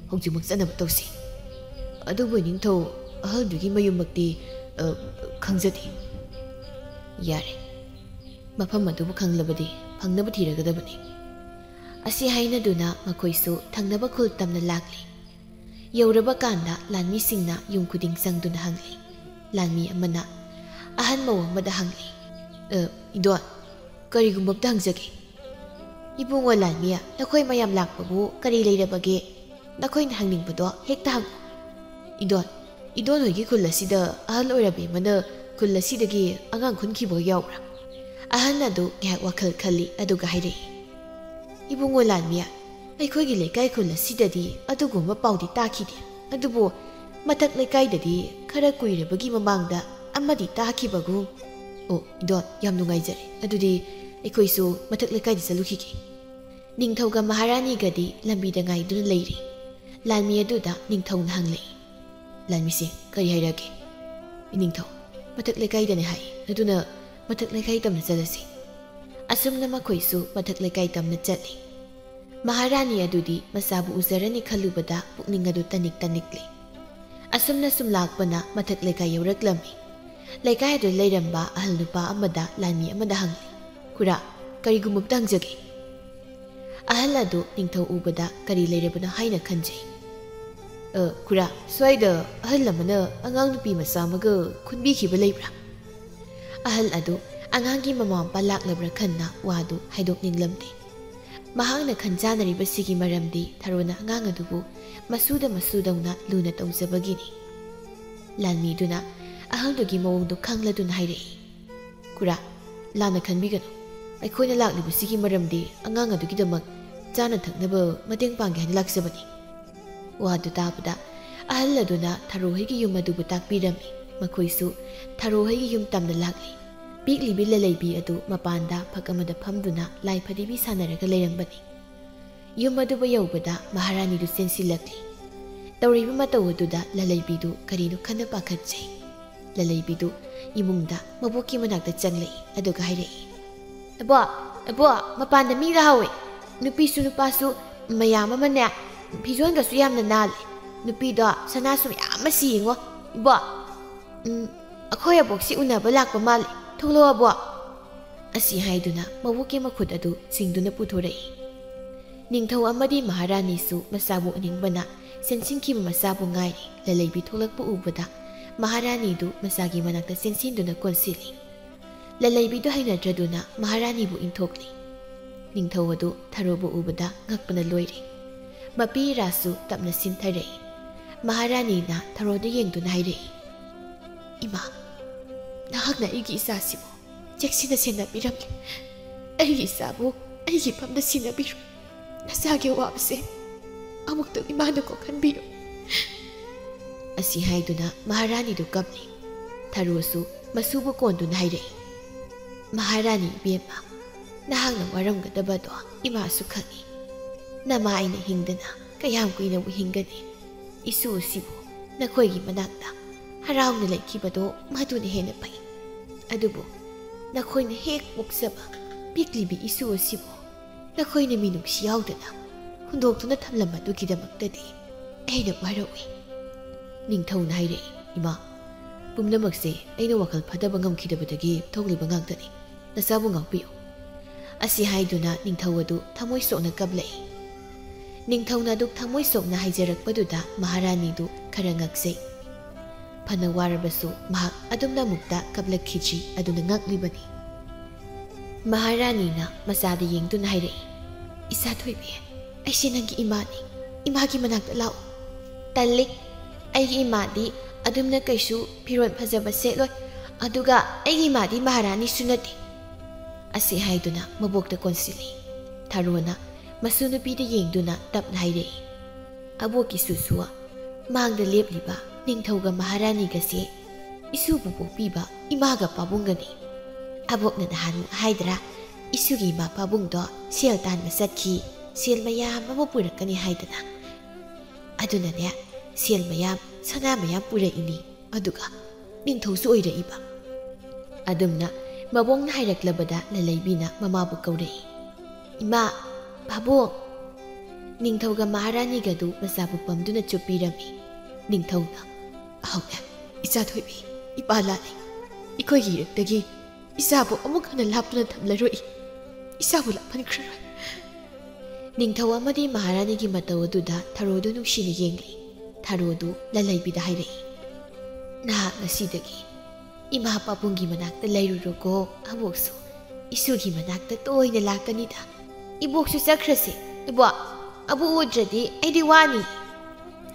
hojimuk chanaba tawsi. Adubu ningthau ahaldugi mayumakti khangjadi. Yare. Mafam adubu khanglabadi phangnaba thiragadabani. Asi hainaduna makoisu thangnaba khul tamna lakli. Yauraba kanda lanmi singna yung kuding sangduna hangli. Lanmi amana ahan maw amada hangli. Idon, karigumbabda hangjagi. Ibungo lanmiya nakoy mayam lakpabu kari leirabage nakoy na hangningpado hekta hang. Idon hoigi kulasida ahal orabe mana kulasidagi angang khunkibo yaura. Ahan adu ngak wakal khali aduga hairei. Ibungo lanmiya ꯑꯩꯈꯣꯏꯒꯤ ꯂꯩꯀꯥꯏ ꯈꯨꯜ ꯑꯁꯤꯗꯗꯤ ꯑꯗꯨꯒꯨꯝꯕ ꯄꯥꯎꯗꯤ ꯇꯥꯈꯤꯗꯦ ꯑꯗꯨꯕꯨ ꯃꯊꯛ ꯂꯩꯀꯥꯏꯗꯗꯤ ꯈꯔ ꯀꯨꯏꯔꯕꯒꯤ ꯃꯃꯥꯡꯗ ꯑꯃꯗꯤ ꯇꯥꯈꯤꯕꯒꯨꯝ ꯏꯗꯣꯟ ꯌꯥꯝ ꯅꯨꯡꯉꯥꯏꯖꯔꯦ ꯑꯗꯨꯗꯤ ꯑꯩꯈꯣꯏꯁꯨ ꯃꯊꯛ ꯂꯩꯀꯥꯏꯗ ꯆꯠꯂꯨꯈꯤꯒꯦ ꯅꯤꯡꯊꯧꯒ ꯃꯍꯥꯔꯥꯅꯤꯒꯗꯤ ꯂꯝꯕꯤꯗ ꯉꯥꯏꯗꯨꯅ ꯂꯩꯔꯤ ꯂꯥꯟꯃꯤ ꯑꯗꯨꯗ ꯅꯤꯡꯊꯧꯅ ꯍꯪꯂꯛꯏ ꯂꯥꯟꯃꯤꯁꯦ ꯀꯔꯤ ꯍꯥꯏꯔꯛꯒꯦ ꯅꯤꯡꯊꯧ ꯃꯊꯛ ꯂꯩꯀꯥꯏꯗꯅꯦ ꯍꯥꯏ ꯑꯗꯨꯅ ꯃꯊꯛ ꯂꯩꯀꯥꯏ ꯇꯝꯅ ꯆꯠꯂꯁꯤ ꯑꯁꯨꯝꯅ ꯃꯈꯣꯏꯁꯨ ꯃꯊꯛ ꯂꯩꯀꯥꯏ ꯇꯝꯅ ꯆꯠꯂꯤ Maharani adudi masabu uzarani khalubada pukning adu tanik tanikli. Asumna sumlakpana mathak lekai yauraklammi. Lekai adu leiramba ahal nupa amada lanmi amada hangli. Kura, karigumubda hangjage. Ahal adu ningthau ubada kari leirabana haina khanjai. Kura, swaida ahal lamana angang nupi masamaga khunbikhiba leibra. Ahal adu angangi mamampa laklabra khanna wadu haidok ninglamde. Mahangna khanjanaribasigi maramdi Tharona angang adubu masudawna luna tawjabagini. Lanmiduna ahaldugi mawongdo khangladuna hairei. Kura, lana khanbiganu. Aikhoina laklibasigi maramdi angang adugidamak chana thaknaba mateng pangge haina laksabani. Wadu tabada ahalladuna Tharohigi yum adubu takpirami. Makhoisu Tharohigi yum tamna lakli. Pikli bi lalaibi adu mapanda phakamada phamduna lai phadibi sanaraga leirambani. Yum aduba yaubada Maharani du sensilakli. Tawribi mataw aduda lalaibi du karino khana pakhatjai. Lalaibi du imungda maboki manakta changlei aduga hairei. Abo mapanda mi ga hawe. Nupi su nupasu mayam amane phijon ga su yamna nale. Nupi do sana su yam singo. Ibo akhoi abok si unaba lakpa male. Tholo abo asi haiduna mabuki makhut adu singduna puthorei ningthau amadi Maharani su masabu aningbana sensingki masabu ngai lalaibi tholakpu ubada Maharani du masagi manakta sensinduna konsili lalaibi du hainadraduna Maharani bu inthokli ningthau adu Tharobu ubada ngakpana loire mapi rasu tapna sintharei Maharani na Tharoda yengduna hairei ima Nahakna igi isasibo jeksina senabiramli aigi isabu aigi pamda sinabiru nasage wabse amukta imana ko khanbiru asi haiduna Maharani du kapni Tharosu masubu konduna hairei Maharani bema nahakna waramgadabado ima su khangi nama aina hingdana kayam kuina bu hingani isu sibo nakhoigi manakta harauna laikibado maduna hena pai adubu ꯅꯈꯣꯏꯅ ꯍꯦꯛ ꯄꯣꯛꯆꯕ ꯄꯤꯛꯂꯤꯕꯤ ꯏꯁꯨ ꯑꯁꯤꯕꯨ ꯅꯈꯣꯏꯅ ꯃꯤꯅꯨꯡꯁꯤ ꯌꯥꯎꯗꯅ ꯍꯨꯟꯗꯣꯛꯇꯨꯅ ꯊꯝꯂꯝꯕꯗꯨꯒꯤꯗꯃꯛꯇꯗꯤ ꯑꯩꯅ ꯋꯥꯔꯧꯏ꯫ ꯅꯤꯡꯊꯧꯅ ꯍꯥꯏꯔꯛꯏ, ꯏꯃꯥ, ꯄꯨꯝꯅꯃꯛꯁꯦ ꯑꯩꯅ ꯋꯥꯈꯜ ꯐꯗꯕ ꯉꯝꯈꯤꯗꯕꯗꯒꯤ ꯊꯣꯛꯂꯤꯕ ꯉꯥꯛꯇꯅꯤ꯫ ꯅꯆꯥꯕꯨ ꯉꯥꯛꯄꯤꯌꯨ꯫ ꯑꯁꯤ ꯍꯥꯏꯗꯨꯅ ꯅꯤꯡꯊꯧ ꯑꯗꯨ ꯊꯃꯣꯏ ꯁꯣꯛꯅ ꯀꯞꯂꯛꯏ꯫ ꯅꯤꯡꯊꯧꯅ ꯑꯗꯨꯛ ꯊꯃꯣꯏ ꯁꯣꯛꯅ ꯍꯥꯏꯖꯔꯛꯄꯗꯨꯗ ꯃꯍꯥꯔꯥꯅꯤꯗꯨ ꯈꯔ ꯉꯛꯆꯩ꯫ ꯐꯅ ꯋꯥꯔꯕꯁꯨ ꯃꯍꯥꯛ ꯑꯗꯨꯝꯅ ꯑꯃꯨꯛꯇ ꯀꯞꯂꯛꯈꯤꯗ꯭ꯔꯤ ꯑꯗꯨꯅ ꯉꯛꯂꯤꯕꯅꯤ꯫ ꯃꯍꯥꯔꯥꯅꯤꯅ ꯃꯆꯥꯗ ꯌꯦꯡꯗꯨꯅ ꯍꯥꯏꯔꯛꯏ, ꯏꯆꯥ ꯊꯣꯏꯕꯤ, ꯑꯩꯁꯦ ꯅꯪꯒꯤ ꯏꯃꯥꯅꯤ꯫ ꯏꯃꯥꯒꯤ ꯃꯅꯥꯛꯇ ꯂꯥꯛꯎ꯫ ꯇꯜꯂꯤ, ꯑꯩꯒꯤ ꯏꯃꯥꯗꯤ ꯑꯗꯨꯝꯅ ꯀꯩꯁꯨ ꯐꯤꯔꯣꯜ ꯐꯖꯕ ꯁꯦꯠꯂꯣꯏ, ꯑꯗꯨꯒ ꯑꯩꯒꯤ ꯏꯃꯥꯗꯤ ꯃꯍꯥꯔꯥꯅꯤꯁꯨ ꯅꯠꯇꯦ꯫ ꯑꯁꯤ ꯍꯥꯏꯗꯨꯅ ꯃꯕꯣꯛꯇ ꯀꯣꯟꯁꯤꯜꯂꯤ꯫ ꯊꯥꯔꯣꯅ ꯃꯁꯨ ꯅꯨꯄꯤꯗ ꯌꯦꯡꯗꯨꯅ ꯇꯞꯅ ꯍꯥꯏꯔꯛꯏ, ꯑꯕꯣꯛꯀꯤ ꯁꯨꯁꯨ, ꯃꯥꯡꯗ ꯂꯦꯞꯂꯤꯕ ꯅꯤꯡꯊꯧꯒ ꯃꯍꯥꯔꯥꯅꯤꯒꯁꯦ ꯏꯁꯨꯕꯨ ꯄꯣꯛꯄꯤꯕ ꯏꯃꯥꯒ ꯄꯥꯕꯨꯡꯒꯅꯤ꯫ ꯑꯕꯣꯛꯅ ꯅꯍꯥꯟ ꯍꯥꯏꯗ꯭ꯔꯥ, ꯏꯁꯨꯒꯤ ꯏꯃꯥ ꯄꯥꯕꯨꯡꯗꯣ ꯁꯦꯜ ꯇꯥꯟꯕ ꯆꯠꯈꯤ, ꯁꯦꯜ ꯃꯌꯥꯝ ꯑꯃ ꯄꯨꯔꯛꯀꯅꯤ ꯍꯥꯏꯗꯅ꯫ ꯑꯗꯨꯅꯅꯦ ꯁꯦꯜ ꯃꯌꯥꯝ, ꯁꯅꯥ ꯃꯌꯥꯝ ꯄꯨꯔꯛꯏꯅꯤ, ꯑꯗꯨꯒ ꯅꯤꯡꯊꯧꯁꯨ ꯑꯣꯏꯔꯛꯏꯕ꯫ ꯑꯗꯨꯝꯅ ꯃꯕꯣꯡꯅ ꯍꯥꯏꯔꯛꯂꯕꯗ ꯂꯂꯩꯕꯤꯅ ꯃꯃꯥꯕꯨ ꯀꯧꯔꯛꯏ, ꯏꯃꯥ, ꯄꯥꯕꯨꯡ꯫ ꯅꯤꯡꯊꯧꯒ ꯃꯍꯥꯔꯥꯅꯤꯒꯗꯨ ꯃꯆꯥꯕꯨ ꯄꯝꯗꯨꯅ ꯆꯨꯞꯄꯤꯔꯝꯃꯤ꯫ ꯅꯤꯡꯊꯧꯅ, ꯑꯍꯧꯅꯦ ꯏꯆꯥ ꯊꯣꯏꯕꯤ, ꯏꯄꯥ ꯂꯥꯠꯂꯤ꯫ ꯑꯩꯈꯣꯏꯒꯤ ꯏꯔꯛꯇꯒꯤ ꯏꯆꯥꯕꯨ ꯑꯃꯨꯛ ꯍꯟꯅ ꯂꯥꯞꯇꯨꯅ ꯊꯝꯂꯔꯣꯏ, ꯏꯆꯥꯕꯨ ꯂꯥꯞꯍꯟꯈ꯭ꯔꯔꯣꯏ꯫ ꯅꯤꯡꯊꯧ ꯑꯃꯗꯤ ꯃꯍꯥꯔꯥꯅꯤꯒꯤ ꯃꯇꯧ ꯑꯗꯨꯗ ꯊꯥꯔꯣꯗꯨ ꯅꯨꯡꯁꯤꯅ ꯌꯦꯡꯂꯤ꯫ ꯊꯥꯔꯣꯗꯨ ꯂꯂꯩꯕꯤꯗ ꯍꯥꯏꯔꯛꯏ, ꯅꯍꯥꯛ ꯉꯁꯤꯗꯒꯤ ꯏꯃꯥ ꯄꯥꯕꯨꯡꯒꯤ ꯃꯅꯥꯛꯇ ꯂꯩꯔꯨꯔꯣꯀꯣ, ꯑꯕꯣꯛꯁꯨ ꯏꯁꯨꯒꯤ ꯃꯅꯥꯛꯇ ꯇꯣꯏꯅ ꯂꯥꯛꯀꯅꯤꯗ꯫ ꯏꯕꯣꯛꯁꯨ ꯆꯠꯈ꯭ꯔꯁꯤ, ꯏꯕꯣꯛ, ꯑꯕꯣꯛ ꯎꯗ꯭ꯔꯗꯤ ꯑꯩꯗꯤ ꯋꯥꯅꯤ꯫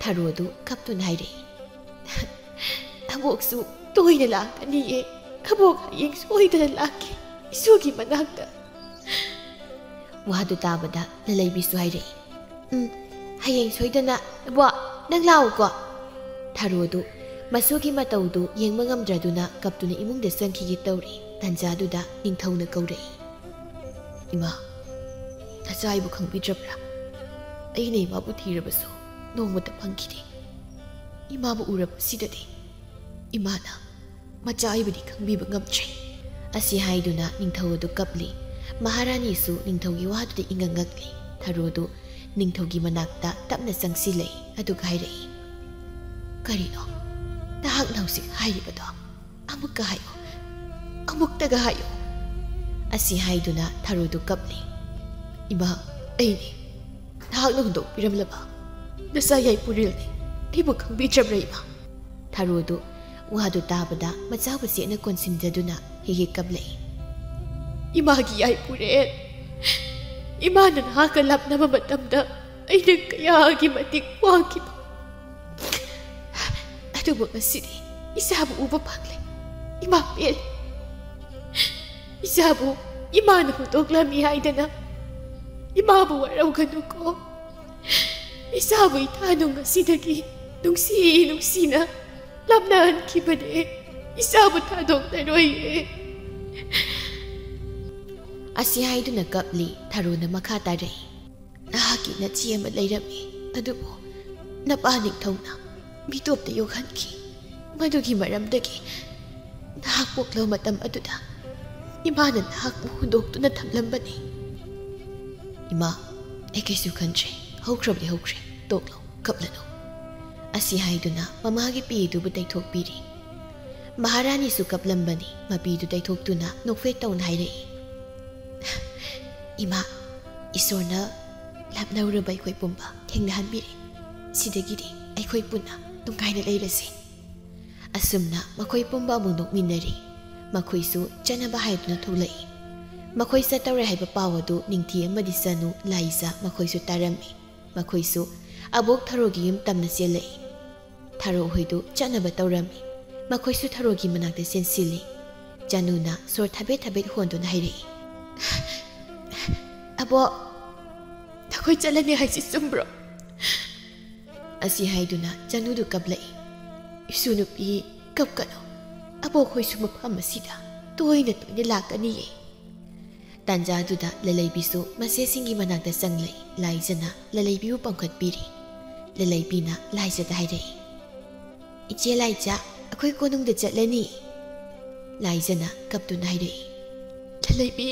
ꯊꯥꯔꯣꯗꯨ ꯀꯞꯇꯨꯅ ꯍꯥꯏꯔꯛꯏ, ꯑꯕꯣꯛꯁꯨ ꯇꯣꯏꯅ ꯂꯥꯛꯀꯅꯤꯌꯦ, ꯑꯕꯣꯛ ꯍꯌꯦꯡ ꯁꯣꯏꯗꯅ ꯂꯥꯛꯀꯦ ꯏꯁꯨꯒꯤ ꯃꯅꯥꯛꯇ꯫ ꯋꯥꯗꯨ ꯇꯥꯕꯗ ꯂꯂꯩꯕꯤꯁꯨ ꯍꯥꯏꯔꯛꯏ, ꯍꯌꯦꯡ ꯁꯣꯏꯗꯅ ꯏꯕꯣꯛ ꯅꯪ ꯂꯥꯛꯎꯀꯣ꯫ ꯊꯥꯔꯣꯗꯨ ꯃꯁꯨꯒꯤ ꯃꯇꯧꯗꯨ ꯌꯦꯡꯕ ꯉꯝꯗ꯭ꯔꯗꯨꯅ ꯀꯞꯇꯨꯅ ꯏꯃꯨꯡꯗ ꯆꯪꯈꯤꯒꯦ ꯇꯧꯔꯤ꯫ ꯇꯥꯟꯖꯥꯗꯨꯗ ꯅꯤꯡꯊꯧꯅ ꯀꯧꯔꯛꯏ, ꯏꯃꯥ, ꯅꯆꯥ ꯑꯩꯕꯨ ꯈꯪꯕꯤꯗ꯭ꯔꯕ꯭ꯔꯥ? ꯑꯩꯅ ꯏꯃꯥꯕꯨ ꯊꯤꯔꯕꯁꯨ ꯅꯣꯡꯃꯇ ꯐꯪꯈꯤꯗꯦ꯫ ꯏꯃꯥꯕꯨ ꯎꯔꯕꯁꯤꯗꯗꯤ ꯏꯃꯥꯅ ꯃꯆꯥ ꯑꯩꯕꯨꯗꯤ ꯈꯪꯕꯤꯕ ꯉꯝꯗ꯭ꯔꯦ꯫ ꯑꯁꯤ ꯍꯥꯏꯗꯨꯅ ꯅꯤꯡꯊꯧ ꯑꯗꯨ ꯀꯞꯂꯤ꯫ ꯃꯍꯥꯔꯥꯅꯤꯁꯨ ꯅꯤꯡꯊꯧꯒꯤ ꯋꯥꯗꯨꯗ ꯏꯉꯛ ꯉꯛꯂꯤ꯫ ꯊꯥꯔꯣꯗꯨ ꯅꯤꯡꯊꯧꯒꯤ ꯃꯅꯥꯛꯇ ꯇꯞꯅ ꯆꯪꯁꯤꯜꯂꯛꯏ, ꯑꯗꯨꯒ ꯍꯥꯏꯔꯛꯏ, ꯀꯔꯤꯅꯣ ꯅꯍꯥꯛꯅ ꯍꯧꯖꯤꯛ ꯍꯥꯏꯔꯤꯕꯗꯣ? ꯑꯃꯨꯛꯀ ꯍꯥꯏꯌꯣ, ꯑꯃꯨꯛꯇꯒ ꯍꯥꯏꯌꯣ꯫ ꯑꯁꯤ ꯍꯥꯏꯗꯨꯅ ꯊꯥꯔꯣꯗꯨ ꯀꯞꯂꯤ꯫ ꯏꯃꯥ, ꯑꯩꯅꯤ, ꯅꯍꯥꯛꯅ ꯍꯨꯟꯗꯣꯛꯄꯤꯔꯝꯂꯕ ꯅꯆꯥ ꯌꯥꯏꯄꯨꯔꯦꯜꯅꯤ, ꯑꯩꯕꯨ ꯈꯪꯕꯤꯗ꯭ꯔꯕ꯭ꯔꯥ ꯏꯃꯥ? ꯊꯥꯔꯣꯗꯨ ꯋꯥꯗꯨ ꯇꯥꯕꯗ ꯃꯆꯥꯕꯨ ꯆꯦꯠꯅ ꯀꯣꯟꯁꯤꯟꯖꯗꯨꯅ ꯍꯦꯛ ꯀꯞꯂꯛꯏ, ꯏꯃꯥꯒꯤ ꯌꯥꯏꯄꯨꯔꯦꯜ, ꯏꯃꯥꯅ ꯅꯍꯥꯛꯀ ꯂꯥꯞꯅꯕ ꯃꯇꯝꯗ ꯑꯩꯅ ꯀꯌꯥꯒꯤ ꯃꯇꯤꯛ ꯋꯥꯈꯤꯕ, ꯑꯗꯨꯕꯨ ꯉꯁꯤꯗꯤ ꯏꯆꯥꯕꯨ ꯎꯕ ꯐꯪꯂꯦ, ꯏꯃꯥ ꯄꯦꯜꯂꯦ꯫ ꯏꯆꯥꯕꯨ ꯏꯃꯥꯅ ꯍꯨꯟꯗꯣꯛꯂꯝꯃꯤ ꯍꯥꯏꯗꯅ ꯏꯃꯥꯕꯨ ꯋꯥꯔꯧꯒꯅꯨꯀꯣ꯫ ꯏꯆꯥꯕꯨ ꯏꯊꯥꯅꯨ ꯉꯁꯤꯗꯒꯤ ꯅꯨꯡꯁꯤꯅ ꯂꯥꯞꯅꯍꯟꯈꯤꯕꯅꯦ, ꯏꯆꯥꯕꯨ ꯊꯥꯗꯣꯛꯂꯔꯣꯏꯌꯦ꯫ ꯑꯁꯤ ꯍꯥꯏꯗꯨꯅ ꯀꯞꯂꯤ꯫ ꯊꯥꯔꯣꯅ ꯃꯈꯥ ꯇꯥꯔꯛꯏ, ꯅꯍꯥꯛꯀꯤ ꯅꯆꯦ ꯑꯃ ꯂꯩꯔꯝꯃꯤ, ꯑꯗꯨꯕꯨ ꯅꯄꯥ ꯅꯤꯡꯊꯧꯅ ꯃꯤꯇꯣꯞꯇ ꯌꯣꯛꯍꯟꯈꯤ꯫ ꯃꯗꯨꯒꯤ ꯃꯔꯝꯗꯒꯤ ꯅꯍꯥꯛ ꯄꯣꯛꯂꯕ ꯃꯇꯝ ꯑꯗꯨꯗ ꯏꯃꯥꯅ ꯅꯍꯥꯛꯄꯨ ꯍꯨꯟꯗꯣꯛꯇꯨꯅ ꯊꯝꯂꯝꯕꯅꯤ꯫ ꯏꯃꯥ, ꯑꯩ ꯀꯩꯁꯨ ꯈꯟꯗ꯭ꯔꯦ, ꯍꯧꯈ꯭ꯔꯕꯗꯤ ꯍꯧꯈ꯭ꯔꯦ, ꯇꯣꯛꯂꯣ, ꯀꯞꯂꯅꯨ꯫ ꯑꯁꯤ ꯍꯥꯏꯗꯨꯅ ꯃꯃꯥꯒꯤ ꯄꯤꯗꯨꯕꯨ ꯇꯩꯊꯣꯛꯄꯤꯔꯤ꯫ ꯃꯍꯥꯔꯥꯅꯤꯁꯨ ꯀꯞꯂꯝꯕꯅꯤ꯫ ꯃꯄꯤꯗꯨ ꯇꯩꯊꯣꯛꯇꯨꯅ ꯅꯣꯛꯐꯦꯠ ꯇꯧꯅ ꯍꯥꯏꯔꯛꯏ, ꯏꯃꯥ, ꯏꯁꯣꯔꯅ ꯂꯥꯞꯅꯔꯨꯔꯕ ꯑꯩꯈꯣꯏ ꯄꯨꯝꯕ ꯊꯦꯡꯅꯍꯟꯕꯤꯔꯦ꯫ ꯁꯤꯗꯒꯤꯗꯤ ꯑꯩꯈꯣꯏ ꯄꯨꯟꯅ ꯅꯨꯡꯉꯥꯏꯅ ꯂꯩꯔꯁꯤ꯫ ꯑꯁꯨꯝꯅ ꯃꯈꯣꯏ ꯄꯨꯝꯕ ꯑꯃꯨꯛ ꯅꯣꯛꯃꯤꯟꯅꯔꯤ꯫ ꯃꯈꯣꯏꯁꯨ ꯆꯠꯅꯕ ꯍꯥꯏꯗꯨꯅ ꯊꯣꯛꯂꯛꯏ꯫ ꯃꯈꯣꯏ ꯆꯠꯇꯧꯔꯦ ꯍꯥꯏꯕ ꯄꯥꯎ ꯑꯗꯨ ꯅꯤꯡꯊꯤ ꯑꯃꯗꯤ ꯆꯅꯨ, ꯂꯥꯏꯖ ꯃꯈꯣꯏꯁꯨ ꯇꯥꯔꯝꯃꯤ꯫ ꯃꯈꯣꯏꯁꯨ ꯑꯕꯣꯛ ꯊꯥꯔꯣꯒꯤ ꯌꯨꯝ ꯇꯝꯅ ꯆꯦꯜꯂꯛꯏ꯫ ꯊꯥꯔꯣ ꯍꯣꯏꯗꯨ ꯆꯠꯅꯕ ꯇꯧꯔꯝꯃꯤ꯫ ꯃꯈꯣꯏꯁꯨ ꯊꯥꯔꯣꯒꯤ ꯃꯅꯥꯛꯇ ꯆꯦꯟꯁꯤꯜꯂꯤ꯫ ꯆꯅꯨꯅ ꯁꯣꯔ ꯊꯕꯦꯠ ꯍꯣꯟꯗꯨꯅ ꯍꯥꯏꯔꯛꯏ, ꯑꯕꯣꯛ, ꯅꯈꯣꯏ ꯆꯠꯂꯅꯤ ꯍꯥꯏꯁꯤ ꯆꯨꯝꯕ꯭ꯔꯣ? ꯑꯁꯤ ꯍꯥꯏꯗꯨꯅ ꯆꯅꯨꯗꯨ ꯀꯞꯂꯛꯏ, ꯏꯁꯨ ꯅꯨꯄꯤ, ꯀꯞꯀꯅꯨ, ꯑꯕꯣꯛ ꯍꯣꯏꯁꯨ ꯃꯐꯝ ꯑꯁꯤꯗ ꯇꯣꯏꯅ ꯂꯥꯛꯀꯅꯤꯌꯦ꯫ ꯇꯥꯟꯖꯥꯗꯨꯗ ꯂꯂꯩꯕꯤꯁꯨ ꯃꯆꯦꯁꯤꯡꯒꯤ ꯃꯅꯥꯛꯇ ꯆꯪꯂꯛꯏ꯫ ꯂꯥꯏꯖꯅ ꯂꯂꯩꯕꯤꯕꯨ ꯄꯝꯈꯠꯄꯤꯔꯤ꯫ ꯂꯂꯩꯕꯤꯅ ꯂꯥꯏꯖꯗ ꯍꯥꯏꯔꯛꯏ, ꯏꯆꯦ ꯂꯥꯏꯖ, ꯑꯩꯈꯣꯏ ꯀꯣꯅꯨꯡꯗ ꯆꯠꯂꯅꯤ꯫ ꯂꯥꯏꯖꯅ ꯀꯞꯇꯨꯅ ꯍꯥꯏꯔꯛꯏ, ꯂꯩꯕꯤ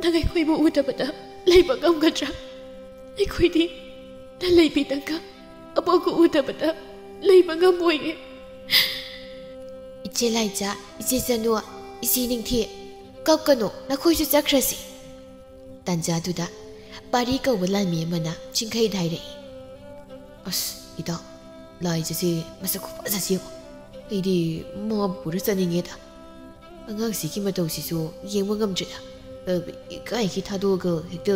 ꯅꯪ ꯑꯩꯈꯣꯏꯕꯨ ꯎꯗꯕꯗ ꯂꯩꯕ ꯉꯝꯒꯗ꯭ꯔꯥ ꯑꯩꯈꯣꯏꯗꯤ ꯂꯩꯕꯤ ꯅꯪꯒ ꯑꯃꯨꯛ ꯎꯗꯕꯗ ꯂꯩꯕ ꯉꯝꯃꯣꯏꯌꯦ ꯏꯆꯦ ꯂꯥꯏꯖꯥ ꯏꯆꯦ ꯆꯅꯨ ꯏꯆꯦ ꯅꯤꯡꯊꯤ ꯀꯞꯀꯅꯣ ꯅꯈꯣꯏꯁꯨ ꯆꯠꯈ꯭ꯔꯁꯤ ꯇꯥꯟꯖꯥꯗꯨꯗ ꯄꯥꯔꯤ ꯀꯧꯕ ꯂꯥꯟꯃꯤ ꯑꯃꯅ ꯆꯤꯡꯈꯩꯗ ꯍꯥꯏꯔꯛꯏ ꯑꯁ ꯏꯇꯥꯎ ꯂꯥꯏꯖꯁꯦ ꯃꯁꯛ ꯈꯨꯐꯖꯁꯤ ꯌꯦꯡꯉꯣ ꯑꯩꯗꯤ ꯃꯥꯕꯨ ꯄꯨꯔ ꯆꯠꯅꯤꯡꯉꯦꯗ ꯑꯉꯥꯡꯁꯤꯒꯤ ꯃꯇꯧꯁꯤꯁꯨ ꯌꯦꯡꯕ ꯉꯝꯗ꯭ꯔꯦꯗ ꯏꯀꯥꯏꯒꯤ ꯊꯥꯗꯣꯛꯑꯒ ꯍꯦꯛꯇ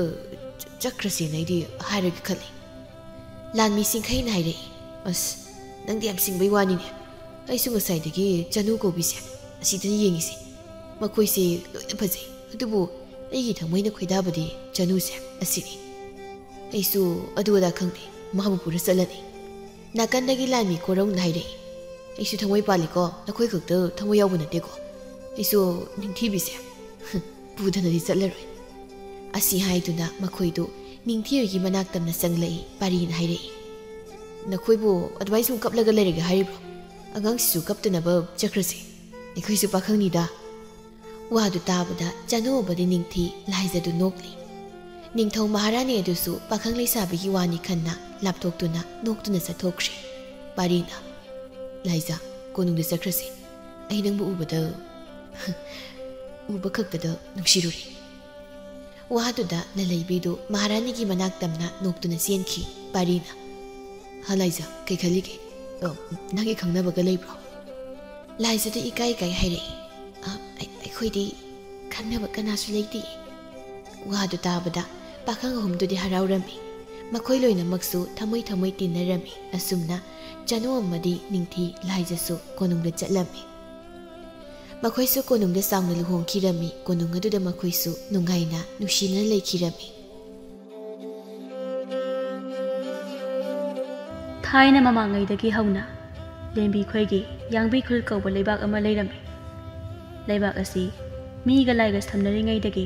ꯆꯠꯈ꯭ꯔꯁꯦꯅ ꯑꯩꯗꯤ ꯍꯥꯏꯔꯒ ꯈꯜꯂꯤ ꯂꯥꯟꯃꯤ ꯆꯤꯡꯈꯩꯅ ꯍꯥꯏꯔꯛꯏ ꯑꯁ ꯅꯪꯗꯤ ꯌꯥꯝ ꯁꯤꯡꯕꯩ ꯋꯥꯅꯤꯅꯦ ꯑꯩꯁꯨ ꯉꯁꯥꯏꯗꯒꯤ ꯆꯅꯨ ꯀꯧꯕꯤꯁꯦ ꯑꯁꯤꯗꯅ ꯌꯦꯡꯉꯤꯁꯦ ꯃꯈꯣꯏꯁꯦ ꯂꯣꯏꯅ ꯐꯖꯩ ꯑꯗꯨꯕꯨ ꯑꯩꯒꯤ ꯊꯃꯣꯏꯅ ꯈꯣꯏꯗꯥꯕꯗꯤ ꯆꯅꯨꯁꯦ ꯑꯁꯤꯅꯤ ꯑꯩꯁꯨ ꯑꯗꯨ ꯑꯗꯥ ꯈꯪꯗꯦ ꯃꯥꯕꯨ ꯄꯨꯔ ꯆꯠꯂꯅꯤ ꯅꯥꯀꯟꯗꯒꯤ ꯂꯥꯟꯃꯤ ꯀꯣꯔꯧꯅ ꯍꯥꯏꯔꯛꯏ ꯑꯩꯁꯨ ꯊꯃꯣꯏ ꯄꯥꯜꯂꯤꯀꯣ ꯅꯈꯣꯏ ꯈꯛꯇ ꯊꯃꯣꯏ ꯌꯥꯎꯕ ꯅꯠꯇꯦꯀꯣ ꯑꯩꯁꯨ ꯅꯤꯡꯊꯤꯕꯤꯁꯦ ꯄꯨꯗꯅꯗꯤ ꯆꯠꯂꯔꯣꯏ ꯑꯁꯤ ꯍꯥꯏꯗꯨꯅ ꯃꯈꯣꯏꯗꯨ ꯅꯤꯡꯊꯤꯕꯤꯒꯤ ꯃꯅꯥꯛ ꯇꯝꯅ ꯆꯪꯂꯛꯏ ꯄꯥꯔꯤꯅ ꯍꯥꯏꯔꯛꯏ ꯅꯈꯣꯏꯕꯨ ꯑꯗꯨꯃꯥꯏꯅ ꯁꯨꯝ ꯀꯞꯂꯒ ꯂꯩꯔꯒꯦ ꯍꯥꯏꯔꯤꯕ꯭ꯔꯣ ꯑꯉꯥꯡꯁꯤꯁꯨ ꯀꯞꯇꯅꯕ ꯆꯠꯈ꯭ꯔꯁꯤ ꯑꯩꯈꯣꯏꯁꯨ ꯄꯥꯈꯪꯅꯤꯗ ꯋꯥꯗꯨ ꯇꯥꯕꯗ ꯆꯅꯨꯕꯗꯤ ꯅꯤꯡꯊꯤ ꯂꯥꯏꯖꯗꯨ ꯅꯣꯛꯂꯤ ꯅꯤꯡꯊꯧ ꯃꯍꯥꯔꯥꯅꯤ ꯑꯗꯨꯁꯨ ꯄꯥꯈꯪ ꯂꯩꯁꯥꯕꯤꯒꯤ ꯋꯥꯅꯤ ꯈꯟꯅ ꯂꯥꯞꯊꯣꯛꯇꯨꯅ ꯅꯣꯛꯇꯨꯅ ꯆꯠꯊꯣꯛꯈ꯭ꯔꯦ ꯄꯥꯔꯤꯅ ꯂꯥꯏꯖꯥ ꯀꯣꯅꯨꯡꯗ ꯆꯠꯈ꯭ꯔꯁꯤ ꯑꯩ ꯅꯪꯕꯨ ꯎꯕꯗ ꯎꯕ ꯈꯛꯇꯗ ꯅꯨꯡꯁꯤꯔꯨꯔꯤ ꯋꯥꯗꯨꯗ ꯂꯂꯩꯕꯤꯗꯨ ꯃꯍꯥꯔꯥꯅꯤꯒꯤ ꯃꯅꯥꯛ ꯇꯝꯅ ꯅꯣꯛꯇꯨꯅ ꯆꯦꯟꯈꯤ ꯄꯥꯔꯤꯅ ꯂꯥꯏꯖꯥ ꯀꯩ ꯈꯜꯂꯤꯒꯦ ꯅꯪꯒꯤ ꯈꯪꯅꯕꯒ ꯂꯩꯕ꯭ꯔꯣ ꯂꯥꯏꯖꯗ ꯏꯀꯥꯏ ꯍꯥꯏꯔꯛꯏ ꯑꯩꯈꯣꯏꯗꯤ ꯈꯪꯅꯕ ꯀꯅꯥꯁꯨ ꯂꯩꯇꯦ ꯋꯥꯗꯨ ꯇꯥꯕꯗ ꯄꯥꯈꯪ ꯑꯍꯨꯝꯗꯨꯗꯤ ꯍꯔꯥꯎꯔꯝꯃꯤ ꯃꯈꯣꯏ ꯂꯣꯏꯅꯃꯛꯁꯨ ꯊꯃꯣꯏ ꯇꯤꯟꯅꯔꯝꯃꯤ ꯑꯁꯨꯝꯅ ꯆꯅꯨ ꯑꯃꯗꯤ ꯅꯤꯡꯊꯤ ꯂꯥꯏꯖꯁꯨ ꯀꯣꯅꯨꯡꯗ ꯆꯠꯂꯝꯃꯤ ꯃꯈꯣꯏꯁꯨ ꯀꯣꯅꯨꯡꯗ ꯆꯥꯎꯅ ꯂꯨꯍꯣꯡꯈꯤꯔꯝꯃꯤ ꯀꯣꯅꯨꯡ ꯑꯗꯨꯗ ꯃꯈꯣꯏꯁꯨ ꯅꯨꯡꯉꯥꯏꯅ ꯅꯨꯡꯁꯤꯅ ꯂꯩꯈꯤꯔꯝꯃꯤ ꯊꯥꯏꯅ ꯃꯃꯥꯡꯉꯩꯗꯒꯤ ꯍꯧꯅ ꯂꯦꯝꯕꯤ ꯈꯣꯏꯒꯤ ꯌꯥꯡꯕꯤ ꯈꯨꯜ ꯀꯧꯕ ꯂꯩꯕꯥꯛ ꯑꯃ ꯂꯩꯔꯝꯃꯤ ꯂꯩꯕꯥꯛ ꯑꯁꯤ ꯃꯤꯒ ꯂꯥꯏꯒ ꯁꯝꯅꯔꯤꯉꯩꯗꯒꯤ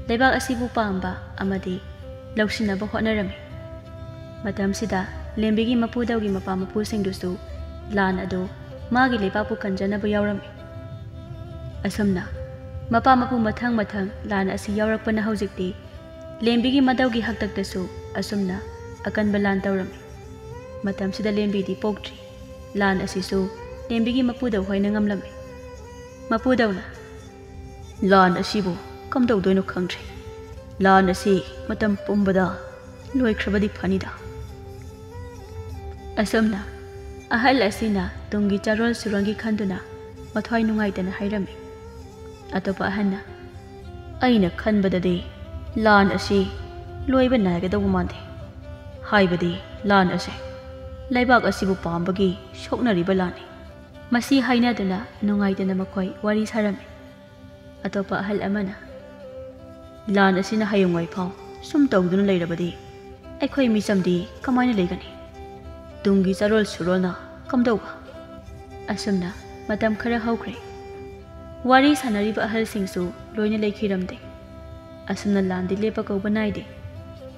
ꯂꯩꯕꯥꯛ ꯑꯁꯤꯕꯨ ꯄꯥꯝꯕ ꯑꯃꯗꯤ ꯂꯧꯁꯤꯟꯅꯕ ꯍꯣꯠꯅꯔꯝꯃꯤ ꯃꯇꯝꯁꯤꯗ ꯂꯦꯝꯕꯤꯒꯤ ꯃꯄꯨꯗꯧꯒꯤ ꯃꯄꯥ ꯃꯄꯨꯁꯤꯡꯗꯨꯁꯨ ꯂꯥꯟ ꯑꯗꯨ ꯃꯥꯒꯤ ꯂꯩꯕꯥꯛꯄꯨ ꯀꯟꯖꯅꯕ ꯌꯥꯎꯔꯝꯃꯤ ꯑꯁꯨꯝꯅ ꯃꯄꯥ ꯃꯄꯨ ꯃꯊꯪ ꯂꯥꯟ ꯑꯁꯤ ꯌꯥꯎꯔꯛꯄꯅ ꯍꯧꯖꯤꯛꯇꯤ ꯂꯦꯝꯕꯤꯒꯤ ꯃꯗꯧꯒꯤ ꯍꯥꯛꯇꯛꯇꯁꯨ ꯑꯁꯨꯝꯅ ꯑꯀꯟꯕ ꯂꯥꯟ ꯇꯧꯔꯝꯃꯤ ꯃꯇꯝꯁꯤꯗ ꯂꯦꯝꯕꯤꯗꯤ ꯄꯣꯛꯇ꯭ꯔꯤ ꯂꯥꯟ ꯑꯁꯤꯁꯨ ꯂꯦꯝꯕꯤꯒꯤ ꯃꯄꯨꯗꯧ ꯍꯣꯏꯅ ꯉꯝꯂꯝꯃꯤ ꯃꯄꯨꯗꯧꯅ ꯂꯥꯟ ꯑꯁꯤꯕꯨ ꯀꯝꯗꯧꯗꯣꯏꯅꯣ ꯈꯪꯗ꯭ꯔꯦ ꯂꯥꯟ ꯑꯁꯤ ꯃꯇꯝ ꯄꯨꯝꯕꯗ ꯂꯣꯏꯈ꯭ꯔꯕꯗꯤ ꯐꯅꯤꯗ ꯑꯁꯨꯝꯅ ꯑꯍꯜ ꯑꯁꯤꯅ ꯇꯨꯡꯒꯤ ꯆꯥꯔꯣꯜ ꯁꯨꯔꯣꯟꯒꯤ ꯈꯟꯗꯨꯅ ꯃꯊ꯭ꯋꯥꯏ ꯅꯨꯡꯉꯥꯏꯇꯅ ꯍꯥꯏꯔꯝꯃꯤ ꯑꯇꯣꯞꯄ ꯑꯍꯟꯅ ꯑꯩꯅ ꯈꯟꯕꯗꯗꯤ ꯂꯥꯟ ꯑꯁꯤ ꯂꯣꯏꯕ ꯅꯥꯏꯒꯗꯧꯕ ꯃꯥꯟꯗꯦ ꯍꯥꯏꯕꯗꯤ ꯂꯥꯟ ꯑꯁꯤ ꯂꯩꯕꯥꯛ ꯑꯁꯤꯕꯨ ꯄꯥꯝꯕꯒꯤ ꯁꯣꯛꯅꯔꯤꯕ ꯂꯥꯟꯅꯤ ꯃꯁꯤ ꯍꯥꯏꯅꯗꯨꯅ ꯅꯨꯡꯉꯥꯏꯇꯅ ꯃꯈꯣꯏ ꯋꯥꯔꯤ ꯁꯥꯔꯝꯃꯤ ꯑꯇꯣꯞꯄ ꯑꯍꯜ ꯑꯃꯅ ꯂꯥꯟ ꯑꯁꯤꯅ ꯍꯌꯦꯡꯋꯥꯏ ꯐꯥꯎ ꯁꯨꯝ ꯇꯧꯗꯨꯅ ꯂꯩꯔꯕꯗꯤ ꯑꯩꯈꯣꯏ ꯃꯤꯆꯝꯗꯤ ꯀꯃꯥꯏꯅ ꯂꯩꯒꯅꯤ ꯇꯨꯡꯒꯤ ꯆꯥꯔꯣꯜ ꯁꯨꯔꯣꯜꯅ ꯀꯝꯗꯧꯕ ꯑꯁꯨꯝꯅ ꯃꯇꯝ ꯈꯔ ꯍꯧꯈ꯭ꯔꯦ ꯋꯥꯔꯤ ꯁꯥꯟꯅꯔꯤꯕ ꯑꯍꯜꯁꯤꯡꯁꯨ ꯂꯣꯏꯅ ꯂꯩꯈꯤꯔꯝꯗꯦ ꯑꯁꯨꯝꯅ ꯂꯥꯟꯗꯤ ꯂꯦꯞꯄ ꯀꯧꯕ ꯅꯥꯏꯗꯦ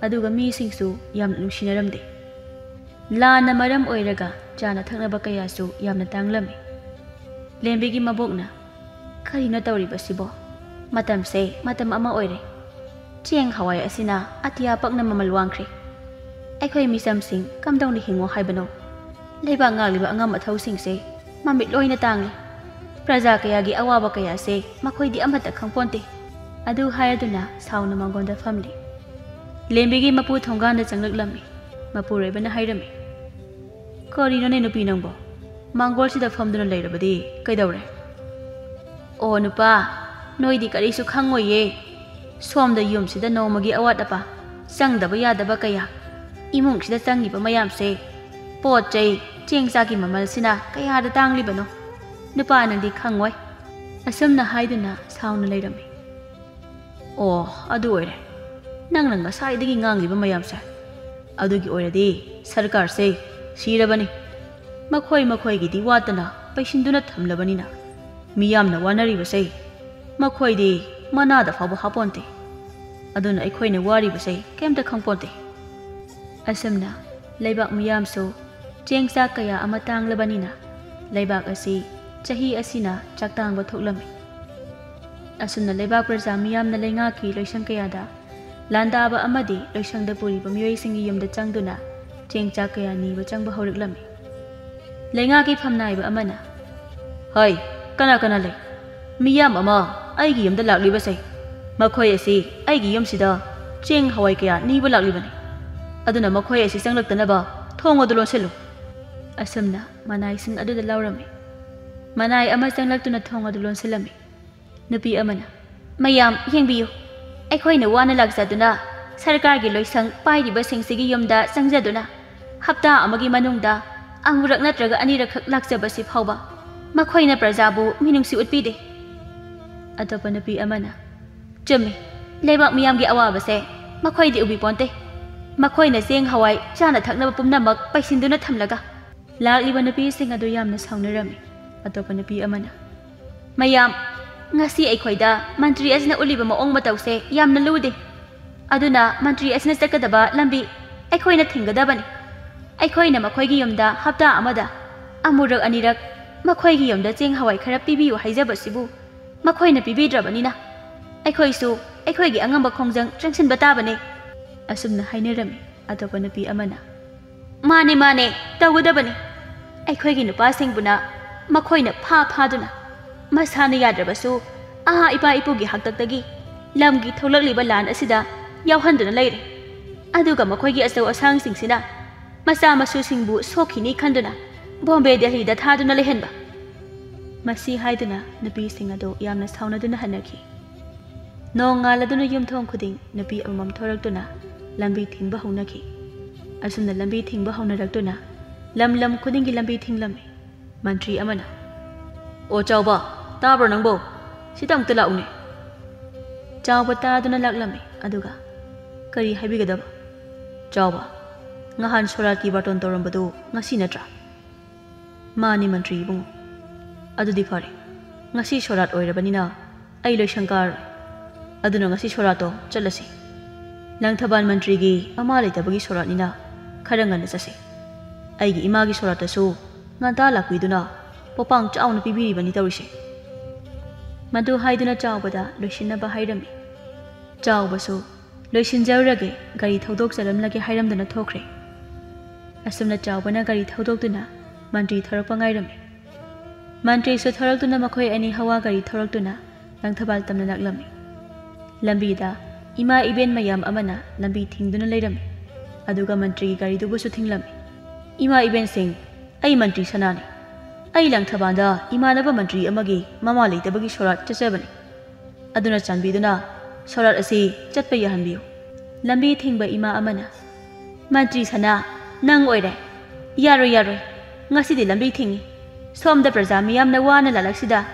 ꯑꯗꯨꯒ ꯃꯤꯁꯤꯡꯁꯨ ꯌꯥꯝꯅ ꯅꯨꯡꯁꯤꯅꯔꯝꯗꯦ ꯂꯥꯟꯅ ꯃꯔꯝ ꯑꯣꯏꯔꯒ ꯆꯥꯅ ꯊꯛꯅꯕ ꯀꯌꯥꯁꯨ ꯌꯥꯝꯅ ꯇꯥꯡꯂꯝꯃꯤ ꯂꯦꯝꯕꯤꯒꯤ ꯃꯕꯣꯛꯅ ꯀꯔꯤꯅꯣ ꯇꯧꯔꯤꯕꯁꯤꯕꯣ ꯃꯇꯝꯁꯦ ꯃꯇꯝ ꯑꯃ ꯑꯣꯏꯔꯦ ꯆꯦꯡ ꯍꯋꯥꯏ ꯑꯁꯤꯅ ꯑꯇꯤꯌꯥ ꯄꯛꯅ ꯃꯃꯜ ꯋꯥꯡꯈ꯭ꯔꯦ ꯑꯩꯈꯣꯏ ꯃꯤꯆꯝꯁꯤꯡ ꯀꯝꯗꯧꯅ ꯍꯤꯡꯉꯣ ꯍꯥꯏꯕꯅꯣ ꯂꯩꯕꯥꯛ ꯉꯥꯛꯂꯤꯕ ꯑꯉꯝ ꯑꯊꯧꯁꯤꯡꯁꯦ ꯃꯃꯤꯠ ꯂꯣꯏꯅ ꯇꯥꯡꯂꯦ ꯄ꯭ꯔꯖꯥ ꯀꯌꯥꯒꯤ ꯑꯋꯥꯕ ꯀꯌꯥꯁꯦ ꯃꯈꯣꯏꯗꯤ ꯑꯃꯠꯇ ꯈꯪꯄꯣꯟꯇꯦ ꯑꯗꯨ ꯍꯥꯏꯔꯗꯨꯅ ꯁꯥꯎꯅ ꯃꯥꯡꯒꯣꯟꯗ ꯐꯝꯂꯤ ꯂꯦꯝꯕꯤꯒꯤ ꯃꯄꯨ ꯊꯣꯡꯒꯥꯟꯗ ꯆꯪꯂꯛꯂꯝꯃꯤ ꯃꯄꯨꯔꯣꯏꯕꯅ ꯍꯥꯏꯔꯝꯃꯤ ꯀꯔꯤꯅꯣꯅꯦ ꯅꯨꯄꯤ ꯅꯪꯕꯣ ꯃꯥꯡꯒꯣꯜꯁꯤꯗ ꯐꯝꯗꯨꯅ ꯂꯩꯔꯕꯗꯤ ꯀꯩꯗꯧꯔꯦ ꯑꯣ ꯅꯨꯄꯥ ꯅꯣꯏꯗꯤ ꯀꯔꯤꯁꯨ ꯈꯪꯉꯣꯏꯌꯦ ꯁꯣꯝꯗ ꯌꯨꯝꯁꯤꯗ ꯅꯣꯡꯃꯒꯤ ꯑꯋꯥꯠ ꯑꯄꯥ ꯆꯪꯗꯕ ꯌꯥꯗꯕ ꯀꯌꯥ ꯏꯃꯨꯡꯁꯤꯗ ꯆꯪꯉꯤꯕ ꯃꯌꯥꯝꯁꯦ ꯄꯣꯠ ꯆꯩ ꯆꯦꯡ ꯆꯥꯛꯀꯤ ꯃꯃꯜꯁꯤꯅ ꯀꯌꯥꯗ ꯇꯥꯡꯂꯤꯕꯅꯣ ꯅꯨꯄꯥ ꯅꯪꯗꯤ ꯈꯪꯉꯣꯏ ꯑꯁꯨꯝꯅ ꯍꯥꯏꯗꯨꯅ ꯁꯥꯎꯅ ꯂꯩꯔꯝꯃꯤ ꯑꯣ ꯑꯗꯨ ꯑꯣꯏꯔꯦ ꯅꯪꯅ ꯉꯁꯥꯏꯗꯒꯤ ꯉꯥꯡꯂꯤꯕ ꯃꯌꯥꯝꯁꯦ ꯑꯗꯨꯒꯤ ꯑꯣꯏꯔꯗꯤ ꯁꯔꯀꯥꯔꯁꯦ ꯁꯤꯔꯕꯅꯤ ꯃꯈꯣꯏꯒꯤꯗꯤ ꯋꯥꯠꯇꯅ ꯄꯩꯁꯤꯟꯗꯨꯅ ꯊꯝꯂꯕꯅꯤꯅ ꯃꯤꯌꯥꯝꯅ ꯋꯥꯅꯔꯤꯕꯁꯦ ꯃꯈꯣꯏꯗꯤ ꯃꯅꯥꯗ ꯐꯥꯎꯕ ꯍꯥꯞꯄꯣꯟꯇꯦ ꯑꯗꯨꯅ ꯑꯩꯈꯣꯏꯅ ꯋꯥꯔꯤꯕꯁꯦ ꯀꯩꯝꯇ ꯈꯪꯄꯣꯟꯇꯦ ꯑꯁꯨꯝꯅ ꯂꯩꯕꯥꯛ ꯃꯤꯌꯥꯝꯁꯨ ꯆꯦꯡ ꯆꯥꯛ ꯀꯌꯥ ꯑꯃ ꯇꯥꯡꯂꯕꯅꯤꯅ ꯂꯩꯕꯥꯛ ꯑꯁꯤ ꯆꯍꯤ ꯑꯁꯤꯅ ꯆꯥꯛꯇꯥꯡꯕ ꯊꯣꯛꯂꯝꯃꯤ ꯑꯁꯨꯝꯅ ꯂꯩꯕꯥꯛ ꯄ꯭ꯔꯖꯥ ꯃꯤꯌꯥꯝꯅ ꯂꯩꯉꯥꯛꯀꯤ ꯂꯣꯏꯁꯪ ꯀꯌꯥꯗ ꯂꯥꯟꯗꯥꯕ ꯑꯃꯗꯤ ꯂꯣꯏꯁꯪꯗ ꯄꯨꯔꯤꯕ ꯃꯤꯑꯣꯏꯁꯤꯡꯒꯤ ꯌꯨꯝꯗ ꯆꯪꯗꯨꯅ ꯆꯦꯡ ꯆꯥꯛ ꯀꯌꯥ ꯅꯤꯕ ꯆꯪꯕ ꯍꯧꯔꯛꯂꯝꯃꯤ꯫ ꯂꯩꯉꯥꯛꯀꯤ ꯐꯝꯅꯥꯏꯕ ꯑꯃꯅ "ꯍꯣꯏ, ꯀꯅꯥ ꯀꯅꯥ ꯂꯩ? ꯃꯤꯌꯥꯝ ꯑꯃ ꯑꯩꯒꯤ ꯌꯨꯝꯗ ꯂꯥꯛꯂꯤꯕꯁꯦ ꯃꯈꯣꯏ ꯑꯁꯤ ꯑꯩꯒꯤ ꯌꯨꯝꯁꯤꯗ ꯆꯦꯡ ꯍꯋꯥꯏ ꯀꯌꯥ ꯅꯤꯕ ꯂꯥꯛꯂꯤꯕꯅꯤ꯫ ꯑꯗꯨꯅ ꯃꯈꯣꯏ ꯑꯁꯤ ꯆꯪꯂꯛꯇꯅꯕ ꯊꯣꯡ ꯑꯗꯨ ꯂꯣꯟꯁꯤꯜꯂꯨ." ꯑꯁꯨꯝꯅ ꯃꯅꯥꯏꯁꯤꯡ ꯑꯗꯨꯗ ꯂꯧꯔꯝꯃꯤ꯫ ꯃꯅꯥꯏ ꯑꯃ ꯆꯪꯂꯛꯇꯨꯅ ꯊꯣꯡ ꯑꯗꯨ ꯂꯣꯟꯁꯤꯜꯂꯝꯃꯤ꯫ ꯅꯨꯄꯤ ꯑꯃꯅ "ꯃꯌꯥꯝ ꯌꯦꯡꯕꯤꯌꯨ, ꯑꯩꯈꯣꯏꯅ ꯋꯥꯅ ꯂꯥꯛꯆꯗꯨꯅ ꯁꯔꯀꯥꯔꯒꯤ ꯂꯣꯏꯁꯪ ꯄꯥꯏꯔꯤꯕꯁꯤꯡꯁꯤꯒꯤ ꯌꯨꯝꯗ ꯆꯪꯖꯗꯨꯅ ꯍꯞꯇꯥ ꯑꯃꯒꯤ ꯃꯅꯨꯡꯗ ꯑꯃꯨꯔꯛ ꯅꯠꯇ꯭ꯔꯒ ꯑꯅꯤꯔꯛꯈꯛ ꯂꯥꯛꯆꯕꯁꯤ ꯐꯥꯎꯕ ꯃꯈꯣꯏꯅ ꯄ꯭ꯔꯖꯥꯕꯨ ꯃꯤꯅꯨꯡꯁꯤ ꯎꯠꯄꯤꯗꯦ." ꯑꯇꯣꯞꯄ ꯅꯨꯄꯤ ꯑꯃꯅ "ꯆꯨꯝꯃꯤ, ꯂꯩꯕꯥꯛ ꯃꯤꯌꯥꯝꯒꯤ ꯑꯋꯥꯕꯁꯦ ꯃꯈꯣꯏꯗꯤ ꯎꯕꯤꯄꯣꯟꯇꯦ꯫ ꯃꯈꯣꯏꯅ ꯆꯦꯡ ꯍꯋꯥꯏ ꯆꯥꯅ ꯊꯛꯅꯕ ꯄꯨꯝꯅꯃꯛ ꯄꯩꯁꯤꯟꯗꯨꯅ ꯊꯝꯂꯒ." ꯂꯥꯛꯂꯤꯕ ꯅꯨꯄꯤꯁꯤꯡ ꯑꯗꯨ ꯌꯥꯝꯅ ꯁꯥꯎꯅꯔꯝꯃꯤ꯫ ꯑꯇꯣꯞꯄ ꯅꯨꯄꯤ ꯑꯃꯅ "ꯃꯌꯥꯝ, ꯉꯁꯤ ꯑꯩꯈꯣꯏꯗ ꯃꯟꯇ꯭ꯔꯤ ꯑꯁꯤꯅ ꯎꯠꯂꯤꯕ ꯃꯑꯣꯡ ꯃꯇꯧꯁꯦ ꯌꯥꯝꯅ ꯂꯨꯗꯦ꯫ ꯑꯗꯨꯅ ꯃꯟꯇ꯭ꯔꯤ ꯑꯁꯤꯅ ꯆꯠꯀꯗꯕ ꯂꯝꯕꯤ ꯑꯩꯈꯣꯏꯅ ꯊꯤꯡꯒꯗꯕꯅꯤ꯫ ꯑꯩꯈꯣꯏꯅ ꯃꯈꯣꯏꯒꯤ ꯌꯨꯝꯗ ꯍꯞꯇꯥ ꯑꯃꯗ ꯑꯃꯨꯔꯛ ꯑꯅꯤꯔꯛ ꯃꯈꯣꯏꯒꯤ ꯌꯨꯝꯗ ꯆꯦꯡ ꯍꯋꯥꯏ ꯈꯔ ꯄꯤꯕꯤꯌꯨ ꯍꯥꯏꯖꯕꯁꯤꯕꯨ ꯃꯈꯣꯏꯅ ꯄꯤꯕꯤꯗ꯭ꯔꯕꯅꯤꯅ ꯑꯩꯈꯣꯏꯁꯨ ꯑꯩꯈꯣꯏꯒꯤ ꯑꯉꯝꯕ ꯈꯣꯡꯖꯪ ꯆꯪꯁꯤꯟꯕ ꯇꯥꯕꯅꯤ." ꯑꯁꯨꯝꯅ ꯍꯥꯏꯅꯔꯝꯃꯤ꯫ ꯑꯇꯣꯞꯄ ꯅꯨꯄꯤ ꯑꯃꯅ "ꯃꯥꯅꯦ ꯃꯥꯅꯦ, ꯇꯧꯒꯗꯕꯅꯤ꯫ ꯑꯩꯈꯣꯏꯒꯤ ꯅꯨꯄꯥꯁꯤꯡꯕꯨꯅ ꯃꯈꯣꯏꯅ ꯐꯥꯗꯨꯅ ꯃꯁꯥꯅ ꯌꯥꯗ꯭ꯔꯕꯁꯨ ꯑꯍꯥ ꯏꯄꯥ ꯏꯄꯨꯒꯤ ꯍꯥꯛꯇꯛꯇꯒꯤ ꯂꯝꯒꯤ ꯊꯣꯛꯂꯛꯂꯤꯕ ꯂꯥꯟ ꯑꯁꯤꯗ ꯌꯥꯎꯍꯟꯗꯨꯅ ꯂꯩꯔꯦ꯫ ꯑꯗꯨꯒ ꯃꯈꯣꯏꯒꯤ ꯑꯆꯧ ꯑꯁꯥꯡꯁꯤꯡꯁꯤꯅ ꯃꯆꯥ ꯃꯁꯨꯁꯤꯡꯕꯨ ꯁꯣꯛꯈꯤꯅꯤ ꯈꯟꯗꯨꯅ ꯕꯣꯝꯕꯦ ꯗꯦꯜꯂꯤꯗ ꯊꯥꯗꯨꯅ ꯂꯩꯍꯟꯕ." ꯃꯁꯤ ꯍꯥꯏꯗꯨꯅ ꯅꯨꯄꯤꯁꯤꯡ ꯑꯗꯨ ꯌꯥꯝꯅ ꯁꯥꯎꯅꯗꯨꯅ ꯍꯟꯅꯈꯤ꯫ ꯅꯣꯡ ꯉꯥꯜꯂꯗꯨꯅ ꯌꯨꯝꯊꯣꯡ ꯈꯨꯗꯤꯡ ꯅꯨꯄꯤ ꯑꯃꯃꯝ ꯊꯣꯔꯛꯇꯨꯅ ꯂꯝꯕꯤ ꯊꯤꯡꯕ ꯍꯧꯅꯈꯤ꯫ ꯑꯁꯨꯝꯅ ꯂꯝꯕꯤ ꯊꯤꯡꯕ ꯍꯧꯅꯔꯛꯇꯨꯅ ꯂꯝ ꯈꯨꯗꯤꯡꯒꯤ ꯂꯝꯕꯤ ꯊꯤꯡꯂꯝꯃꯤ꯫ ꯃꯟꯇ꯭ꯔꯤ ꯑꯃꯅ "ꯑꯣ ꯆꯥꯎꯕ, ꯇꯥꯕ꯭ꯔꯣ ꯅꯪꯕꯣ? ꯁꯤꯗ ꯑꯃꯨꯛꯇ ꯂꯥꯛꯎꯅꯦ." ꯆꯥꯎꯕ ꯇꯥꯗꯨꯅ ꯂꯥꯛꯂꯝꯃꯤ꯫ ꯑꯗꯨꯒ "ꯀꯔꯤ ꯍꯥꯏꯕꯤꯒꯗꯕ?" "ꯆꯥꯎꯕ, ꯉꯍꯥꯟ ꯁꯣꯔꯥꯠꯀꯤ ꯕꯥꯔꯇꯣꯟ ꯇꯧꯔꯝꯕꯗꯨ ꯉꯁꯤ ꯅꯠꯇ꯭ꯔꯥ?" "ꯃꯥꯅꯤ ꯃꯟꯇ꯭ꯔꯤ ꯏꯕꯨꯡꯉꯣ." "ꯑꯗꯨꯗꯤ ꯐꯔꯦ, ꯉꯁꯤ ꯁꯣꯔꯥꯠ ꯑꯣꯏꯔꯕꯅꯤꯅ ꯑꯩ ꯂꯣꯏꯁꯪ ꯀꯥꯔꯣꯏ꯫ ꯑꯗꯨꯅ ꯉꯁꯤ ꯁꯣꯔꯥꯠꯇꯣ ꯆꯠꯂꯁꯤ꯫ ꯂꯪꯊꯕꯥꯜ ꯃꯟꯇ꯭ꯔꯤꯒꯤ ꯃꯃꯥ ꯂꯩꯇꯕꯒꯤ ꯁꯣꯔꯥꯠꯅꯤꯅ ꯈꯔ ꯉꯟꯅ ꯆꯠꯁꯤ꯫ ꯑꯩꯒꯤ ꯏꯃꯥꯒꯤ ꯁꯣꯔꯥꯠꯇꯁꯨ ꯉꯟꯇꯥ ꯂꯥꯛꯄꯤꯗꯨꯅ ꯄꯣꯄꯥꯡ ꯆꯥꯎꯅ ꯄꯤꯕꯤꯔꯤꯕꯅꯤ ꯇꯧꯔꯤꯁꯦ." ꯃꯗꯨ ꯍꯥꯏꯗꯨꯅ ꯆꯥꯎꯕꯗ ꯂꯣꯏꯁꯤꯟꯅꯕ ꯍꯥꯏꯔꯝꯃꯤ꯫ ꯆꯥꯎꯕꯁꯨ "ꯂꯣꯏꯁꯤꯟꯖꯔꯨꯔꯒꯦ, ꯒꯥꯔꯤ ꯊꯧꯗꯣꯛꯆꯔꯝꯂꯒꯦ" ꯍꯥꯏꯔꯝꯗꯨꯅ ꯊꯣꯛꯈ꯭ꯔꯦ꯫ ꯑꯁꯨꯝꯅ ꯆꯥꯎꯕꯅ ꯒꯥꯔꯤ ꯊꯧꯗꯣꯛꯇꯨꯅ ꯃꯟꯇ꯭ꯔꯤ ꯊꯧꯔꯛꯄ ꯉꯥꯏꯔꯝꯃꯤ꯫ ꯃꯟꯇ꯭ꯔꯤꯁꯨ ꯊꯧꯔꯛꯇꯨꯅ ꯃꯈꯣꯏ ꯑꯅꯤ ꯍꯋꯥ ꯒꯥꯔꯤ ꯊꯧꯔꯛꯇꯨꯅ ꯂꯪꯊꯕꯥꯜ ꯇꯝꯅ ꯂꯥꯛꯂꯝꯃꯤ꯫ ꯂꯝꯕꯤꯗ ꯏꯃꯥ ꯏꯕꯦꯟ ꯃꯌꯥꯝ ꯑꯃꯅ ꯂꯝꯕꯤ ꯊꯤꯡꯗꯨꯅ ꯂꯩꯔꯝꯃꯤ꯫ ꯑꯗꯨꯒ ꯃꯟꯇ꯭ꯔꯤꯒꯤ ꯒꯥꯔꯤꯗꯨꯕꯨꯁꯨ ꯊꯤꯡꯂꯝꯃꯤ꯫ "ꯏꯃꯥ ꯏꯕꯦꯟꯁꯤꯡ, ꯑꯩ ꯃꯟꯇ꯭ꯔꯤ ꯁꯅꯥꯅꯤ꯫ ꯑꯩ ꯂꯪꯊꯕꯥꯜꯗ ꯏꯃꯥꯟꯅꯕ ꯃꯟꯇ꯭ꯔꯤ ꯑꯃꯒꯤ ꯃꯃꯥ ꯂꯩꯇꯕꯒꯤ ꯁꯣꯔꯥꯠ ꯆꯠꯆꯕꯅꯤ꯫ ꯑꯗꯨꯅ ꯆꯥꯟꯕꯤꯗꯨꯅ ꯁꯣꯔꯥꯠ ꯑꯁꯤ ꯆꯠꯄ ꯌꯥꯍꯟꯕꯤꯌꯨ." ꯂꯝꯕꯤ ꯊꯤꯡꯕ ꯏꯃꯥ ꯑꯃꯅ "ꯃꯟꯇ꯭ꯔꯤ ꯁꯅꯥ, ꯅꯪ ꯑꯣꯏꯔꯦ? ꯌꯥꯔꯣꯏ, ꯉꯁꯤꯗꯤ ꯂꯝꯕꯤ ꯊꯤꯡꯉꯤ꯫ ꯁꯣꯝꯗ ꯄ꯭ꯔꯖꯥ ꯃꯤꯌꯥꯝꯅ ꯋꯥꯅ ꯂꯥꯜꯂꯛꯁꯤꯗ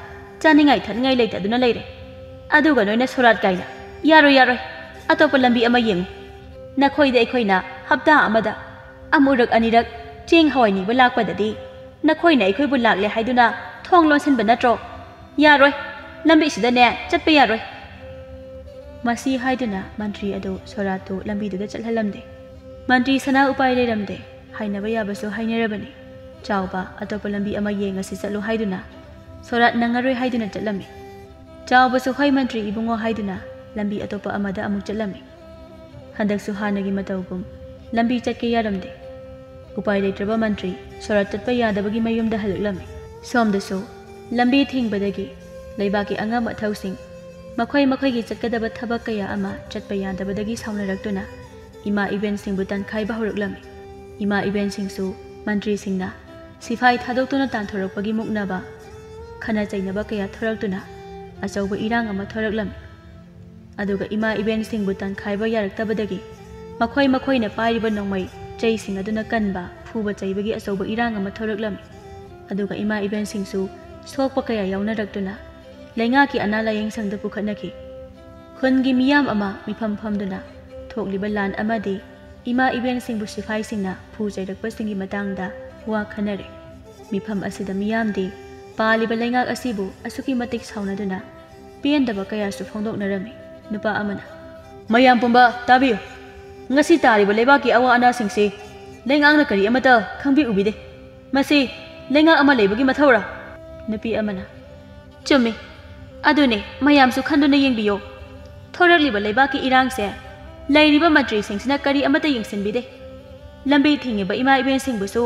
ꯆꯥꯅꯤꯡꯉꯥꯏ ꯊꯛꯅꯤꯡꯉꯥꯏ ꯂꯩꯇꯗꯨꯅ ꯂꯩꯔꯦ꯫ ꯑꯗꯨꯒ ꯅꯣꯏꯅ ꯁꯣꯔꯥꯠ ꯀꯥꯏꯅ ꯌꯥꯔꯣꯏ, ꯑꯇꯣꯞꯄ ꯂꯝꯕꯤ ꯑꯃ ꯌꯦꯡꯉꯨ꯫ ꯅꯈꯣꯏꯗ ꯑꯩꯈꯣꯏꯅ ꯍꯞꯇꯥ ꯑꯃꯗ ꯑꯃꯨꯔꯛ ꯑꯅꯤꯔꯛ ꯆꯦꯡ ꯍꯋꯥꯏ ꯅꯤꯕ ꯂꯥꯛꯄꯗꯗꯤ ꯅꯈꯣꯏꯅ ꯑꯩꯈꯣꯏꯕꯨ ꯂꯥꯛꯂꯦ ꯍꯥꯏꯗꯨꯅ ꯊꯣꯡ ꯂꯣꯟꯁꯤꯟꯕ ꯅꯠꯇ꯭ꯔꯣ? ꯌꯥꯔꯣꯏ, ꯂꯝꯕꯤꯁꯤꯗꯅꯦ ꯆꯠꯄ ꯌꯥꯔꯣꯏ." ꯃꯁꯤ ꯍꯥꯏꯗꯨꯅ ꯃꯟꯇ꯭ꯔꯤ ꯑꯗꯨ ꯁꯣꯔꯥꯠꯇꯨ ꯂꯝꯕꯤꯗꯨꯗ ꯆꯠꯍꯜꯂꯝꯗꯦ꯫ ꯃꯟꯇ꯭ꯔꯤ ꯁꯅꯥ ꯎꯄꯥꯏ ꯂꯩꯔꯝꯗꯦ꯫ ꯍꯥꯏꯅꯕ ꯌꯥꯕꯁꯨ ꯍꯥꯏꯅꯔꯕꯅꯤ꯫ ꯆꯥꯎꯕ ꯑꯇꯣꯞꯄ ꯂꯝꯕꯤ ꯑꯃ ꯌꯦꯡꯉꯁꯤ ꯆꯠꯂꯨ ꯍꯥꯏꯗꯨꯅ ꯁꯣꯔꯥꯠ ꯅꯪꯉꯔꯣꯏ ꯍꯥꯏꯗꯨꯅ ꯆꯠꯂꯝꯃꯤ꯫ ꯆꯥꯎꯕꯁꯨ "ꯍꯣꯏ ꯃꯟꯇ꯭ꯔꯤ ꯏꯕꯨꯡꯉꯣ" ꯍꯥꯏꯗꯨꯅ ꯂꯝꯕꯤ ꯑꯇꯣꯞꯄ ꯑꯃꯗ ꯑꯃꯨꯛ ꯆꯠꯂꯝꯃꯤ꯫ ꯍꯟꯗꯛꯁꯨ ꯍꯥꯟꯅꯒꯤ ꯃꯇꯧꯒꯨꯝ ꯂꯝꯕꯤ ꯆꯠꯀꯦ ꯌꯥꯔꯝꯗꯦ꯫ ꯎꯄꯥꯏ ꯂꯩꯇ꯭ꯔꯕ ꯃꯟꯇ꯭ꯔꯤ ꯁꯣꯔꯥꯠ ꯆꯠꯄ ꯌꯥꯗꯕꯒꯤ ꯃꯌꯨꯝꯗ ꯍꯜꯂꯛꯂꯝꯃꯤ꯫ ꯁꯣꯝꯗꯁꯨ ꯂꯝꯕꯤ ꯊꯤꯡꯕꯗꯒꯤ ꯂꯩꯕꯥꯛꯀꯤ ꯑꯉꯝ ꯑꯊꯧꯁꯤꯡ ꯃꯈꯣꯏꯒꯤ ꯆꯠꯀꯗꯕ ꯊꯕꯛ ꯀꯌꯥ ꯑꯃ ꯆꯠꯄ ꯌꯥꯗꯕꯗꯒꯤ ꯁꯥꯎꯅꯔꯛꯇꯨꯅ ꯏꯃꯥ ꯏꯕꯦꯟꯁꯤꯡꯕꯨ ꯇꯥꯟꯈꯥꯏꯕ ꯍꯧꯔꯛꯂꯝꯃꯤ꯫ ꯏꯃꯥ ꯏꯕꯦꯟꯁꯤꯡꯁꯨ ꯃꯟꯇ꯭ꯔꯤꯁꯤꯡꯅ ꯁꯤꯐꯥꯏ ꯊꯥꯗꯣꯛꯇꯨꯅ ꯇꯥꯟꯊꯣꯔꯛꯄꯒꯤ ꯃꯨꯛꯅꯕ, ꯈꯟꯅ ꯆꯩꯅꯕ ꯀꯌꯥ ꯊꯣꯔꯛꯇꯨꯅ ꯑꯆꯧꯕ ꯏꯔꯥꯡ ꯑꯃ ꯊꯣꯔꯛꯂꯝꯃꯤ꯫ ꯑꯗꯨꯒ ꯏꯃꯥ ꯏꯕꯦꯟꯁꯤꯡꯕꯨ ꯇꯥꯟꯈꯥꯏꯕ ꯌꯥꯔꯛꯇꯕꯗꯒꯤ ꯃꯈꯣꯏꯅ ꯄꯥꯏꯔꯤꯕ ꯅꯣꯡꯃꯩ ꯆꯩꯁꯤꯡ ꯑꯗꯨꯅ ꯀꯟꯕ, ꯐꯨꯕ ꯆꯩꯕꯒꯤ ꯑꯆꯧꯕ ꯏꯔꯥꯡ ꯑꯃ ꯊꯣꯔꯛꯂꯝꯃꯤ꯫ ꯑꯗꯨꯒ ꯏꯃꯥ ꯏꯕꯦꯟꯁꯤꯡꯁꯨ ꯁꯣꯛꯄ ꯀꯌꯥ ꯌꯥꯎꯅꯔꯛꯇꯨꯅ ꯂꯩꯉꯥꯛꯀꯤ ꯑꯅꯥ ꯂꯥꯌꯦꯡꯁꯪꯗ ꯄꯨꯈꯠꯅꯈꯤ꯫ ꯈꯨꯟꯒꯤ ꯃꯤꯌꯥꯝ ꯑꯃ ꯃꯤꯐꯝ ꯐꯝꯗꯨꯅ ꯊꯣꯛꯂꯤꯕ ꯂꯥꯟ ꯑꯃꯗꯤ ꯏꯃꯥ ꯏꯕꯦꯟꯁꯤꯡꯕꯨ ꯁꯤꯐꯥꯏꯁꯤꯡꯅ ꯐꯨ ꯆꯩꯔꯛꯄꯁꯤꯡꯒꯤ ꯃꯇꯥꯡꯗ ꯋꯥ ꯈꯟꯅꯔꯦ꯫ ꯃꯤꯐꯝ ꯑꯁꯤꯗ ꯃꯤꯌꯥꯝꯗꯤ ꯄꯥꯜꯂꯤꯕ ꯂꯩꯉꯥꯛ ꯑꯁꯤꯕꯨ ꯑꯁꯨꯛꯀꯤ ꯃꯇꯤꯛ ꯁꯥꯎꯅꯗꯨꯅ ꯄꯦꯟꯗꯕ ꯀꯌꯥꯁꯨ ꯐꯣꯡꯗꯣꯛꯅꯔꯝꯃꯤ꯫ ꯅꯨꯄꯥ ꯑꯃꯅ "ꯃꯌꯥꯝ ꯄꯨꯝꯕ ꯇꯥꯕꯤꯌꯨ꯫ ꯉꯁꯤ ꯇꯥꯔꯤꯕ ꯂꯩꯕꯥꯛꯀꯤ ꯑꯋꯥ ꯑꯅꯥꯁꯤꯡꯁꯤ ꯂꯩꯉꯥꯛꯅ ꯀꯔꯤ ꯑꯃꯠꯇ ꯈꯪꯕꯤ ꯎꯕꯤꯗꯦ꯫ ꯃꯁꯤ ꯂꯩꯉꯥꯛ ꯑꯃ ꯂꯩꯕꯒꯤ ꯃꯊꯧꯔꯥ?" ꯅꯨꯄꯤ ꯑꯃꯅ "ꯆꯨꯝꯃꯤ, ꯑꯗꯨꯅꯦ ꯃꯌꯥꯝꯁꯨ ꯈꯟꯗꯨꯅ ꯌꯦꯡꯕꯤꯌꯣ ꯊꯣꯔꯛꯂꯤꯕ ꯂꯩꯕꯥꯛꯀꯤ ꯏꯔꯥꯡꯁꯦ ꯂꯩꯔꯤꯕ ꯃꯟꯇ꯭ꯔꯤꯁꯤꯡꯁꯤꯅ ꯀꯔꯤ ꯑꯃꯠꯇ ꯌꯦꯡꯁꯤꯟꯕꯤꯗꯦ ꯂꯝꯕꯤ ꯊꯤꯡꯉꯤꯕ ꯏꯃꯥ ꯏꯕꯦꯟꯁꯤꯡꯕꯨꯁꯨ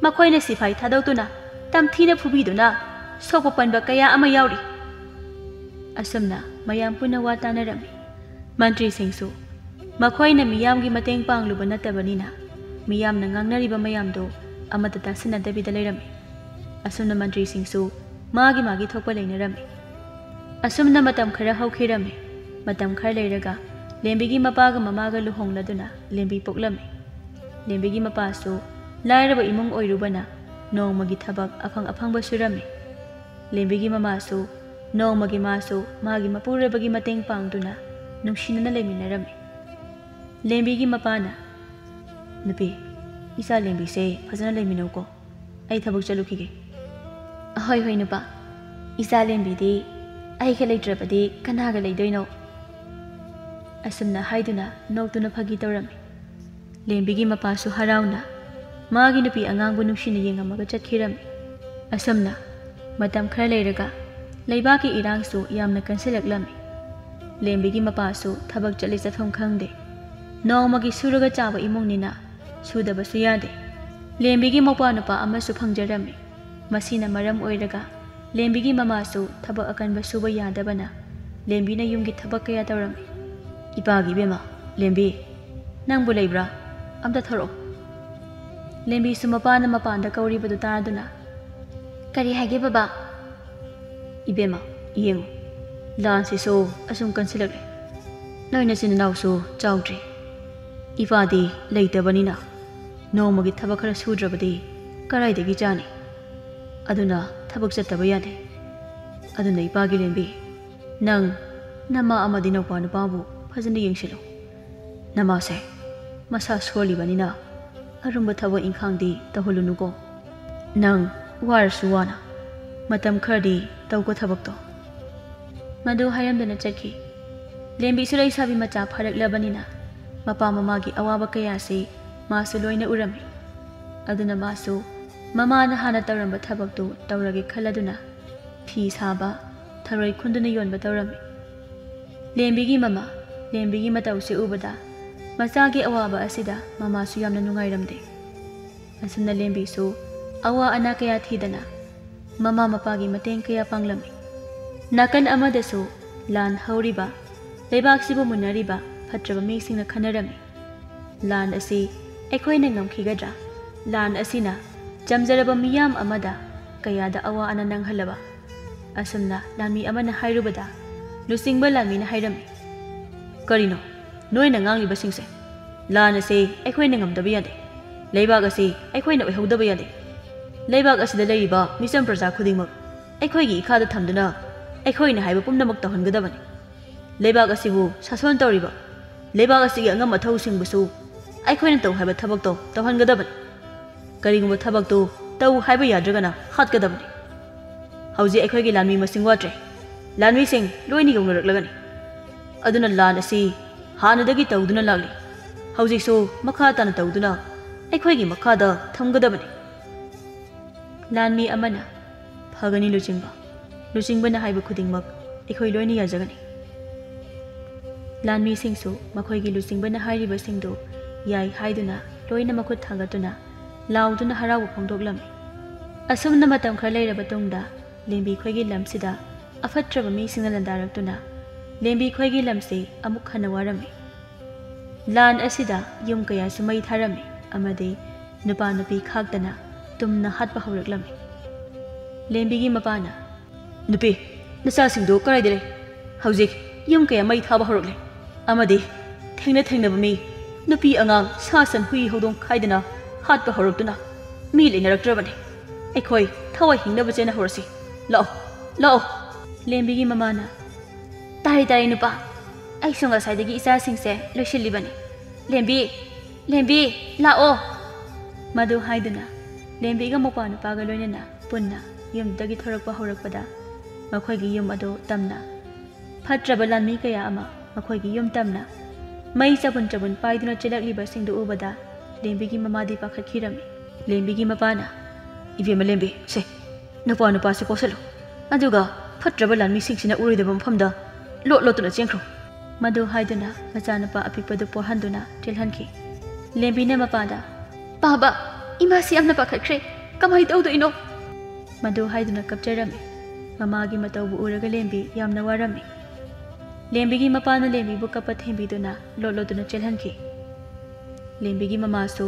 ꯃꯈꯣꯏꯅ ꯁꯤꯐꯥꯏ ꯊꯥꯗꯣꯛꯇꯨꯅ ꯇꯝꯊꯤꯅ ꯐꯨꯕꯤꯗꯨꯅ ꯁꯣꯛꯄ ꯄꯟꯕ ꯀꯌꯥ ꯑꯃ ꯌꯥꯎꯔꯤ ꯑꯁꯨꯝꯅ ꯃꯌꯥꯝ ꯄꯨꯟꯅ ꯋꯥ ꯇꯥꯟꯅꯔꯝꯃꯤ ꯃꯟꯇ꯭ꯔꯤꯁꯤꯡꯁꯨ ꯃꯈꯣꯏꯅ ꯃꯤꯌꯥꯝꯒꯤ ꯃꯇꯦꯡ ꯄꯥꯡꯂꯨꯕ ꯅꯠꯇꯕꯅꯤꯅ ꯃꯤꯌꯥꯝꯅ ꯉꯥꯡꯅꯔꯤꯕ ꯃꯌꯥꯝꯗꯣ ꯑꯃꯠꯇ ꯇꯥꯁꯤꯟꯅꯗꯕꯤꯗ ꯂꯩꯔꯝꯃꯤ ꯑꯁꯨꯝꯅ ꯃꯟꯇ꯭ꯔꯤꯁꯤꯡꯁꯨ ꯃꯥꯒꯤ ꯊꯣꯛꯄ ꯂꯩꯅꯔꯝꯃꯤ ꯑꯁꯨꯝꯅ ꯃꯇꯝ ꯈꯔ ꯍꯧꯈꯤꯔꯝꯃꯤ ꯃꯇꯝ ꯈꯔ ꯂꯩꯔꯒ ꯂꯦꯝꯕꯤꯒꯤ ꯃꯄꯥꯒ ꯃꯃꯥꯒ ꯂꯨꯍꯣꯡꯂꯗꯨꯅ ꯂꯦꯝꯕꯤ ꯄꯣꯛꯂꯝꯃꯤ ꯂꯦꯝꯕꯤꯒꯤ ꯃꯄꯥꯁꯨ ಲಾಯರಬ ಇಮುಂಗ್ ಒಯ್ರುಬನ ನೋಮಗಿ ಥಬಕ್ ಅಫಂಗ್ ಅಫಂಗ್ಬ ಸುರಮಿ ಲೆಂಬಿಗಿ ಮಮಾಸು ನೋಮಗಿ ಮಾಸು ಮಾಗಿ ಮಪೂರಬಗಿ ಮತೆಂಗ್ ಪಾಂಗ್ದುನ ನುಂಗ್ಸಿನನ ಲೆಮಿನರಮಿ ಲೆಂಬಿಗಿ ಮಪಾನ ನುಪಿ ಇಸಾ ಲೆಂಬಿಸೆ ಫಜನ ಲೆಮಿನೌಕೋ ಐ ಥಬಕ್ ಚಲುಕಿಗೆ ಹೋಯ್ ಹೋಯ್ ನುಪಾ ಇಸಾ ಲೆಂಬಿದಿ ಐಗೆ ಲೈಟ್ರಬದಿ ಕನಾಗ ಲೈದೊಯ್ನೋ ಅಸುಮ್ನ ಹಾಯ್ದುನ ನೋಕ್ತುನ ಫಗಿ ತೌರಮಿ ಲೆಂಬಿಗಿ ಮಪಾಸು ಹರಾವ್ನ ಮಾಗಿ ನುಪಿ ಅಂಗಾಂಗು ನುಂಗ್ಸಿನ ಯೆಂಗಮಗ ಚತ್ಖಿರಮಿ ಅಸುಮ್ನ ಮತಂ ಖರ ಲೈರಗ ಲೈಬಾಕಿ ಇರಾಂಗ್ಸು ಯಾಮ್ನ ಕನ್ಸಿಲಕ್ಲಮಿ ಲೆಂಬಿಗಿ ಮಪಾಸು ಥಬಕ್ ಚಲಿ ಚಫಂ ಖಂಗ್ದೆ ನೋಮಗಿ ಸುರಗ ಚಾಬ ಇಮುಂಗ್ನಿನ ಸುದಬಸು ಯಾದೆ ಲೆಂಬಿಗಿ ಮಪಾ ನುಪಾ ಅಮಸು ಫಂಗ್ಜರಮಿ ಮಸಿನ ಮರಂ ಒಯ್ರಗ ಲೆಂಬಿಗಿ ಮಮಾಸು ಥಬಕ್ ಅಕನ್ಬ ಸುಬ ಯಾದಬನ ಲೆಂಬಿನ ಯುಂಗಿ ಥಬಕ್ ಕಯಾ ತೌರಮಿ ಇಪಾಗಿ ಬೆಮ ಲೆಂಬಿ ನಂಬು ಲೈಬ್ರಾ ಅಮ್ತ ಥರೋ ಲೆಂಬಿ ಸುಮಪಾನ ಮಪಾಂದ ಕೌರಿಬದು ತಾರದುನ ಕರಿ ಹಾಗೆ ಬಾಬಾ ಇಬೇಮ ಯೆಂಗು ಲಾನ್ಸಿಸೋ ಅಸುಂ ಕನ್ಸಿಲಕ್ಲೆ ನೋಯ್ನ ಚಿನ್ನನಾವ್ಸು ಚಾವ್ಡ್ರಿ ಇಫಾದಿ ಲೈತಬನಿನ ನೋಮಗಿ ಥಬಕ್ ಖರ ಸೂದ್ರಬದಿ ಕರಾಯ್ದಗಿ ಚಾನಿ ಅದುನ ಥಬಕ್ ಚತ್ತಬ ಯಾದೆ ಅದುನ ಇಪಾಗಿ ಲೆಂಬಿ ನಂ ನಮ್ಮ ಅಮದಿ ನೌಪಾ ನುಪಾಬು ಫಜನ ಯೆಂಗ್ಸಿಲು ನಮಾಸೆ ಮಸಾ ಸೋಲಿಬನಿನ ಅರುಂಬ ಥಬಕ್ ಇಂಖಾಂಗ್ದಿ ತಹುಲುನುಕೋ ನಂ ವಾರಸು ವಾನ ಮತಂ ಖರದಿ ತೌಕೋ ಥಬಕ್ತೋ ಮದು ಹಾಯಂದನ ಚಟ್ಕಿ ಲೆಂಬಿ ಸುರೈಸಾಬಿ ಮಚಾ ಫರಕ್ಲಬನಿನ ಮಪಾ ಮಮಾಗಿ ಅವಾಬ ಕಯಾಸಿ ಮಾಸು ಲೋಯ್ನ ಉರಮಿ ಅದುನ ಮಾಸು ಮಮಾನ ಹಾನ ತೌರಂಬ ಥಬಕ್ತು ತೌರಗೆ ಖಲದುನ ಫೀ ಸಾಬ ಥರೊಯ್ ಖುಂದುನ ಯೋನ್ಬ ತೌರಮಿ ಲೆಂಬಿಗಿ ಮಮಾ ಲೆಂಬಿಗಿ ಮತೌಸಿ ಉಬದ ಮಚಾಗಿ ಅವಾಬ ಅಸಿದ ಮಮಾಸು ಯಾಮ್ನ ನುಂಗೈರಮ್ದೆ ಅಸುಮ್ನ ಲೆಂಬಿಸು ಅವಾ ಅನಾ ಕಯಾ ಥೀದನ ಮಮಾ ಮಪಾಗಿ ಮತೆಂಗ್ ಕಯಾ ಪಾಂಗ್ಲಮಿ ನಾಕನ್ ಅಮದಸು ಲಾನ್ ಹೌರಿಬ ಲೈಬಾಕ್ಸಿಬು ಮುನ್ನರಿಬ ಫಟ್ರಬ ಮೀಸಿಂಗ್ನ ಖನರಮಿ ಲಾನ್ ಅಸಿ ಐಖೋಯ್ನ ngамಖಿಗದ್ರಾ ಲಾನ್ ಅಸಿನ ಜಮ್ಜರಬ ಮಿಯಾಮ್ ಅಮದ ಕಯಾದ ಅವಾ ಅನ ನಂಗ್ಹಲಬ ಅಸುಮ್ನ ಲಾಮಿ ಅಮನ ಹೈರುಬದ ಲುಸಿಂಗ್ಬ ಲಾಮಿನ ಹೈರಮಿ ಕರಿನೋ ನೋಯ್ನ nganglibasingse ಲಾನ್ ಅಸಿ ಐಖೋಯ್ನ ngамದಬ ಯಾದೆ ಲೈಬಾಕ್ ಅಸಿ ಐಖೋಯ್ನ ಒಯ್ಹೌದಬ ಯಾದೆ ಲೈಬಾಕ್ ಅಸಿದ ಲೈರಿಬ ಮಿಸಂ ಪ್ರಜಾ ಖುದಿಂಮಕ್ ಐಖೋಯ್ಗಿ ಇಖಾದ ಥಮ್ದುನ ಐಖೋಯ್ನ ಹೈಬ ಪುಮ್ನಮಕ್ ತಹನ್ಗದಬನಿ ಲೈಬಾಕ್ ಅಸಿಬು ಸಾಸೋನ್ ತೌರಿಬ ಲೈಬಾಕ್ ಅಸಿಗೆ ಅಂಗಮ್ ಮಥೌಸಿಂಗ್ಬಸು ಐಖೋಯ್ನ ತೌ ಹೈಬ ಥಬಕ್ತೋ ತಹನ್ಗದಬನಿ ಕರಿಗುಂಬ ಥಬಕ್ತು ತೌ ಹೈಬ ಯಾದ್ರಗನ ಹಾತ್ಗದಬನಿ ಹೌಜಿ ಐಖೋಯ್ಗಿ ಲಾನ್ಮಿ ಮಸಿಂಗ್ ವಾಟ್ರೆ ಲಾನ್ಮಿಸಿಂಗ್ ಲೋಯ್ನಿ ಗೌನರಕ್ಲಗನಿ ಅದುನ ಲಾನ್ ಅಸಿ ಹಾನದಗಿ ತೌದುನ ಲಾಗ್ಲಿ ಹೌಜಿಸು ಮಖಾ ತಾನ ತೌದುನ ಐಖೋಯ್ಗಿ ಮಖಾದ ಥಮ್ಗದಬನಿ ಲಾನ್ಮಿ ಅಮನ ಫಗನಿ ಲುಚಿಂಗ್ಬನ ಹೈಬ ಖುದಿಂಮಕ್ ಐಖೋಯ್ ಲೋಯ್ನಿ ಯಾಜಗನಿ ಲಾನ್ಮಿ ಸಿಂಗ್ಸು ಮಖೋಯ್ಗಿ ಲುಚಿಂಗ್ಬನ ಹೈರಿಬಸಿಂಗ್ದು ಯಾಯ್ ಹಾಯ್ದುನ ಲೋಯ್ನ ಮಖುತ್ ಥಾಂಗತುನ ಲಾವ್ದುನ ಹರಾವು ಫೋಂದೋಕ್ಲಮಿ ಅಸುಮ್ನ ಮತಂ ಖರ ಲೈರಬ ತುಂಗ್ದ ಲೆಂಬಿ ಖೋಯ್ಗಿ ಲಂಸಿದ ಅಫಟ್ರಬ ಮೀಸಿಂಗ್ನ ಲಂದಾರಕ್ತುನ ಲೆಂಬಿ ಖೋಯ್ಗಿ ಲಂಸಿ ಅಮುಕ್ ಹನ ವಾರಮಿ ಲಾನ್ ಅಸಿದ ಯುಮ್ ಕಯಾಸು ಮೈ ಥಾರಮಿ ಅಮದಿ ನುಪಾ ನುಪಿ ಖಾಕ್ತನ ತುಮ್ನ ಹಾತ್ಪ ಹೌರಕ್ಲಮಿ ಲೆಂಬಿಗಿ ಮಪಾನ ನುಪಿ ನಚಾಸಿಂಗ್ದು ಕರಾಯ್ದಿರೆ ಹೌಜಿಕ್ ಯುಮ್ ಕಯ ಮೈ ಥಾಬ ಹೌರಕ್ಲೆ ಅಮದಿ ಥೆಂಗ್ನಬ ಮಿ ನುಪಿ ಅಂಗಾಂಗ್ ಸಾಸನ್ ಹುಯಿ ಹೌದೋಂಗ್ ಖಾಯ್ದನ ಹಾತ್ಪ ಹೌರಕ್ತುನ ಮಿ ಲೈನರಕ್ತರಬನಿ ಐಖೋಯ್ ಥವೈ ಹಿಂಗ್ನಬ ಚೇನ ಹೌರಸಿ ಲಾओ ಲೆಂಬಿಗಿ ಮಮಾನ ತಾರಿ ನುಪಾ ಐಸು ngसाइदगी इचासिंगसे लोइसिलिबनी लेंबी लाओ मदु हाइदुना लेंबिगा मोपा नुपागा लोइनना पुन्ना युमदगी थोरकपा हौरकपदा मखोयगी युम अदो तमना फट्रबा लानमी कया अमा मखोयगी युम तमना मई चबुन पाइदुना चिलकलिबा सिंगदु उबदा लेंबिगी ममादी पाखतखिरमी लेंबिगी मपाना इबेमा लेंबी से नुपा से पोसलो अदुगा ꯐꯠꯇ꯭ꯔꯕ ꯂꯥꯟꯃꯤꯁꯤꯡꯁꯤꯅ ꯎꯔꯣꯏꯗꯕ ꯃꯐꯝꯗ ꯂꯣꯠꯇꯨꯅ ꯆꯦꯟꯈ꯭ꯔꯣ ꯃꯗꯨ ꯍꯥꯏꯗꯨꯅ ꯃꯆꯥꯅꯨꯄꯥ ꯑꯄꯤꯛꯄꯗꯨ ꯄꯣꯠꯍꯟꯗꯨꯅ ꯆꯦꯜꯍꯟꯈꯤ ꯂꯦꯝꯕꯤꯅ ꯃꯄꯥꯗ ꯄꯥꯕ ꯏꯃꯥꯁꯤ ꯌꯥꯝꯅ ꯄꯥꯈꯠꯈ꯭ꯔꯦ ꯀꯃꯥꯏ ꯇꯧꯗꯣꯏꯅꯣ ꯃꯗꯨ ꯍꯥꯏꯗꯨꯅ ꯀꯞꯆꯔꯝꯃꯤ ꯃꯃꯥꯒꯤ ꯃꯇꯧꯕꯨ ꯎꯔꯒ ꯂꯦꯝꯕꯤ ꯌꯥꯝꯅ ꯋꯥꯔꯝꯃꯤ ꯂꯦꯝꯕꯤꯒꯤ ꯃꯄꯥꯅ ꯂꯦꯝꯕꯤꯕꯨ ꯀꯞꯄ ꯊꯦꯝꯕꯤꯗꯨꯅ ꯂꯣꯠꯇꯨꯅ ꯆꯦꯜꯍꯟꯈꯤ ꯂꯦꯝꯕꯤꯒꯤ ꯃꯃꯥꯁꯨ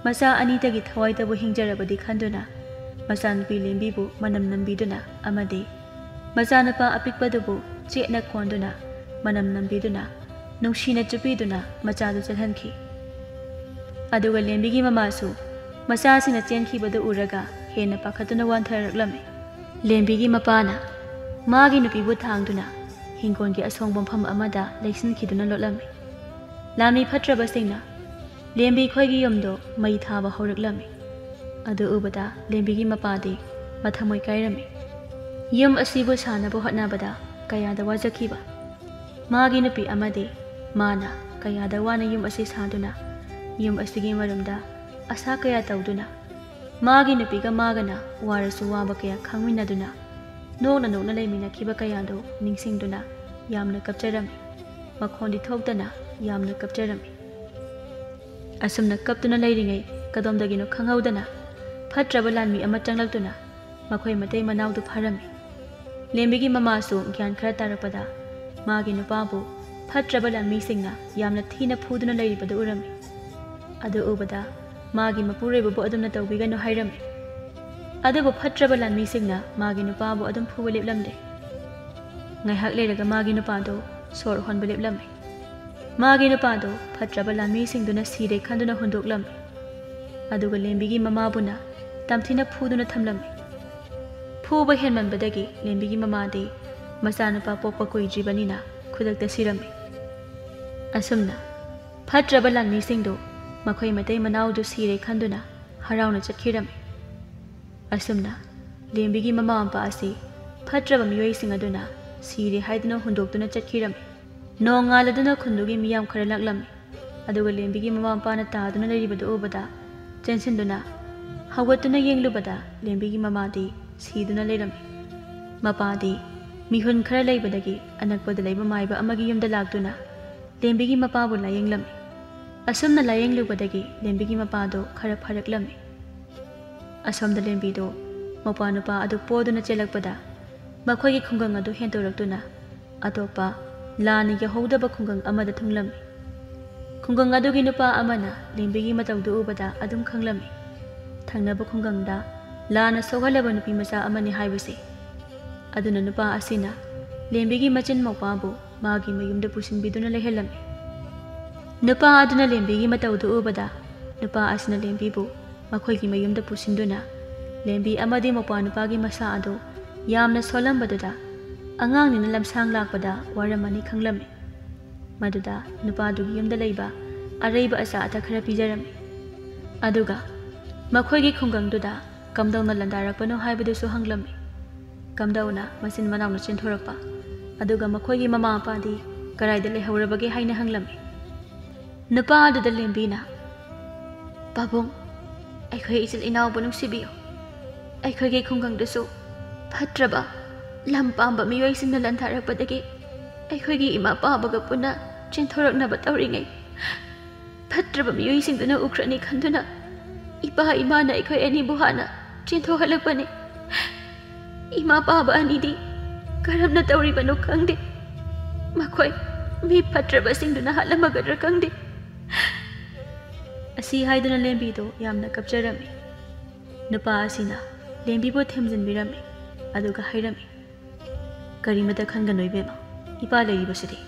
ꯃꯆꯥ ꯑꯅꯤꯗꯒꯤ ꯊꯋꯥꯏꯗꯕꯨ ꯍꯤꯡꯖꯔꯕꯗꯤ ꯈꯟꯗꯨꯅ ꯃꯆꯥꯅꯨꯄꯤ ꯂꯦꯝꯕꯤꯕꯨ ꯃꯅꯝ ꯅꯝꯕꯤꯗꯨꯅ ꯑꯃꯗꯤ ꯃꯆꯥꯅꯨꯄꯥ ꯑꯄꯤꯛꯄꯗꯨꯕꯨ ꯆꯦꯠꯅ ꯀꯣꯟꯗꯨꯅ ꯃꯅꯝ ꯅꯝꯕꯤꯗꯨꯅ ꯅꯨꯡꯁꯤꯅ ꯆꯨꯞꯄꯤꯗꯨꯅ ꯃꯆꯥꯗꯨ ꯆꯦꯜꯍꯟꯈꯤ ꯑꯗꯨꯒ ꯂꯦꯝꯕꯤꯒꯤ ꯃꯃꯥꯁꯨ ꯃꯆꯥꯁꯤꯡꯅ ꯆꯦꯟꯈꯤꯕꯗꯨ ꯎꯔꯒ ꯍꯦꯟꯅ ꯄꯥꯈꯠꯇꯨꯅ ꯋꯥꯟꯊꯔꯛꯂꯝꯃꯤ ꯂꯦꯝꯕꯤꯒꯤ ꯃꯄꯥꯅ ꯃꯥꯒꯤ ꯅꯨꯄꯤꯕꯨ ꯊꯥꯡꯗꯨꯅ ꯍꯤꯡꯒꯣꯜꯒꯤ ꯑꯁꯣꯡꯕ ꯃꯐꯝ ꯑꯃꯗ ꯂꯩꯁꯤꯟꯈꯤꯗꯨꯅ ꯂꯣꯠꯂꯝꯃꯤ ꯂꯥꯟꯃꯤ ꯐꯠꯇ꯭ꯔꯕꯁꯤꯡꯅ ꯂꯦꯝꯕꯤ ꯈꯣꯏꯒꯤ ꯌꯨꯝꯗꯣ ꯃꯩ ꯊꯥꯕ ꯍꯧꯔꯛꯂꯝꯃꯤ ꯑꯗꯨ ꯎꯕꯗ ꯂꯦꯝꯕꯤꯒꯤ ꯃꯄꯥꯗꯤ ꯃꯊꯃꯣꯏ ꯀꯥꯏꯔꯝꯃꯤ ꯌꯨꯝ ꯑꯁꯤꯕꯨ ꯁꯥꯅꯕ ꯍꯣꯠꯅꯕꯗ ꯀꯌꯥꯗ ꯋꯥꯖꯈꯤꯕ ꯃꯥꯒꯤ ꯅꯨꯄꯤ ꯑꯃꯗꯤ ꯃꯥꯅ ꯀꯌꯥꯗ ꯋꯥꯅ ꯌꯨꯝ ꯑꯁꯤ ꯁꯥꯗꯨꯅ ꯌꯨꯝ ꯑꯁꯤꯒꯤ ꯃꯔꯨꯝꯗ ꯑꯁꯥ ꯀꯌꯥ ꯇꯧꯗꯨꯅ ꯃꯥꯒꯤ ꯅꯨꯄꯤꯒ ꯃꯥꯒꯅ ꯋꯥꯔꯁꯨ ꯋꯥꯕ ꯀꯌꯥ ꯈꯪꯃꯤꯟꯅꯗꯨꯅ ꯅꯣꯛꯅ ꯂꯩꯃꯤꯟꯅꯈꯤꯕ ꯀꯌꯥꯗꯣ ꯅꯤꯡꯁꯤꯡꯗꯨꯅ ꯌꯥꯝꯅ ꯀꯞꯆꯔꯝꯃꯤ ꯃꯈꯣꯟꯗꯤ ꯊꯣꯛꯇꯅ ꯌꯥꯝꯅ ꯀꯞꯆꯔꯝꯃꯤ ꯑꯁꯨꯝꯅ ꯀꯞꯇꯨꯅ ꯂꯩꯔꯤꯉꯩ ꯀꯗꯣꯝꯗꯒꯤꯅꯣ ꯈꯪꯍꯧꯗꯅ ꯐꯠꯇ꯭ꯔꯕ ꯂꯥꯟꯃꯤ ꯑꯃ ꯆꯪꯂꯛꯇꯨꯅ ꯃꯈꯣꯏ ꯃꯇꯩ ꯃꯅꯥꯎꯗꯨ ꯐꯥꯔꯝꯃꯤ ꯂꯦꯝꯕꯤꯒꯤ ꯃꯃꯥꯁꯨ ꯒ꯭ꯌꯥꯟ ꯈꯔ ꯇꯥꯔꯛꯄꯗ ꯃꯥꯒꯤ ꯅꯨꯄꯥꯕꯨ ꯐꯠꯇ꯭ꯔꯕ ꯂꯥꯟꯃꯤꯁꯤꯡꯅ ꯌꯥꯝꯅ ꯊꯤꯅ ꯐꯨꯗꯨꯅ ꯂꯩꯔꯤꯕꯗꯨ ꯎꯔꯝꯃꯤ ꯑꯗꯨ ꯎꯕꯗ ꯃꯥꯒꯤ ꯃꯄꯨꯔꯣꯏꯕꯕꯨ ꯑꯗꯨꯝꯅ ꯇꯧꯕꯤꯒꯅꯨ ꯍꯥꯏꯔꯝꯃꯤ ꯑꯗꯨꯕꯨ ꯐꯠꯇ꯭ꯔꯕ ꯂꯥꯟꯃꯤꯁꯤꯡꯅ ꯃꯥꯒꯤ ꯅꯨꯄꯥꯕꯨ ꯑꯗꯨꯝ ꯐꯨꯕ ꯂꯦꯞꯂꯝꯗꯦ ꯉꯥꯏꯍꯥꯛ ꯂꯩꯔꯒ ꯃꯥꯒꯤ ꯅꯨꯄꯥꯗꯣ ꯁꯣꯔ ꯍꯣꯟꯕ ꯂꯦꯞꯂꯝꯃꯤ ꯃꯥꯒꯤ ꯅꯨꯄꯥꯗꯣ ꯐꯠꯇ꯭ꯔꯕ ꯂꯥꯟꯃꯤꯁꯤꯡꯗꯨꯅ ꯁꯤꯔꯦ ꯈꯟꯗꯨꯅ ꯍꯨꯟꯗꯣꯛꯂꯝꯃꯤ ꯑꯗꯨꯒ ꯂꯦꯝꯕꯤꯒꯤ ꯃꯃꯥꯕꯨꯅ ꯇꯝꯊꯤꯅ ꯐꯨꯗꯨꯅ ꯊꯝꯂꯝꯃꯤ ꯐꯨꯕ ꯍꯦꯟꯃꯟꯕꯗꯒꯤ ꯂꯦꯝꯕꯤꯒꯤ ꯃꯃꯥꯗꯤ ꯃꯆꯥꯅꯨꯄꯥ ꯄꯣꯛꯄ ꯀꯨꯏꯗ꯭ꯔꯤꯕꯅꯤꯅ ꯈꯨꯗꯛꯇ ꯁꯤꯔꯝꯃꯤ ꯑꯁꯨꯝꯅ ꯐꯠꯇ꯭ꯔꯕ ꯂꯥꯟꯃꯤꯁꯤꯡꯗꯨ ꯃꯈꯣꯏ ꯃꯇꯩ ꯃꯅꯥꯎꯗꯨ ꯁꯤꯔꯦ ꯈꯟꯗꯨꯅ ꯍꯔꯥꯎꯅ ꯆꯠꯈꯤꯔꯝꯃꯤ ꯑꯁꯨꯝꯅ ꯂꯦꯝꯕꯤꯒꯤ ꯃꯃꯥ ꯃꯄꯥ ꯑꯁꯤ ꯐꯠꯇ꯭ꯔꯕ ꯃꯤꯑꯣꯏꯁꯤꯡ ꯑꯗꯨꯅ ꯁꯤꯔꯦ ꯍꯥꯏꯗꯨꯅ ꯍꯨꯟꯗꯣꯛꯇꯨꯅ ꯆꯠꯈꯤꯔꯝꯃꯤ ꯅꯣꯡꯉꯥꯜꯂꯗꯨꯅ ꯈꯨꯟꯗꯨꯒꯤ ꯃꯤꯌꯥꯝ ꯈꯔ ꯂꯥꯛꯂꯝꯃꯤ ꯑꯗꯨꯒ ꯂꯦꯝꯕꯤꯒꯤ ꯃꯃꯥ ꯃꯄꯥꯅ ꯇꯥꯗꯨꯅ ꯂꯩꯔꯤꯕꯗꯨ ꯎꯕꯗ ꯆꯦꯟꯁꯤꯟꯗꯨꯅ ꯍꯧꯒꯠꯇꯨꯅ ꯌꯦꯡꯂꯨꯕꯗ ꯂꯦꯝꯕꯤꯒꯤ ꯃꯃꯥꯗꯤ ꯁꯤꯗꯨꯅ ꯂꯩꯔꯝꯃꯤ ꯃꯄꯥꯗꯤ ꯃꯤꯍꯨꯟ ꯈꯔ ꯂꯩꯕꯗꯒꯤ ꯑꯅꯛꯄꯗ ꯂꯩꯕ ꯃꯥꯏꯕ ꯑꯃꯒꯤ ꯌꯨꯝꯗ ꯂꯥꯛꯇꯨꯅ ꯂꯦꯝꯕꯤꯒꯤ ꯃꯄꯥꯕꯨ ꯂꯥꯌꯦꯡꯂꯝꯃꯤ ꯑꯁꯨꯝꯅ ꯂꯥꯌꯦꯡꯂꯨꯕꯗꯒꯤ ꯂꯦꯝꯕꯤꯒꯤ ꯃꯄꯥꯗꯣ ꯈꯔ ꯐꯔꯛꯂꯝꯃꯤ ꯑꯁꯣꯝꯗ ꯂꯦꯝꯕꯤꯗꯣ ꯃꯧꯄꯥ ꯅꯨꯄꯥ ꯑꯗꯨ ꯄꯣꯗꯨꯅ ꯆꯦꯜꯂꯛꯄꯗ ꯃꯈꯣꯏꯒꯤ ꯈꯨꯡꯒꯪ ꯑꯗꯨ ꯍꯦꯟꯗꯣꯔꯛꯇꯨꯅ ꯑꯇꯣꯞꯄ ꯂꯥꯟꯅ ꯌꯧꯍꯧꯗꯕ ꯈꯨꯡꯒꯪ ꯑꯃꯗ ꯊꯨꯡꯂꯝꯃꯤ ꯈꯨꯡꯒꯪ ꯑꯗꯨꯒꯤ ꯅꯨꯄꯥ ꯑꯃꯅ ꯂꯦꯝꯕꯤꯒꯤ ꯃꯇꯧꯗꯨ ꯎꯕꯗ ꯑꯗꯨꯝ ꯈꯪꯂꯝꯃꯤ ꯊꯪꯅꯕ ꯈꯨꯡꯒꯪꯗ ꯂꯥꯟꯅ ꯁꯣꯛꯍꯜꯂꯕ ꯅꯨꯄꯤ ꯃꯆꯥ ꯑꯃꯅꯤ ꯍꯥꯏꯕꯁꯤ ꯑꯗꯨꯅ ꯅꯨꯄꯥ ꯑꯁꯤꯅ ꯂꯦꯝꯕꯤꯒꯤ ꯃꯆꯤꯟ ꯃꯧꯄꯥꯕꯨ ꯃꯥꯒꯤ ꯃꯌꯨꯝꯗ ꯄꯨꯁꯤꯟꯕꯤꯗꯨꯅ ꯂꯩꯍꯜꯂꯝꯃꯤ ꯅꯨꯄꯥ ꯑꯗꯨꯅ ꯂꯦꯝꯕꯤꯒꯤ ꯃꯇꯧꯗꯨ ꯎꯕꯗ ꯅꯨꯄꯥ ꯑꯁꯤꯅ ꯂꯦꯝꯕꯤꯕꯨ ꯃꯈꯣꯏꯒꯤ ꯃꯌꯨꯝꯗ ꯄꯨꯁꯤꯟꯗꯨꯅ ꯂꯦꯝꯕꯤ ꯑꯃꯗꯤ ꯃꯧꯄꯥ ꯅꯨꯄꯥꯒꯤ ꯃꯁꯥ ꯑꯗꯨ ꯌꯥꯝꯅ ꯁꯣꯜꯂꯝꯕꯗꯨꯗ ꯑꯉꯥꯡꯅꯤꯅ ꯂꯝꯁꯥꯡ ꯂꯥꯛꯄꯗ ꯋꯥꯔꯝꯃꯅꯤ ꯈꯪꯂꯝꯃꯤ ꯃꯗꯨꯗ ꯅꯨꯄꯥꯗꯨꯒꯤ ꯌꯨꯝꯗ ꯂꯩꯕ ꯑꯔꯩꯕ ꯑꯆꯥ ꯑꯊꯛ ꯈꯔ ꯄꯤꯖꯔꯝꯃꯤ ꯑꯗꯨꯒ ꯃꯈꯣꯏꯒꯤ ꯈꯨꯡꯒꯪꯗꯨꯗ ꯀꯝꯗꯧꯅ ꯂꯟꯗꯥꯔꯛꯄꯅꯣ ꯍꯥꯏꯕꯗꯨꯁꯨ ꯍꯪꯂꯝꯃꯤ ꯀꯝꯗꯧꯅ ꯃꯆꯤꯟ ꯃꯅꯥꯎꯅ ꯆꯦꯟꯊꯣꯔꯛꯄ ꯑꯗꯨꯒ ꯃꯈꯣꯏꯒꯤ ꯃꯃꯥ ꯃꯄꯥꯗꯤ ꯀꯗꯥꯏꯗ ꯂꯩꯍꯧꯔꯕꯒꯦ ꯍꯥꯏꯅ ꯍꯪꯂꯝꯃꯤ ꯅꯨꯄꯥ ꯑꯗꯨꯗ ꯂꯦꯝꯕꯤꯅ ꯄꯥꯕꯨꯡ ꯑꯩꯈꯣꯏ ꯏꯆꯤꯜ ꯏꯅꯥꯎꯕꯨ ꯅꯨꯡꯁꯤꯕꯤꯌꯨ ꯑꯩꯈꯣꯏꯒꯤ ꯈꯨꯡꯒꯪꯗꯁꯨ ꯐꯠꯇ꯭ꯔꯕ ꯂꯝ ꯄꯥꯝꯕ ꯃꯤꯑꯣꯏꯁꯤꯡꯅ ꯂꯟꯊꯥꯔꯛꯄꯗꯒꯤ ꯑꯩꯈꯣꯏꯒꯤ ꯏꯃꯥ ꯄꯥꯕꯒ ꯄꯨꯟꯅ ꯆꯦꯟꯊꯣꯔꯛꯅꯕ ꯇꯧꯔꯤꯉꯩ ꯐꯠꯇ꯭ꯔꯕ ꯃꯤꯑꯣꯏꯁꯤꯡꯗꯨꯅ ꯎꯈ꯭ꯔꯅꯤ ꯈꯟꯗꯨꯅ ꯏꯄꯥ ꯏꯃꯥꯅ ꯑꯩꯈꯣꯏ ꯑꯅꯤꯕꯨ ꯍꯥꯟꯅ ꯆꯦꯟꯊꯣꯛꯍꯜꯂꯛꯄꯅꯤ ꯏꯃꯥ ꯄꯥꯕ ꯑꯅꯤꯗꯤ ꯀꯔꯝꯅ ꯇꯧꯔꯤꯕꯅꯣ ꯈꯪꯗꯦ ꯃꯈꯣꯏ ꯃꯤ ꯐꯠꯇ꯭ꯔꯕꯁꯤꯡꯗꯨꯅ ꯍꯥꯠꯂꯝꯃꯒꯗ꯭ꯔꯥ ꯈꯪꯗꯦ ꯑꯁꯤ ꯍꯥꯏꯗꯨꯅ ꯂꯦꯝꯕꯤꯗꯣ ꯌꯥꯝꯅ ꯀꯞꯆꯔꯝꯃꯤ ꯅꯨꯄꯥ ꯑꯁꯤꯅ ꯂꯦꯝꯕꯤꯕꯨ ꯊꯦꯝꯖꯤꯟꯕꯤꯔꯝꯃꯤ ꯑꯗꯨꯒ ꯍꯥꯏꯔꯝꯃꯤ ꯀꯔꯤꯃꯇ ꯈꯟꯒꯅꯨ ꯏꯕꯦꯝꯃ ꯏꯄꯥ ꯂꯩꯔꯤꯕꯁꯤꯗꯤ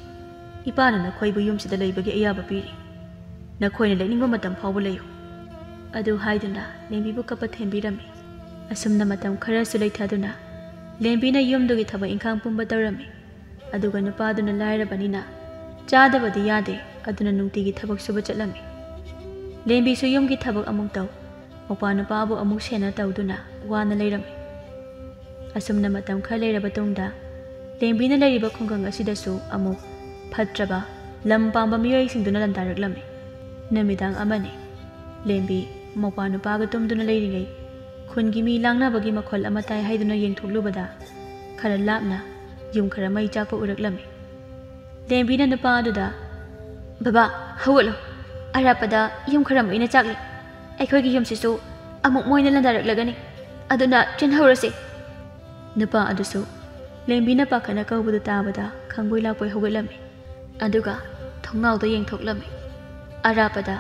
ꯏꯄꯥꯅ ꯅꯈꯣꯏꯕꯨ ꯌꯨꯝꯁꯤꯗ ꯂꯩꯕꯒꯤ ꯑꯌꯥꯕ ꯄꯤꯔꯤ ꯅꯈꯣꯏꯅ ꯂꯩꯅꯤꯡꯕ ꯃꯇꯝ ꯐꯥꯎꯕ ꯂꯩꯌꯨ ꯑꯗꯨ ꯍꯥꯏꯗꯨꯅ ꯂꯦꯝꯕꯤꯕꯨ ꯀꯞꯄ ꯊꯦꯝꯕꯤꯔꯝꯃꯤ ꯑꯁꯨꯝꯅ ꯃꯇꯝ ꯈꯔꯁꯨ ꯂꯩꯊꯗꯨꯅ ꯂꯦꯝꯕꯤꯅ ꯌꯨꯝꯗꯨꯒꯤ ꯊꯕꯛ ꯏꯪꯈꯥꯡ ꯄꯨꯝꯕ ꯇꯧꯔꯝꯃꯤ ꯑꯗꯨꯒ ꯅꯨꯄꯥꯗꯨꯅ ꯂꯥꯏꯔꯕꯅꯤ나 ꯆꯥꯗꯕꯗꯤ ꯌꯥꯗꯦ ꯑꯗꯨꯅ ꯅꯨꯡꯇꯤꯒꯤ ꯊꯕꯛ ꯁꯨꯕ ꯆꯠꯂꯝꯃꯤ ꯂꯦꯝꯕꯤꯁꯨ ꯌꯨꯝꯒꯤ ꯊꯕꯛ ꯑꯃꯨꯛ ꯇꯧ ꯃꯧꯄꯥ ꯅꯨꯄꯥꯕꯨ ꯑꯃꯨꯛ ꯁꯦꯟꯅ ꯇꯧꯗꯨꯅ ꯋꯥꯅ ꯂꯩꯔꯝꯃꯤ ꯑꯁꯨꯝꯅ ꯃꯇꯝ ꯈꯔ ꯂꯩꯔꯕ ꯇꯨꯡꯗ ꯂꯦꯝꯕꯤꯅ ꯂꯩꯔꯤꯕ ꯈꯨꯡꯒꯪ ꯑꯁꯤꯗꯁꯨ ꯑꯃꯨꯛ ꯐꯠꯇ꯭ꯔꯕ ꯂꯝ ꯄꯥꯝꯕ ꯃꯤꯑꯣꯏꯁꯤꯡꯗꯨꯅ ꯂꯟꯗꯥꯔꯛꯂꯝꯃꯤ ꯅꯨꯃꯤꯗꯥꯡ ꯑꯃꯅꯤ ꯂꯦꯝꯕꯤ ꯃꯧꯄꯥ ꯅꯨꯄꯥꯒ ꯇꯨꯝꯗꯨꯅ ꯂꯩꯔꯤꯉꯩ ꯈꯨꯟꯒꯤ ꯃꯤ ꯂꯥꯡꯅꯕꯒꯤ ꯃꯈꯣꯜ ꯑꯃ ꯇꯥꯏ ꯍꯥꯏꯗꯨꯅ ꯌꯦꯡꯊꯣꯛꯂꯨꯕꯗ खरा लापना यूम खरा मई चाप उरक्लमी लेंबीना नुपा अदुदा बाबा हौगलो अरापदा यूम खरा मईना चाकले अखोगी यूमसिसु अमुक मोइना लंदारक्लगनी अदुना चिन्हौरसे नुपा अदुसु लेंबीना पाखना कौबदु ताबदा खंगबोई लापोई हौगलमी अदुगा थोंनावदो येंथोक्लमी अरापदा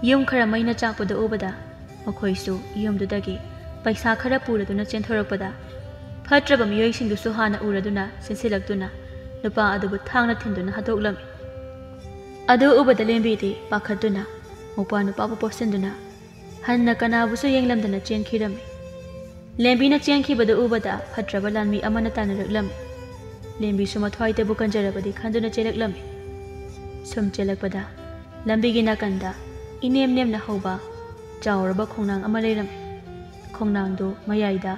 यूम खरा मईना चाकपदु उबदा मखोइसु यूमदुदगी पैसा खरा पुरदुना चेंथोरक्पदा फट्रबा मियोइसिंदुसु हाना उरदुना सिनसिलक्तुना नुपा अदुबु थांगना थिंदुना हतोक्लमी अदु उबदा लेंबीदी पाखतुना मोपा नुपाबु पोसंदुना हन्ना कनाबुसु येंगलमदना चेंखिरमी लेंबीना चेंखिबदु उबदा फट्रबा लानमी अमना तानरक्लमी लेंबीसु मथ्वाइतबु कंजरबदी खंदुना चेलक्लमी सुम चेलक्पदा लंबीगी नाकंदा इनेम नेमना हौबा चावरबा खोंनांग अमा लेरमी खोंनांगदो मयाइदा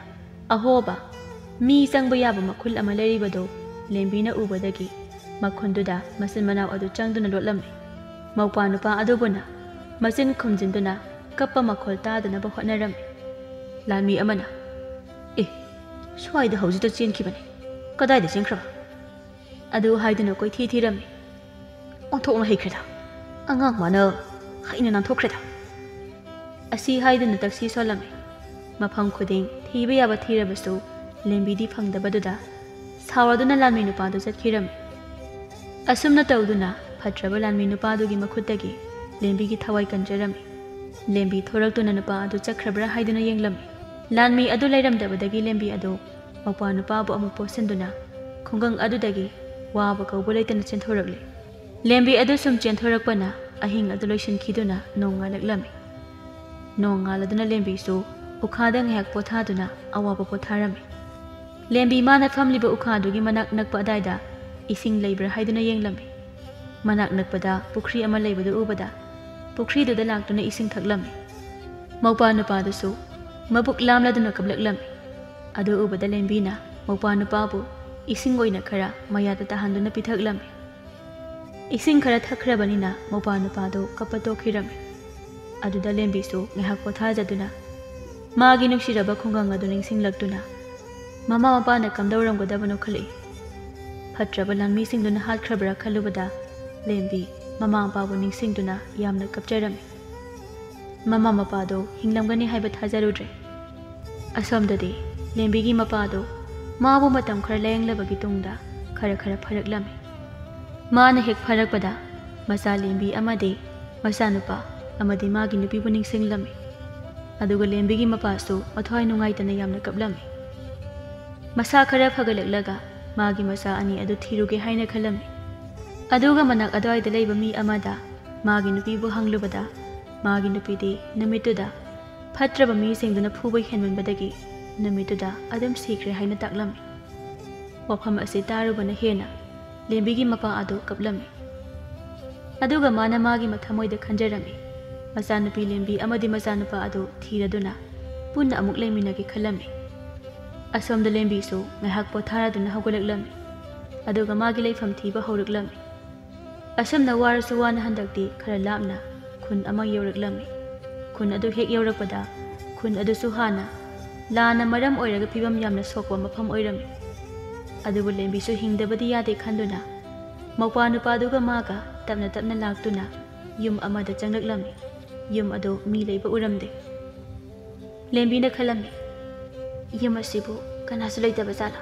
अहोबा मी संगबा याबा मखुल अमा लेरिबदो लेंबीना उबदगी मखुंदुदा मसिन मनाव अदु चंगदुना लोटलमी मौपा नुपा अदुबुना मसिन खुमजिंदुना कप्पा मखोल तादनबा होटनरमी लानमी अमना ए स्वाइदा हौजिदा चेनखिबने कदाइदा चेनख्रबा अदु हाइदुना कोइथि थिरमी ओंथोकना हेख्रेदा अंगांग माना हाइना नांथोख्रेदा असी हाइदुना तक्सी सोलमी मफम खुदिंग थीबा याबा थीरबसु लेंबीदी फंगदबदुदा सावरदुना लानमी नुपादु चटखिरमी असुमना तौदुना फट्रबा लानमी नुपादुगी मखुद्दगी लेंबीगी थवाई कंजरमी लेंबी थोरक्तुना नुपा अदु चख्रबरा हाइदुना येंगलमी लानमी अदु लैरमदबदगी लेंबी अदु मौपा नुपाबु अमुक पोसंदुना खुंगंग अदुदगी वाबा कौबु लैतना चेंथोरक्ले लेंबी अदु सुम चेंथोरक्पना अहिंग अदु लोइसनखिदुना नोंगालक्लमी नोंगालदुना लेंबीसु उखादा ngehak पोथादुना अवाबा पोथारमी लेंबी माना फमलिबा उखादुगी मनाक नकपा अदाइदा इसिंग लेब्रा हाइदुना येंगलमी मनाक नकपदा पुखरी अमा लेबदु उबदा पुखरीदुदा लाक्तुना इसिंग थक्लमी मौपा नुपादुसु मबुक लामलादुना कबलक्लमी अदु उबदा लेंबीना मौपा नुपाबु इसिंग ओइना खरा मयादा तहांदुना पिथक्लमी इसिंग खरा थख्रबनिना मौपा नुपादु कप्पा तोखिरमी अदुदा लेंबीसु ngehak पोथाजदुना मागी नुक्सिरबा खुंगंग अदु निंगसिंगलक्तुना ममा मपाना कमदौरमगदबनो खले फट्रबा लानमीसिंगदुना हातख्रबरा खलुबदा लेंबी ममा मपाबु निंगसिंगदुना यामना कपचरमी ममा मपादो हिंगलमगनी हाइबा थाजरुद्रे असोमददी लेंबीगी मपादो माबु मतम खरा लेंगलबगी तुंगदा खरा खरा फरक्लमी माना हेक फरक्पदा मसा लेंबी अमदे मसा नुपा अमदे मागी नुपीबु निंगसिंगलमी अदुगा लेंबीगी मपासु मथ्वाई नुंगाइतना यामना कपलमी मसा खरा फगलक्लगा मागी मसा अनि अदु थीरुगे हाइना खलमी अदुगा मनाक अदवाइदा लैबा मी अमदा मागी नुपीबु हंगलुबदा मागी नुपीदी नमितुदा फट्रबा मीसिंगदुना फुबै हेनमनबदगी नमितुदा अदम सिख्रे हाइना ताक्लमी वफम असे तारुबना हेना लेंबीगी मपा अदु कपलमी अदुगा माना मागी मथमोइदा खंजरमी मसा नुपी लेंबी अमदी मसा नुपा अदु थीरदुना पुन्ना अमुक लेमिनागे खलमी असोमदा लेंबीसु ngehak पोथारदुना हौगलक्लमी अदुगा मागी लैफम थीबा हौरक्लमी असमना वारसु वाना हंदक्ति खरा लापना खुन अमा यौरक्लमी खुन अदु हेक यौरक्पदा खुन अदुसु हाना लाना मरम ओइरगा फिबम यामना सोकवा मफम ओइरमी अदुबु लेंबीसु हिंगदबदी यादे खंदुना मौपा नुपादुगा मागा तपना तपना लाक्तुना युम अमदा चंगलक्लमी युम अदु मी लैबा उरमदे लेंबीना खलमी युम असिबु कनासु लैतबा जाला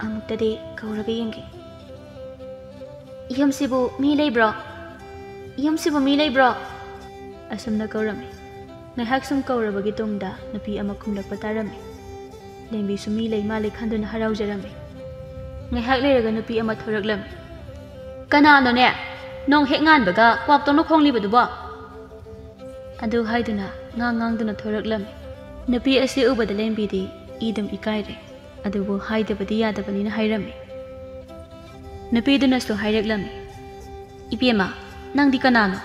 अमुक्तदे कौरगा येंगे यमसिबु मी लेब्रो यमसिबु मी लेब्रो असमना कौरमी ngehak sum कौरबगी तुंगदा नुपी अमा खुमलक्पा तारमी लेंबीसु मी लै माले खंदुना हराउजरमी ngehak लेरगा नुपी अमा थोरक्लमी कनानोने नोंग हेक nganbaga क्वाक्तोनो खोंगलिबदुबो अदु हाइदुना ngangang थोरक्लमी नुपी असे उबदा लेंबीदी ईदम इकाइरे अदुबु हाइदबदी यादबनिना हाइरमी नुपीदुनसु हाइरक्लमी इपेमा नंगदी कनानो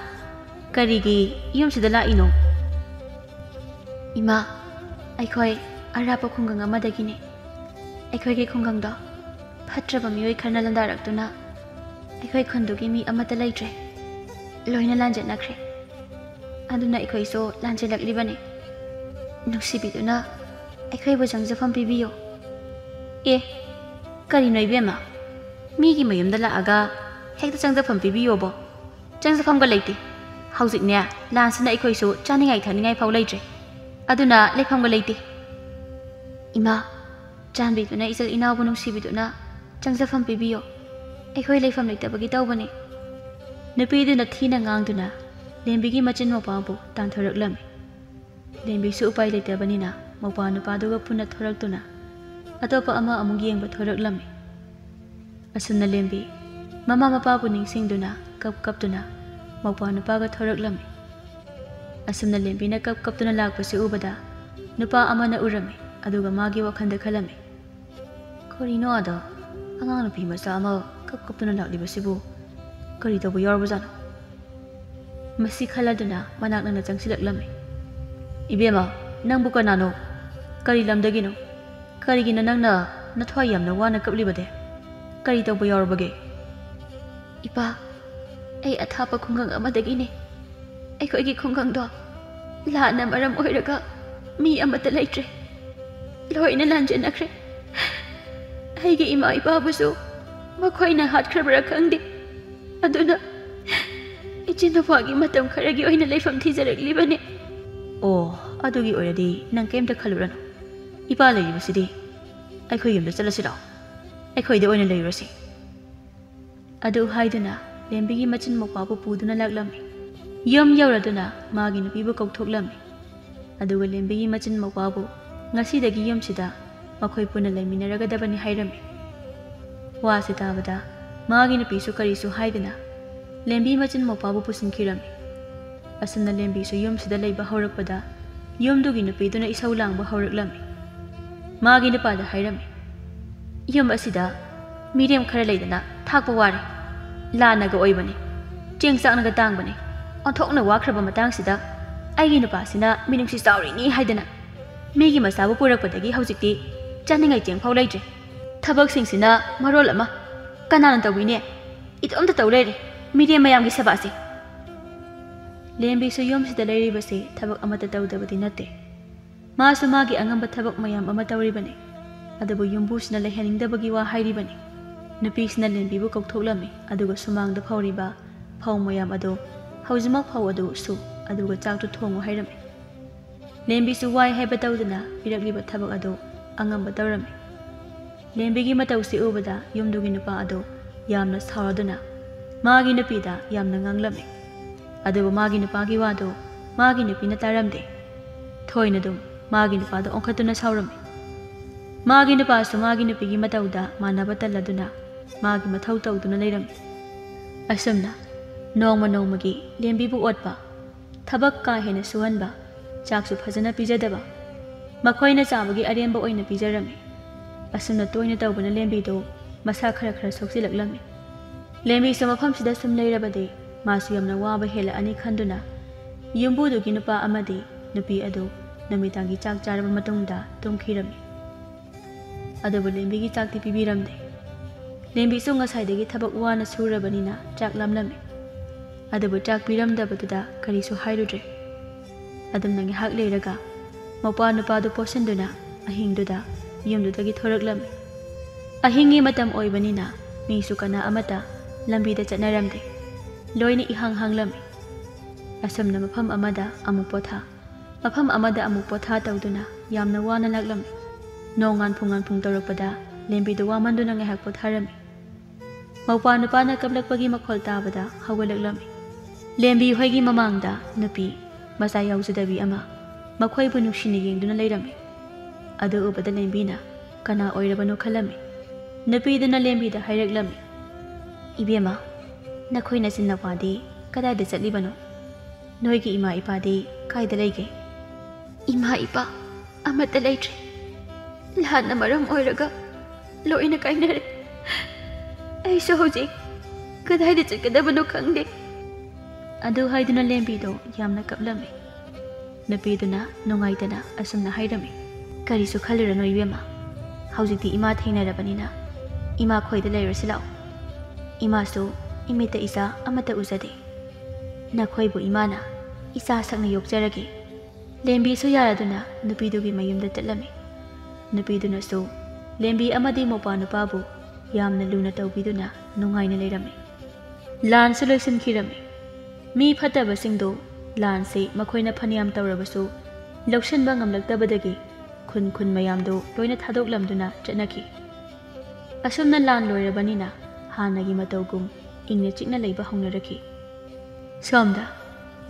करिगी युमसिदा लाइनो इमा अखोय अरापा खुंगंग अमदगिने अखोयगे खुंगंगदो फट्रबा मियोय खरना लंदारक्तुना अखोय खंदुगी मी अमता लैत्रे लोइना लांजनख्रे अदुना अखोयसो लांजलक्लिबने नुक्सिबिदुना अखोयबु जंगजफम पिबियो ए ꯀꯔꯤꯅꯣ ꯏꯕꯦꯝꯃ ꯃꯤꯒꯤ ꯃꯌꯨꯝꯗ ꯂꯥꯛꯑꯒ ꯍꯦꯛꯇ ꯆꯪꯖꯐꯝ ꯄꯤꯕꯤꯌꯣꯕꯣ ꯆꯪꯖꯐꯝꯒ ꯂꯩꯇꯦ ꯍꯧꯖꯤꯛꯅꯦ ꯂꯥꯟꯁꯤꯅ ꯑꯩꯈꯣꯏꯁꯨ ꯆꯥꯅꯤꯡꯉꯥꯏ ꯊꯛꯅꯤꯡꯉꯥꯏ ꯐꯥꯎ ꯂꯩꯇ꯭ꯔꯦ ꯑꯗꯨꯅ ꯂꯩꯐꯝꯒ ꯂꯩꯇꯦ ꯏꯃꯥ ꯆꯥꯟꯕꯤꯗꯨꯅ ꯏꯆꯜ ꯏꯅꯥꯎꯕꯨ ꯅꯨꯡꯁꯤꯕꯤꯗꯨꯅ ꯆꯪꯖꯐꯝ ꯄꯤꯕꯤꯌꯣ ꯑꯩꯈꯣꯏ ꯂꯩꯐꯝ ꯂꯩꯇꯕꯒꯤ ꯇꯧꯕꯅꯤ ꯅꯨꯄꯤꯗꯨꯅ ꯊꯤꯅ ꯉꯥꯡꯗꯨꯅ ꯂꯦꯝꯕꯤꯒꯤ ꯃꯆꯤꯟ ꯃꯧꯄꯥꯕꯨ ꯇꯥꯟꯊꯣꯔꯛꯂꯝꯃꯤ ꯂꯦꯝꯕꯤꯁꯨ ꯎꯄꯥꯏ ꯂꯩꯇꯕꯅꯤꯅ ꯃꯧꯄꯥ ꯅꯨꯄꯥꯗꯨꯒ ꯄꯨꯟꯅ ꯊꯣꯔꯛꯇꯨꯅ ꯑꯇꯣꯞꯄ ꯑꯃ ꯑꯃꯨꯛ ꯌꯦꯡꯕ ꯊꯣꯔꯛꯂꯝꯃꯤ ꯑꯁꯨꯝꯅ ꯂꯦꯝꯕꯤ ꯃꯃꯥ ꯃꯄꯥꯕꯨ ꯅꯤꯡꯁꯤꯡꯗꯨꯅ ꯀꯞꯇꯨꯅ ꯃꯧꯄꯥ ꯅꯨꯄꯥꯒ ꯊꯣꯔꯛꯂꯝꯃꯤ ꯑꯁꯨꯝꯅ ꯂꯦꯝꯕꯤꯅ ꯀꯞꯇꯨꯅ ꯂꯥꯛꯄꯁꯤ ꯎꯕꯗ ꯅꯨꯄꯥ ꯑꯃꯅ ꯎꯔꯝꯃꯤ ꯑꯗꯨꯒ ꯃꯥꯒꯤ ꯋꯥꯈꯜꯗ ꯈꯜꯂꯝꯃꯤ ꯀꯔꯤꯅꯣ ꯑꯗꯣ ꯑꯉꯥꯡ ꯅꯨꯄꯤ ꯃꯆꯥ ꯑꯃ ꯀꯞꯇꯨꯅ ꯂꯥꯛꯂꯤꯕꯁꯤꯕꯨ ꯀꯔꯤ ꯇꯧꯕ ꯌꯥꯎꯔꯕꯖꯥꯠꯅꯣ ꯃꯁꯤ ꯈꯜꯂꯗꯨꯅ ꯃꯅꯥꯛ ꯅꯛꯅ ꯆꯪꯁꯤꯜꯂꯛꯂꯝꯃꯤ ꯏꯕꯦꯝꯃ ꯅꯪꯕꯨ ꯀꯅꯥꯅꯣ ꯀꯔꯤ ꯂꯝꯗꯒꯤꯅꯣ ꯀꯔꯤꯒꯤꯅꯣ ꯅꯪꯅ ꯅꯊ꯭ꯋꯥꯏ ꯌꯥꯝꯅ ꯋꯥꯅ ꯀꯞꯂꯤꯕꯗꯤ ꯀꯔꯤ ꯇꯧꯕ ꯌꯥꯎꯔꯕꯒꯦ ꯏꯄꯥ ꯑꯩ ꯑꯊꯥꯞꯄ ꯈꯨꯡꯒꯪ ꯑꯃꯗꯒꯤꯅꯤ ꯑꯩꯈꯣꯏꯒꯤ ꯈꯨꯡꯒꯪꯗꯣ ꯂꯥꯟꯅ ꯃꯔꯝ ꯑꯣꯏꯔꯒ ꯃꯤ ꯑꯃꯠꯇ ꯂꯩꯇ꯭ꯔꯦ ꯂꯣꯏꯅ ꯂꯥꯟꯖꯟꯅꯈ꯭ꯔꯦ ꯑꯩꯒꯤ ꯏꯃꯥ ꯏꯄꯥꯕꯨꯁꯨ ꯃꯈꯣꯏꯅ ꯍꯥꯠꯈ꯭ꯔꯕ꯭ꯔꯥ ꯈꯪꯗꯦ ꯑꯗꯨꯅ ꯏꯆꯤꯟꯅꯨꯄꯥꯒꯤ ꯃꯇꯝ ꯈꯔꯒꯤ ꯑꯣꯏꯅ ꯂꯩꯐꯝ ꯊꯤꯖꯔꯛꯂꯤꯕꯅꯤ ꯑꯣ ꯑꯗꯨꯒꯤ ꯑꯣꯏꯔꯗꯤ ꯅꯪ ꯀꯩꯝꯇ ꯈꯜꯂꯨꯔꯅꯨ ꯏꯄꯥ ꯂꯩꯔꯤꯕꯁꯤꯗꯤ ꯑꯩꯈꯣꯏ ꯌꯨꯝꯗ ꯆꯠꯂꯁꯤꯔꯣ ꯑꯩꯈꯣꯏꯗ ꯑꯣꯏꯅ ꯂꯩꯔꯨꯔꯁꯤ ꯑꯗꯨ ꯍꯥꯏꯗꯨꯅ ꯂꯦꯝꯕꯤꯒꯤ ꯃꯆꯤꯟ ꯃꯧꯄꯥꯕꯨ ꯄꯨꯗꯨꯅ ꯂꯥꯛꯂꯝꯃꯤ ꯌꯨꯝ ꯌꯧꯔꯗꯨꯅ ꯃꯥꯒꯤ ꯅꯨꯄꯤꯕꯨ ꯀꯧꯊꯣꯛꯂꯝꯃꯤ ꯑꯗꯨꯒ ꯂꯦꯝꯕꯤꯒꯤ ꯃꯆꯤन ꯃꯧꯄꯥꯕꯨ ꯉꯁꯤꯗꯒꯤ ꯌꯨꯝꯁꯤꯗ ꯃꯈꯣꯏ ꯄꯨꯟꯅ ꯂꯩꯃꯤꯟꯅꯔꯒꯗꯕꯅꯤ ꯍꯥꯏꯔꯝꯃꯤ ꯋꯥꯁꯤ ꯇꯥꯕꯗ ꯃꯥꯒꯤ ꯅꯨꯄꯤꯁꯨ ꯀꯔꯤꯁꯨ ꯍꯥꯏꯗꯅ ꯂꯦꯝꯕꯤ ꯃꯆꯤन ꯃꯧꯄꯥꯕꯨ ꯄꯨꯁꯤꯟꯈꯤꯔꯝꯃꯤ ꯑꯁꯨꯝꯅ ꯂꯦꯝꯕꯤꯁꯨ ꯌꯨꯝꯁꯤꯗ ꯂꯩꯕ ꯍꯧꯔꯛꯄꯗ ꯌꯨꯝꯗꯨꯒꯤ ꯅꯨꯄꯤꯗꯨꯅ ꯏꯁꯧ ꯂꯥꯡꯕ ꯍꯧꯔꯛꯂꯝꯃꯤ ꯃꯥꯒꯤ ꯅꯨꯄꯥꯗ ꯍꯥꯏꯔꯝꯃꯤ ꯌꯨꯝ ꯑꯁꯤꯗ ꯃꯤꯔꯦꯝ ꯈꯔ ꯂꯩꯗꯅ ꯊꯥꯛꯄ ꯋꯥꯔꯦ ꯂꯥꯟꯅꯒ ꯑꯣꯏꯕꯅꯤ ꯆꯦꯡ ꯆꯥꯛꯅꯒ ꯇꯥꯡꯕꯅꯤ ꯑꯣꯟꯊꯣꯛꯅ ꯋꯥꯈ꯭ꯔꯕ ꯃꯇꯥꯡꯁꯤꯗ ꯑꯩꯒꯤ ꯅꯨꯄꯥꯁꯤꯅ ꯃꯤꯅꯨꯡꯁꯤ ꯆꯥꯎꯔꯤꯅꯤ ꯍꯥꯏꯗꯅ ꯃꯤꯒꯤ ꯃꯆꯥꯕꯨ ꯄꯨꯔꯛꯄꯗꯒꯤ ꯍꯧꯖꯤꯛꯇꯤ ꯆꯥꯅꯤꯡꯉꯥꯏ ꯆꯦꯡ ꯐꯥꯎ ꯂꯩꯇ꯭ꯔꯦ ꯊꯕꯛꯁꯤꯡꯁꯤꯅ ꯃꯔꯣꯜ ꯑꯃ ꯀꯅꯥꯅ ꯇꯧꯕꯤꯅꯦ ꯏꯇꯣꯝꯇ ꯇꯧ ꯂꯩꯔꯦ ꯃꯤꯔꯦꯝ ꯃꯌꯥꯝꯒꯤ ꯁꯦꯕꯥꯁꯤ ꯂꯦꯝꯕꯤꯁꯨ ꯌꯨꯝꯁꯤꯗ ꯂꯩꯔꯤꯕꯁꯤ ꯊꯕꯛ ꯑꯃꯠꯇ ꯇꯧꯗꯕꯗꯤ ꯅꯠꯇꯦ ꯃꯥꯁꯨ ꯃꯥꯒꯤ ꯑꯉꯝꯕ ꯊꯕꯛ ꯃꯌꯥꯝ ꯑꯃ ꯇꯧꯔꯤꯕꯅꯤ ꯑꯗꯨꯕꯨ ꯌꯨꯝꯕꯨꯁꯤꯅ ꯂꯩꯍꯟꯅꯤꯡꯗꯕꯒꯤ ꯋꯥ ꯍꯥꯏꯔꯤꯕꯅꯤ ꯅꯨꯄꯤꯁꯤꯅ ꯂꯦꯝꯕꯤꯕꯨ ꯀꯧꯊꯣꯛꯂꯝꯃꯤ ꯑꯗꯨꯒ ꯁꯨꯃꯥꯡꯗ ꯐꯧꯔꯤꯕ ꯐꯧ ꯃꯌꯥꯝ ꯑꯗꯨ ꯍꯧꯖꯤꯛꯃꯛ ꯐꯧ ꯑꯗꯨ ꯁꯨ ꯑꯗꯨꯒ ꯆꯥꯛꯇꯨ ꯊꯣꯡꯉꯨ ꯍꯥꯏꯔꯝꯃꯤ ꯂꯦꯝꯕꯤꯁꯨ ꯋꯥꯏ ꯍꯥꯏꯕ ꯇꯧꯗꯨꯅ ꯄꯤꯔꯛꯂꯤꯕ ꯊꯕꯛ ꯑꯗꯨ ꯑꯉꯝꯕ ꯇꯧꯔꯝꯃꯤ ꯂꯦꯝꯕꯤꯒꯤ ꯃꯇꯧꯁꯤ ꯎꯕꯗ ꯌꯨꯝꯗꯨꯒꯤ ꯅꯨꯄꯥ ꯑꯗꯨ ꯌꯥꯝꯅ ꯁꯥꯎꯔꯗꯨꯅ ꯃꯥꯒꯤ ꯅꯨꯄꯤꯗ ꯌꯥꯝꯅ ꯉꯥꯡꯂꯝꯃꯤ ꯑꯗꯨꯕꯨ ꯃꯥꯒꯤ ꯅꯨꯄꯥꯒꯤ ꯋꯥꯗꯨ ꯃꯥꯒꯤ ꯅꯨꯄꯤꯅ ꯇꯥꯔꯝꯗꯦ ꯊꯣꯏꯅ ꯑꯗꯨꯝ ꯃꯥꯒꯤ ꯅꯨꯄꯥꯗ ꯑꯣꯟꯈꯠꯇꯨꯅ ꯁꯥꯎꯔꯝꯃꯤ ꯃꯥꯒꯤ ꯅꯨꯄꯥꯁꯨ ꯃꯥꯒꯤ ꯅꯨꯄꯤꯒꯤ ꯃꯇꯧꯗ ꯃꯥꯟꯅꯕ ꯇꯜꯂꯗꯨꯅ ꯃꯥꯒꯤ ꯃꯊꯧ ꯇꯧꯗꯨꯅ ꯂꯩꯔꯝꯃꯤ ꯑꯁꯨꯝꯅ ꯅꯣꯡꯃ ꯅꯣꯡꯃꯒꯤ ꯂꯦꯝꯕꯤꯕꯨ ꯑꯣꯠꯄ ꯊꯕꯛ ꯀꯥ ꯍꯦꯟꯅ ꯁꯨꯍꯟꯕ ꯆꯥꯛꯁꯨ ꯐꯖꯅ ꯄꯤꯖꯗꯕ ꯃꯈꯣꯏꯅ ꯆꯥꯕꯒꯤ ꯑꯔꯦꯝꯕ ꯑꯣꯏꯅ ꯄꯤꯖꯔꯝꯃꯤ ꯑꯁꯨꯝꯅ ꯇꯣꯏꯅ ꯇꯧꯕꯅ ꯂꯦꯝꯕꯤꯗꯨ ꯃꯁꯥ ꯈꯔ ꯁꯣꯛꯆꯤꯜꯂꯛꯂꯝꯃꯤ ꯂꯦꯝꯕꯤꯁꯨ ꯃꯐꯝꯁꯤꯗ ꯁꯨꯝ ꯂꯩꯔꯕꯗꯤ ꯃꯥꯁꯨ ꯌꯥꯝꯅ ꯋꯥꯕ ꯍꯦꯜꯂꯛꯑꯅꯤ ꯈꯟꯗꯨꯅ ꯌꯨꯝꯕꯨꯗꯨꯒꯤ ꯅꯨꯄꯥ ꯑꯃꯗꯤ ꯅꯨꯄꯤ ꯑꯗꯨ ꯅꯨꯃꯤꯗꯥꯡꯒꯤ ꯆꯥꯛ ꯆꯥꯔꯕ ꯃꯇꯨꯡꯗ ꯇꯨꯝꯈꯤꯔꯝꯃꯤ ꯑꯗꯨꯕꯨ ꯂꯦꯝꯕꯤꯒꯤ ꯆꯥꯛꯇꯤ ꯄꯤꯕꯤꯔꯝꯗꯦ ꯂꯦꯝꯕꯤꯁꯨ ꯉꯁꯥꯏꯗꯒꯤ ꯊꯕꯛ ꯋꯥꯅ ꯁꯨꯔꯕꯅꯤꯅ ꯆꯥꯛ ꯂꯥꯝꯂꯝꯃꯤ ꯑꯗꯨꯕꯨ ꯆꯥꯛ ꯄꯤꯔꯝꯗꯕꯗꯨꯗ ꯀꯔꯤꯁꯨ ꯍꯥꯏꯔꯨꯗ꯭ꯔꯦ ꯑꯗꯨꯝꯅ ꯉꯥꯏꯍꯥꯛ ꯂꯩꯔꯒ ꯃꯧꯄꯥ ꯅꯨꯄꯥꯗꯨ ꯄꯣꯠꯁꯤꯟꯗꯨꯅ ꯑꯍꯤꯡꯗꯨꯗ ꯌꯨꯝꯗꯨꯗꯒꯤ ꯊꯣꯔꯛꯂꯝꯃꯤ ꯑꯍꯤꯡꯒꯤ ꯃꯇꯝ ꯑꯣꯏꯕꯅꯤꯅ ꯃꯤꯁꯨ ꯀꯅꯥ ꯑꯃꯠꯇ ꯂꯝꯕꯤꯗ ꯆꯠꯅꯔꯝꯗꯦ ꯂꯣꯏꯅ ꯏꯍꯥꯡ ꯍꯥꯡꯂꯝꯃꯤ ꯑꯁꯨꯝꯅ ꯃꯐꯝ ꯑꯃꯗ ꯑꯃꯨꯛ ꯄꯣꯊꯥ ꯃꯐꯝ ꯑꯃꯗ ꯑꯃꯨꯛ ꯄꯣꯊꯥ ꯇꯧꯗꯨꯅ ꯌꯥꯝꯅ ꯋꯥꯅ ꯂꯥꯛꯂꯝꯃꯤ ꯅꯣꯡ ꯉꯥꯟꯐꯨꯡ ꯇꯧꯔꯛꯄꯗ ꯂꯦꯝꯕꯤꯗꯨ ꯋꯥꯃꯟꯗꯨꯅ ꯉꯥꯏꯍꯥꯛ ꯄꯣꯊꯥꯔꯝꯃꯤ ꯃꯧꯄꯥ ꯅꯨꯄꯥꯅ ꯀꯞꯂꯛꯄꯒꯤ ꯃꯈꯣꯜ ꯇꯥꯕꯗ ꯍꯧꯒꯠꯂꯛꯂꯝꯃꯤ ꯂꯦꯝꯕꯤ ꯍꯣꯏꯒꯤ ꯃꯃꯥꯡꯗ ꯅꯨꯄꯤ ꯃꯆꯥ ꯌꯥꯎꯖꯗꯕꯤ ꯑꯃ ꯃꯈꯣꯏꯕꯨ ꯅꯨꯡꯁꯤꯅ ꯌꯦꯡꯗꯨꯅ ꯂꯩꯔꯝꯃꯤ ꯑꯗꯨ ꯎꯕꯗ ꯂꯦꯝꯕꯤꯅ ꯀꯅꯥ ꯑꯣꯏꯔꯕꯅꯣ ꯈꯜꯂꯝꯃꯤ ꯅꯨꯄꯤꯗꯨꯅ ꯂꯦꯝꯕꯤꯗ ꯍꯥꯏꯔꯛꯂꯝꯃꯤ ꯏꯕꯦꯝꯃ ꯅꯈꯣꯏ ꯅꯆꯤꯟꯅꯄꯥꯗꯤ ꯀꯗꯥꯏꯗ ꯆꯠꯂꯤꯕꯅꯣ ꯅꯣꯏꯒꯤ ꯏꯃꯥ ꯏꯄꯥꯗꯤ ꯀꯥꯏꯗ ꯂꯩꯒꯦ ꯏꯃꯥ ꯏꯄꯥ ꯑꯃꯠꯇ ꯂꯩꯇ꯭ꯔꯦ ꯂꯥꯟꯅ ꯃꯔꯝ ꯑꯣꯏꯔꯒ ꯂꯣꯏꯅ ꯀꯥꯏꯅꯔꯦ ꯑꯩꯁꯨ ꯍꯧꯖꯤꯛ ꯀꯗꯥꯏꯗ ꯆꯠꯀꯗꯕꯅꯣ ꯈꯪꯗꯦ ꯑꯗꯨ ꯍꯥꯏꯗꯨꯅ ꯂꯦꯝꯕꯤꯗꯣ ꯌꯥꯝꯅ ꯀꯞꯂꯝꯃꯤ ꯅꯨꯄꯤꯗꯨꯅ ꯅꯨꯡꯉꯥꯏꯇꯅ ꯑꯁꯨꯝꯅ ꯍꯥꯏꯔꯝꯃꯤ ꯀꯔꯤꯁꯨ ꯈꯜꯂꯨꯔꯅꯨ ꯏꯕꯦꯝꯃ ꯍꯧꯖꯤꯛꯇꯤ ꯏꯃꯥ ꯊꯦꯡꯅꯔꯕꯅꯤꯅ ꯏꯃꯥ ꯈꯣꯏꯗ ꯂꯩꯔꯨꯁꯤ ꯂꯥꯛꯑꯣ ꯏꯃꯥꯁꯨ ꯏꯃꯤꯠꯇ ꯏꯆꯥ ꯑꯃꯠꯇ ꯎꯖꯗꯦ ꯅꯈꯣꯏꯕꯨ ꯏꯃꯥꯅ ꯏꯆꯥ ꯁꯛꯅ ꯌꯣꯛꯆꯔꯒꯦ ꯂꯦꯝꯕꯤꯁꯨ ꯌꯥꯔꯗꯨꯅ ꯅꯨꯄꯤꯗꯨꯒꯤ ꯃꯌꯨꯝꯗ ꯆꯠꯂꯝꯃꯤ ꯅꯨꯄꯤꯗꯨꯅꯁꯨ ꯂꯦꯝꯕꯤ ꯑꯃꯗꯤ ꯃꯧꯄꯥ ꯅꯨꯄꯥꯕꯨ ꯌꯥꯝꯅ ꯂꯨꯅ ꯇꯧꯕꯤꯗꯨꯅ ꯅꯨꯡꯉꯥꯏꯅ ꯂꯩꯔꯝꯃꯤ꯫ ꯂꯥꯟꯁꯨ ꯂꯣꯏꯁꯤꯟꯈꯤꯔꯝꯃꯤ꯫ ꯃꯤ ꯐꯠꯇꯕꯁꯤꯡꯗꯨ ꯂꯥꯟꯁꯤ ꯃꯈꯣꯏꯅ ꯐꯅꯌꯥꯝ ꯇꯧꯔꯕꯁꯨ ꯂꯧꯁꯤꯟꯕ ꯉꯝꯂꯛꯇꯕꯗꯒꯤ ꯈꯨꯟ ꯃꯌꯥꯝꯗꯨ ꯂꯣꯏꯅ ꯊꯥꯗꯣꯛꯂꯝꯗꯨꯅ ꯆꯠꯅꯈꯤ꯫ ꯑꯁꯨꯝꯅ ꯂꯥꯟ ꯂꯣꯏꯔꯕꯅꯤꯅ ꯍꯥꯟꯅꯒꯤ ꯃꯇꯧꯒꯨꯝ ꯏꯪꯅ ꯆꯤꯛꯅ ꯂꯩꯕ ꯍꯧꯅꯔꯛꯈꯤ꯫ ꯁꯣꯝꯗ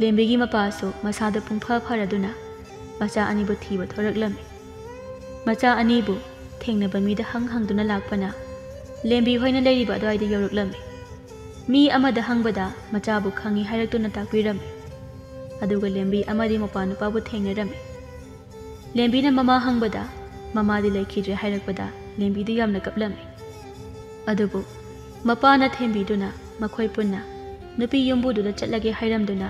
ꯂꯦꯝꯕꯤꯒꯤ ꯃꯄꯥꯁꯨ ꯃꯁꯥꯗ ꯄꯨꯡꯐ ꯐꯔꯗꯨꯅ ꯃꯆꯥ ꯑꯅꯤꯕꯨ ꯊꯤꯕ ꯊꯣꯔꯛꯂꯝꯃꯤ꯫ ꯃꯆꯥ ꯑꯅꯤꯕꯨ ꯊꯦꯡꯅꯕ ꯃꯤꯗ ꯍꯪꯗꯨꯅ ꯂꯥꯛꯄꯅ ꯂꯦꯝꯕꯤ ꯍꯣꯏꯅ ꯂꯩꯔꯤꯕ ꯑꯗꯨꯋꯥꯏꯗ ꯌꯧꯔꯛꯂꯝꯃꯤ꯫ ꯃꯤ ꯑꯃꯗ ꯍꯪꯕꯗ ꯃꯆꯥꯕꯨ ꯈꯪꯏ ꯍꯥꯏꯔꯛꯇꯨꯅ ꯇꯥꯛꯄꯤꯔꯝꯃꯤ꯫ ꯑꯗꯨꯒ ꯂꯦꯝꯕꯤ ꯑꯃꯗꯤ ꯃꯄꯥ ꯅꯨꯄꯥꯕꯨ ꯊꯦꯡꯅꯔꯝꯃꯤ꯫ ꯂꯦꯝꯕꯤꯅ ꯃꯃꯥ ꯍꯪꯕꯗ ꯃꯃꯥꯗꯤ ꯂꯩꯈꯤꯗ꯭ꯔꯦ ꯍꯥꯏꯔꯛꯄꯗ ꯂꯦꯝꯕꯤꯗꯨ ꯌꯥꯝꯅ ꯀꯞꯂꯝꯃꯤ꯫ ꯑꯗꯨꯕꯨ ꯃꯄꯥꯅ ꯊꯦꯝꯕꯤꯗꯨꯅ ꯃꯈꯣꯏ ꯄꯨꯟꯅ ꯅꯨꯄꯤ ꯌꯨꯝꯕꯨꯗꯨꯗ ꯆꯠꯂꯒꯦ ꯍꯥꯏꯔꯝꯗꯨꯅ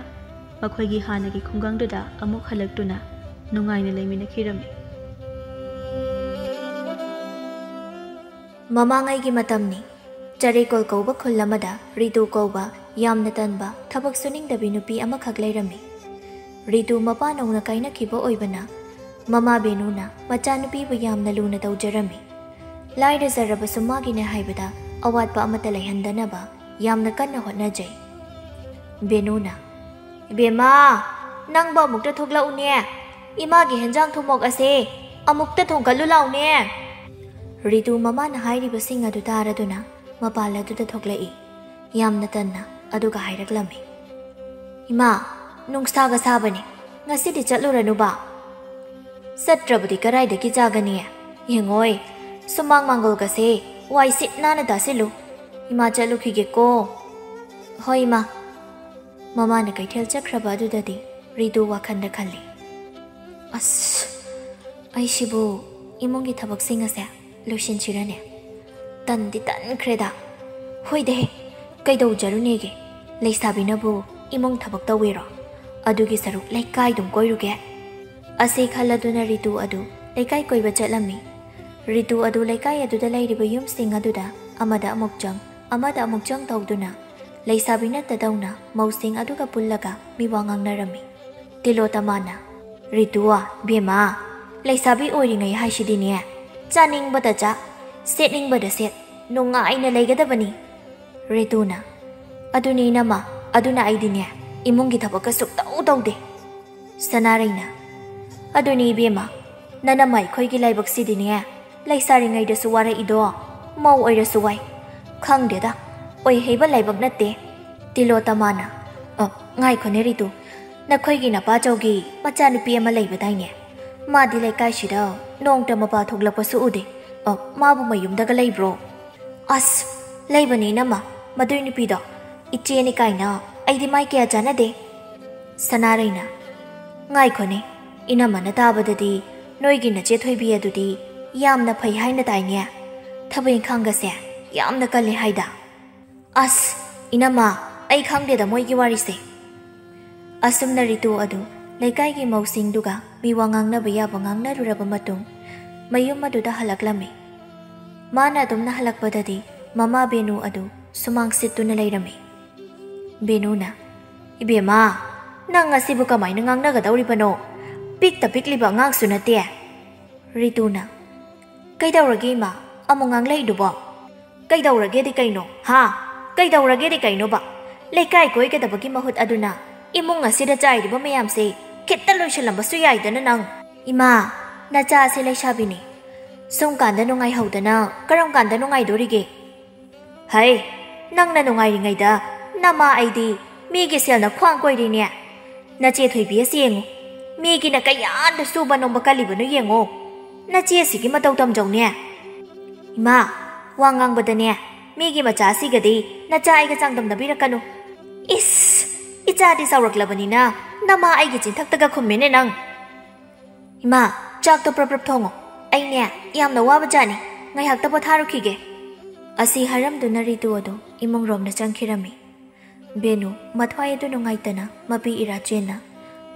ꯃꯈꯣꯏꯒꯤ ꯍꯥꯟꯅꯒꯤ ꯈꯨꯡꯒꯪꯗꯨꯗ ꯑꯃꯨꯛ ꯍꯜꯂꯛꯇꯨꯅ ꯅꯨꯡꯉꯥꯏꯅ ꯂꯩꯃꯤꯟꯅꯈꯤꯔꯝꯃꯤ꯫ ꯃꯃꯥꯡꯉꯩꯒꯤ ꯃꯇꯝꯅꯤ꯫ ꯆꯔꯦꯀꯣꯜ ꯀꯧꯕ ꯈꯨꯜ ꯑꯃꯗ ꯔꯤꯇꯨ ꯀꯧꯕ ꯌꯥꯝꯅ ꯇꯟꯕ ꯊꯕꯛ ꯁꯨꯅꯤꯡꯗꯕꯤ ꯅꯨꯄꯤ ꯑꯃꯈꯛ ꯂꯩꯔꯝꯃꯤ꯫ ꯔꯤꯇꯨ ꯃꯄꯥ ꯅꯧꯅ ꯀꯥꯏꯅꯈꯤꯕ ꯑꯣꯏꯕꯅ ꯃꯃꯥ ꯕꯦꯅꯨꯅ ꯃꯆꯥꯅꯨꯄꯤꯕꯨ ꯌꯥꯝꯅ ꯂꯨꯅ ꯇꯧꯖꯔꯝꯃꯤ꯫ ꯂꯥꯏꯔꯖꯔꯕꯁꯨ ꯃꯥꯒꯤꯅꯦ ꯍꯥꯏꯕꯗ ꯑꯋꯥꯠꯄ ꯑꯃꯠꯇ ꯂꯩꯍꯟꯗꯅꯕ ꯌꯥꯝꯅ ꯀꯟꯅ ꯍꯣꯠꯅꯖꯩ꯫ ꯕꯦꯅꯨꯅ, "ꯏꯕꯦꯝꯃ, ꯅꯪꯕꯨ ꯑꯃꯨꯛꯇ ꯊꯣꯛꯂꯛꯎꯅꯦ, ꯏꯃꯥꯒꯤ ꯍꯦꯟꯖꯥꯡ ꯊꯨꯝꯃꯣꯛ ꯑꯁꯦ ꯑꯃꯨꯛꯇ ꯊꯣꯡꯒꯠꯂꯨ ꯂꯥꯎꯅꯦ." ꯔꯤꯇꯨ ꯃꯃꯥꯅ ꯍꯥꯏꯔꯤꯕꯁꯤꯡ ꯑꯗꯨ ꯇꯥꯔꯗꯨꯅ ꯃꯄꯥꯜ ꯑꯗꯨꯗ ꯊꯣꯛꯂꯛꯏ꯫ ꯌꯥꯝꯅ ꯇꯟꯅ ꯑꯗꯨꯒ ꯍꯥꯏꯔꯛꯂꯝꯃꯤ, "ꯏꯃꯥ, ꯅꯨꯡꯁꯥꯒ ꯁꯥꯕꯅꯤ, ꯉꯁꯤꯗꯤ ꯆꯠꯂꯨꯔꯅꯨꯕ." "ꯆꯠꯇ꯭ꯔꯕꯗꯤ ꯀꯔꯥꯏꯗꯒꯤ ꯆꯥꯒꯅꯤ? ꯌꯦꯡꯉꯣꯏ, ꯁꯨꯃꯥꯡ ꯃꯥꯡꯒꯣꯜꯒꯁꯦ ꯋꯥꯏ ꯁꯤꯠ ꯅꯥꯟꯅ ꯇꯥꯁꯤꯜꯂꯨ, ꯏꯃꯥ ꯆꯠꯂꯨꯈꯤꯒꯦꯀꯣ." "ꯍꯣꯏ ꯏꯃꯥ." ꯃꯃꯥꯅ ꯀꯩꯊꯦꯜ ꯆꯠꯈ꯭ꯔꯕ ꯑꯗꯨꯗꯗꯤ ꯔꯤꯇꯨ ꯋꯥꯈꯜꯗ ꯈꯜꯂꯤ, "ꯑꯁ, ꯑꯩꯁꯤꯕꯨ ꯏꯃꯨꯡꯒꯤ ꯊꯕꯛꯁꯤꯡ ꯑꯁꯦ ꯂꯣꯏꯁꯤꯟꯁꯤꯔꯅꯦ? ꯇꯟꯗꯤ ꯇꯟꯈ꯭ꯔꯦꯗ꯫ ꯍꯣꯏꯗꯦꯍꯦ, ꯀꯩꯗꯧꯖꯔꯨꯅꯦꯒꯦ, ꯂꯩꯁꯥꯕꯤꯅꯕꯨ ꯏꯃꯨꯡ ꯊꯕꯛ ꯇꯧꯋꯤꯔꯣ? ꯑꯗꯨꯒꯤ ꯁꯔꯨꯛ ꯂꯩꯀꯥꯏꯗꯨꯝ ꯀꯣꯏꯔꯨꯒꯦ." ꯑꯁꯤ ꯈꯜꯂꯗꯨꯅ ꯔꯤꯇꯨ ꯑꯗꯨ ꯂꯩꯀꯥꯏ ꯀꯣꯏꯕ ꯆꯠꯂꯝꯃꯤ꯫ ꯔꯤꯇꯨ ꯑꯗꯨ ꯂꯩꯀꯥꯏ ꯑꯗꯨꯗ ꯂꯩꯔꯤꯕ ꯌꯨꯝꯁꯤꯡ ꯑꯗꯨꯗ ꯑꯃꯗ ꯑꯃꯨꯛ ꯆꯪ ꯑꯃꯗ ꯑꯃꯨꯛ ꯆꯪ ꯇꯧꯗꯨꯅ ꯂꯩꯁꯥꯕꯤ ꯅꯠꯇꯗꯧꯅ ꯃꯧꯁꯤꯡ ꯑꯗꯨꯒ ꯄꯨꯜꯂꯒ ꯃꯤꯋꯥ ꯉꯥꯡꯅꯔꯝꯃꯤ꯫ ꯇꯤꯂꯣꯇꯃꯥꯅ, "ꯔꯤꯇꯨ, ꯕꯦꯝꯃ, ꯂꯩꯁꯥꯕꯤ ꯑꯣꯏꯔꯤꯉꯩ ꯍꯥꯏꯁꯤꯗꯤꯅꯦ, ꯆꯥꯅꯤꯡꯕꯗ ꯆꯥ, ꯁꯦꯠꯅꯤꯡꯕꯗ ꯁꯦꯠ, ꯅꯨꯡꯉꯥꯏꯅ ꯂꯩꯒꯗꯕꯅꯤ." ꯔꯤꯇꯨꯅ, "ꯑꯗꯨꯅꯤ ꯏꯅꯝꯃ, ꯑꯗꯨꯅ ꯑꯩꯗꯤꯅꯦ ꯏꯃꯨꯡꯒꯤ ꯊꯕꯛꯀ ꯁꯨꯛꯇꯧ ꯇꯧꯗꯦ." ꯁꯅꯥꯔꯩꯅ, "ꯑꯗꯨꯅꯤ ꯏꯕꯦꯝꯃ, ꯅꯅꯝꯃ ꯑꯩꯈꯣꯏꯒꯤ ꯂꯥꯏꯕꯛꯁꯤꯗꯤꯅꯦ, ꯂꯩꯁꯥꯔꯤꯉꯩꯗꯁꯨ ꯋꯥꯔꯛꯏꯗꯣ, ꯃꯧ ꯑꯣꯏꯔꯁꯨ ꯋꯥꯏ, ꯈꯪꯗꯦꯗ, ꯑꯣꯏꯍꯩꯕ ꯂꯥꯏꯕꯛ ꯅꯠꯇꯦ." ꯇꯤꯂꯣꯇꯃꯥꯅ, "ꯉꯥꯏꯈꯣꯅꯦ ꯔꯤꯇꯨ, ꯅꯈꯣꯏꯒꯤ ꯅꯄꯥꯆꯧꯒꯤ ꯃꯆꯥꯅꯨꯄꯤ ꯑꯃ ꯂꯩꯕꯗꯥꯏꯅꯦ? ꯃꯥꯗꯤ ꯂꯩꯀꯥꯏꯁꯤꯗ ꯅꯣꯡꯇ ꯃꯄꯥ ꯊꯣꯛꯂꯛꯄꯁꯨ ꯎꯗꯦ, ꯃꯥꯕꯨ ꯃꯌꯨꯝꯗꯒ ꯂꯩꯕ꯭ꯔꯣ?" "ꯑꯁ, ꯂꯩꯕꯅꯤ ꯏꯅꯝꯃ, ꯃꯗꯨꯏ ꯅꯨꯄꯤꯗꯣ ꯏꯆꯦꯅꯤ ꯀꯥꯏꯅ ꯑꯩꯗꯤ ꯃꯥꯏ ꯀꯌꯥ ꯆꯥꯟꯅꯗꯦ." ꯁꯅꯥꯔꯩꯅ, "ꯉꯥꯏꯈꯣꯅꯦ, ꯏꯅꯝꯃꯅ ꯇꯥꯕꯗꯗꯤ ꯅꯣꯏꯒꯤ ꯅꯆꯦ ꯊꯣꯏꯕꯤ ꯑꯗꯨꯗꯤ ꯌꯥꯝꯅ ꯐꯩ ꯍꯥꯏꯅ ꯇꯥꯏꯅꯦ, ꯊꯕꯛ ꯏꯪꯈꯥꯡꯒꯁꯦ ꯌꯥꯝꯅ ꯀꯜꯂꯤ ꯍꯥꯏꯗ." "ꯑꯁ, ꯏꯅꯝꯃ, ꯑꯩ ꯈꯪꯗꯦꯗ ꯃꯣꯏꯒꯤ ꯋꯥꯔꯤꯁꯦ." ꯑꯁꯨꯝꯅ ꯔꯤꯇꯨ ꯑꯗꯨ ꯂꯩꯀꯥꯏꯒꯤ ꯃꯧꯁꯤꯡꯗꯨꯒ ꯃꯤꯋꯥ ꯉꯥꯡꯅꯕ ꯌꯥꯕ ꯉꯥꯡꯅꯔꯨꯔꯕ ꯃꯇꯨꯡ ꯃꯌꯨꯝ ꯑꯗꯨꯗ ꯍꯜꯂꯛꯂꯝꯃꯤ꯫ ꯃꯥꯅ ꯑꯗꯨꯝꯅ ꯍꯜꯂꯛꯄꯗꯗꯤ ꯃꯃꯥ ꯕꯦꯅꯨ ꯑꯗු ꯁꯨꯃꯥꯡ ꯁꯤꯠꯇꯨꯅ ꯂꯩꯔꯝꯃꯤ꯫ ꯕꯦꯅꯨꯅ, "ꯏꯕꯦꯝꯃ, ꯅꯪ ꯉꯁꯤꯕꯨ ꯀꯃꯥꯏꯅ ꯉꯥꯡꯅꯒꯗꯧꯔꯤꯕꯅꯣ? ꯄꯤꯛꯇ ꯄꯤꯛꯂꯤꯕ ꯑꯉꯥꯡꯁꯨ ꯅꯠꯇꯦ." ꯔꯤꯇꯨꯅ, "ꯀꯩꯗꯧꯔꯒꯦ ꯏꯃꯥ, ꯑꯃꯨꯛ ꯉꯥꯡꯂꯛꯏꯗꯨꯕꯣ? ꯀꯩꯗꯧꯔꯒꯦꯗꯤ ꯀꯩꯅꯣ, ꯍꯥ? ꯀꯩꯗꯧꯔꯒꯦꯗꯤ ꯀꯩꯅꯣꯕ? ꯂꯩꯀꯥꯏ ꯀꯣꯏꯒꯗꯕꯒꯤ ꯃꯍꯨꯠ ꯑꯗꯨꯅ ꯏꯃꯨꯡ ꯑꯁꯤꯗ ꯆꯥꯏꯔꯤꯕ ꯃꯌꯥꯝꯁꯦ ꯈꯤꯠꯇ ꯂꯣꯏꯁꯤꯜꯂꯝꯕꯁꯨ ꯌꯥꯏꯗꯅ ꯅꯪ." "ꯏꯃꯥ, ꯅꯆꯥ ꯑꯁꯤ ꯂꯩꯁꯥꯕꯤꯅꯤ, ꯁꯨꯝ ꯀꯥꯟꯗ ꯅꯨꯡꯉꯥꯏꯍꯧꯗꯅ ꯀꯔꯝ ꯀꯥꯟꯗ ꯅꯨꯡꯉꯥꯏꯗꯣꯔꯤꯒꯦ? ꯍꯩ, ꯅꯪꯅ ꯅꯨꯡꯉꯥꯏꯔꯤꯉꯩꯗ ꯅꯃꯥ ꯑꯩꯗꯤ ꯃꯤꯒꯤ ꯁꯦꯜꯅ ꯈ꯭ꯋꯥꯡ ꯀꯣꯏꯔꯤꯅꯦ꯫ ꯅꯆꯦ ꯊꯣꯏꯕꯤ ꯑꯁꯤ ꯌꯦꯡꯉꯨ, ꯃꯤꯒꯤꯅ ꯀꯌꯥꯗ ꯁꯨꯕ ꯅꯣꯝꯕ ꯀꯜꯂꯤꯕꯅꯣ ꯌꯦꯡꯉꯣ, ꯅꯆꯦ ꯑꯁꯤꯒꯤ ꯃꯇꯧ ꯇꯝꯖꯧꯅꯦ." "ꯏꯃꯥ, ꯋꯥ ꯉꯥꯡꯕꯗꯅꯦ ꯃꯤꯒꯤ ꯃꯆꯥ ꯑꯁꯤꯒꯗꯤ ꯅꯆꯥ ꯑꯩꯒ ꯆꯥꯡꯗꯝꯅꯕꯤꯔꯛꯀꯅꯨ. ꯏꯁ, ꯏꯆꯥꯗꯤ ꯆꯥꯎꯔꯛꯂꯕꯅꯤꯅ ꯅꯃꯥ ꯑꯩꯒꯤ ꯆꯤꯟꯊꯛꯇꯒ ꯈꯨꯝꯃꯦꯅꯦ ꯅꯪ. ꯏꯃꯥ, ꯆꯥꯛꯇꯣ ꯄ꯭ꯔꯞ ꯄ꯭ꯔꯞ ꯊꯣꯡꯉꯣ. ꯑꯩꯅꯦ ꯌꯥꯝꯅ ꯋꯥꯕꯖꯥꯠꯅꯤ. ꯉꯥꯏꯍꯥꯛꯇ ꯄꯣꯊꯥꯔꯨꯈꯤꯒꯦ. ꯑꯁꯤ ꯍꯥꯏꯔꯝꯗꯨꯅ ꯔꯤꯇꯨ ꯑꯗꯨ ꯏꯃꯨꯡꯔꯣꯝꯗ ꯆꯪꯈꯤꯔꯝꯃꯤ. ꯕꯦꯅꯨ ꯃꯊ꯭ꯋꯥꯏ ꯑꯗꯨ ꯅꯨꯡꯉꯥꯏꯇꯅ ꯃꯄꯤ ꯏꯔꯥ ꯆꯦꯟꯅ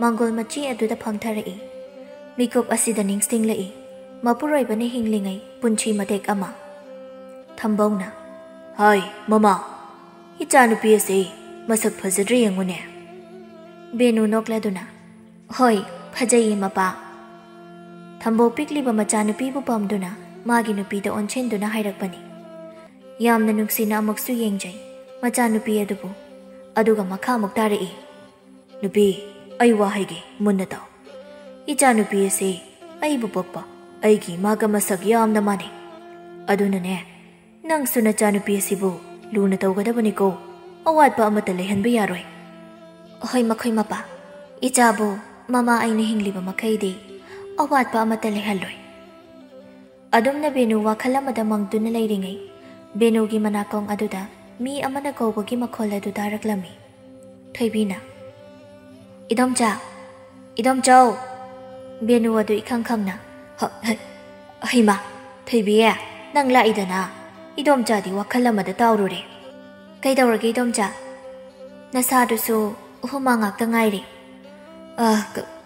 ꯃꯥꯡꯒꯣꯜ ꯃꯆꯤ ꯑꯗꯨꯗ ꯐꯝꯊꯔꯛꯏ. ꯃꯤꯀꯨꯞ ꯑꯁꯤꯗ ꯅꯤꯡꯁꯤꯡꯂꯛꯏ ꯃꯄꯨꯔꯣꯏꯕꯅ ꯍꯤꯡꯂꯤꯉꯩ ꯄꯨꯟꯁꯤ ꯃꯇꯦꯛ ꯑꯃ. ꯊꯝꯕꯧꯅ, ꯍꯥꯏ ꯃꯃꯥ, ꯏꯆꯥꯅꯨꯄꯤ ꯑꯁꯤ ꯃꯁꯛ ꯐꯖꯗ꯭ꯔꯦ ꯌꯦꯡꯉꯨꯅꯦ. ꯕꯦꯅꯨ ꯅꯣꯛꯂꯗꯨꯅ, ꯍꯣꯏ ꯐꯖꯩꯌꯦ ꯃꯄꯥ. ꯊꯝꯕꯧ ꯄꯤꯛꯂꯤꯕ ꯃꯆꯥꯅꯨꯄꯤꯕꯨ ꯄꯥꯝꯗꯨꯅ ꯃꯥꯒꯤ ꯅꯨꯄꯤꯗ ꯑꯣꯟꯁꯤꯟꯗꯨꯅ ꯍꯥꯏꯔꯛꯄꯅꯤ. ꯌꯥꯝꯅ ꯅꯨꯡꯁꯤꯅ ꯑꯃꯨꯛꯁꯨ ꯌꯦꯡꯖꯩ ꯃꯆꯥꯅꯨꯄꯤ ꯑꯗꯨꯕꯨ ꯑꯗꯨꯒ ꯃꯈꯥꯃꯨꯛ ꯇꯥꯔꯛꯏ ꯅꯨꯄꯤ ꯑꯩ ꯋꯥ ꯍꯥꯏꯒꯦ ꯃꯨꯟꯅ ꯇꯥꯎ ꯏꯆꯥꯅꯨꯄꯤ ꯑꯁꯤ ꯑꯩꯕꯨ ꯄꯣꯛꯄ ꯑꯩꯒꯤ ꯏꯃꯥꯒ ꯃꯁꯛ ꯌꯥꯝꯅ ꯃꯥꯟꯅꯩ ꯑꯗꯨꯅꯅꯦ ꯅꯪꯁꯨ ꯅꯆꯥꯅꯨꯄꯤ ꯑꯁꯤꯕꯨ ꯂꯨꯅ ꯇꯧꯒꯗꯕꯅꯤꯀꯣ ꯑꯋꯥꯠꯄ ꯑꯃꯠꯇ ꯂꯩꯍꯟꯕ ꯌꯥꯔꯣꯏ ꯍꯣꯏ ꯃꯈꯣꯏ ꯃꯄꯥ ꯏꯆꯥꯕꯨ ꯃꯃꯥ ꯑꯩꯅ ꯍꯤꯡꯂꯤꯕ ꯃꯈꯩꯗꯤ ꯑꯋꯥꯠꯄ ꯑꯃꯠꯇ ꯂꯩꯍꯜꯂꯣꯏ ꯑꯗꯨꯝꯅ ꯕꯦꯅꯨ ꯋꯥꯈꯜ ꯑꯃꯗ ꯃꯪꯗꯨꯅ ꯂꯩꯔꯤꯉꯩ ꯕꯦꯅꯨꯒꯤ ꯃꯅꯥꯀꯣꯡ ꯑꯗꯨꯗ ꯃꯤ ꯑꯃꯅ ꯀꯧꯕꯒꯤ ꯃꯈꯣꯜ ꯑꯗꯨ ꯇꯥꯔꯛꯂꯝꯃꯤ ꯊꯣꯏꯕꯤꯅ ꯏꯗꯣꯝꯆꯥ ꯏꯗꯣꯝꯆꯧ ꯕꯦꯅꯨ ꯑꯗꯨ ꯏꯈꯪ ꯈꯪꯅ ꯍꯩꯃꯥ ꯊꯣꯏꯕꯤꯌꯦ ꯅꯪ ꯂꯥꯛꯏꯗꯅ ꯏꯗꯣꯝꯆꯥꯗꯤ ꯋꯥꯈꯜ ꯑꯃꯗ ꯇꯥꯎꯔꯨꯔꯦ ꯀꯩꯗꯧꯔꯒꯦ ꯏꯗꯣꯝꯆꯥ ꯅꯁꯥꯗꯨꯁꯨ ꯍꯨꯃꯥꯡ ꯉꯥꯛꯇ ꯉꯥꯏꯔꯤ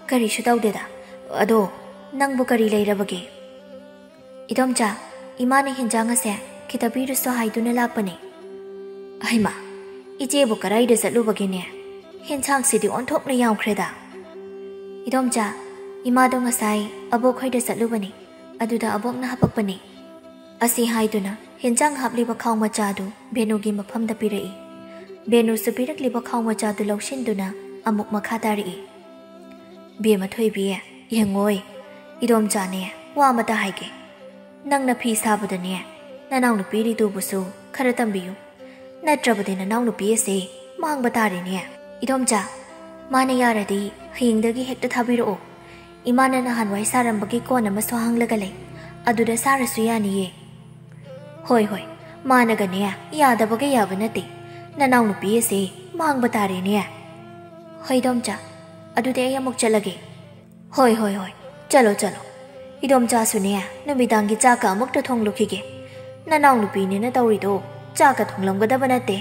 ꯀꯔꯤꯁꯨ ꯇꯧꯗꯦꯗ ꯑꯗꯣ ꯅꯪꯕꯨ ꯀꯔꯤ ꯂꯩꯔꯕꯒꯦ ꯏꯗꯣꯝꯆꯥ ꯏꯃꯥꯅ ꯍꯦꯟꯖꯥꯡ ꯑꯁꯦ ꯈꯤꯇ ꯄꯤꯔꯨꯁꯨ ꯍꯥꯏꯗꯨꯅ ꯂꯥꯛꯄꯅꯦ ꯍꯩꯃꯥ ꯏꯆꯦꯕꯨ ꯀꯔꯥꯏꯗ ꯆꯠꯂꯨꯕꯒꯦꯅꯦ ꯍꯦꯟꯁꯥꯡꯁꯤꯗꯤ ꯑꯣꯟꯊꯣꯛꯅ ꯌꯥꯝꯈ꯭ꯔꯦꯗ ꯏꯗꯣꯝꯆꯥ ꯏꯃꯥꯗꯣ ꯉꯁꯥꯏ ꯑꯕꯣꯛ ꯈꯣꯏꯗ ꯆꯠꯂꯨꯕꯅꯤ ꯑꯗꯨꯗ ꯑꯕꯣꯛꯅ ꯍꯥꯄꯛꯄꯅꯤ ꯑꯁꯤ ꯍꯥꯏꯗꯨꯅ ꯍꯦꯟꯖꯥꯡ ꯍꯥꯞꯂꯤꯕ ꯈꯥꯎ ꯃꯆꯥꯗꯨ ꯕꯦꯅꯨꯒꯤ ꯃꯐꯝꯗ ꯄꯤꯔꯛꯏ ꯕꯦꯅꯨꯁꯨ ꯄꯤꯔꯛꯂꯤꯕ ꯈꯥꯎ ꯃꯆꯥꯗꯨ ꯂꯧꯁꯤꯟꯗꯨꯅ ꯑꯃꯨꯛ ꯃꯈꯥ ꯇꯥꯔꯛꯏ ꯕꯦꯝꯃ ꯊꯣꯏꯕꯤꯌꯦ ꯌꯦꯡꯉꯣꯏ ꯏꯗꯣꯝꯆꯥꯅꯦ ꯋꯥ ꯑꯃꯇ ꯍꯥꯏꯒꯦ ꯅꯪꯅ ꯐꯤ ꯁꯥꯕꯗꯅꯦ ꯅꯅꯥꯎꯅꯨꯄꯤ ꯔꯤꯇꯨꯕꯨꯁꯨ ꯈꯔ ꯇꯝꯕꯤꯌꯨ ꯅꯠꯇ꯭ꯔꯕꯗꯤ ꯅꯅꯥꯎꯅꯨꯄꯤ ꯑꯁꯤ ꯃꯥꯡꯕ ꯇꯥꯔꯦꯅꯦ ꯏꯗꯣꯝꯆꯥ ꯃꯥꯅ ꯌꯥꯔꯗꯤ ꯍꯌꯦꯡꯗꯒꯤ ꯍꯦꯛꯇ ꯊꯥꯕꯤꯔꯛꯑꯣ ꯏꯃꯥꯅ ꯅꯍꯥꯟꯋꯥꯏ ꯁꯥꯔꯝꯕꯒꯤ ꯀꯣꯟ ꯑꯃꯁꯨ ꯍꯥꯡꯂꯒ ꯂꯩ ꯑꯗꯨꯗ ꯁꯥꯔꯁꯨ ꯌꯥꯅꯤꯌꯦ ꯍꯣꯏ ꯍꯣꯏ ꯃꯥꯅꯒꯅꯦ ꯌꯥꯗꯕꯒ ꯌꯥꯕ ꯅꯠꯇꯦ ꯅꯅꯥꯎꯅꯨꯄꯤ ꯑꯁꯤ ꯃꯥꯡꯕ ꯇꯥꯔꯦꯅꯦ ꯍꯣꯏ ꯏꯗꯣꯝꯆꯥ ꯑꯗꯨꯗꯤ ꯑꯩ ꯑꯃꯨꯛ ꯆꯠꯂꯒꯦ ꯍꯣꯏ ꯍꯣꯏ ꯍꯣꯏ ꯆꯠꯂꯣ ꯆꯠꯂꯣ ꯏꯗꯣꯝꯆꯥꯁꯨꯅꯦ ꯅꯨꯃꯤꯗꯥꯡꯒꯤ ꯆꯥꯛꯀ ꯑꯃꯨꯛꯇ ꯊꯣꯡꯂꯨꯈꯤꯒꯦ ꯅꯅꯥꯎꯅꯨꯄꯤꯅꯦꯅ ꯇꯧꯔꯤꯗꯣ ꯆꯥꯛꯀ ꯊꯣꯡꯂꯝꯒꯗꯕ ꯅꯠꯇꯦ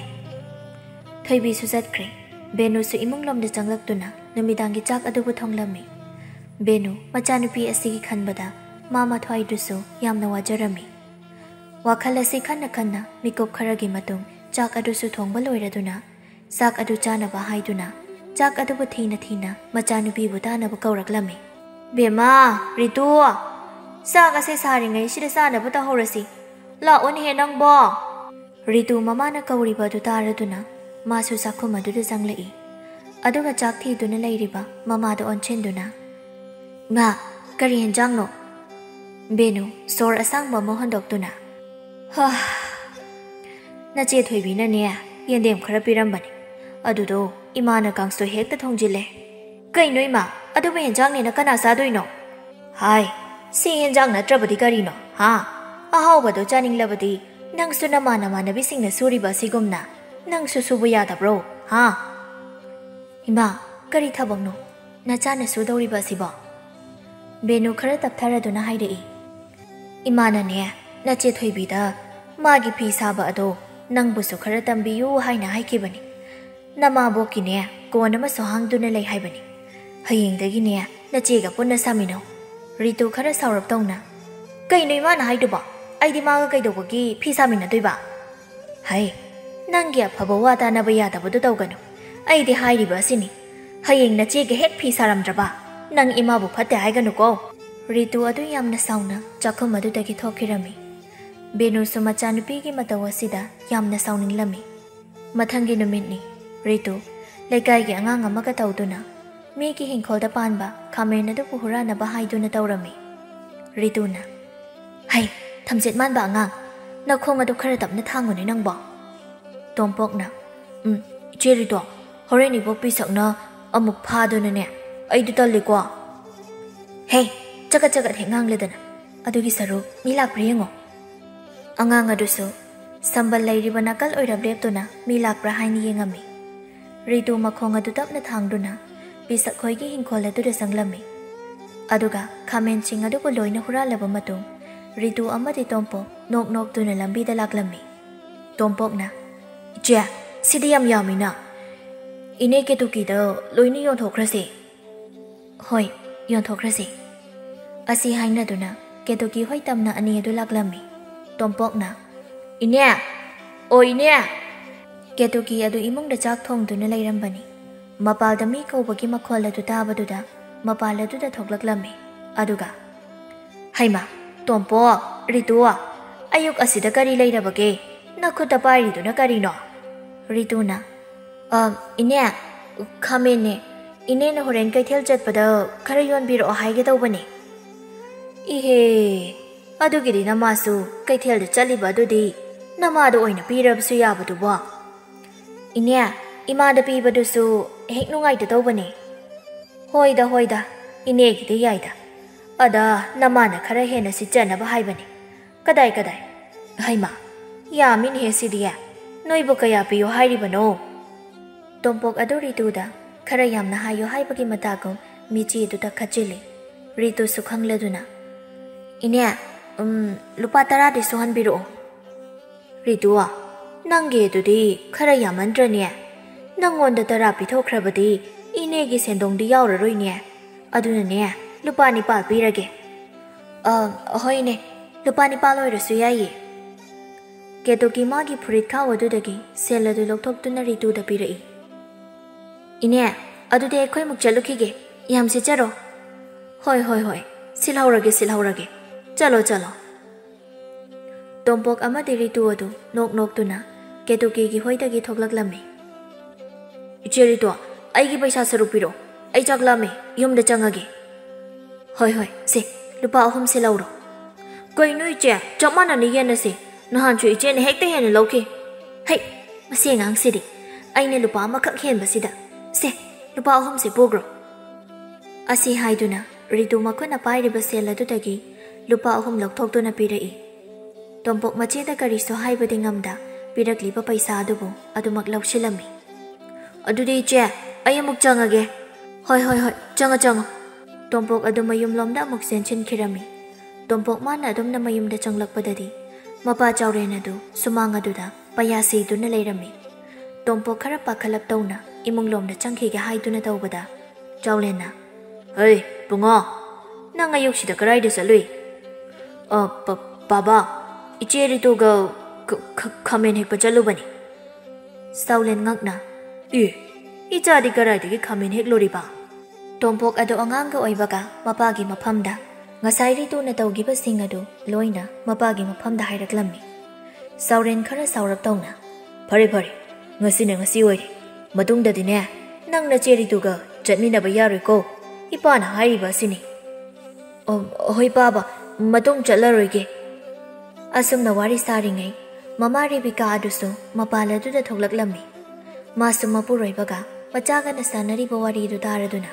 ꯊꯣꯏꯕꯤꯁꯨ ꯆꯠꯈ꯭ꯔꯦ ꯕꯦꯅꯨꯁꯨ ꯏꯃꯨꯡꯂꯣꯝꯗ ꯆꯪꯂꯛꯇꯨꯅ ꯅꯨꯃꯤꯗꯥꯡꯒꯤ ꯆꯥꯛ ꯑꯗꯨꯕꯨ ꯊꯣꯡꯂꯝꯃꯤ ꯕꯦꯅꯨ ꯃꯆꯥꯅꯨꯄꯤ ꯑꯁꯤꯒꯤ ꯈꯟꯕꯗ ꯃꯥ ꯃꯊ꯭ꯋꯥꯏꯗꯨꯁꯨ ꯌꯥꯝꯅ ꯋꯥꯖꯔꯝꯃꯤ ꯋꯥꯈꯜ ꯑꯁꯤ ꯈꯟꯅ ꯈꯟꯅ ꯃꯤꯀꯨꯞ ꯈꯔꯒꯤ ꯃꯇꯨꯡ ꯆꯥꯛ ꯑꯗꯨꯁꯨ ꯊꯣꯡꯕ ꯂꯣꯏꯔꯗꯨꯅ ꯆꯥꯛ ꯑꯗꯨ ꯆꯥꯅꯕ ꯍꯥꯏꯗꯨꯅ ꯆꯥꯛ ꯑꯗꯨꯕꯨ ꯊꯤꯅ ꯊꯤꯅ ꯃꯆꯥꯅꯨꯄꯤꯕꯨ ꯇꯥꯅꯕ ꯀꯧꯔꯛꯂꯝꯃꯤ ꯕꯦꯝꯃ ꯔꯤꯇꯨ ꯆꯥꯛ ꯑꯁꯦ ꯁꯥꯔꯤꯉꯩꯁꯤꯗ ꯆꯥꯅꯕ ꯇꯧꯍꯧꯔꯁꯤ ꯂꯥꯛꯑꯣꯅꯦꯍꯦ ꯅꯪꯕꯣ ꯔꯤꯇꯨ ꯃꯃꯥꯅ ꯀꯧꯔꯤꯕ ꯑꯗꯨ ꯇꯥꯔꯗꯨꯅ ꯃꯥꯁꯨ ꯆꯥꯛꯈꯨꯝ ꯑꯗꯨꯗ ꯆꯪꯂꯛꯏ ꯑꯗꯨꯒ ꯆꯥꯛ ꯊꯤꯗꯨꯅ ꯂꯩꯔꯤꯕ ꯃꯃꯥꯗ ꯑꯣꯟꯁꯤꯟꯗꯨꯅ ꯉꯥ ꯀꯔꯤ ꯍꯦꯟꯖꯥꯡꯅꯣ ꯕꯦꯅꯨ ꯁꯣꯔ ꯑꯁꯥꯡꯕ ꯑꯃ ꯍꯣꯟꯗꯣꯛꯇꯨꯅ ꯅꯆꯦ ꯊꯣꯏꯕꯤꯅꯅꯦ ꯌꯦꯟꯗꯦꯝ ꯈꯔ ꯄꯤꯔꯝꯕꯅꯤ ꯑꯗꯨꯗꯣ ꯏꯃꯥꯅ ꯀꯥꯡꯁꯣꯏ ꯍꯦꯛꯇ ꯊꯣꯡꯖꯤꯜꯂꯦ ꯀꯩꯅꯣ ꯏꯃꯥ ꯑꯗꯨꯕꯨ ꯍꯦꯟꯖꯥꯡꯅꯦꯅ ꯀꯅꯥ ꯆꯥꯗꯣꯏꯅꯣ ꯍꯥꯏ ꯁꯤ ꯍꯦꯟꯖꯥꯡ ꯅꯠꯇ꯭ꯔꯕꯗꯤ ꯀꯔꯤꯅꯣ ꯑꯍꯥꯎꯕꯗꯣ ꯆꯥꯅꯤꯡꯂꯕꯗꯤ ꯅꯪꯁꯨ ꯅꯃꯥꯟꯅꯕꯤꯁꯤꯡꯅ ꯁꯨꯔꯤꯕ ꯑꯁꯤꯒꯨꯝꯅ ꯅꯪꯁꯨ ꯁꯨꯕ ꯌꯥꯗꯕ꯭ꯔꯣ ꯏꯃꯥ ꯀꯔꯤ ꯊꯕꯛꯅꯣ ꯅꯆꯥꯅ ꯁꯨꯗꯧꯔꯤꯕ ꯑꯁꯤꯕꯣ ꯕꯦꯅꯨ ꯈꯔ ꯇꯞꯊꯔꯗꯨꯅ ꯍꯥꯏꯔꯛꯏ ꯏꯃꯥꯅꯅꯦ ꯅꯆꯦ ꯊꯣꯏꯕꯤꯗ ꯃꯥꯒꯤ ꯐꯤ ꯁꯥꯕ ꯑꯗꯣ ꯅꯪꯕꯨꯁꯨ ꯈꯔ ꯇꯝꯕꯤꯌꯨ ꯍꯥꯏꯅ ꯍꯥꯏꯈꯤꯕꯅꯤ ꯅꯃꯥꯕꯣꯛꯀꯤꯅꯦ ꯀꯣꯟ ꯑꯃꯁꯨ ꯍꯥꯡꯗꯨꯅ ꯂꯩ ꯍꯥꯏꯕꯅꯤ ꯍꯌꯦꯡꯗꯒꯤꯅꯦ ꯅꯆꯦꯒ ꯄꯨꯟꯅ ꯁꯥꯃꯤꯟꯅꯧ ꯔꯤꯇꯨ ꯈꯔ ꯁꯥꯎꯔꯞ ꯇꯧꯅ ꯀꯩꯅꯣ ꯏꯃꯥꯅ ꯍꯥꯏꯗꯨꯕꯣ ꯑꯩꯗꯤ ꯃꯥꯒ ꯀꯩꯗꯧꯕꯒꯤ ꯐꯤ ꯁꯥꯃꯤꯟꯅꯗꯣꯏꯕ ꯍꯩ ꯅꯪꯒꯤ ꯑꯐꯕ ꯋꯥ ꯇꯥꯅꯕ ꯌꯥꯗꯕꯗꯨ ꯇꯧꯒꯅꯨ ꯑꯩꯗꯤ ꯍꯥꯏꯔꯤꯕ ꯑꯁꯤꯅꯤ ꯍꯌꯦꯡ ꯅꯆꯦꯒ ꯍꯦꯛ ꯐꯤ ꯁꯥꯔꯝꯗ꯭ꯔꯕ ꯅꯪ ꯏꯃꯥꯕꯨ ꯐꯠꯇꯦ ꯍꯥꯏꯒꯅꯨꯀꯣ ꯔꯤꯇꯨ ꯑꯗꯨ ꯌꯥꯝꯅ ꯁꯥꯎꯅ ꯆꯥꯛꯈꯨꯝ ꯑꯗꯨꯗꯒꯤ ꯊꯣꯛꯈꯤꯔꯝꯃꯤ ꯕꯦꯅꯨꯁꯨ ꯃꯆꯥꯅꯨꯄꯤꯒꯤ ꯃꯇꯧ ꯑꯁꯤꯗ ꯌꯥꯝꯅ ꯁꯥꯎꯅꯤꯡꯂꯝꯃꯤ ꯃꯊꯪꯒꯤ ꯅꯨꯃꯤꯠꯅꯤ ꯔꯤꯇꯨ ꯂꯩꯀꯥꯏꯒꯤ ꯑꯉꯥꯡ ꯑꯃꯒ ꯇꯧꯗꯨꯅ ꯃꯤꯒꯤ ꯍꯤꯡꯈꯣꯜꯗ ꯄꯥꯟꯕ ꯈꯥꯃꯦꯟ ꯑꯗꯨꯕꯨ ꯍꯨꯔꯥꯟꯅꯕ ꯍꯥꯏꯗꯨꯅ ꯇꯧꯔꯝꯃꯤ ꯔꯤꯇꯨꯅ ꯍꯩ ꯊꯝꯆꯦꯠ ꯃꯥꯟꯕ ꯑꯉꯥꯡ ꯅꯈꯣꯡ ꯑꯗꯨ ꯈꯔ ꯇꯞꯅ ꯊꯥꯡꯉꯨꯅꯦ ꯅꯪꯕꯣ ꯇꯣꯝꯄꯣꯛꯅ ꯏꯆꯦ ꯔꯤꯇꯨ ꯍꯣꯔꯦꯟ ꯏꯕꯣꯛꯄꯤ ꯁꯛꯅ ꯑꯃꯨꯛ ꯐꯥꯗꯨꯅꯅꯦ ꯑꯩꯗꯨ ꯇꯜꯂꯤꯀꯣ ꯍꯦ ꯆꯒꯠ ꯆꯒꯠ ꯍꯦꯛ ꯉꯥꯡꯂꯗꯅ ꯑꯗꯨꯒꯤ ꯁꯔꯨꯛ ꯃꯤ ꯂꯥꯛꯄ꯭ꯔꯥ ꯌꯦꯡꯉꯣ ꯑꯉꯥꯡ ꯑꯗꯨꯁꯨ ꯁꯝꯕꯜ ꯂꯩꯔꯤꯕ ꯅꯥꯀꯜ ꯑꯣꯏꯔꯞ ꯂꯦꯞꯇꯨꯅ ꯃꯤ ꯂꯥꯛꯄ꯭ꯔꯥ ꯍꯥꯏꯅ ꯌꯦꯡꯉꯝꯃꯤ ꯔꯤꯇꯨ ꯃꯈꯣꯡ ꯑꯗꯨ ꯇꯞꯅ ꯊꯥꯡꯗꯨꯅ ꯄꯤꯁꯛꯈꯣꯏꯒꯤ ꯍꯤꯡꯈꯣꯜ ꯑꯗꯨꯗ ꯆꯪꯂꯝꯃꯤ ꯑꯗꯨꯒ ꯈꯥꯃꯦꯟꯁꯤꯡ ꯑꯗꯨꯕꯨ ꯂꯣꯏꯅ ꯍꯨꯔꯥꯜꯂꯕ ꯃꯇꯨꯡ ꯔꯤꯇꯨ ꯑꯃꯗꯤ ꯇꯣꯝꯄꯣꯛ ꯅꯣꯛ ꯅꯣꯛꯇꯨꯅ ꯂꯝꯕꯤꯗ ꯂꯥꯛꯂꯝꯃꯤ ꯇꯣꯝꯄꯣꯛꯅ ꯏꯆꯦ ꯁꯤꯗꯤ ꯌꯥꯝ ꯌꯥꯝꯃꯤꯅ ꯏꯅꯦ ꯀꯦꯇꯨꯀꯤꯗ ꯂꯣꯏꯅ ꯌꯣꯟꯊꯣꯛꯈ꯭ꯔꯁꯤ ꯍꯣꯏ ꯌꯣꯟꯊꯣꯛꯈ꯭ꯔꯁꯤ ꯑꯁꯤ ꯍꯥꯏꯅꯗꯨꯅ ꯀꯦꯇꯨꯀꯤ ꯍꯣꯏ ꯇꯝꯅ ꯑꯅꯤ ꯑꯗꯨ ꯂꯥꯛꯂꯝꯃꯤ ꯇꯣꯝꯄꯣꯛꯅ ꯏꯅꯦ ꯑꯣ ꯏꯅꯦ ꯀꯦꯇꯨꯀꯤ ꯑꯗꯨ ꯏꯃꯨꯡꯗ ꯆꯥꯛ ꯊꯣꯡꯗꯨꯅ ꯂꯩꯔꯝꯕꯅꯤ ꯃꯄꯥꯜꯗ ꯃꯤ ꯀꯧꯕꯒꯤ ꯃꯈꯣꯜ ꯑꯗꯨ ꯇꯥꯕꯗꯨꯗ ꯃꯄꯥꯜ ꯑꯗꯨꯗ ꯊꯣꯛꯂꯛꯂꯝꯃꯤ ꯑꯗꯨꯒ ꯍꯩꯃꯥ ꯇꯣꯝꯄꯣꯛ ꯔꯤꯇꯨ ꯑꯌꯨꯛ ꯑꯁꯤꯗ ꯀꯔꯤ ꯂꯩꯔꯕꯒꯦ ꯅꯈꯨꯠꯇ ꯄꯥꯏꯔꯤꯗꯨꯅ ꯀꯔꯤꯅꯣ? ꯔꯤꯇꯨꯅ ꯏꯅꯦ ꯈꯥꯃꯦꯟꯅꯦ. ꯏꯅꯦꯅ ꯍꯣꯔꯦꯟ ꯀꯩꯊꯦꯜ ꯆꯠꯄꯗ ꯈꯔ ꯌꯣꯟꯕꯤꯔꯛꯑꯣ ꯍꯥꯏꯒꯦ ꯇꯧꯕꯅꯦ. 이헤 ꯑꯗꯨꯒꯤꯗꯤ ꯅꯃꯥꯁꯨ ꯀꯩꯊꯦꯜꯗ ꯆꯠꯂꯤꯕ ꯑꯗꯨꯗꯤ ꯅꯃꯥꯗ ꯑꯣꯏꯅ ꯄꯤꯔꯕꯁꯨ ꯌꯥꯕꯗꯨꯕꯣ. ꯏꯅꯦ 이마ꯗ ꯄꯤꯕꯗꯨꯁꯨ ꯍꯦꯛ ꯅꯨꯡꯉꯥꯏꯇ ꯇꯧꯕꯅꯦ. ꯍꯣꯏꯗ 이네ꯒꯤꯗꯤ ꯌꯥꯏꯗ. ꯑꯗ ꯅꯃꯥꯅ ꯈꯔ ꯍꯦꯟꯅ ꯁꯤꯠꯆꯅꯕ ꯍꯥꯏꯕꯅꯦ. ꯀꯗꯥꯏ ꯍꯩꯃꯥ ꯌꯥꯝꯃꯤꯅꯦꯍꯦ ꯁꯤꯗꯤ. ꯅꯣꯏꯕꯨ ꯀꯌꯥ ꯄꯤꯌꯣ ꯍꯥꯏꯔꯤꯕꯅꯣ? ꯇꯣꯝꯄꯣꯛ ꯑꯗꯨ ꯔꯤꯇꯨꯗ ꯈꯔ ꯌꯥꯝꯅ ꯍꯥꯏꯌꯣ ꯍꯥꯏꯕꯒꯤ ꯃꯇꯥꯒꯨꯝ ꯃꯤꯆꯤꯗꯨꯗ ꯈꯠꯆꯤꯜꯂꯤ. ꯔꯤꯇꯨꯁꯨ ꯈꯪꯂꯗꯨꯅ ꯏꯅꯦ ꯂꯨꯄꯥ 10ꯗꯤ ꯁꯨꯍꯟꯕꯤꯔꯛꯑꯣ. ꯔꯤꯇꯨ ꯅꯪꯒꯤ ꯑꯗꯨꯗꯤ ꯈꯔ ꯌꯥꯝꯃꯟꯗ꯭ꯔꯅꯦ. ꯅꯪꯉꯣꯟꯗ 10 ꯄꯤꯊꯣꯛꯈ꯭ꯔꯕꯗꯤ 이네ꯒꯤ ꯁꯦꯟꯗꯣꯡꯗꯤ ꯌꯥꯎꯔꯔꯣꯏꯅꯦ. ꯑꯗꯨꯅꯅꯦ ꯂꯨꯄꯥ 9 ꯄꯤꯔꯒꯦ. ꯍꯣꯏꯅꯦ ꯂꯨꯄꯥ 9 ꯑꯣꯏꯔꯁꯨ ꯌꯥꯏꯌꯦ. ꯀꯦꯇꯨꯀꯤ ꯃꯥꯒꯤ ꯐꯨꯔꯤꯠ ꯈꯥꯎ ꯑꯗꯨꯗꯒꯤ ꯁꯦꯜ ꯑꯗꯨ ꯂꯧꯊꯣꯛꯇꯨꯅ ꯔꯤꯇꯨꯗ ꯄꯤꯔꯛꯏ. ꯏꯅꯦ ꯑꯗꯨꯗꯤ ꯑꯩꯈꯣꯏꯃꯨꯛ ꯆꯠꯂꯨꯈꯤꯒꯦ. ꯌꯥꯝ ꯁꯤꯠꯆꯔꯣ. ꯍꯣꯏ ꯁꯤꯜꯍꯧꯔꯒꯦ. ꯆꯠꯂꯣ. ꯇꯣꯝꯄꯣꯛ ꯑꯃꯗꯤ ꯔꯤꯇꯨ ꯑꯗꯨ ꯅꯣꯛꯇꯨꯅ ꯀꯦꯇꯨꯀꯤꯒꯤ ꯍꯣꯏꯗꯒꯤ ꯊꯣꯛꯂꯛꯂꯝꯃꯤ. ꯏꯆꯦ ꯔꯤꯇꯨ ꯑꯩꯒꯤ ꯄꯩꯁꯥ ꯁꯔꯨꯛ ꯄꯤꯔꯣ. ꯑꯩ ꯆꯥꯛꯂꯝꯃꯤ ꯌꯨꯝꯗ ꯆꯪꯉꯒꯦ. ꯍꯣꯏ ꯁꯦ ꯂꯨꯄꯥ 3 ꯁꯤꯜꯍꯧꯔꯣ. ꯀꯩꯅꯣ ꯏꯆꯦ ꯆꯞ ꯃꯥꯟꯅꯅ ꯌꯦꯟꯅꯁꯦ. ꯅꯍꯥꯟꯁꯨ ꯏꯆꯦꯅ ꯍꯦꯛꯇ ꯍꯦꯟꯅ ꯂꯧꯈꯤ. ꯍꯩ ꯃꯁꯤ ꯑꯉꯥꯡꯁꯤꯗꯤ ꯑꯩꯅ ꯂꯨꯄꯥ ꯑꯃꯈꯛ ꯍꯦꯟꯕꯁꯤꯗ. ꯁꯦ ꯂꯨꯄꯥ 3 ꯄꯨꯈ꯭ꯔꯣ. ꯑꯁꯤ ꯍꯥꯏꯗꯨꯅ ꯔꯤꯇꯨ ꯃꯈꯨꯠꯅ ꯄꯥꯏꯔꯤꯕ ꯁꯦꯜ ꯑꯗꯨꯗꯒꯤ ꯂꯨꯄꯥ 3 ꯂꯧꯊꯣꯛꯇꯨꯅ ꯄꯤꯔꯛꯏ. ꯇꯣꯝꯄꯣꯛ ꯃꯆꯦꯗ ꯀꯔꯤꯁꯨ ꯍꯥꯏꯕꯗꯤ ꯉꯝꯗ ꯄꯤꯔꯛꯂꯤꯕ ꯄꯩꯁꯥ ꯑꯗꯨꯕꯨ ꯑꯗꯨꯃꯛ ꯂꯧꯁꯤꯜꯂꯝꯃꯤ. ꯑꯗꯨꯗꯤ ꯏꯆꯦ ꯑꯩ ꯑꯃꯨꯛ ꯆꯪꯉꯒꯦ. ꯍꯣꯏ ꯆꯪꯉꯣ. ꯇꯣꯝꯄꯣꯛ ꯑꯗꯨ ꯃꯌꯨꯝꯂꯣꯝꯗ ꯑꯃꯨꯛ ꯆꯦꯟꯁꯤꯟꯈꯤꯔꯝꯃꯤ. ꯇꯣꯝꯄꯣꯛ ꯃꯥꯅ ꯑꯗꯨꯝꯅ ꯃꯌꯨꯝꯗ ꯆꯪꯂꯛꯄꯗꯗꯤ ꯃꯄꯥ ꯆꯥꯎꯔꯦꯟ ꯑꯗꯨ ꯁꯨꯃꯥꯡ ꯑꯗꯨꯗ ꯄꯩꯌꯥ ꯁꯤꯗꯨꯅ ꯂꯩꯔꯝꯃꯤ. ꯇꯣꯝꯄꯣꯛ ꯈꯔ ꯄꯥꯈꯠꯂꯞ ꯇꯧꯅ ꯏꯃꯨꯡꯂꯣꯝꯗ ꯆꯪꯈꯤꯒꯦ ꯍꯥꯏꯗꯨꯅ ꯇꯧꯕꯗ ꯆꯥꯎꯔꯦꯟꯅ ꯍꯩ ꯄꯨꯡꯉꯣ ꯅꯪ ꯑꯌꯨꯛꯁꯤꯗ ꯀꯔꯥꯏꯗ ꯆꯠꯂꯨꯏ? ꯕꯥꯕꯥ ꯏꯆꯦ ꯔꯤꯇꯨꯒ ꯈꯥꯃꯦꯟ ꯍꯦꯛꯄ ꯆꯠꯂꯨꯕꯅꯤ. ꯆꯥꯎꯔꯦꯟ ꯉꯛꯅ ꯏꯆꯥꯗꯤ ꯀꯔꯥꯏꯗꯒꯤ ꯈꯥꯃꯦꯟ ꯍꯦꯛꯂꯨꯔꯤꯕ? ꯇꯣꯝꯄꯣꯛ ꯑꯗꯨ ꯑꯉꯥꯡꯒ ꯑꯣꯏꯕꯒ ꯃꯄꯥꯒꯤ ꯃꯐꯝꯗ ꯉꯁꯥꯏ ꯔꯤꯇꯨꯅ ꯇꯧꯈꯤꯕꯁꯤꯡ ꯑꯗꯨ ꯂꯣꯏꯅ ꯃꯄꯥꯒꯤ ꯃꯐꯝꯗ ꯍꯥꯏꯔꯛꯂꯝꯃꯤ. ꯆꯥꯎꯔꯦꯟ ꯈꯔ ꯁꯥꯎꯔꯞ ꯇꯧꯅ ꯐꯔꯦ ꯉꯁꯤꯅ ꯉꯁꯤ ꯑꯣꯏꯔꯦ. ꯃꯇꯨꯡꯗꯗꯤꯅꯦ ꯅꯪ ꯅꯆꯦ ꯔꯤꯇꯨꯒ ꯆꯠꯃꯤꯟꯅꯕ ꯌꯥꯔꯣꯏꯀꯣ. ꯏꯄꯥꯅ ꯍꯥꯏꯔꯤꯕ ꯑꯁꯤꯅꯤ. ꯍꯣꯏ ꯄꯥꯕ ꯃꯇꯨꯡ ꯆꯠꯂꯔꯣꯏꯒꯦ. ꯑꯁꯨꯝꯅ ꯋꯥꯔꯤ ꯁꯥꯔꯤꯉꯩ ꯃꯃꯥ ꯔꯦꯕꯤꯀꯥ ꯑꯗꯨꯁꯨ ꯃꯄꯥꯟ ꯑꯗꯨꯗ ꯊꯣꯛꯂꯛꯂꯝꯃꯤ. ꯃꯥꯁꯨ ꯃꯄꯨꯔꯣꯏꯕꯒ ꯃꯆꯥꯒꯅ ꯁꯥꯟꯅꯔꯤꯕ ꯋꯥꯔꯤꯗꯨ ꯇꯥꯔꯗꯨꯅ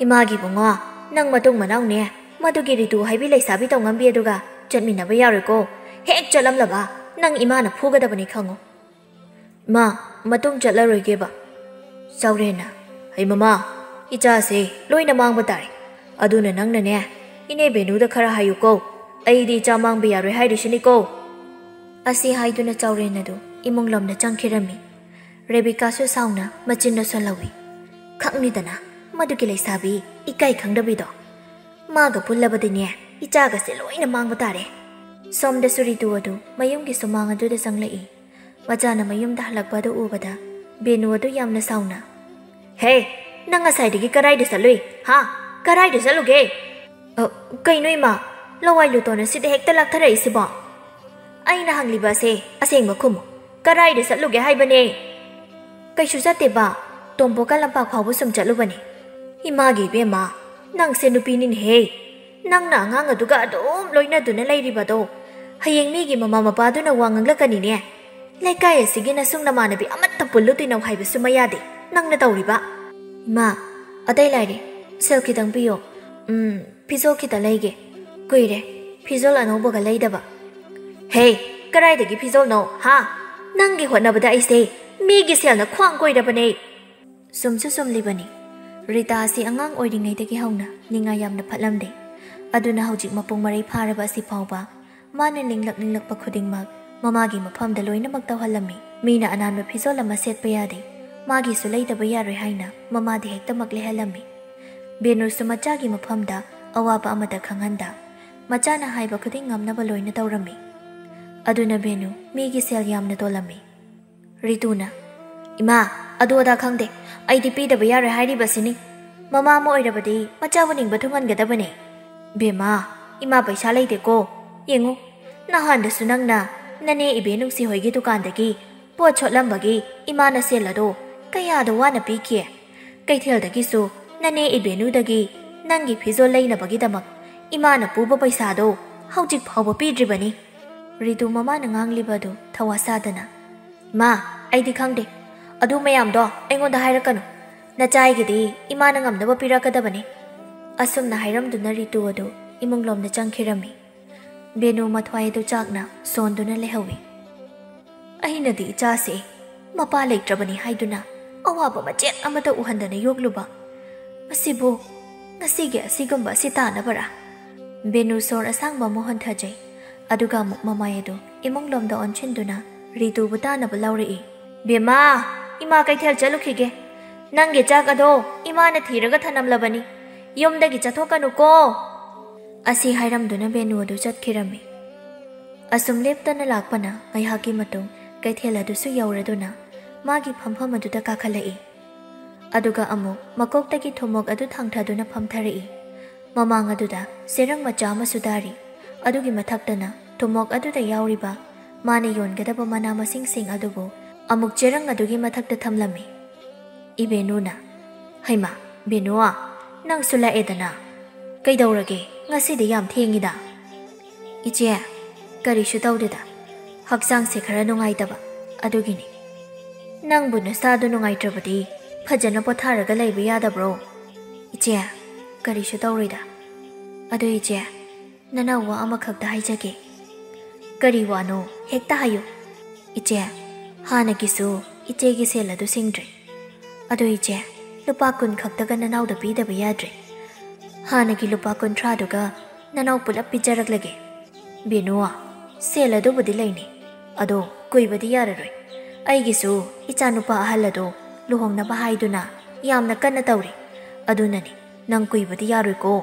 ꯏꯃꯥꯒꯤ ꯕꯨꯡꯉꯣ ꯅꯪ ꯃꯇꯨꯡ ꯃꯅꯥꯎꯅꯦ ꯃꯗꯨꯒꯤ ꯔꯤꯇꯨ ꯍꯥꯏꯕꯤ ꯂꯩꯁꯥꯕꯤ ꯇꯧꯉꯝꯕꯤ ꯑꯗꯨꯒ ꯆꯠꯃꯤꯟꯅꯕ ꯌꯥꯔꯣꯏꯀꯣ. ꯍꯦꯛ ꯆꯠꯂꯝꯂꯕ ꯅꯪ ꯏꯃꯥꯅ ꯐꯨꯒꯗꯕꯅꯤ ꯈꯪꯉꯣ. ꯃꯥ ꯃꯇꯨꯡ ꯆꯠꯂꯔꯣꯏꯒꯦꯕ. ꯆꯥꯎꯔꯦꯟꯅ ꯍꯩ ꯃꯃꯥ ꯏꯆꯥꯁꯦ ꯂꯣꯏꯅ ꯃꯥꯡꯕ ꯇꯥꯔꯦ. ꯑꯗꯨꯅ ꯅꯪꯅꯅꯦ ꯏꯅꯦ ꯕꯦꯅꯨꯗ ꯈꯔ ꯍꯥꯏꯌꯨꯀꯣ. ꯑꯩꯗꯤ ꯏꯆꯥ ꯃꯥꯡꯕ ꯌꯥꯔꯣꯏ ꯍꯥꯏꯔꯤꯁꯤꯅꯤꯀꯣ. ꯑꯁꯤ ꯍꯥꯏꯗꯨꯅ ꯆꯥꯎꯔꯦꯟ ꯑꯗꯨ ꯏꯃꯨꯡꯂꯣꯝꯗ ꯆꯪꯈꯤꯔꯝꯃꯤ. ꯔꯦꯕꯤꯀꯥꯁꯨ ꯁꯥꯎꯅ ꯃꯆꯤꯟ ꯅꯣꯠꯁꯜꯍꯧꯏ. ꯈꯪꯅꯤꯗꯅ ꯃꯗꯨꯒꯤ ꯂꯩꯁꯥꯕꯤ 이까이 ꯈꯪꯗꯕꯤꯗꯣ. 마가 ꯄꯨꯜꯂꯕꯗꯤꯅꯦ 이자ꯒꯁꯦ ꯂꯣꯏꯅ ꯃꯥꯡꯕ ꯇꯥꯔꯦ. ꯁꯣꯝꯗꯁꯨ ꯔꯤꯇꯨ ꯑꯗꯨ ꯃꯌꯨꯝꯒꯤ ꯁꯨꯃꯥꯡ ꯑꯗꯨꯗ ꯆꯪꯂꯛꯏ. ꯃꯆꯥꯅ ꯃꯌꯨꯝꯗ ꯍꯜꯂꯛꯄ ꯑꯗꯨ ꯎꯕꯗ ꯕꯦꯅꯨ ꯑꯗꯨ ꯌꯥꯝꯅ ꯁꯥꯎꯅ ꯍꯦ ꯅꯪ ꯉꯁꯥꯏꯗꯒꯤ ꯀꯔꯥꯏꯗ ꯆꯠꯂꯨꯏ? ꯍꯥ ꯀꯔꯥꯏꯗ ꯆꯠꯂꯨꯒꯦ? ꯀꯩꯅꯣ ꯏꯃꯥ ꯂꯋꯥꯏ ꯂꯨꯇꯣꯟ ꯑꯁꯤꯗ ꯍꯦꯛꯇ ꯂꯥꯛꯊꯔꯛꯏꯁꯤꯕꯣ? ꯑꯩꯅ ꯍꯪꯂꯤꯕꯁꯦ ꯑꯁꯦꯡꯕ ꯈꯨꯝꯃꯨ. ꯀꯔꯥꯏꯗ ꯆꯠꯂꯨꯒꯦ ꯍꯥꯏꯕꯅꯦ? ꯀꯩꯁꯨ ꯆꯠꯇꯦꯕ. ꯇꯣꯝꯄꯣꯛꯀ ꯂꯝꯄꯥꯛ ꯐꯥꯎꯕ ꯁꯨꯝ ꯆꯠꯂꯨꯕꯅꯤ. 이마ꯒꯤ ꯏꯕꯦꯝꯃ ꯅꯪꯁꯦ ꯅꯨꯄꯤꯅꯤꯅꯦꯍꯦ. ꯅꯪꯅ ꯑꯉꯥꯡ ꯑꯗꯨꯒ ꯑꯗꯨꯝ ꯂꯣꯏꯅꯗꯨꯅ ꯂꯩꯔꯤꯕꯗꯣ ꯍꯌꯦꯡ ꯃꯤꯒꯤ ꯃꯃꯥ ꯃꯄꯥꯗꯨꯅ ꯋꯥ ꯉꯥꯡꯂꯛꯀꯅꯤꯅꯦ. ꯂꯩꯀꯥꯏ ꯑꯁꯤꯒꯤ ꯅꯁꯨꯡ ꯅꯃꯥꯟꯅꯕꯤ ꯑꯃꯠꯇ ꯄꯨꯜꯂꯨꯗꯣꯏꯅꯣ ꯍꯥꯏꯕꯁꯨ ꯃꯌꯥꯗꯦ ꯅꯪꯅ ꯇꯧꯔꯤꯕ. ꯏꯃꯥ ꯑꯇꯩ ꯂꯥꯏꯔꯤ ꯁꯦꯜ ꯈꯤꯇꯪ ꯄꯤꯌꯣ. ꯐꯤꯖꯣꯜ ꯈꯤꯇ ꯂꯩꯒꯦ. ꯀꯨꯏꯔꯦ ꯐꯤꯖꯣꯜ ꯑꯅꯧꯕꯒ ꯂꯩꯗꯕ. ꯍꯦ ꯀꯔꯥꯏꯗꯒꯤ ꯐꯤꯖꯣꯜꯅꯣ? ꯍꯥ ꯅꯪꯒꯤ ꯍꯣꯠꯅꯕꯗ ꯑꯩꯁꯦ ꯃꯤꯒꯤ ꯁꯦꯜꯅ ꯈ꯭ꯋꯥꯡ ꯀꯣꯏꯔꯕꯅꯦ. ꯁꯨꯝꯁꯨ ꯁꯨꯝꯂꯤꯕꯅꯤ. ꯔꯤꯇꯥ ꯑꯁꯤ ꯑꯉꯥꯡ ꯑꯣꯏꯔꯤꯉꯩꯗꯒꯤ ꯍꯧꯅ ꯅꯤꯡꯉꯥꯏ ꯌꯥꯝꯅ ꯐꯠꯂꯝꯗꯦ. ꯑꯗꯨꯅ ꯍꯧꯖꯤꯛ ꯃꯄꯨꯡ ꯃꯔꯩ ꯐꯥꯔꯕ ꯑꯁꯤ ꯐꯥꯎꯕ ꯃꯥꯅ ꯅꯤꯡꯂꯛꯄ ꯈꯨꯗꯤꯡꯃꯛ ꯃꯃꯥꯒꯤ ꯃꯐꯝꯗ ꯂꯣꯏꯅꯃꯛ ꯇꯧꯍꯜꯂꯝꯃꯤ. ꯃꯤꯅ ꯑꯅꯥꯟꯕ ꯐꯤꯖꯣꯜ ꯑꯃ ꯁꯦꯠꯄ ꯌꯥꯗꯦ, ꯃꯥꯒꯤꯁꯨ ꯂꯩꯇꯕ ꯌꯥꯔꯣꯏ ꯍꯥꯏꯅ ꯃꯃꯥꯗꯤ ꯍꯦꯛꯇꯃꯛ ꯂꯩꯍꯜꯂꯝꯃꯤ. ꯕꯦꯅꯨꯁꯨ ꯃꯆꯥꯒꯤ ꯃꯐꯝꯗ ꯑꯋꯥꯕ ꯑꯃꯇ ꯈꯪꯍꯟꯗ ꯃꯆꯥꯅ ꯍꯥꯏꯕ ꯈꯨꯗꯤꯡ ꯉꯝꯅꯕ ꯂꯣꯏꯅ ꯇꯧꯔꯝꯃꯤ. ꯑꯗꯨꯅ ꯕꯦꯅꯨ ꯃꯤꯒꯤ ꯁꯦꯜ ꯌꯥꯝꯅ ꯇꯣꯜꯂꯝꯃꯤ. ꯔꯤꯇꯨꯅ ꯏꯃꯥ ꯑꯗꯨ ꯑꯗꯥ ꯈꯪꯗꯦ, ꯑꯩꯗꯤ ꯄꯤꯗꯕ ꯌꯥꯔꯣꯏ ꯍꯥꯏꯔꯤꯕꯁꯤꯅꯤ. ꯃꯃꯥ ꯑꯃ ꯑꯣꯏꯔꯕꯗꯤ ꯃꯆꯥꯕꯨ ꯅꯤꯡꯕ ꯊꯨꯡꯍꯟꯒꯗꯕꯅꯤ. ꯕꯦꯃꯥ ꯏꯃꯥ ꯄꯩꯁꯥ ꯂꯩꯇꯦꯀꯣ. ꯌꯦꯡꯉꯨ ꯅꯍꯥꯟꯗꯁꯨ ꯅꯪꯅ nane ibenungsi hoigi dukandagi pot chotlambagi imana selado kayada wana pikie kaithel su nane ibenudagi nangi phizol leinabagi damak imana puba paisado haujik phawba pidribani Ritu mama nanganglibadu thawasadana ma aidi khangde adu mayamdo aingonda hairakanu nachaigidi imana ngamnaba pirakadabani asumna hairamduna Ritu adu imunglomna changkhirami Benu mathwai du chakna sonduna lehawi ainadi ichase mapa leitrabani haiduna awaba machet amata uhandana yogluba masibu ngasige asigamba sitana bara Benu sor asangba mohan thajai aduga mamayedu imunglomda onchinduna Ritu butana balauri bema ima kaithel chalukhige nange chak ado imana thiraga thanamlabani yumdagi chathokanu ko Asi hairamduna Benu adu chatkirami asum leptana lakpana ngaihaki matung kaithel adusu yauraduna magi phampham aduda kakhalai aduga amu makoktagi thomok adu thangthaduna phamtharai mamang aduda serang macha masudari adugi mathaktana thomok aduda yauriba mane yongadaba mana masing sing adubu amuk cherang adugi mathakta thamlami ibenuna haima benua nang sula edana kaidaurage ngasidi yam thengida iche karisu tawdeda haksang se khara nungaitaba adugini nangbu nasadu nungaitrabadi phajana potharaga laiba yadabro iche karisu tawrida adu iche nanawa amakhakta haijage kari wano hekta hayo iche hana kisu iche gi seladu singdre adu iche lupa kun khakta ga nanau da pidaba yadre hana ki lupa kun traduga nanau pulap pijaraklage benua seladu budi laini ado kuibadi yararoi aigisu ichanupa ahalado luhongna bahaiduna yamna kanna tawri adunani nang kuibadi yaroi ko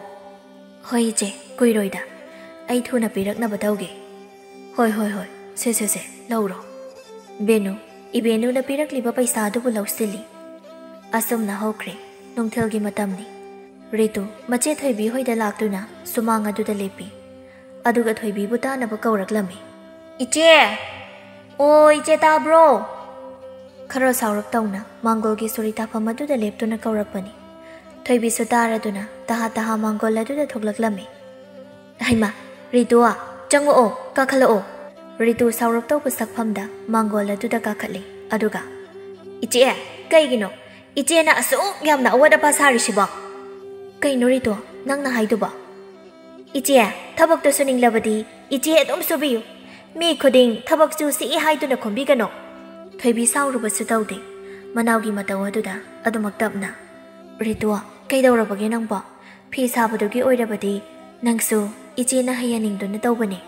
hoi je kuiroida ai thuna pirakna batauge hoi se lauro benu ibenu na pirakliba paisa adu bulausili asumna hokre nungthelgi matamni Ritu mache thoibi hoida laktuna sumang aduda lepi aduga thoibi butana ba kauraklami iche o iche tabro khara saurak tauna mangolgi surita phamadudha leptuna kaurakpani thoibi sudaraduna taha mangol aduda thoklaklami haima Ritu a chango o kakhala o Ritu saurak tau pasakphamda mangol aduda kakhalle aduga iche kaigino iche na asu yamna awada pasari siba kaino Ritu nangna haiduba iche thabak to suning labadi iche adum subiyu mi khoding thabak chu si haiduna khombi gano thoibi sauruba su tawde manawgi mataw aduda adumak tapna Ritu kaidawrabage nangba phi sabadugi oirabadi nangsu iche na hayaningduna tawbani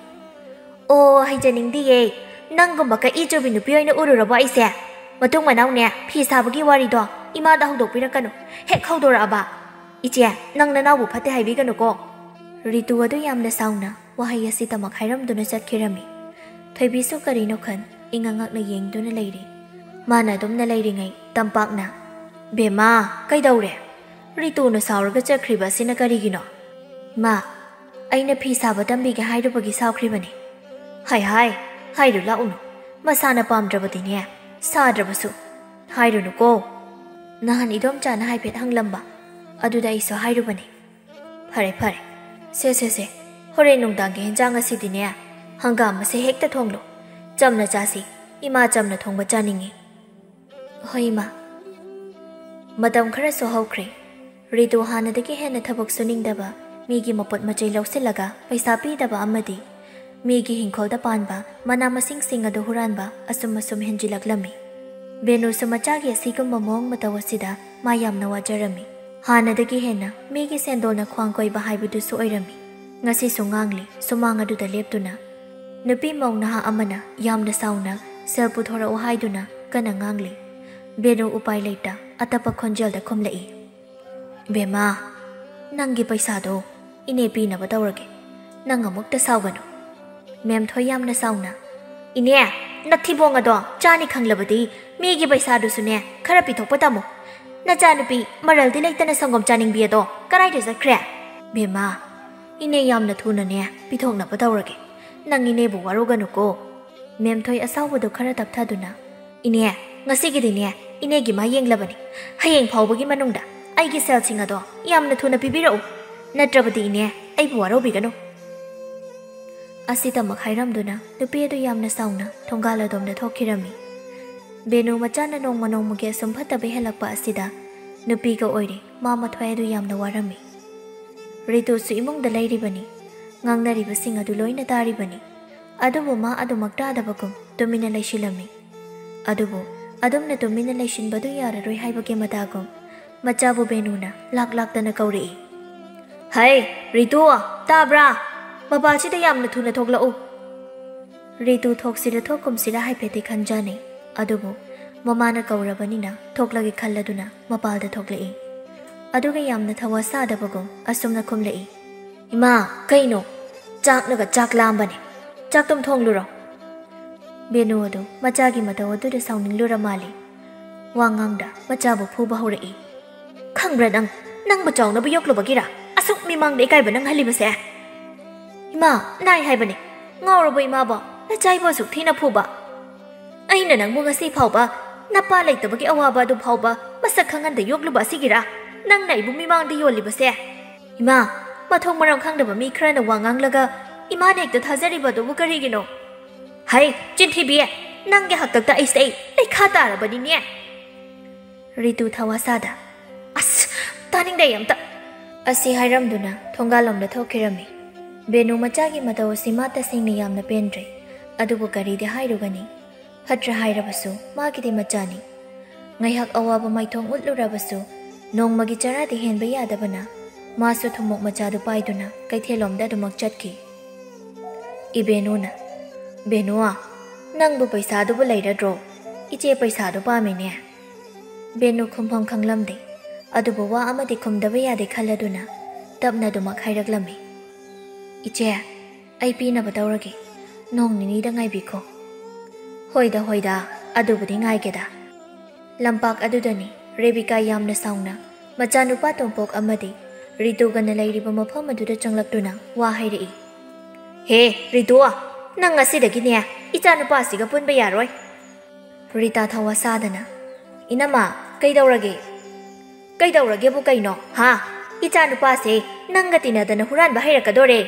o haijaning diye nangumba ka ijobi nupi oina ururaba ise matung manawne phi sabagi wari do ima da hawdok pirakanu hek hawdora aba iche nangna nawu phate haibiganu ko Ritu adu yamna sauna wahai asi tamak hairamduna chatkirami thoibi su karino khan ingangakna yengduna leiri mana dumna leiringai tampakna bema kaidawre Ritu na sauraga chakhriba sina karigino ma aina phi saba tambi ge hairubagi saukribani hai hairu launu masana pamdrabadine sadrabasu hairunu ko nahan idom chana haipet hanglamba aduda iso hairubani phare se hore nungdang ge henjang asidine hangam se hekta thonglo chamna chasi ima chamna thongba chaningi hoima madam khara so hawkre Ritu hanadagi hena thabak suningdaba migi mapot machai lausilaga paisa pidaba amadi migi hingkholda panba mana masing sing adu huranba asum henjilaklami Benu samachagi asigumba mong matawasida mayamna wajarami hanadagi hena migi sendolna khwangkoi ba haibudu su oirami ngasi sungangli sumang aduda leptuna nupi mongna ha amana yamna sauna selpu thora o haiduna kana ngangli Benu upai leita atapa khonjalda khomlai bema nangi paisa do ine pina batawrage nanga mukta sauganu mem thoyamna sauna ine nathibonga do chani khanglabadi migi paisa du sune khara pithokpa tamo nacha nupi maraldi leitana sangom chaning bi do karai de sakre bema ine yamna thuna ne pithokna batawrage nang ine bu waroganu ko ꯃꯦꯝꯊꯣꯏ ꯑꯁꯥꯎꯕꯗꯣ ꯈꯔ ꯇꯞꯊꯗꯨꯅ ꯏꯅꯦ ꯉꯁꯤꯒꯤꯗꯤꯅꯦ ꯏꯅꯦꯒꯤ ꯃꯥ ꯌꯦꯡꯂꯕꯅꯤ ꯍꯌꯦꯡ ꯐꯥꯎꯕꯒꯤ ꯃꯅꯨꯡꯗ ꯑꯩꯒꯤ ꯁꯦꯜꯁꯤꯡ ꯑꯗꯣ ꯌꯥꯝꯅ ꯊꯨꯅ ꯄꯤꯕꯤꯔꯛꯎ ꯅꯠꯇ꯭ꯔꯕꯗꯤ ꯏꯅꯦ ꯑꯩꯕꯨ ꯋꯥꯔꯧꯕꯤꯒꯅꯨ ꯑꯁꯤꯗꯃꯛ ꯍꯥꯏꯔꯝꯗꯨꯅ ꯅꯨꯄꯤ ꯑꯗꯨ ꯌꯥꯝꯅ ꯁꯥꯎꯅ ꯊꯣꯡꯒꯥꯜ ꯑꯗꯣꯝꯗ ꯊꯣꯛꯈꯤꯔꯝꯃꯤ ꯕꯦꯅꯨ ꯃꯆꯥꯅ ꯅꯣꯡꯃ ꯅꯣꯡꯃꯒꯤ ꯑꯁꯨꯝ ꯐꯠꯇꯕ ꯍꯦꯜꯂꯛꯄ ꯑꯁꯤꯗ ꯅꯨꯄꯤꯒ ꯑꯣꯏꯔꯦ ꯃꯥ ꯃꯊ꯭ꯋꯥꯏ ꯑꯗꯨ ꯌꯥꯝꯅ ꯋꯥꯔꯝꯃꯤ ꯔꯤꯇꯨꯁꯨ ꯏꯃꯨꯡꯗ ꯂꯩꯔꯤꯕꯅꯤ ꯉꯥꯡꯅꯔꯤꯕꯁꯤꯡ ꯑꯗꯨ ꯂꯣꯏꯅ ꯇꯥꯔꯤꯕꯅꯤ ꯑꯗꯨꯕꯨ ꯃꯥ ꯑꯗꯨꯃꯛ ꯇꯥꯗꯕꯒꯨꯝ ꯇꯨꯃꯤꯟꯅ ꯂꯩꯁꯤꯜꯂꯝꯃꯤ ꯑꯗꯨꯕꯨ ꯑꯗꯨꯝꯅ ꯇꯨꯃꯤꯟꯅ ꯂꯩꯁꯤꯟꯕꯗꯨ ꯌꯥꯔꯔꯣꯏ ꯍꯥꯏꯕꯒꯤ ꯃꯇꯥꯒꯨꯝ ꯃꯆꯥꯕꯨ ꯕꯦꯅꯨꯅ ꯂꯥꯛꯇꯅ ꯀꯧꯔꯛꯏ ꯍꯩ ꯔꯤꯇꯨ ꯇꯥꯕ꯭ꯔꯥ ꯃꯄꯥꯜꯁꯤꯗ ꯌꯥꯝꯅ ꯊꯨꯅ ꯊꯣꯛꯂꯛꯎ ꯔꯤꯇꯨ ꯊꯣꯛꯁꯤꯔ ꯊꯣꯛꯀꯨꯝꯁꯤꯔ ꯍꯥꯏꯐꯦꯠꯇꯤ ꯈꯟꯖꯥꯅꯩ ꯑꯗꯨꯕꯨ ꯃꯃꯥꯅ ꯀꯧꯔꯕꯅꯤꯅ ꯊꯣꯛꯂꯒꯦ ꯈꯜꯂꯗꯨꯅ ꯃꯄꯥꯜꯗ ꯊꯣꯛꯂꯛꯏ ꯑꯗꯨꯒ ꯌꯥꯝꯅ ꯊꯋꯥ ꯁꯥꯗꯕꯒꯨꯝ ꯑꯁꯨꯝꯅ ꯈꯨꯝꯂꯛꯏ ꯏꯃꯥ ꯀꯩꯅꯣ ꯆꯥꯛꯅꯒ ꯆꯥꯛ ꯂꯥꯝꯕꯅꯦ ꯆꯥꯛꯇꯨꯝ ꯊꯣꯡꯂꯨꯔꯣ ꯕꯦꯅꯨ ꯑꯗꯨ ꯃꯆꯥꯒꯤ ꯃꯇꯧ ꯑꯗꯨꯗ ꯁꯥꯎꯅꯤꯡꯂꯨꯔ ꯃꯥꯜꯂꯤ ꯋꯥꯉꯥꯡꯗ ꯃꯆꯥꯕꯨ ꯐꯨꯕ ꯍꯧꯔꯛꯏ ꯈꯪꯕ꯭ꯔꯥ ꯅꯪꯕꯨ ꯆꯥꯎꯅꯕ ꯌꯣꯛꯂꯨꯕꯒꯤꯔ ꯑꯁꯨꯛ ꯃꯤꯃꯥꯡꯗ ꯏꯀꯥꯏꯕ ꯅꯪꯍꯜꯂꯤꯕꯁꯦ ꯏꯃꯥ ꯅꯥꯏ ꯍꯥꯏꯕꯅꯦ ꯉꯥꯎꯔꯕ ꯏꯃꯥꯕꯣ ꯅꯆꯥꯏꯕꯨ ꯑꯁꯨꯛ ꯊꯤꯅ ꯐꯨꯕ ꯑꯩꯅ ꯅꯪꯕꯨ ꯉꯁꯤ ꯐꯥꯎꯕ ꯅꯄꯥ ꯂꯩꯇꯕꯒꯤ ꯑꯋꯥꯕ ꯑꯗꯨ ꯐꯥꯎꯕ ꯃꯁꯛ ꯈꯪꯍꯟꯗ ꯌꯣꯛꯂꯨꯕ ꯑꯁꯤꯒꯤꯔ ꯅꯪꯅ ꯑꯩꯕꯨ ꯃꯤꯃꯥꯡꯗ ꯌꯣꯜꯂꯤꯕꯁꯦ ꯏꯃꯥ ꯃꯊꯣꯡ ꯃꯔꯝ ꯈꯪꯗꯕ ꯃꯤ ꯈꯔꯅ ꯋꯥ ꯉꯥꯡꯂꯒ ꯏꯃꯥꯅ ꯍꯦꯛꯇ ꯊꯥꯖꯔꯤꯕꯗꯨꯕꯨ ꯀꯔꯤꯒꯤꯅꯣ ꯍꯩ ꯆꯤꯟꯊꯤꯕꯤ ꯅꯪꯒꯤ ꯍꯥꯛꯇꯛꯇ ꯑꯩꯁꯦ ꯂꯩꯈꯥ ꯇꯥꯔꯕꯅꯤꯅꯦ ꯔꯤꯇꯨ ꯊꯋꯥꯁꯥꯗ ꯑꯁ ꯇꯥꯅꯤꯡꯗꯦ ꯑꯝꯇ ꯑꯁꯤ ꯍꯥꯏꯔꯝꯗꯨꯅ ꯊꯣꯡꯒꯥꯜꯂꯣꯝꯗ ꯊꯣꯛꯈꯤꯔꯝꯃꯤ ꯕꯦꯅꯨ ꯃꯆꯥꯒꯤ ꯃꯇꯧ ꯑꯁꯤ ꯃꯥ ꯇꯁꯦꯡꯅ ꯌꯥꯝꯅ ꯄꯦꯟꯗ꯭ꯔꯦ ꯑꯗꯨꯕꯨ ꯀꯔꯤꯗꯤ ꯍꯥꯏꯔꯨꯒꯅꯤ ꯐꯠꯇ꯭ꯔ ꯍꯥꯏꯔꯕꯁꯨ ꯃꯥꯒꯤꯗꯤ ꯃꯆꯥꯅꯤ ꯉꯥꯏꯍꯥꯛ ꯑꯋꯥꯕ ꯃꯥꯏꯊꯣꯡ ꯎꯠꯂꯨꯔꯕꯁꯨ ꯅꯣꯡꯃꯒꯤ ꯆꯔꯥꯗꯤ ꯍꯦꯟꯕ ꯌꯥꯗꯕꯅ ꯃꯥꯁꯨ ꯊꯨꯝꯃꯣꯛ ꯃꯆꯥꯗꯨ ꯄꯥꯏꯗꯨꯅ ꯀꯩꯊꯦꯜꯂꯣꯝꯗ ꯑꯗꯨꯃꯛ ꯆꯠꯈꯤ ꯏꯕꯦꯅꯨꯅ ꯕꯦꯅꯨ ꯅꯪꯕꯨ ꯄꯩꯁꯥꯗꯨꯕꯨ ꯂꯩꯔꯗ꯭ꯔꯣ ꯏꯆꯦ ꯄꯩꯁꯥꯗꯨ ꯄꯥꯝꯃꯤꯅꯦ ꯕꯦꯅꯨ ꯈꯨꯝꯐꯝ ꯈꯪꯂꯝꯗꯦ ꯑꯗꯨꯕꯨ ꯋꯥ ꯑꯃꯗꯤ ꯈꯨꯝꯗꯕ ꯌꯥꯗꯦ ꯈꯜꯂꯗꯨꯅ ꯇꯞꯅ ꯑꯗꯨꯃꯛ ꯍꯥꯏꯔꯛꯂꯝꯃꯤ ꯏꯆꯦ ꯑꯩ ꯄꯤꯅꯕ ꯇꯧꯔꯒꯦ ꯅꯣꯡ ꯅꯤꯅꯤꯗ ꯉꯥꯏꯕꯤꯈꯣ ꯍꯣꯏꯗ ꯑꯗꯨꯕꯨꯗꯤ ꯉꯥꯏꯒꯦꯗ ꯂꯝꯄꯥꯛ ꯑꯗꯨꯗꯅꯤ ꯔꯦꯕꯤꯀꯥ ꯌꯥꯝꯅ ꯁꯥꯎꯅ ꯃꯆꯥꯅꯨꯄꯥ ꯇꯣꯝꯄꯣꯛ ꯑꯃꯗꯤ ꯔꯤꯇꯨꯒꯅ ꯂꯩꯔꯤꯕ ꯃꯐꯝ ꯑꯗꯨꯗ ꯆꯪꯂꯛꯇꯨꯅ ꯋꯥ ꯍꯥꯏꯔꯛꯏ ꯍꯦ ꯔꯤꯇꯨ ꯅꯪ ꯉꯁꯤꯗꯒꯤꯅꯦ ꯏꯆꯥꯅꯨꯄꯥꯁꯤꯒ ꯄꯨꯟꯕ ꯌꯥꯔꯣꯏ ꯔꯤꯇꯥ ꯊꯋꯥ ꯁꯥꯗꯅ ꯏꯅꯝꯃ ꯀꯩꯗꯧꯔꯒꯦꯕꯨ ꯀꯩꯅꯣ ꯍꯥ ꯏꯆꯥꯅꯨꯄꯥꯁꯦ ꯅꯪꯒ ꯇꯤꯟꯅꯗꯅ ꯍꯨꯔꯥꯟꯕ ꯍꯩꯔꯛꯀꯗꯣꯔꯦ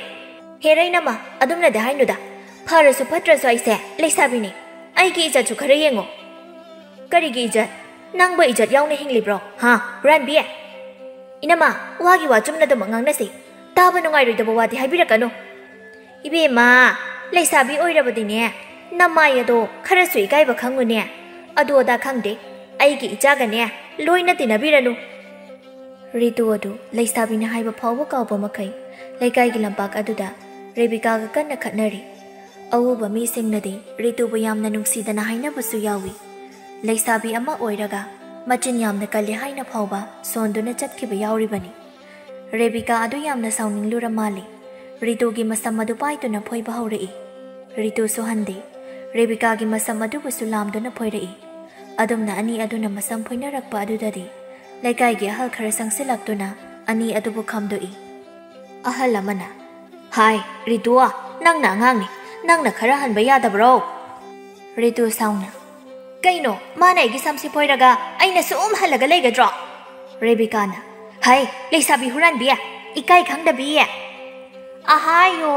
ꯍꯦꯔ ꯏꯅꯝꯃ ꯑꯗꯨꯝꯅꯗꯤ ꯍꯥꯏꯅꯨꯗ ꯐꯔꯁꯨ ꯐꯠꯇ꯭ꯔꯁꯨ ꯑꯩꯁꯦ ꯂꯩꯁꯥꯕꯤꯅꯤ ꯑꯩꯒꯤ ꯏꯖꯠꯁꯨ ꯈꯔ ꯌꯦꯡꯉꯣ ꯀꯔꯤꯒꯤ ꯏꯖꯠ ꯅꯪꯕꯨ ꯏꯖꯠ ꯌꯥꯎꯅ ꯍꯤꯡꯂꯤꯕ꯭ꯔꯣ ꯍꯥ ꯍꯨꯔꯥꯟꯕꯤ ꯏꯅꯝꯃ ꯋꯥꯒꯤ ꯋꯥ ꯆꯨꯝꯅꯗꯃꯛ ꯉꯥꯡꯅꯁꯤ ꯇꯥꯕ ꯅꯨꯡꯉꯥꯏꯔꯣꯏꯗꯕ ꯋꯥꯗꯤ ꯍꯥꯏꯕꯤꯔꯛꯀꯅꯨ ꯏꯕꯦꯝꯃ ꯂꯩꯁꯥꯕꯤ ꯑꯣꯏꯔꯕꯗꯤꯅꯦ ꯅꯃꯥꯏ ꯑꯗꯣ ꯈꯔꯁꯨ ꯏꯀꯥꯏꯕ ꯈꯪꯉꯨꯅꯦ ꯑꯗꯨ ꯑꯗꯥ ꯈꯪꯗꯦ ꯑꯩꯒꯤ ꯏꯆꯥꯒꯅꯦ ꯂꯣꯏꯅ ꯇꯤꯟꯅꯕꯤꯔꯅꯨ ꯔꯤꯇꯨ ꯑꯗꯨ ꯂꯩꯁꯥꯕꯤꯅ ꯍꯥꯏꯕ ꯐꯥꯎꯕ ꯀꯥꯎꯕ ꯃꯈꯩ ꯂꯩꯀꯥꯏꯒꯤ ꯂꯝꯄꯥꯛ ꯑꯗꯨꯗ ꯔꯦꯕꯤꯀꯥꯒ ꯀꯟꯅ ꯈꯠꯅꯔꯤ ꯑꯎꯕ ꯃꯤꯁꯤꯡꯅꯗꯤ ꯔꯤꯇꯨꯕꯨ ꯌꯥꯝꯅ ꯅꯨꯡꯁꯤꯗꯅ ꯍꯥꯏꯅꯕꯁꯨ ꯌꯥꯎꯏ ꯂꯩꯁꯥꯕꯤ ꯑꯃ ꯑꯣꯏꯔꯒ ꯃꯆꯤꯟ ꯌꯥꯝꯅ ꯀꯜꯂꯤ ꯍꯥꯏꯅ ꯐꯥꯎꯕ ꯁꯣꯟꯗꯨꯅ ꯆꯠꯈꯤꯕ ꯌꯥꯎꯔꯤꯕꯅꯤ ꯔꯦꯕꯤꯀꯥ ꯑꯗꯨ ꯌꯥꯝꯅ ꯁꯥꯎꯅꯤꯡꯂꯨꯔ ꯃꯥꯜꯂꯤ ꯔꯤꯇꯨꯒꯤ ꯃꯁꯝ ꯑꯗꯨ ꯄꯥꯏꯗꯨꯅ ꯐꯣꯏꯕ ꯍꯧꯔꯛꯏ ꯔꯤꯇꯨꯁꯨ ꯍꯟꯗꯦ ꯔꯦꯕꯤꯀꯥꯒꯤ ꯃꯁꯝ ꯑꯗꯨꯕꯨꯁꯨ ꯂꯥꯝꯗꯨꯅ ꯐꯣꯏꯔꯛꯏ ꯑꯗꯨꯝꯅ ꯑꯅꯤ ꯑꯗꯨꯅ ꯃꯁꯝ ꯐꯣꯏꯅꯔꯛꯄ ꯑꯗꯨꯗꯗꯤ ꯂꯩꯀꯥꯏꯒꯤ ꯑꯍꯜ ꯈꯔ ꯆꯪꯁꯤꯜꯂꯛꯇꯨꯅ ꯑꯅꯤ ꯑꯗꯨꯕꯨ ꯈꯝꯗꯣꯛꯏ ꯑꯍꯜ ꯑꯃꯅ ꯍꯥꯏ ꯔꯤꯇꯨ ꯅꯪꯅ ꯑꯉꯥꯡꯅꯤ ꯅꯪꯅ ꯈꯔ ꯍꯟꯕ ꯌꯥꯗꯕ꯭ꯔꯣ ꯔꯤꯇꯨ ꯁꯥꯎꯅ ꯀꯩꯅꯣ ꯃꯥꯅ ꯑꯩꯒꯤ ꯁꯝꯁꯤ ꯐꯣꯏꯔꯒ ꯑꯩꯅ ꯁꯨꯝ ꯍꯜꯂꯒ ꯂꯩꯒꯗ꯭ꯔꯣ ꯔꯦꯕꯤꯀꯥꯅ ꯍꯥꯏ ꯂꯩꯁꯥꯕꯤ ꯍꯨꯔꯥꯟꯕꯤ ꯏꯀꯥꯏ ꯈꯪꯗꯕꯤ ꯑꯍꯥꯌꯣ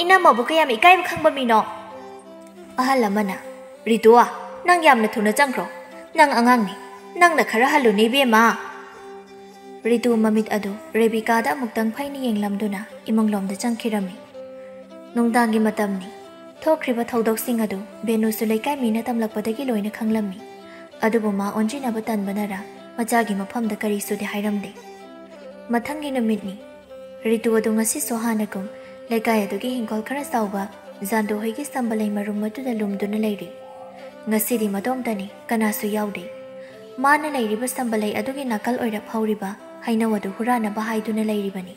ꯏꯅꯝꯃꯕꯨ ꯀꯌꯥꯝ ꯏꯀꯥꯏꯕ ꯈꯪꯕ ꯃꯤꯅꯣ ꯑꯍꯜ ꯑꯃꯅ ꯔꯤꯇꯨ ꯅꯪ ꯌꯥꯝꯅ ꯊꯨꯅ ꯆꯪꯈ꯭ꯔꯣ ꯅꯪ ꯑꯉꯥꯡꯅꯤ ꯅꯪꯅ ꯈꯔ ꯍꯜꯂꯨꯅꯦ ꯏꯕꯦꯝꯃ ꯔꯤꯇꯨ ꯃꯃꯤꯠ ꯑꯗꯨ ꯔꯦꯕꯤꯀꯥꯗ ꯑꯃꯨꯛꯇꯪ ꯐꯩꯅ ꯌꯦꯡꯂꯝꯗꯨꯅ ꯏꯃꯨꯡꯂꯣꯝꯗ ꯆꯪꯈꯤꯔꯝꯃꯤ ꯅꯨꯡꯗꯥꯡꯒꯤ ꯃꯇꯝꯅꯤ ꯊꯣꯛꯈ꯭ꯔꯤꯕ ꯊꯧꯗꯣꯛꯁꯤꯡ ꯑꯗꯨ ꯕꯦꯅꯨꯁꯨ ꯂꯩꯀꯥꯏ ꯃꯤꯅ ꯇꯝꯂꯛꯄꯗꯒꯤ ꯂꯣꯏꯅ ꯈꯪꯂꯝꯃꯤ ꯑꯗꯨꯕꯨ ꯃꯥ ꯑꯣꯟꯖꯤꯟꯅꯕ ꯇꯟꯕꯅꯔ ꯃꯆꯥꯒꯤ ꯃꯐꯝꯗ ꯀꯔꯤꯁꯨꯗꯤ ꯍꯥꯏꯔꯝꯗꯦ ꯃꯊꯪꯒꯤ ꯅꯨꯃꯤꯠꯅꯤ ꯔꯤꯇꯨ ꯑꯗꯨ ꯉꯁꯤꯁꯨ ꯍꯥꯟꯅꯒꯨꯝ ꯂꯩꯀꯥꯏ ꯑꯗꯨꯒꯤ ꯍꯤꯡꯒꯣꯜ ꯈꯔ ꯆꯥꯎꯕ ꯖꯥꯟꯗꯣꯍꯣꯏꯒꯤ ꯁꯝꯕꯂꯩ ꯃꯔꯨꯝ ꯑꯗꯨꯗ ꯂꯨꯝꯗꯨꯅ ꯂꯩꯔꯤ ꯉꯁꯤꯗꯤ ꯃꯇꯣꯝꯇꯅꯤ ꯀꯅꯥꯁꯨ ꯌꯥꯎꯗꯦ ꯃꯥꯅ ꯂꯩꯔꯤꯕ ꯁꯝꯕꯂꯩ ꯑꯗꯨꯒꯤ ꯅꯥꯀꯜ ꯑꯣꯏꯔꯞ ꯍꯧꯔꯤꯕ ꯍꯩꯅꯧ ꯑꯗꯨ ꯍꯨꯔꯥꯟꯅꯕ ꯍꯥꯏꯗꯨꯅ ꯂꯩꯔꯤꯕꯅꯤ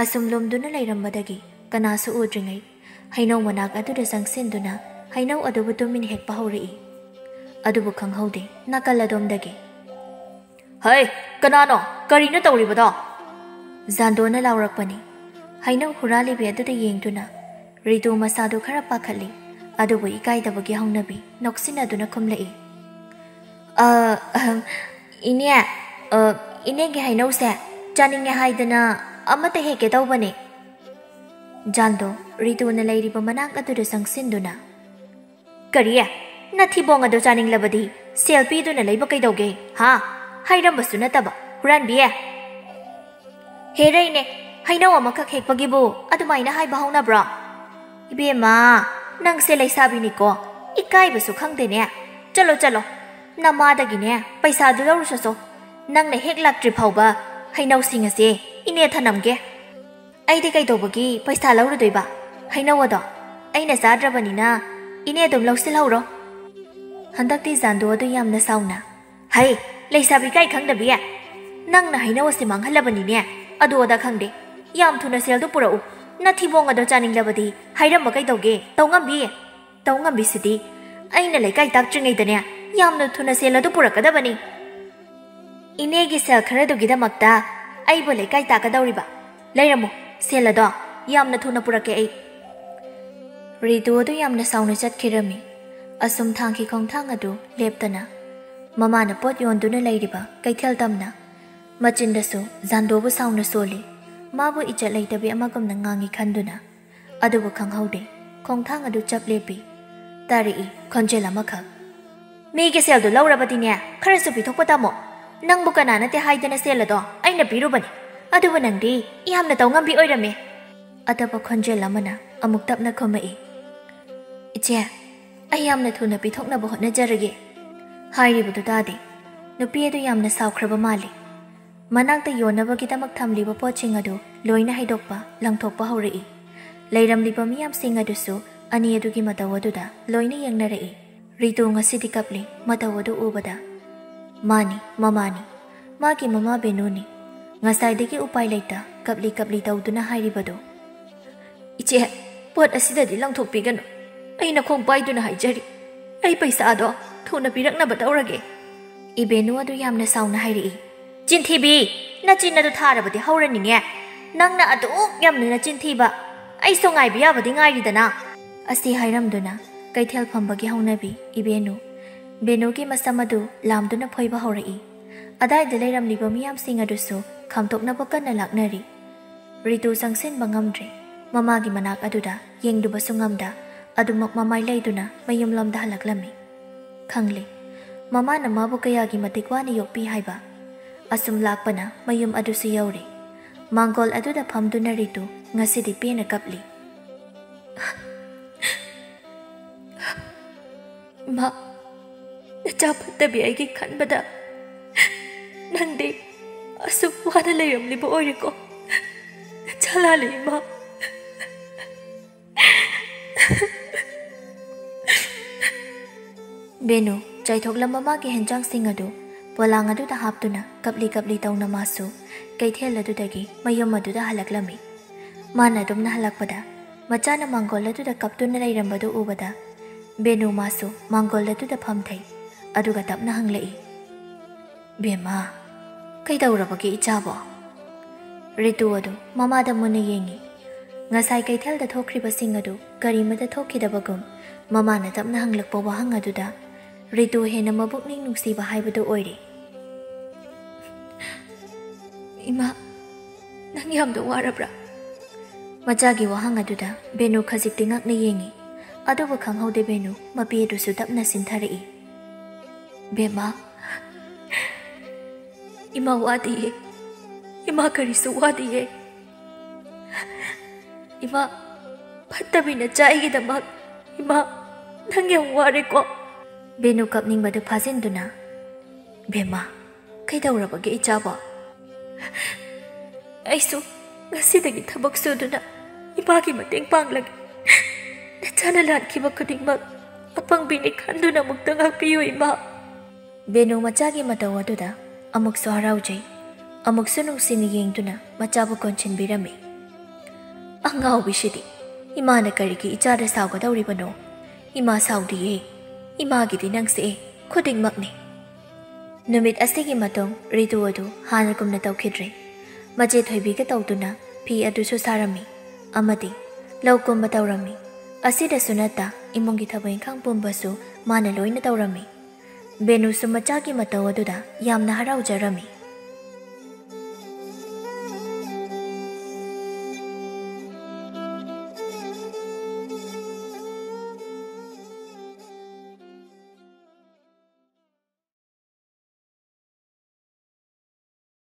ꯑꯁꯨꯝ ꯂꯨꯝꯗꯨꯅ ꯂꯩꯔꯝꯕꯗꯒꯤ ꯀꯅꯥꯁꯨ ꯎꯗ꯭ꯔꯤꯉꯩ ꯍꯩꯅꯧ ꯃꯅꯥꯛ ꯑꯗꯨꯗ ꯆꯪꯁꯤꯟꯗꯨꯅ ꯍꯩꯅꯧ ꯑꯗꯨꯕు ꯇꯨꯃꯤꯟ ꯍꯦꯛꯄ ꯍꯧꯔꯛꯏ ꯑꯗꯨꯕꯨ ꯈꯪꯍꯧꯗꯦ ꯅꯥꯀꯜ ꯑꯗꯣꯝꯗꯒꯤ ꯍꯩ ꯀꯅꯥꯅꯣ ꯀꯔꯤꯅꯣ ꯇꯧꯔꯤꯕꯗꯣ ꯖꯥꯟꯗꯣꯅ ꯂꯥꯎꯔꯛꯄꯅꯤ ꯍꯩꯅꯧ ꯍꯨꯔꯥꯜꯂꯤꯕꯤ ꯑꯗꯨꯗ ꯌꯦꯡꯗꯨꯅ ꯔꯤꯇꯨ ꯃꯁꯥꯗꯨ ꯈꯔ ꯄꯥꯈꯠꯂꯤ ꯑꯗꯨꯕꯨ ꯏꯀꯥꯏꯗꯕꯒꯤ ꯍꯧꯅꯕꯤ ꯅꯣꯛꯁꯤꯟꯅꯗꯨꯅ ꯈꯨꯝꯂꯛꯏ꯫ ꯏꯅꯦ, ꯏꯅꯦꯒꯤ ꯍꯩꯅꯧꯁꯦ ꯆꯥꯅꯤꯡꯉꯦ ꯍꯥꯏꯗꯅ ꯑꯃꯠꯇ ꯍꯦꯛꯀꯦ ꯇꯧꯕꯅꯦ꯫ ꯖꯥꯟꯗꯣ ꯔꯤꯇꯨꯅ ꯂꯩꯔꯤꯕ ꯃꯅꯥꯛ ꯑꯗꯨꯗ ꯆꯪꯁꯤꯟꯗꯨꯅ, ꯀꯔꯤ? ꯅꯊꯤꯕꯣꯡ ꯑꯗꯨ ꯆꯥꯅꯤꯡꯂꯕꯗꯤ ꯁꯦꯜ ꯄꯤꯗꯨꯅ ꯂꯩꯕ ꯀꯩꯗꯧꯒꯦ? ꯍꯥ? ꯍꯩꯔꯝꯕꯁꯨ ꯅꯠꯇꯕ ꯍꯨꯔꯥꯟꯕꯤ! ꯍꯦꯔꯩꯅꯦ, ꯍꯩꯅꯧ ꯑꯃꯈꯛ ꯍꯦꯛꯄꯒꯤꯕꯨ ꯑꯗꯨꯃꯥꯏꯅ ꯍꯥꯏꯕ ꯍꯧꯅꯕ꯭ꯔꯣ? ꯏꯕꯦꯝꯃ, ꯅꯪꯁꯦ ꯂꯩꯁꯥꯕꯤꯅꯤꯀꯣ, ꯏꯀꯥꯏꯕꯁꯨ ꯈꯪꯗꯦꯅꯦ꯫ ꯆꯠꯂꯣ ꯆꯠꯂꯣ, ꯅꯃꯥꯗꯒꯤꯅꯦ ꯄꯩꯁꯥꯗꯨ ꯂꯧꯔꯨꯁꯣ꯫ ꯅꯪꯅ ꯍꯦꯛ ꯂꯥꯛꯇ꯭ꯔꯤ ꯐꯥꯎꯕ ꯍꯩꯅꯧꯁꯤꯡ ꯑꯁꯤ ꯏꯅꯦ ꯊꯅꯝꯒꯦ꯫ ꯑꯩꯗꯤ ꯀꯩꯗꯧꯕꯒꯤ ꯄꯩꯁꯥ ꯂꯧꯔꯨꯗꯣꯏꯕ? ꯍꯩꯅꯧ ꯑꯗꯣ ꯑꯩꯅ ꯆꯥꯗ꯭ꯔꯕꯅꯤꯅ ꯏꯅꯦ ꯑꯗꯨꯝ ꯂꯧꯁꯤꯜꯍꯧꯔꯣ꯫ ꯍꯟꯗꯛꯇꯤ ꯖꯥꯟꯗꯣ ꯑꯗꯨ ꯌꯥꯝꯅ ꯁꯥꯎꯅ, ꯍꯩ ꯂꯩꯁꯥꯕꯤ ꯏꯀꯥꯏ ꯈꯪꯗꯕꯤ! ꯅꯪꯅ ꯍꯩꯅꯧ ꯑꯁꯤ ꯃꯥꯡꯍꯜꯂꯕꯅꯤꯅꯦ, ꯑꯗꯨ ꯑꯗꯥ ꯈꯪꯗꯦ꯫ ꯌꯥꯝ ꯊꯨꯅ ꯁꯦꯜꯗꯨ ꯄꯨꯔꯛꯎ꯫ ꯅꯊꯤꯕꯣꯡ ꯑꯗꯣ ꯆꯥꯅꯤꯡꯂꯕꯗꯤ ꯍꯥꯏꯔꯝꯕ ꯀꯩꯗꯧꯒꯦ? ꯇꯧꯉꯝꯕꯤ! ꯇꯧꯉꯝꯕꯤꯁꯤꯗꯤ ꯑꯩꯅ ꯂꯩꯀꯥꯏ ꯇꯥꯛꯇ꯭ꯔꯤꯉꯩꯗꯅꯦ ꯌꯥꯝꯅ ꯊꯨꯅ ꯁꯦꯜ ꯑꯗꯨ ꯄꯨꯔꯛꯀꯗꯕꯅꯤ꯫ ꯏꯅꯦꯒꯤ ꯁꯦꯜ ꯈꯔꯗꯨꯒꯤꯗꯃꯛꯇ ꯑꯩꯕꯨ ꯂꯩꯀꯥꯏ ꯇꯥꯛꯀꯗꯧꯔꯤꯕ? ꯂꯩꯔꯝꯃꯨ, ꯁꯦꯜ ꯑꯗꯣ ꯌꯥꯝꯅ ꯊꯨꯅ ꯄꯨꯔꯛꯀꯦ ꯑꯩ꯫ ꯔꯤꯇꯨ ꯑꯗꯨ ꯌꯥꯝꯅ ꯁꯥꯎꯅ ꯆꯠꯈꯤꯔꯝꯃꯤ꯫ ꯑꯁꯨꯝ ꯊꯥꯡꯈꯤ ꯈꯣꯡꯊꯥꯡ ꯑꯗꯨ ꯂꯦꯞꯇꯅ ꯃꯃꯥꯅ ꯄꯣꯠ ꯌꯣꯟꯗꯨꯅ ꯂꯩꯔꯤꯕ ꯀꯩꯊꯦꯜ ꯇꯝꯅ ꯃꯆꯤꯟꯗꯁꯨ ꯖꯥꯟꯗꯣꯕꯨ ꯁꯥꯎꯅ ꯁꯣꯜꯂꯤ, ꯃꯥꯕꯨ ꯏꯖꯠ ꯂꯩꯇꯕꯤ ꯑꯃꯒꯨꯝꯅ ꯉꯥꯡꯉꯤ ꯈꯟꯗꯨꯅ꯫ ꯑꯗꯨꯕꯨ ꯈꯪꯍꯧꯗꯦ, ꯈꯣꯡꯊꯥꯡ ꯑꯗꯨ ꯆꯞ ꯂꯦꯞꯄꯤ꯫ ꯇꯥꯔꯛꯏ ꯈꯣꯟꯖꯦꯜ ꯑꯃꯈꯛ, ꯃꯤꯒꯤ ꯁꯦꯜꯗꯨ ꯂꯧꯔꯕꯗꯤꯅꯦ ꯈꯔꯁꯨ ꯄꯤꯊꯣꯛꯄ ꯇꯝꯃꯣ꯫ ꯅꯪꯕꯨ ꯀꯅꯥ ꯅꯠꯇꯦ ꯍꯥꯏꯗꯅ ꯁꯦꯜ ꯑꯗꯣ ꯑꯩꯅ ꯄꯤꯔꯨꯕꯅꯤ, ꯑꯗꯨꯕꯨ ꯅꯪꯗꯤ ꯌꯥꯝꯅ ꯇꯧꯉꯝꯕꯤ ꯑꯣꯏꯔꯝꯃꯦ꯫ ꯑꯇꯣꯞꯄ ꯈꯣꯟꯖꯦꯜ ꯑꯃꯅ ꯑꯃꯨꯛ ꯇꯞꯅ ꯈꯨꯝꯃꯛꯏ, ꯏꯆꯦ, ꯑꯩ ꯌꯥꯝꯅ ꯊꯨꯅ ꯄꯤꯊꯣꯛꯅꯕ ꯍꯣꯠꯅꯖꯔꯒꯦ꯫ ꯍꯥꯏꯔꯤꯕꯗꯨ ꯇꯥꯗꯦ꯫ ꯅꯨꯄꯤ ꯑꯗꯨ ꯌꯥꯝꯅ ꯁꯥꯎꯈ꯭ꯔꯕ ꯃꯥꯜꯂꯤ꯫ ꯃꯅꯥꯛꯇ ꯌꯣꯟꯅꯕꯒꯤꯗꯃꯛ ꯊꯝꯂꯤꯕ ꯄꯣꯠꯁꯤꯡ ꯑꯗꯨ ꯂꯣꯏꯅ ꯍꯩꯗꯣꯛꯄ ꯂꯪꯊꯣꯛꯄ ꯍꯧꯔꯛꯏ꯫ ꯂꯩꯔꯝꯂꯤꯕ ꯃꯤꯌꯥꯝꯁꯤꯡ ꯑꯗꯨꯁꯨ ꯑꯅꯤ ꯑꯗꯨꯒꯤ ꯃꯇꯧ ꯑꯗꯨꯗ ꯂꯣꯏꯅ ꯌꯦꯡꯅꯔꯛꯏ꯫ ꯔꯤꯇꯨ ꯉꯁꯤꯗꯤ ꯀꯞꯂꯤ ꯃꯇꯧ ꯑꯗꯨ ꯎꯕꯗ꯫ ꯃꯥꯅꯤ, ꯃꯃꯥꯅꯤ, ꯃꯥꯒꯤ ꯃꯃꯥ ꯕꯦꯅꯨꯅꯤ꯫ ꯉꯁꯥꯏꯗꯒꯤ ꯎꯄꯥꯏ ꯂꯩꯇ ꯀꯞꯂꯤ ꯀꯞꯂꯤ ꯇꯧꯗꯨꯅ ꯍꯥꯏꯔꯤꯕꯗꯨ, ꯏꯆꯦ, ꯄꯣꯠ ꯑꯁꯤꯗꯗꯤ ꯂꯪꯊꯣꯛꯄꯤꯒꯅꯨ꯫ ꯑꯩꯅ ꯈꯣꯡ ꯄꯥꯏꯗꯨꯅ ꯍꯥꯏꯖꯔꯤ, ꯑꯩ ꯄꯩꯁꯥꯗꯣ ꯊꯨꯅ ꯄꯤꯔꯛꯅꯕ ꯇꯧꯔꯒꯦ꯫ ꯏꯕꯦꯅꯨ ꯑꯗꯨ ꯌꯥꯝꯅ ꯁꯥꯎꯅ ꯍꯥꯏꯔꯛꯏ, ꯆꯤꯟꯊꯤꯕꯤ! ꯅꯆꯤꯟ ꯑꯗꯨ ꯊꯥꯔꯕꯗꯤ ꯍꯧꯔꯅꯤꯅꯦ꯫ ꯅꯪꯅ ꯑꯗꯨꯛ ꯌꯥꯝꯅ ꯅꯆꯤꯟ ꯊꯤꯕ, ꯑꯩꯁꯨ ꯉꯥꯏꯕ ꯌꯥꯕꯗꯤ ꯉꯥꯏꯔꯤꯗꯅ꯫ ꯑꯁꯤ ꯍꯥꯏꯔꯝꯗꯨꯅ ꯀꯩꯊꯦꯜ ꯐꯝꯕꯒꯤ ꯍꯧꯅꯕꯤ ꯏꯕꯦꯅꯨ ꯕꯦꯅꯨꯒꯤ ꯃꯁꯝ ꯑꯗꯨ ꯂꯥꯝꯗꯨꯅ ꯐꯣꯏꯕ ꯍꯧꯔꯛꯏ꯫ ꯑꯗꯥꯏꯗ ꯂꯩꯔꯝꯂꯤꯕ ꯃꯤꯌꯥꯝꯁꯤꯡ ꯑꯗꯨꯁꯨ ꯈꯥꯝꯇꯣꯛꯅꯕ ꯀꯟꯅ ꯂꯥꯛꯅꯔꯤ꯫ ꯔꯤꯇꯨ ꯆꯪꯁꯤꯟꯕ ꯉꯝꯗ꯭ꯔꯦ꯫ ꯃꯃꯥꯒꯤ ꯃꯅꯥꯛ ꯑꯗꯨꯗ ꯌꯦꯡꯗꯨꯕꯁꯨ ꯉꯝꯗ ꯑꯗꯨꯃꯛ ꯃꯃꯥꯏ ꯂꯩꯗꯨꯅ ꯃꯌꯨꯝꯂꯣꯝꯗ ꯍꯜꯂꯛꯂꯝꯃꯤ꯫ ꯈꯪꯂꯤ ꯃꯃꯥꯅ ꯃꯥꯕꯨ ꯀꯌꯥꯒꯤ ꯃꯇꯤꯛ ꯋꯥꯅ ꯌꯣꯛꯄꯤ ꯍꯥꯏꯕ꯫ ꯑꯁꯨꯝ ꯂꯥꯛꯄꯅ ꯃꯌꯨꯝ ꯑꯗꯨꯁꯨ ꯌꯧꯔꯦ꯫ ꯃꯥꯡꯒꯣꯜ ꯑꯗꯨꯗ ꯐꯝꯗꯨꯅ ꯔꯤꯇꯨ ꯉꯁꯤꯗꯤ ꯄꯦꯟꯅ ꯀꯞꯂꯤ꯫ ꯃꯥ, ꯅꯆꯥ ꯐꯠꯇꯕꯤ ꯑꯩꯒꯤ ꯈꯟꯕꯗ ꯅꯪꯗꯤ ꯑꯁꯨꯛ ꯋꯥꯅ ꯂꯩꯔꯝꯂꯤꯕ ꯑꯣꯏꯔꯦꯀꯣ꯫ ꯅꯆꯥ ꯂꯥꯜꯂꯤ ꯏꯃꯥ꯫ ꯕꯦꯅꯨ ꯆꯥꯏꯊꯣꯛꯂꯝꯕ ꯃꯥꯒꯤ ꯍꯦꯟꯖꯥꯡꯁꯤꯡ ꯑꯗꯨ ꯄꯣꯂꯥꯡ ꯑꯗꯨꯗ ꯍꯥꯞꯇꯨꯅ ꯀꯞꯂꯤ ꯀꯞꯂꯤ ꯇꯧꯅ ꯃꯥꯁꯨ ꯀꯩꯊꯦꯜ ꯑꯗꯨꯗꯒꯤ ꯃꯌꯨꯝ ꯑꯗꯨꯗ ꯍꯜꯂꯛꯂꯝꯃꯤ꯫ ꯃꯥꯅ ꯑꯗꯨꯝꯅ ꯍꯜꯂꯛꯄꯗ ꯃꯆꯥꯅ ꯃꯥꯡꯒꯣꯜ ꯑꯗꯨꯗ ꯀꯞꯇꯨꯅ ꯂꯩꯔꯝꯕꯗꯨ ꯎꯕꯗ ꯕꯦꯅꯨ ꯃꯥꯁꯨ ꯃꯥꯡꯒꯣꯜ ꯑꯗꯨꯗ ꯐꯝꯊꯩ꯫ ꯑꯗꯨꯒ ꯇꯞꯅ ꯍꯪꯂꯛꯏ, ꯕꯦꯝꯃ, ꯀꯩꯗꯧꯔꯕꯒꯦ ꯏꯆꯥꯕꯣ? ꯔꯤꯇꯨ ꯑꯗꯨ ꯃꯃꯥꯗ ꯃꯨꯟꯅ ꯌꯦꯡꯉꯤ꯫ ꯉꯁꯥꯏ ꯀꯩꯊꯦꯜꯗ ꯊꯣꯛꯈ꯭ꯔꯤꯕꯁꯤꯡ ꯑꯗꯨ ꯀꯔꯤꯃꯇ ꯊꯣꯛꯈꯤꯗꯕꯒꯨꯝ ꯃꯃꯥꯅ ꯇꯞꯅ ꯍꯪꯂꯛꯄ ꯋꯥꯍꯪ ꯑꯗꯨꯗ ꯔꯤꯇꯨ ꯍꯦꯟꯅ ꯃꯕꯨꯛꯅꯤꯡ ꯅꯨꯡꯁꯤꯕ ꯍꯥꯏꯕꯗꯨ ꯑꯣꯏꯔꯦ꯫ ꯏꯃꯥ, ꯅꯪ ꯌꯥꯝꯅ ꯋꯥꯔꯕ꯭ꯔꯥ? ꯃꯆꯥꯒꯤ ꯋꯥꯍꯪ ꯑꯗꯨꯗ ꯕꯦꯅꯨ ꯈꯖꯤꯛꯇꯤ ꯉꯛꯅ ꯌꯦꯡꯉꯤ꯫ ꯑꯗꯨꯕꯨ ꯈꯪꯍꯧꯗꯦ ꯕꯦꯅꯨ ꯃꯄꯤ ꯑꯗꯨꯁꯨ ꯇꯞꯅ ꯁꯤꯟꯊꯔꯛꯏ꯫ ꯕꯦꯝꯃ, ꯏꯃꯥ ꯋꯥꯗꯤꯌꯦ, ꯏꯃꯥ ꯀꯔꯤꯁꯨ ꯋꯥꯗꯤꯌꯦ꯫ ꯏꯃꯥ, ꯐꯠꯇꯕꯤ ꯅꯆꯥ ꯑꯩꯒꯤꯗꯃꯛ ꯏꯃꯥ ꯅꯪ ꯌꯥꯝ ꯋꯥꯔꯦꯀꯣ꯫ ꯕꯦꯅꯨ ꯀꯞꯅꯤꯡꯕꯗꯨ ꯐꯥꯖꯤꯟꯗꯨꯅ, ꯕꯦꯝꯃ, ꯀꯩꯗꯧꯔꯕꯒꯦ ꯏꯆꯥꯕꯣ? ꯑꯩꯁꯨ ꯉꯁꯤꯗꯒꯤ ꯊꯕꯛ ꯁꯨꯗꯨꯅ ꯏꯃꯥꯒꯤ ꯃꯇꯦꯡ ꯄꯥꯡꯂꯒꯦ꯫ ꯅꯆꯥꯅ ꯂꯥꯟꯈꯤꯕ ꯈꯨꯗꯤꯡꯃꯛ ꯑꯄꯪꯕꯤꯅꯤ ꯈꯟꯗꯨꯅ ꯑꯃꯨꯛꯇ ꯉꯥꯛꯄꯤꯌꯨ ꯏꯃꯥ꯫ ꯕꯦꯅꯨ ꯃꯆꯥꯒꯤ ꯃꯇꯧ ꯑꯗꯨꯗ ꯑꯃꯨꯛꯁꯨ ꯍꯔꯥꯎꯖꯩ, ꯑꯃꯨꯛꯁꯨ ꯅꯨꯡꯁꯤꯅ ꯌꯦꯡꯗꯨꯅ ꯃꯆꯥꯕꯨ ꯀꯣꯟꯁꯤꯟꯕꯤꯔꯝꯃꯤ꯫ ꯑꯉꯥꯎꯕꯤꯁꯤꯗꯤ ꯏꯃꯥꯅ ꯀꯔꯤꯒꯤ ꯏꯆꯥꯗ ꯁꯥꯎꯒꯗꯧꯔꯤꯕꯅꯣ? ꯏꯃꯥ ꯁꯥꯎꯗꯤꯌꯦ, ꯏꯃꯥꯒꯤꯗꯤ ꯅꯪꯁꯦ ꯈꯨꯗꯤꯡꯃꯛꯅꯤ꯫ ꯅꯨꯃꯤꯠ ꯑꯁꯤꯒꯤ ꯃꯇꯨꯡ ꯔꯤꯇꯨ ꯑꯗꯨ ꯍꯥꯟꯅꯒꯨꯝꯅ ꯇꯧꯈꯤꯗ꯭ꯔꯦ꯫ ꯃꯆꯦ ꯊꯣꯏꯕꯤꯒ ꯇꯧꯗꯨꯅ ꯐꯤ ꯑꯗꯨꯁꯨ ꯁꯥꯔꯝꯃꯤ ꯑꯃꯗꯤ ꯂꯧ ꯀꯨꯝꯕ ꯇꯧꯔꯝꯃꯤ꯫ ꯑꯁꯤꯗꯁꯨ ꯅꯠꯇ ꯏꯃꯨꯡꯒꯤ ꯊꯕꯛ ꯏꯪꯈꯥꯡ ꯄꯨꯝꯕꯁꯨ ꯃꯥꯅ ꯂꯣꯏꯅ ꯇꯧꯔꯝꯃꯤ꯫ ꯕꯦꯅꯨꯁꯨ ꯃꯆꯥꯒꯤ ꯃꯇꯧ ꯑꯗꯨꯗ ꯌꯥꯝꯅ ꯍꯔꯥꯎꯖꯔꯝꯃꯤ꯫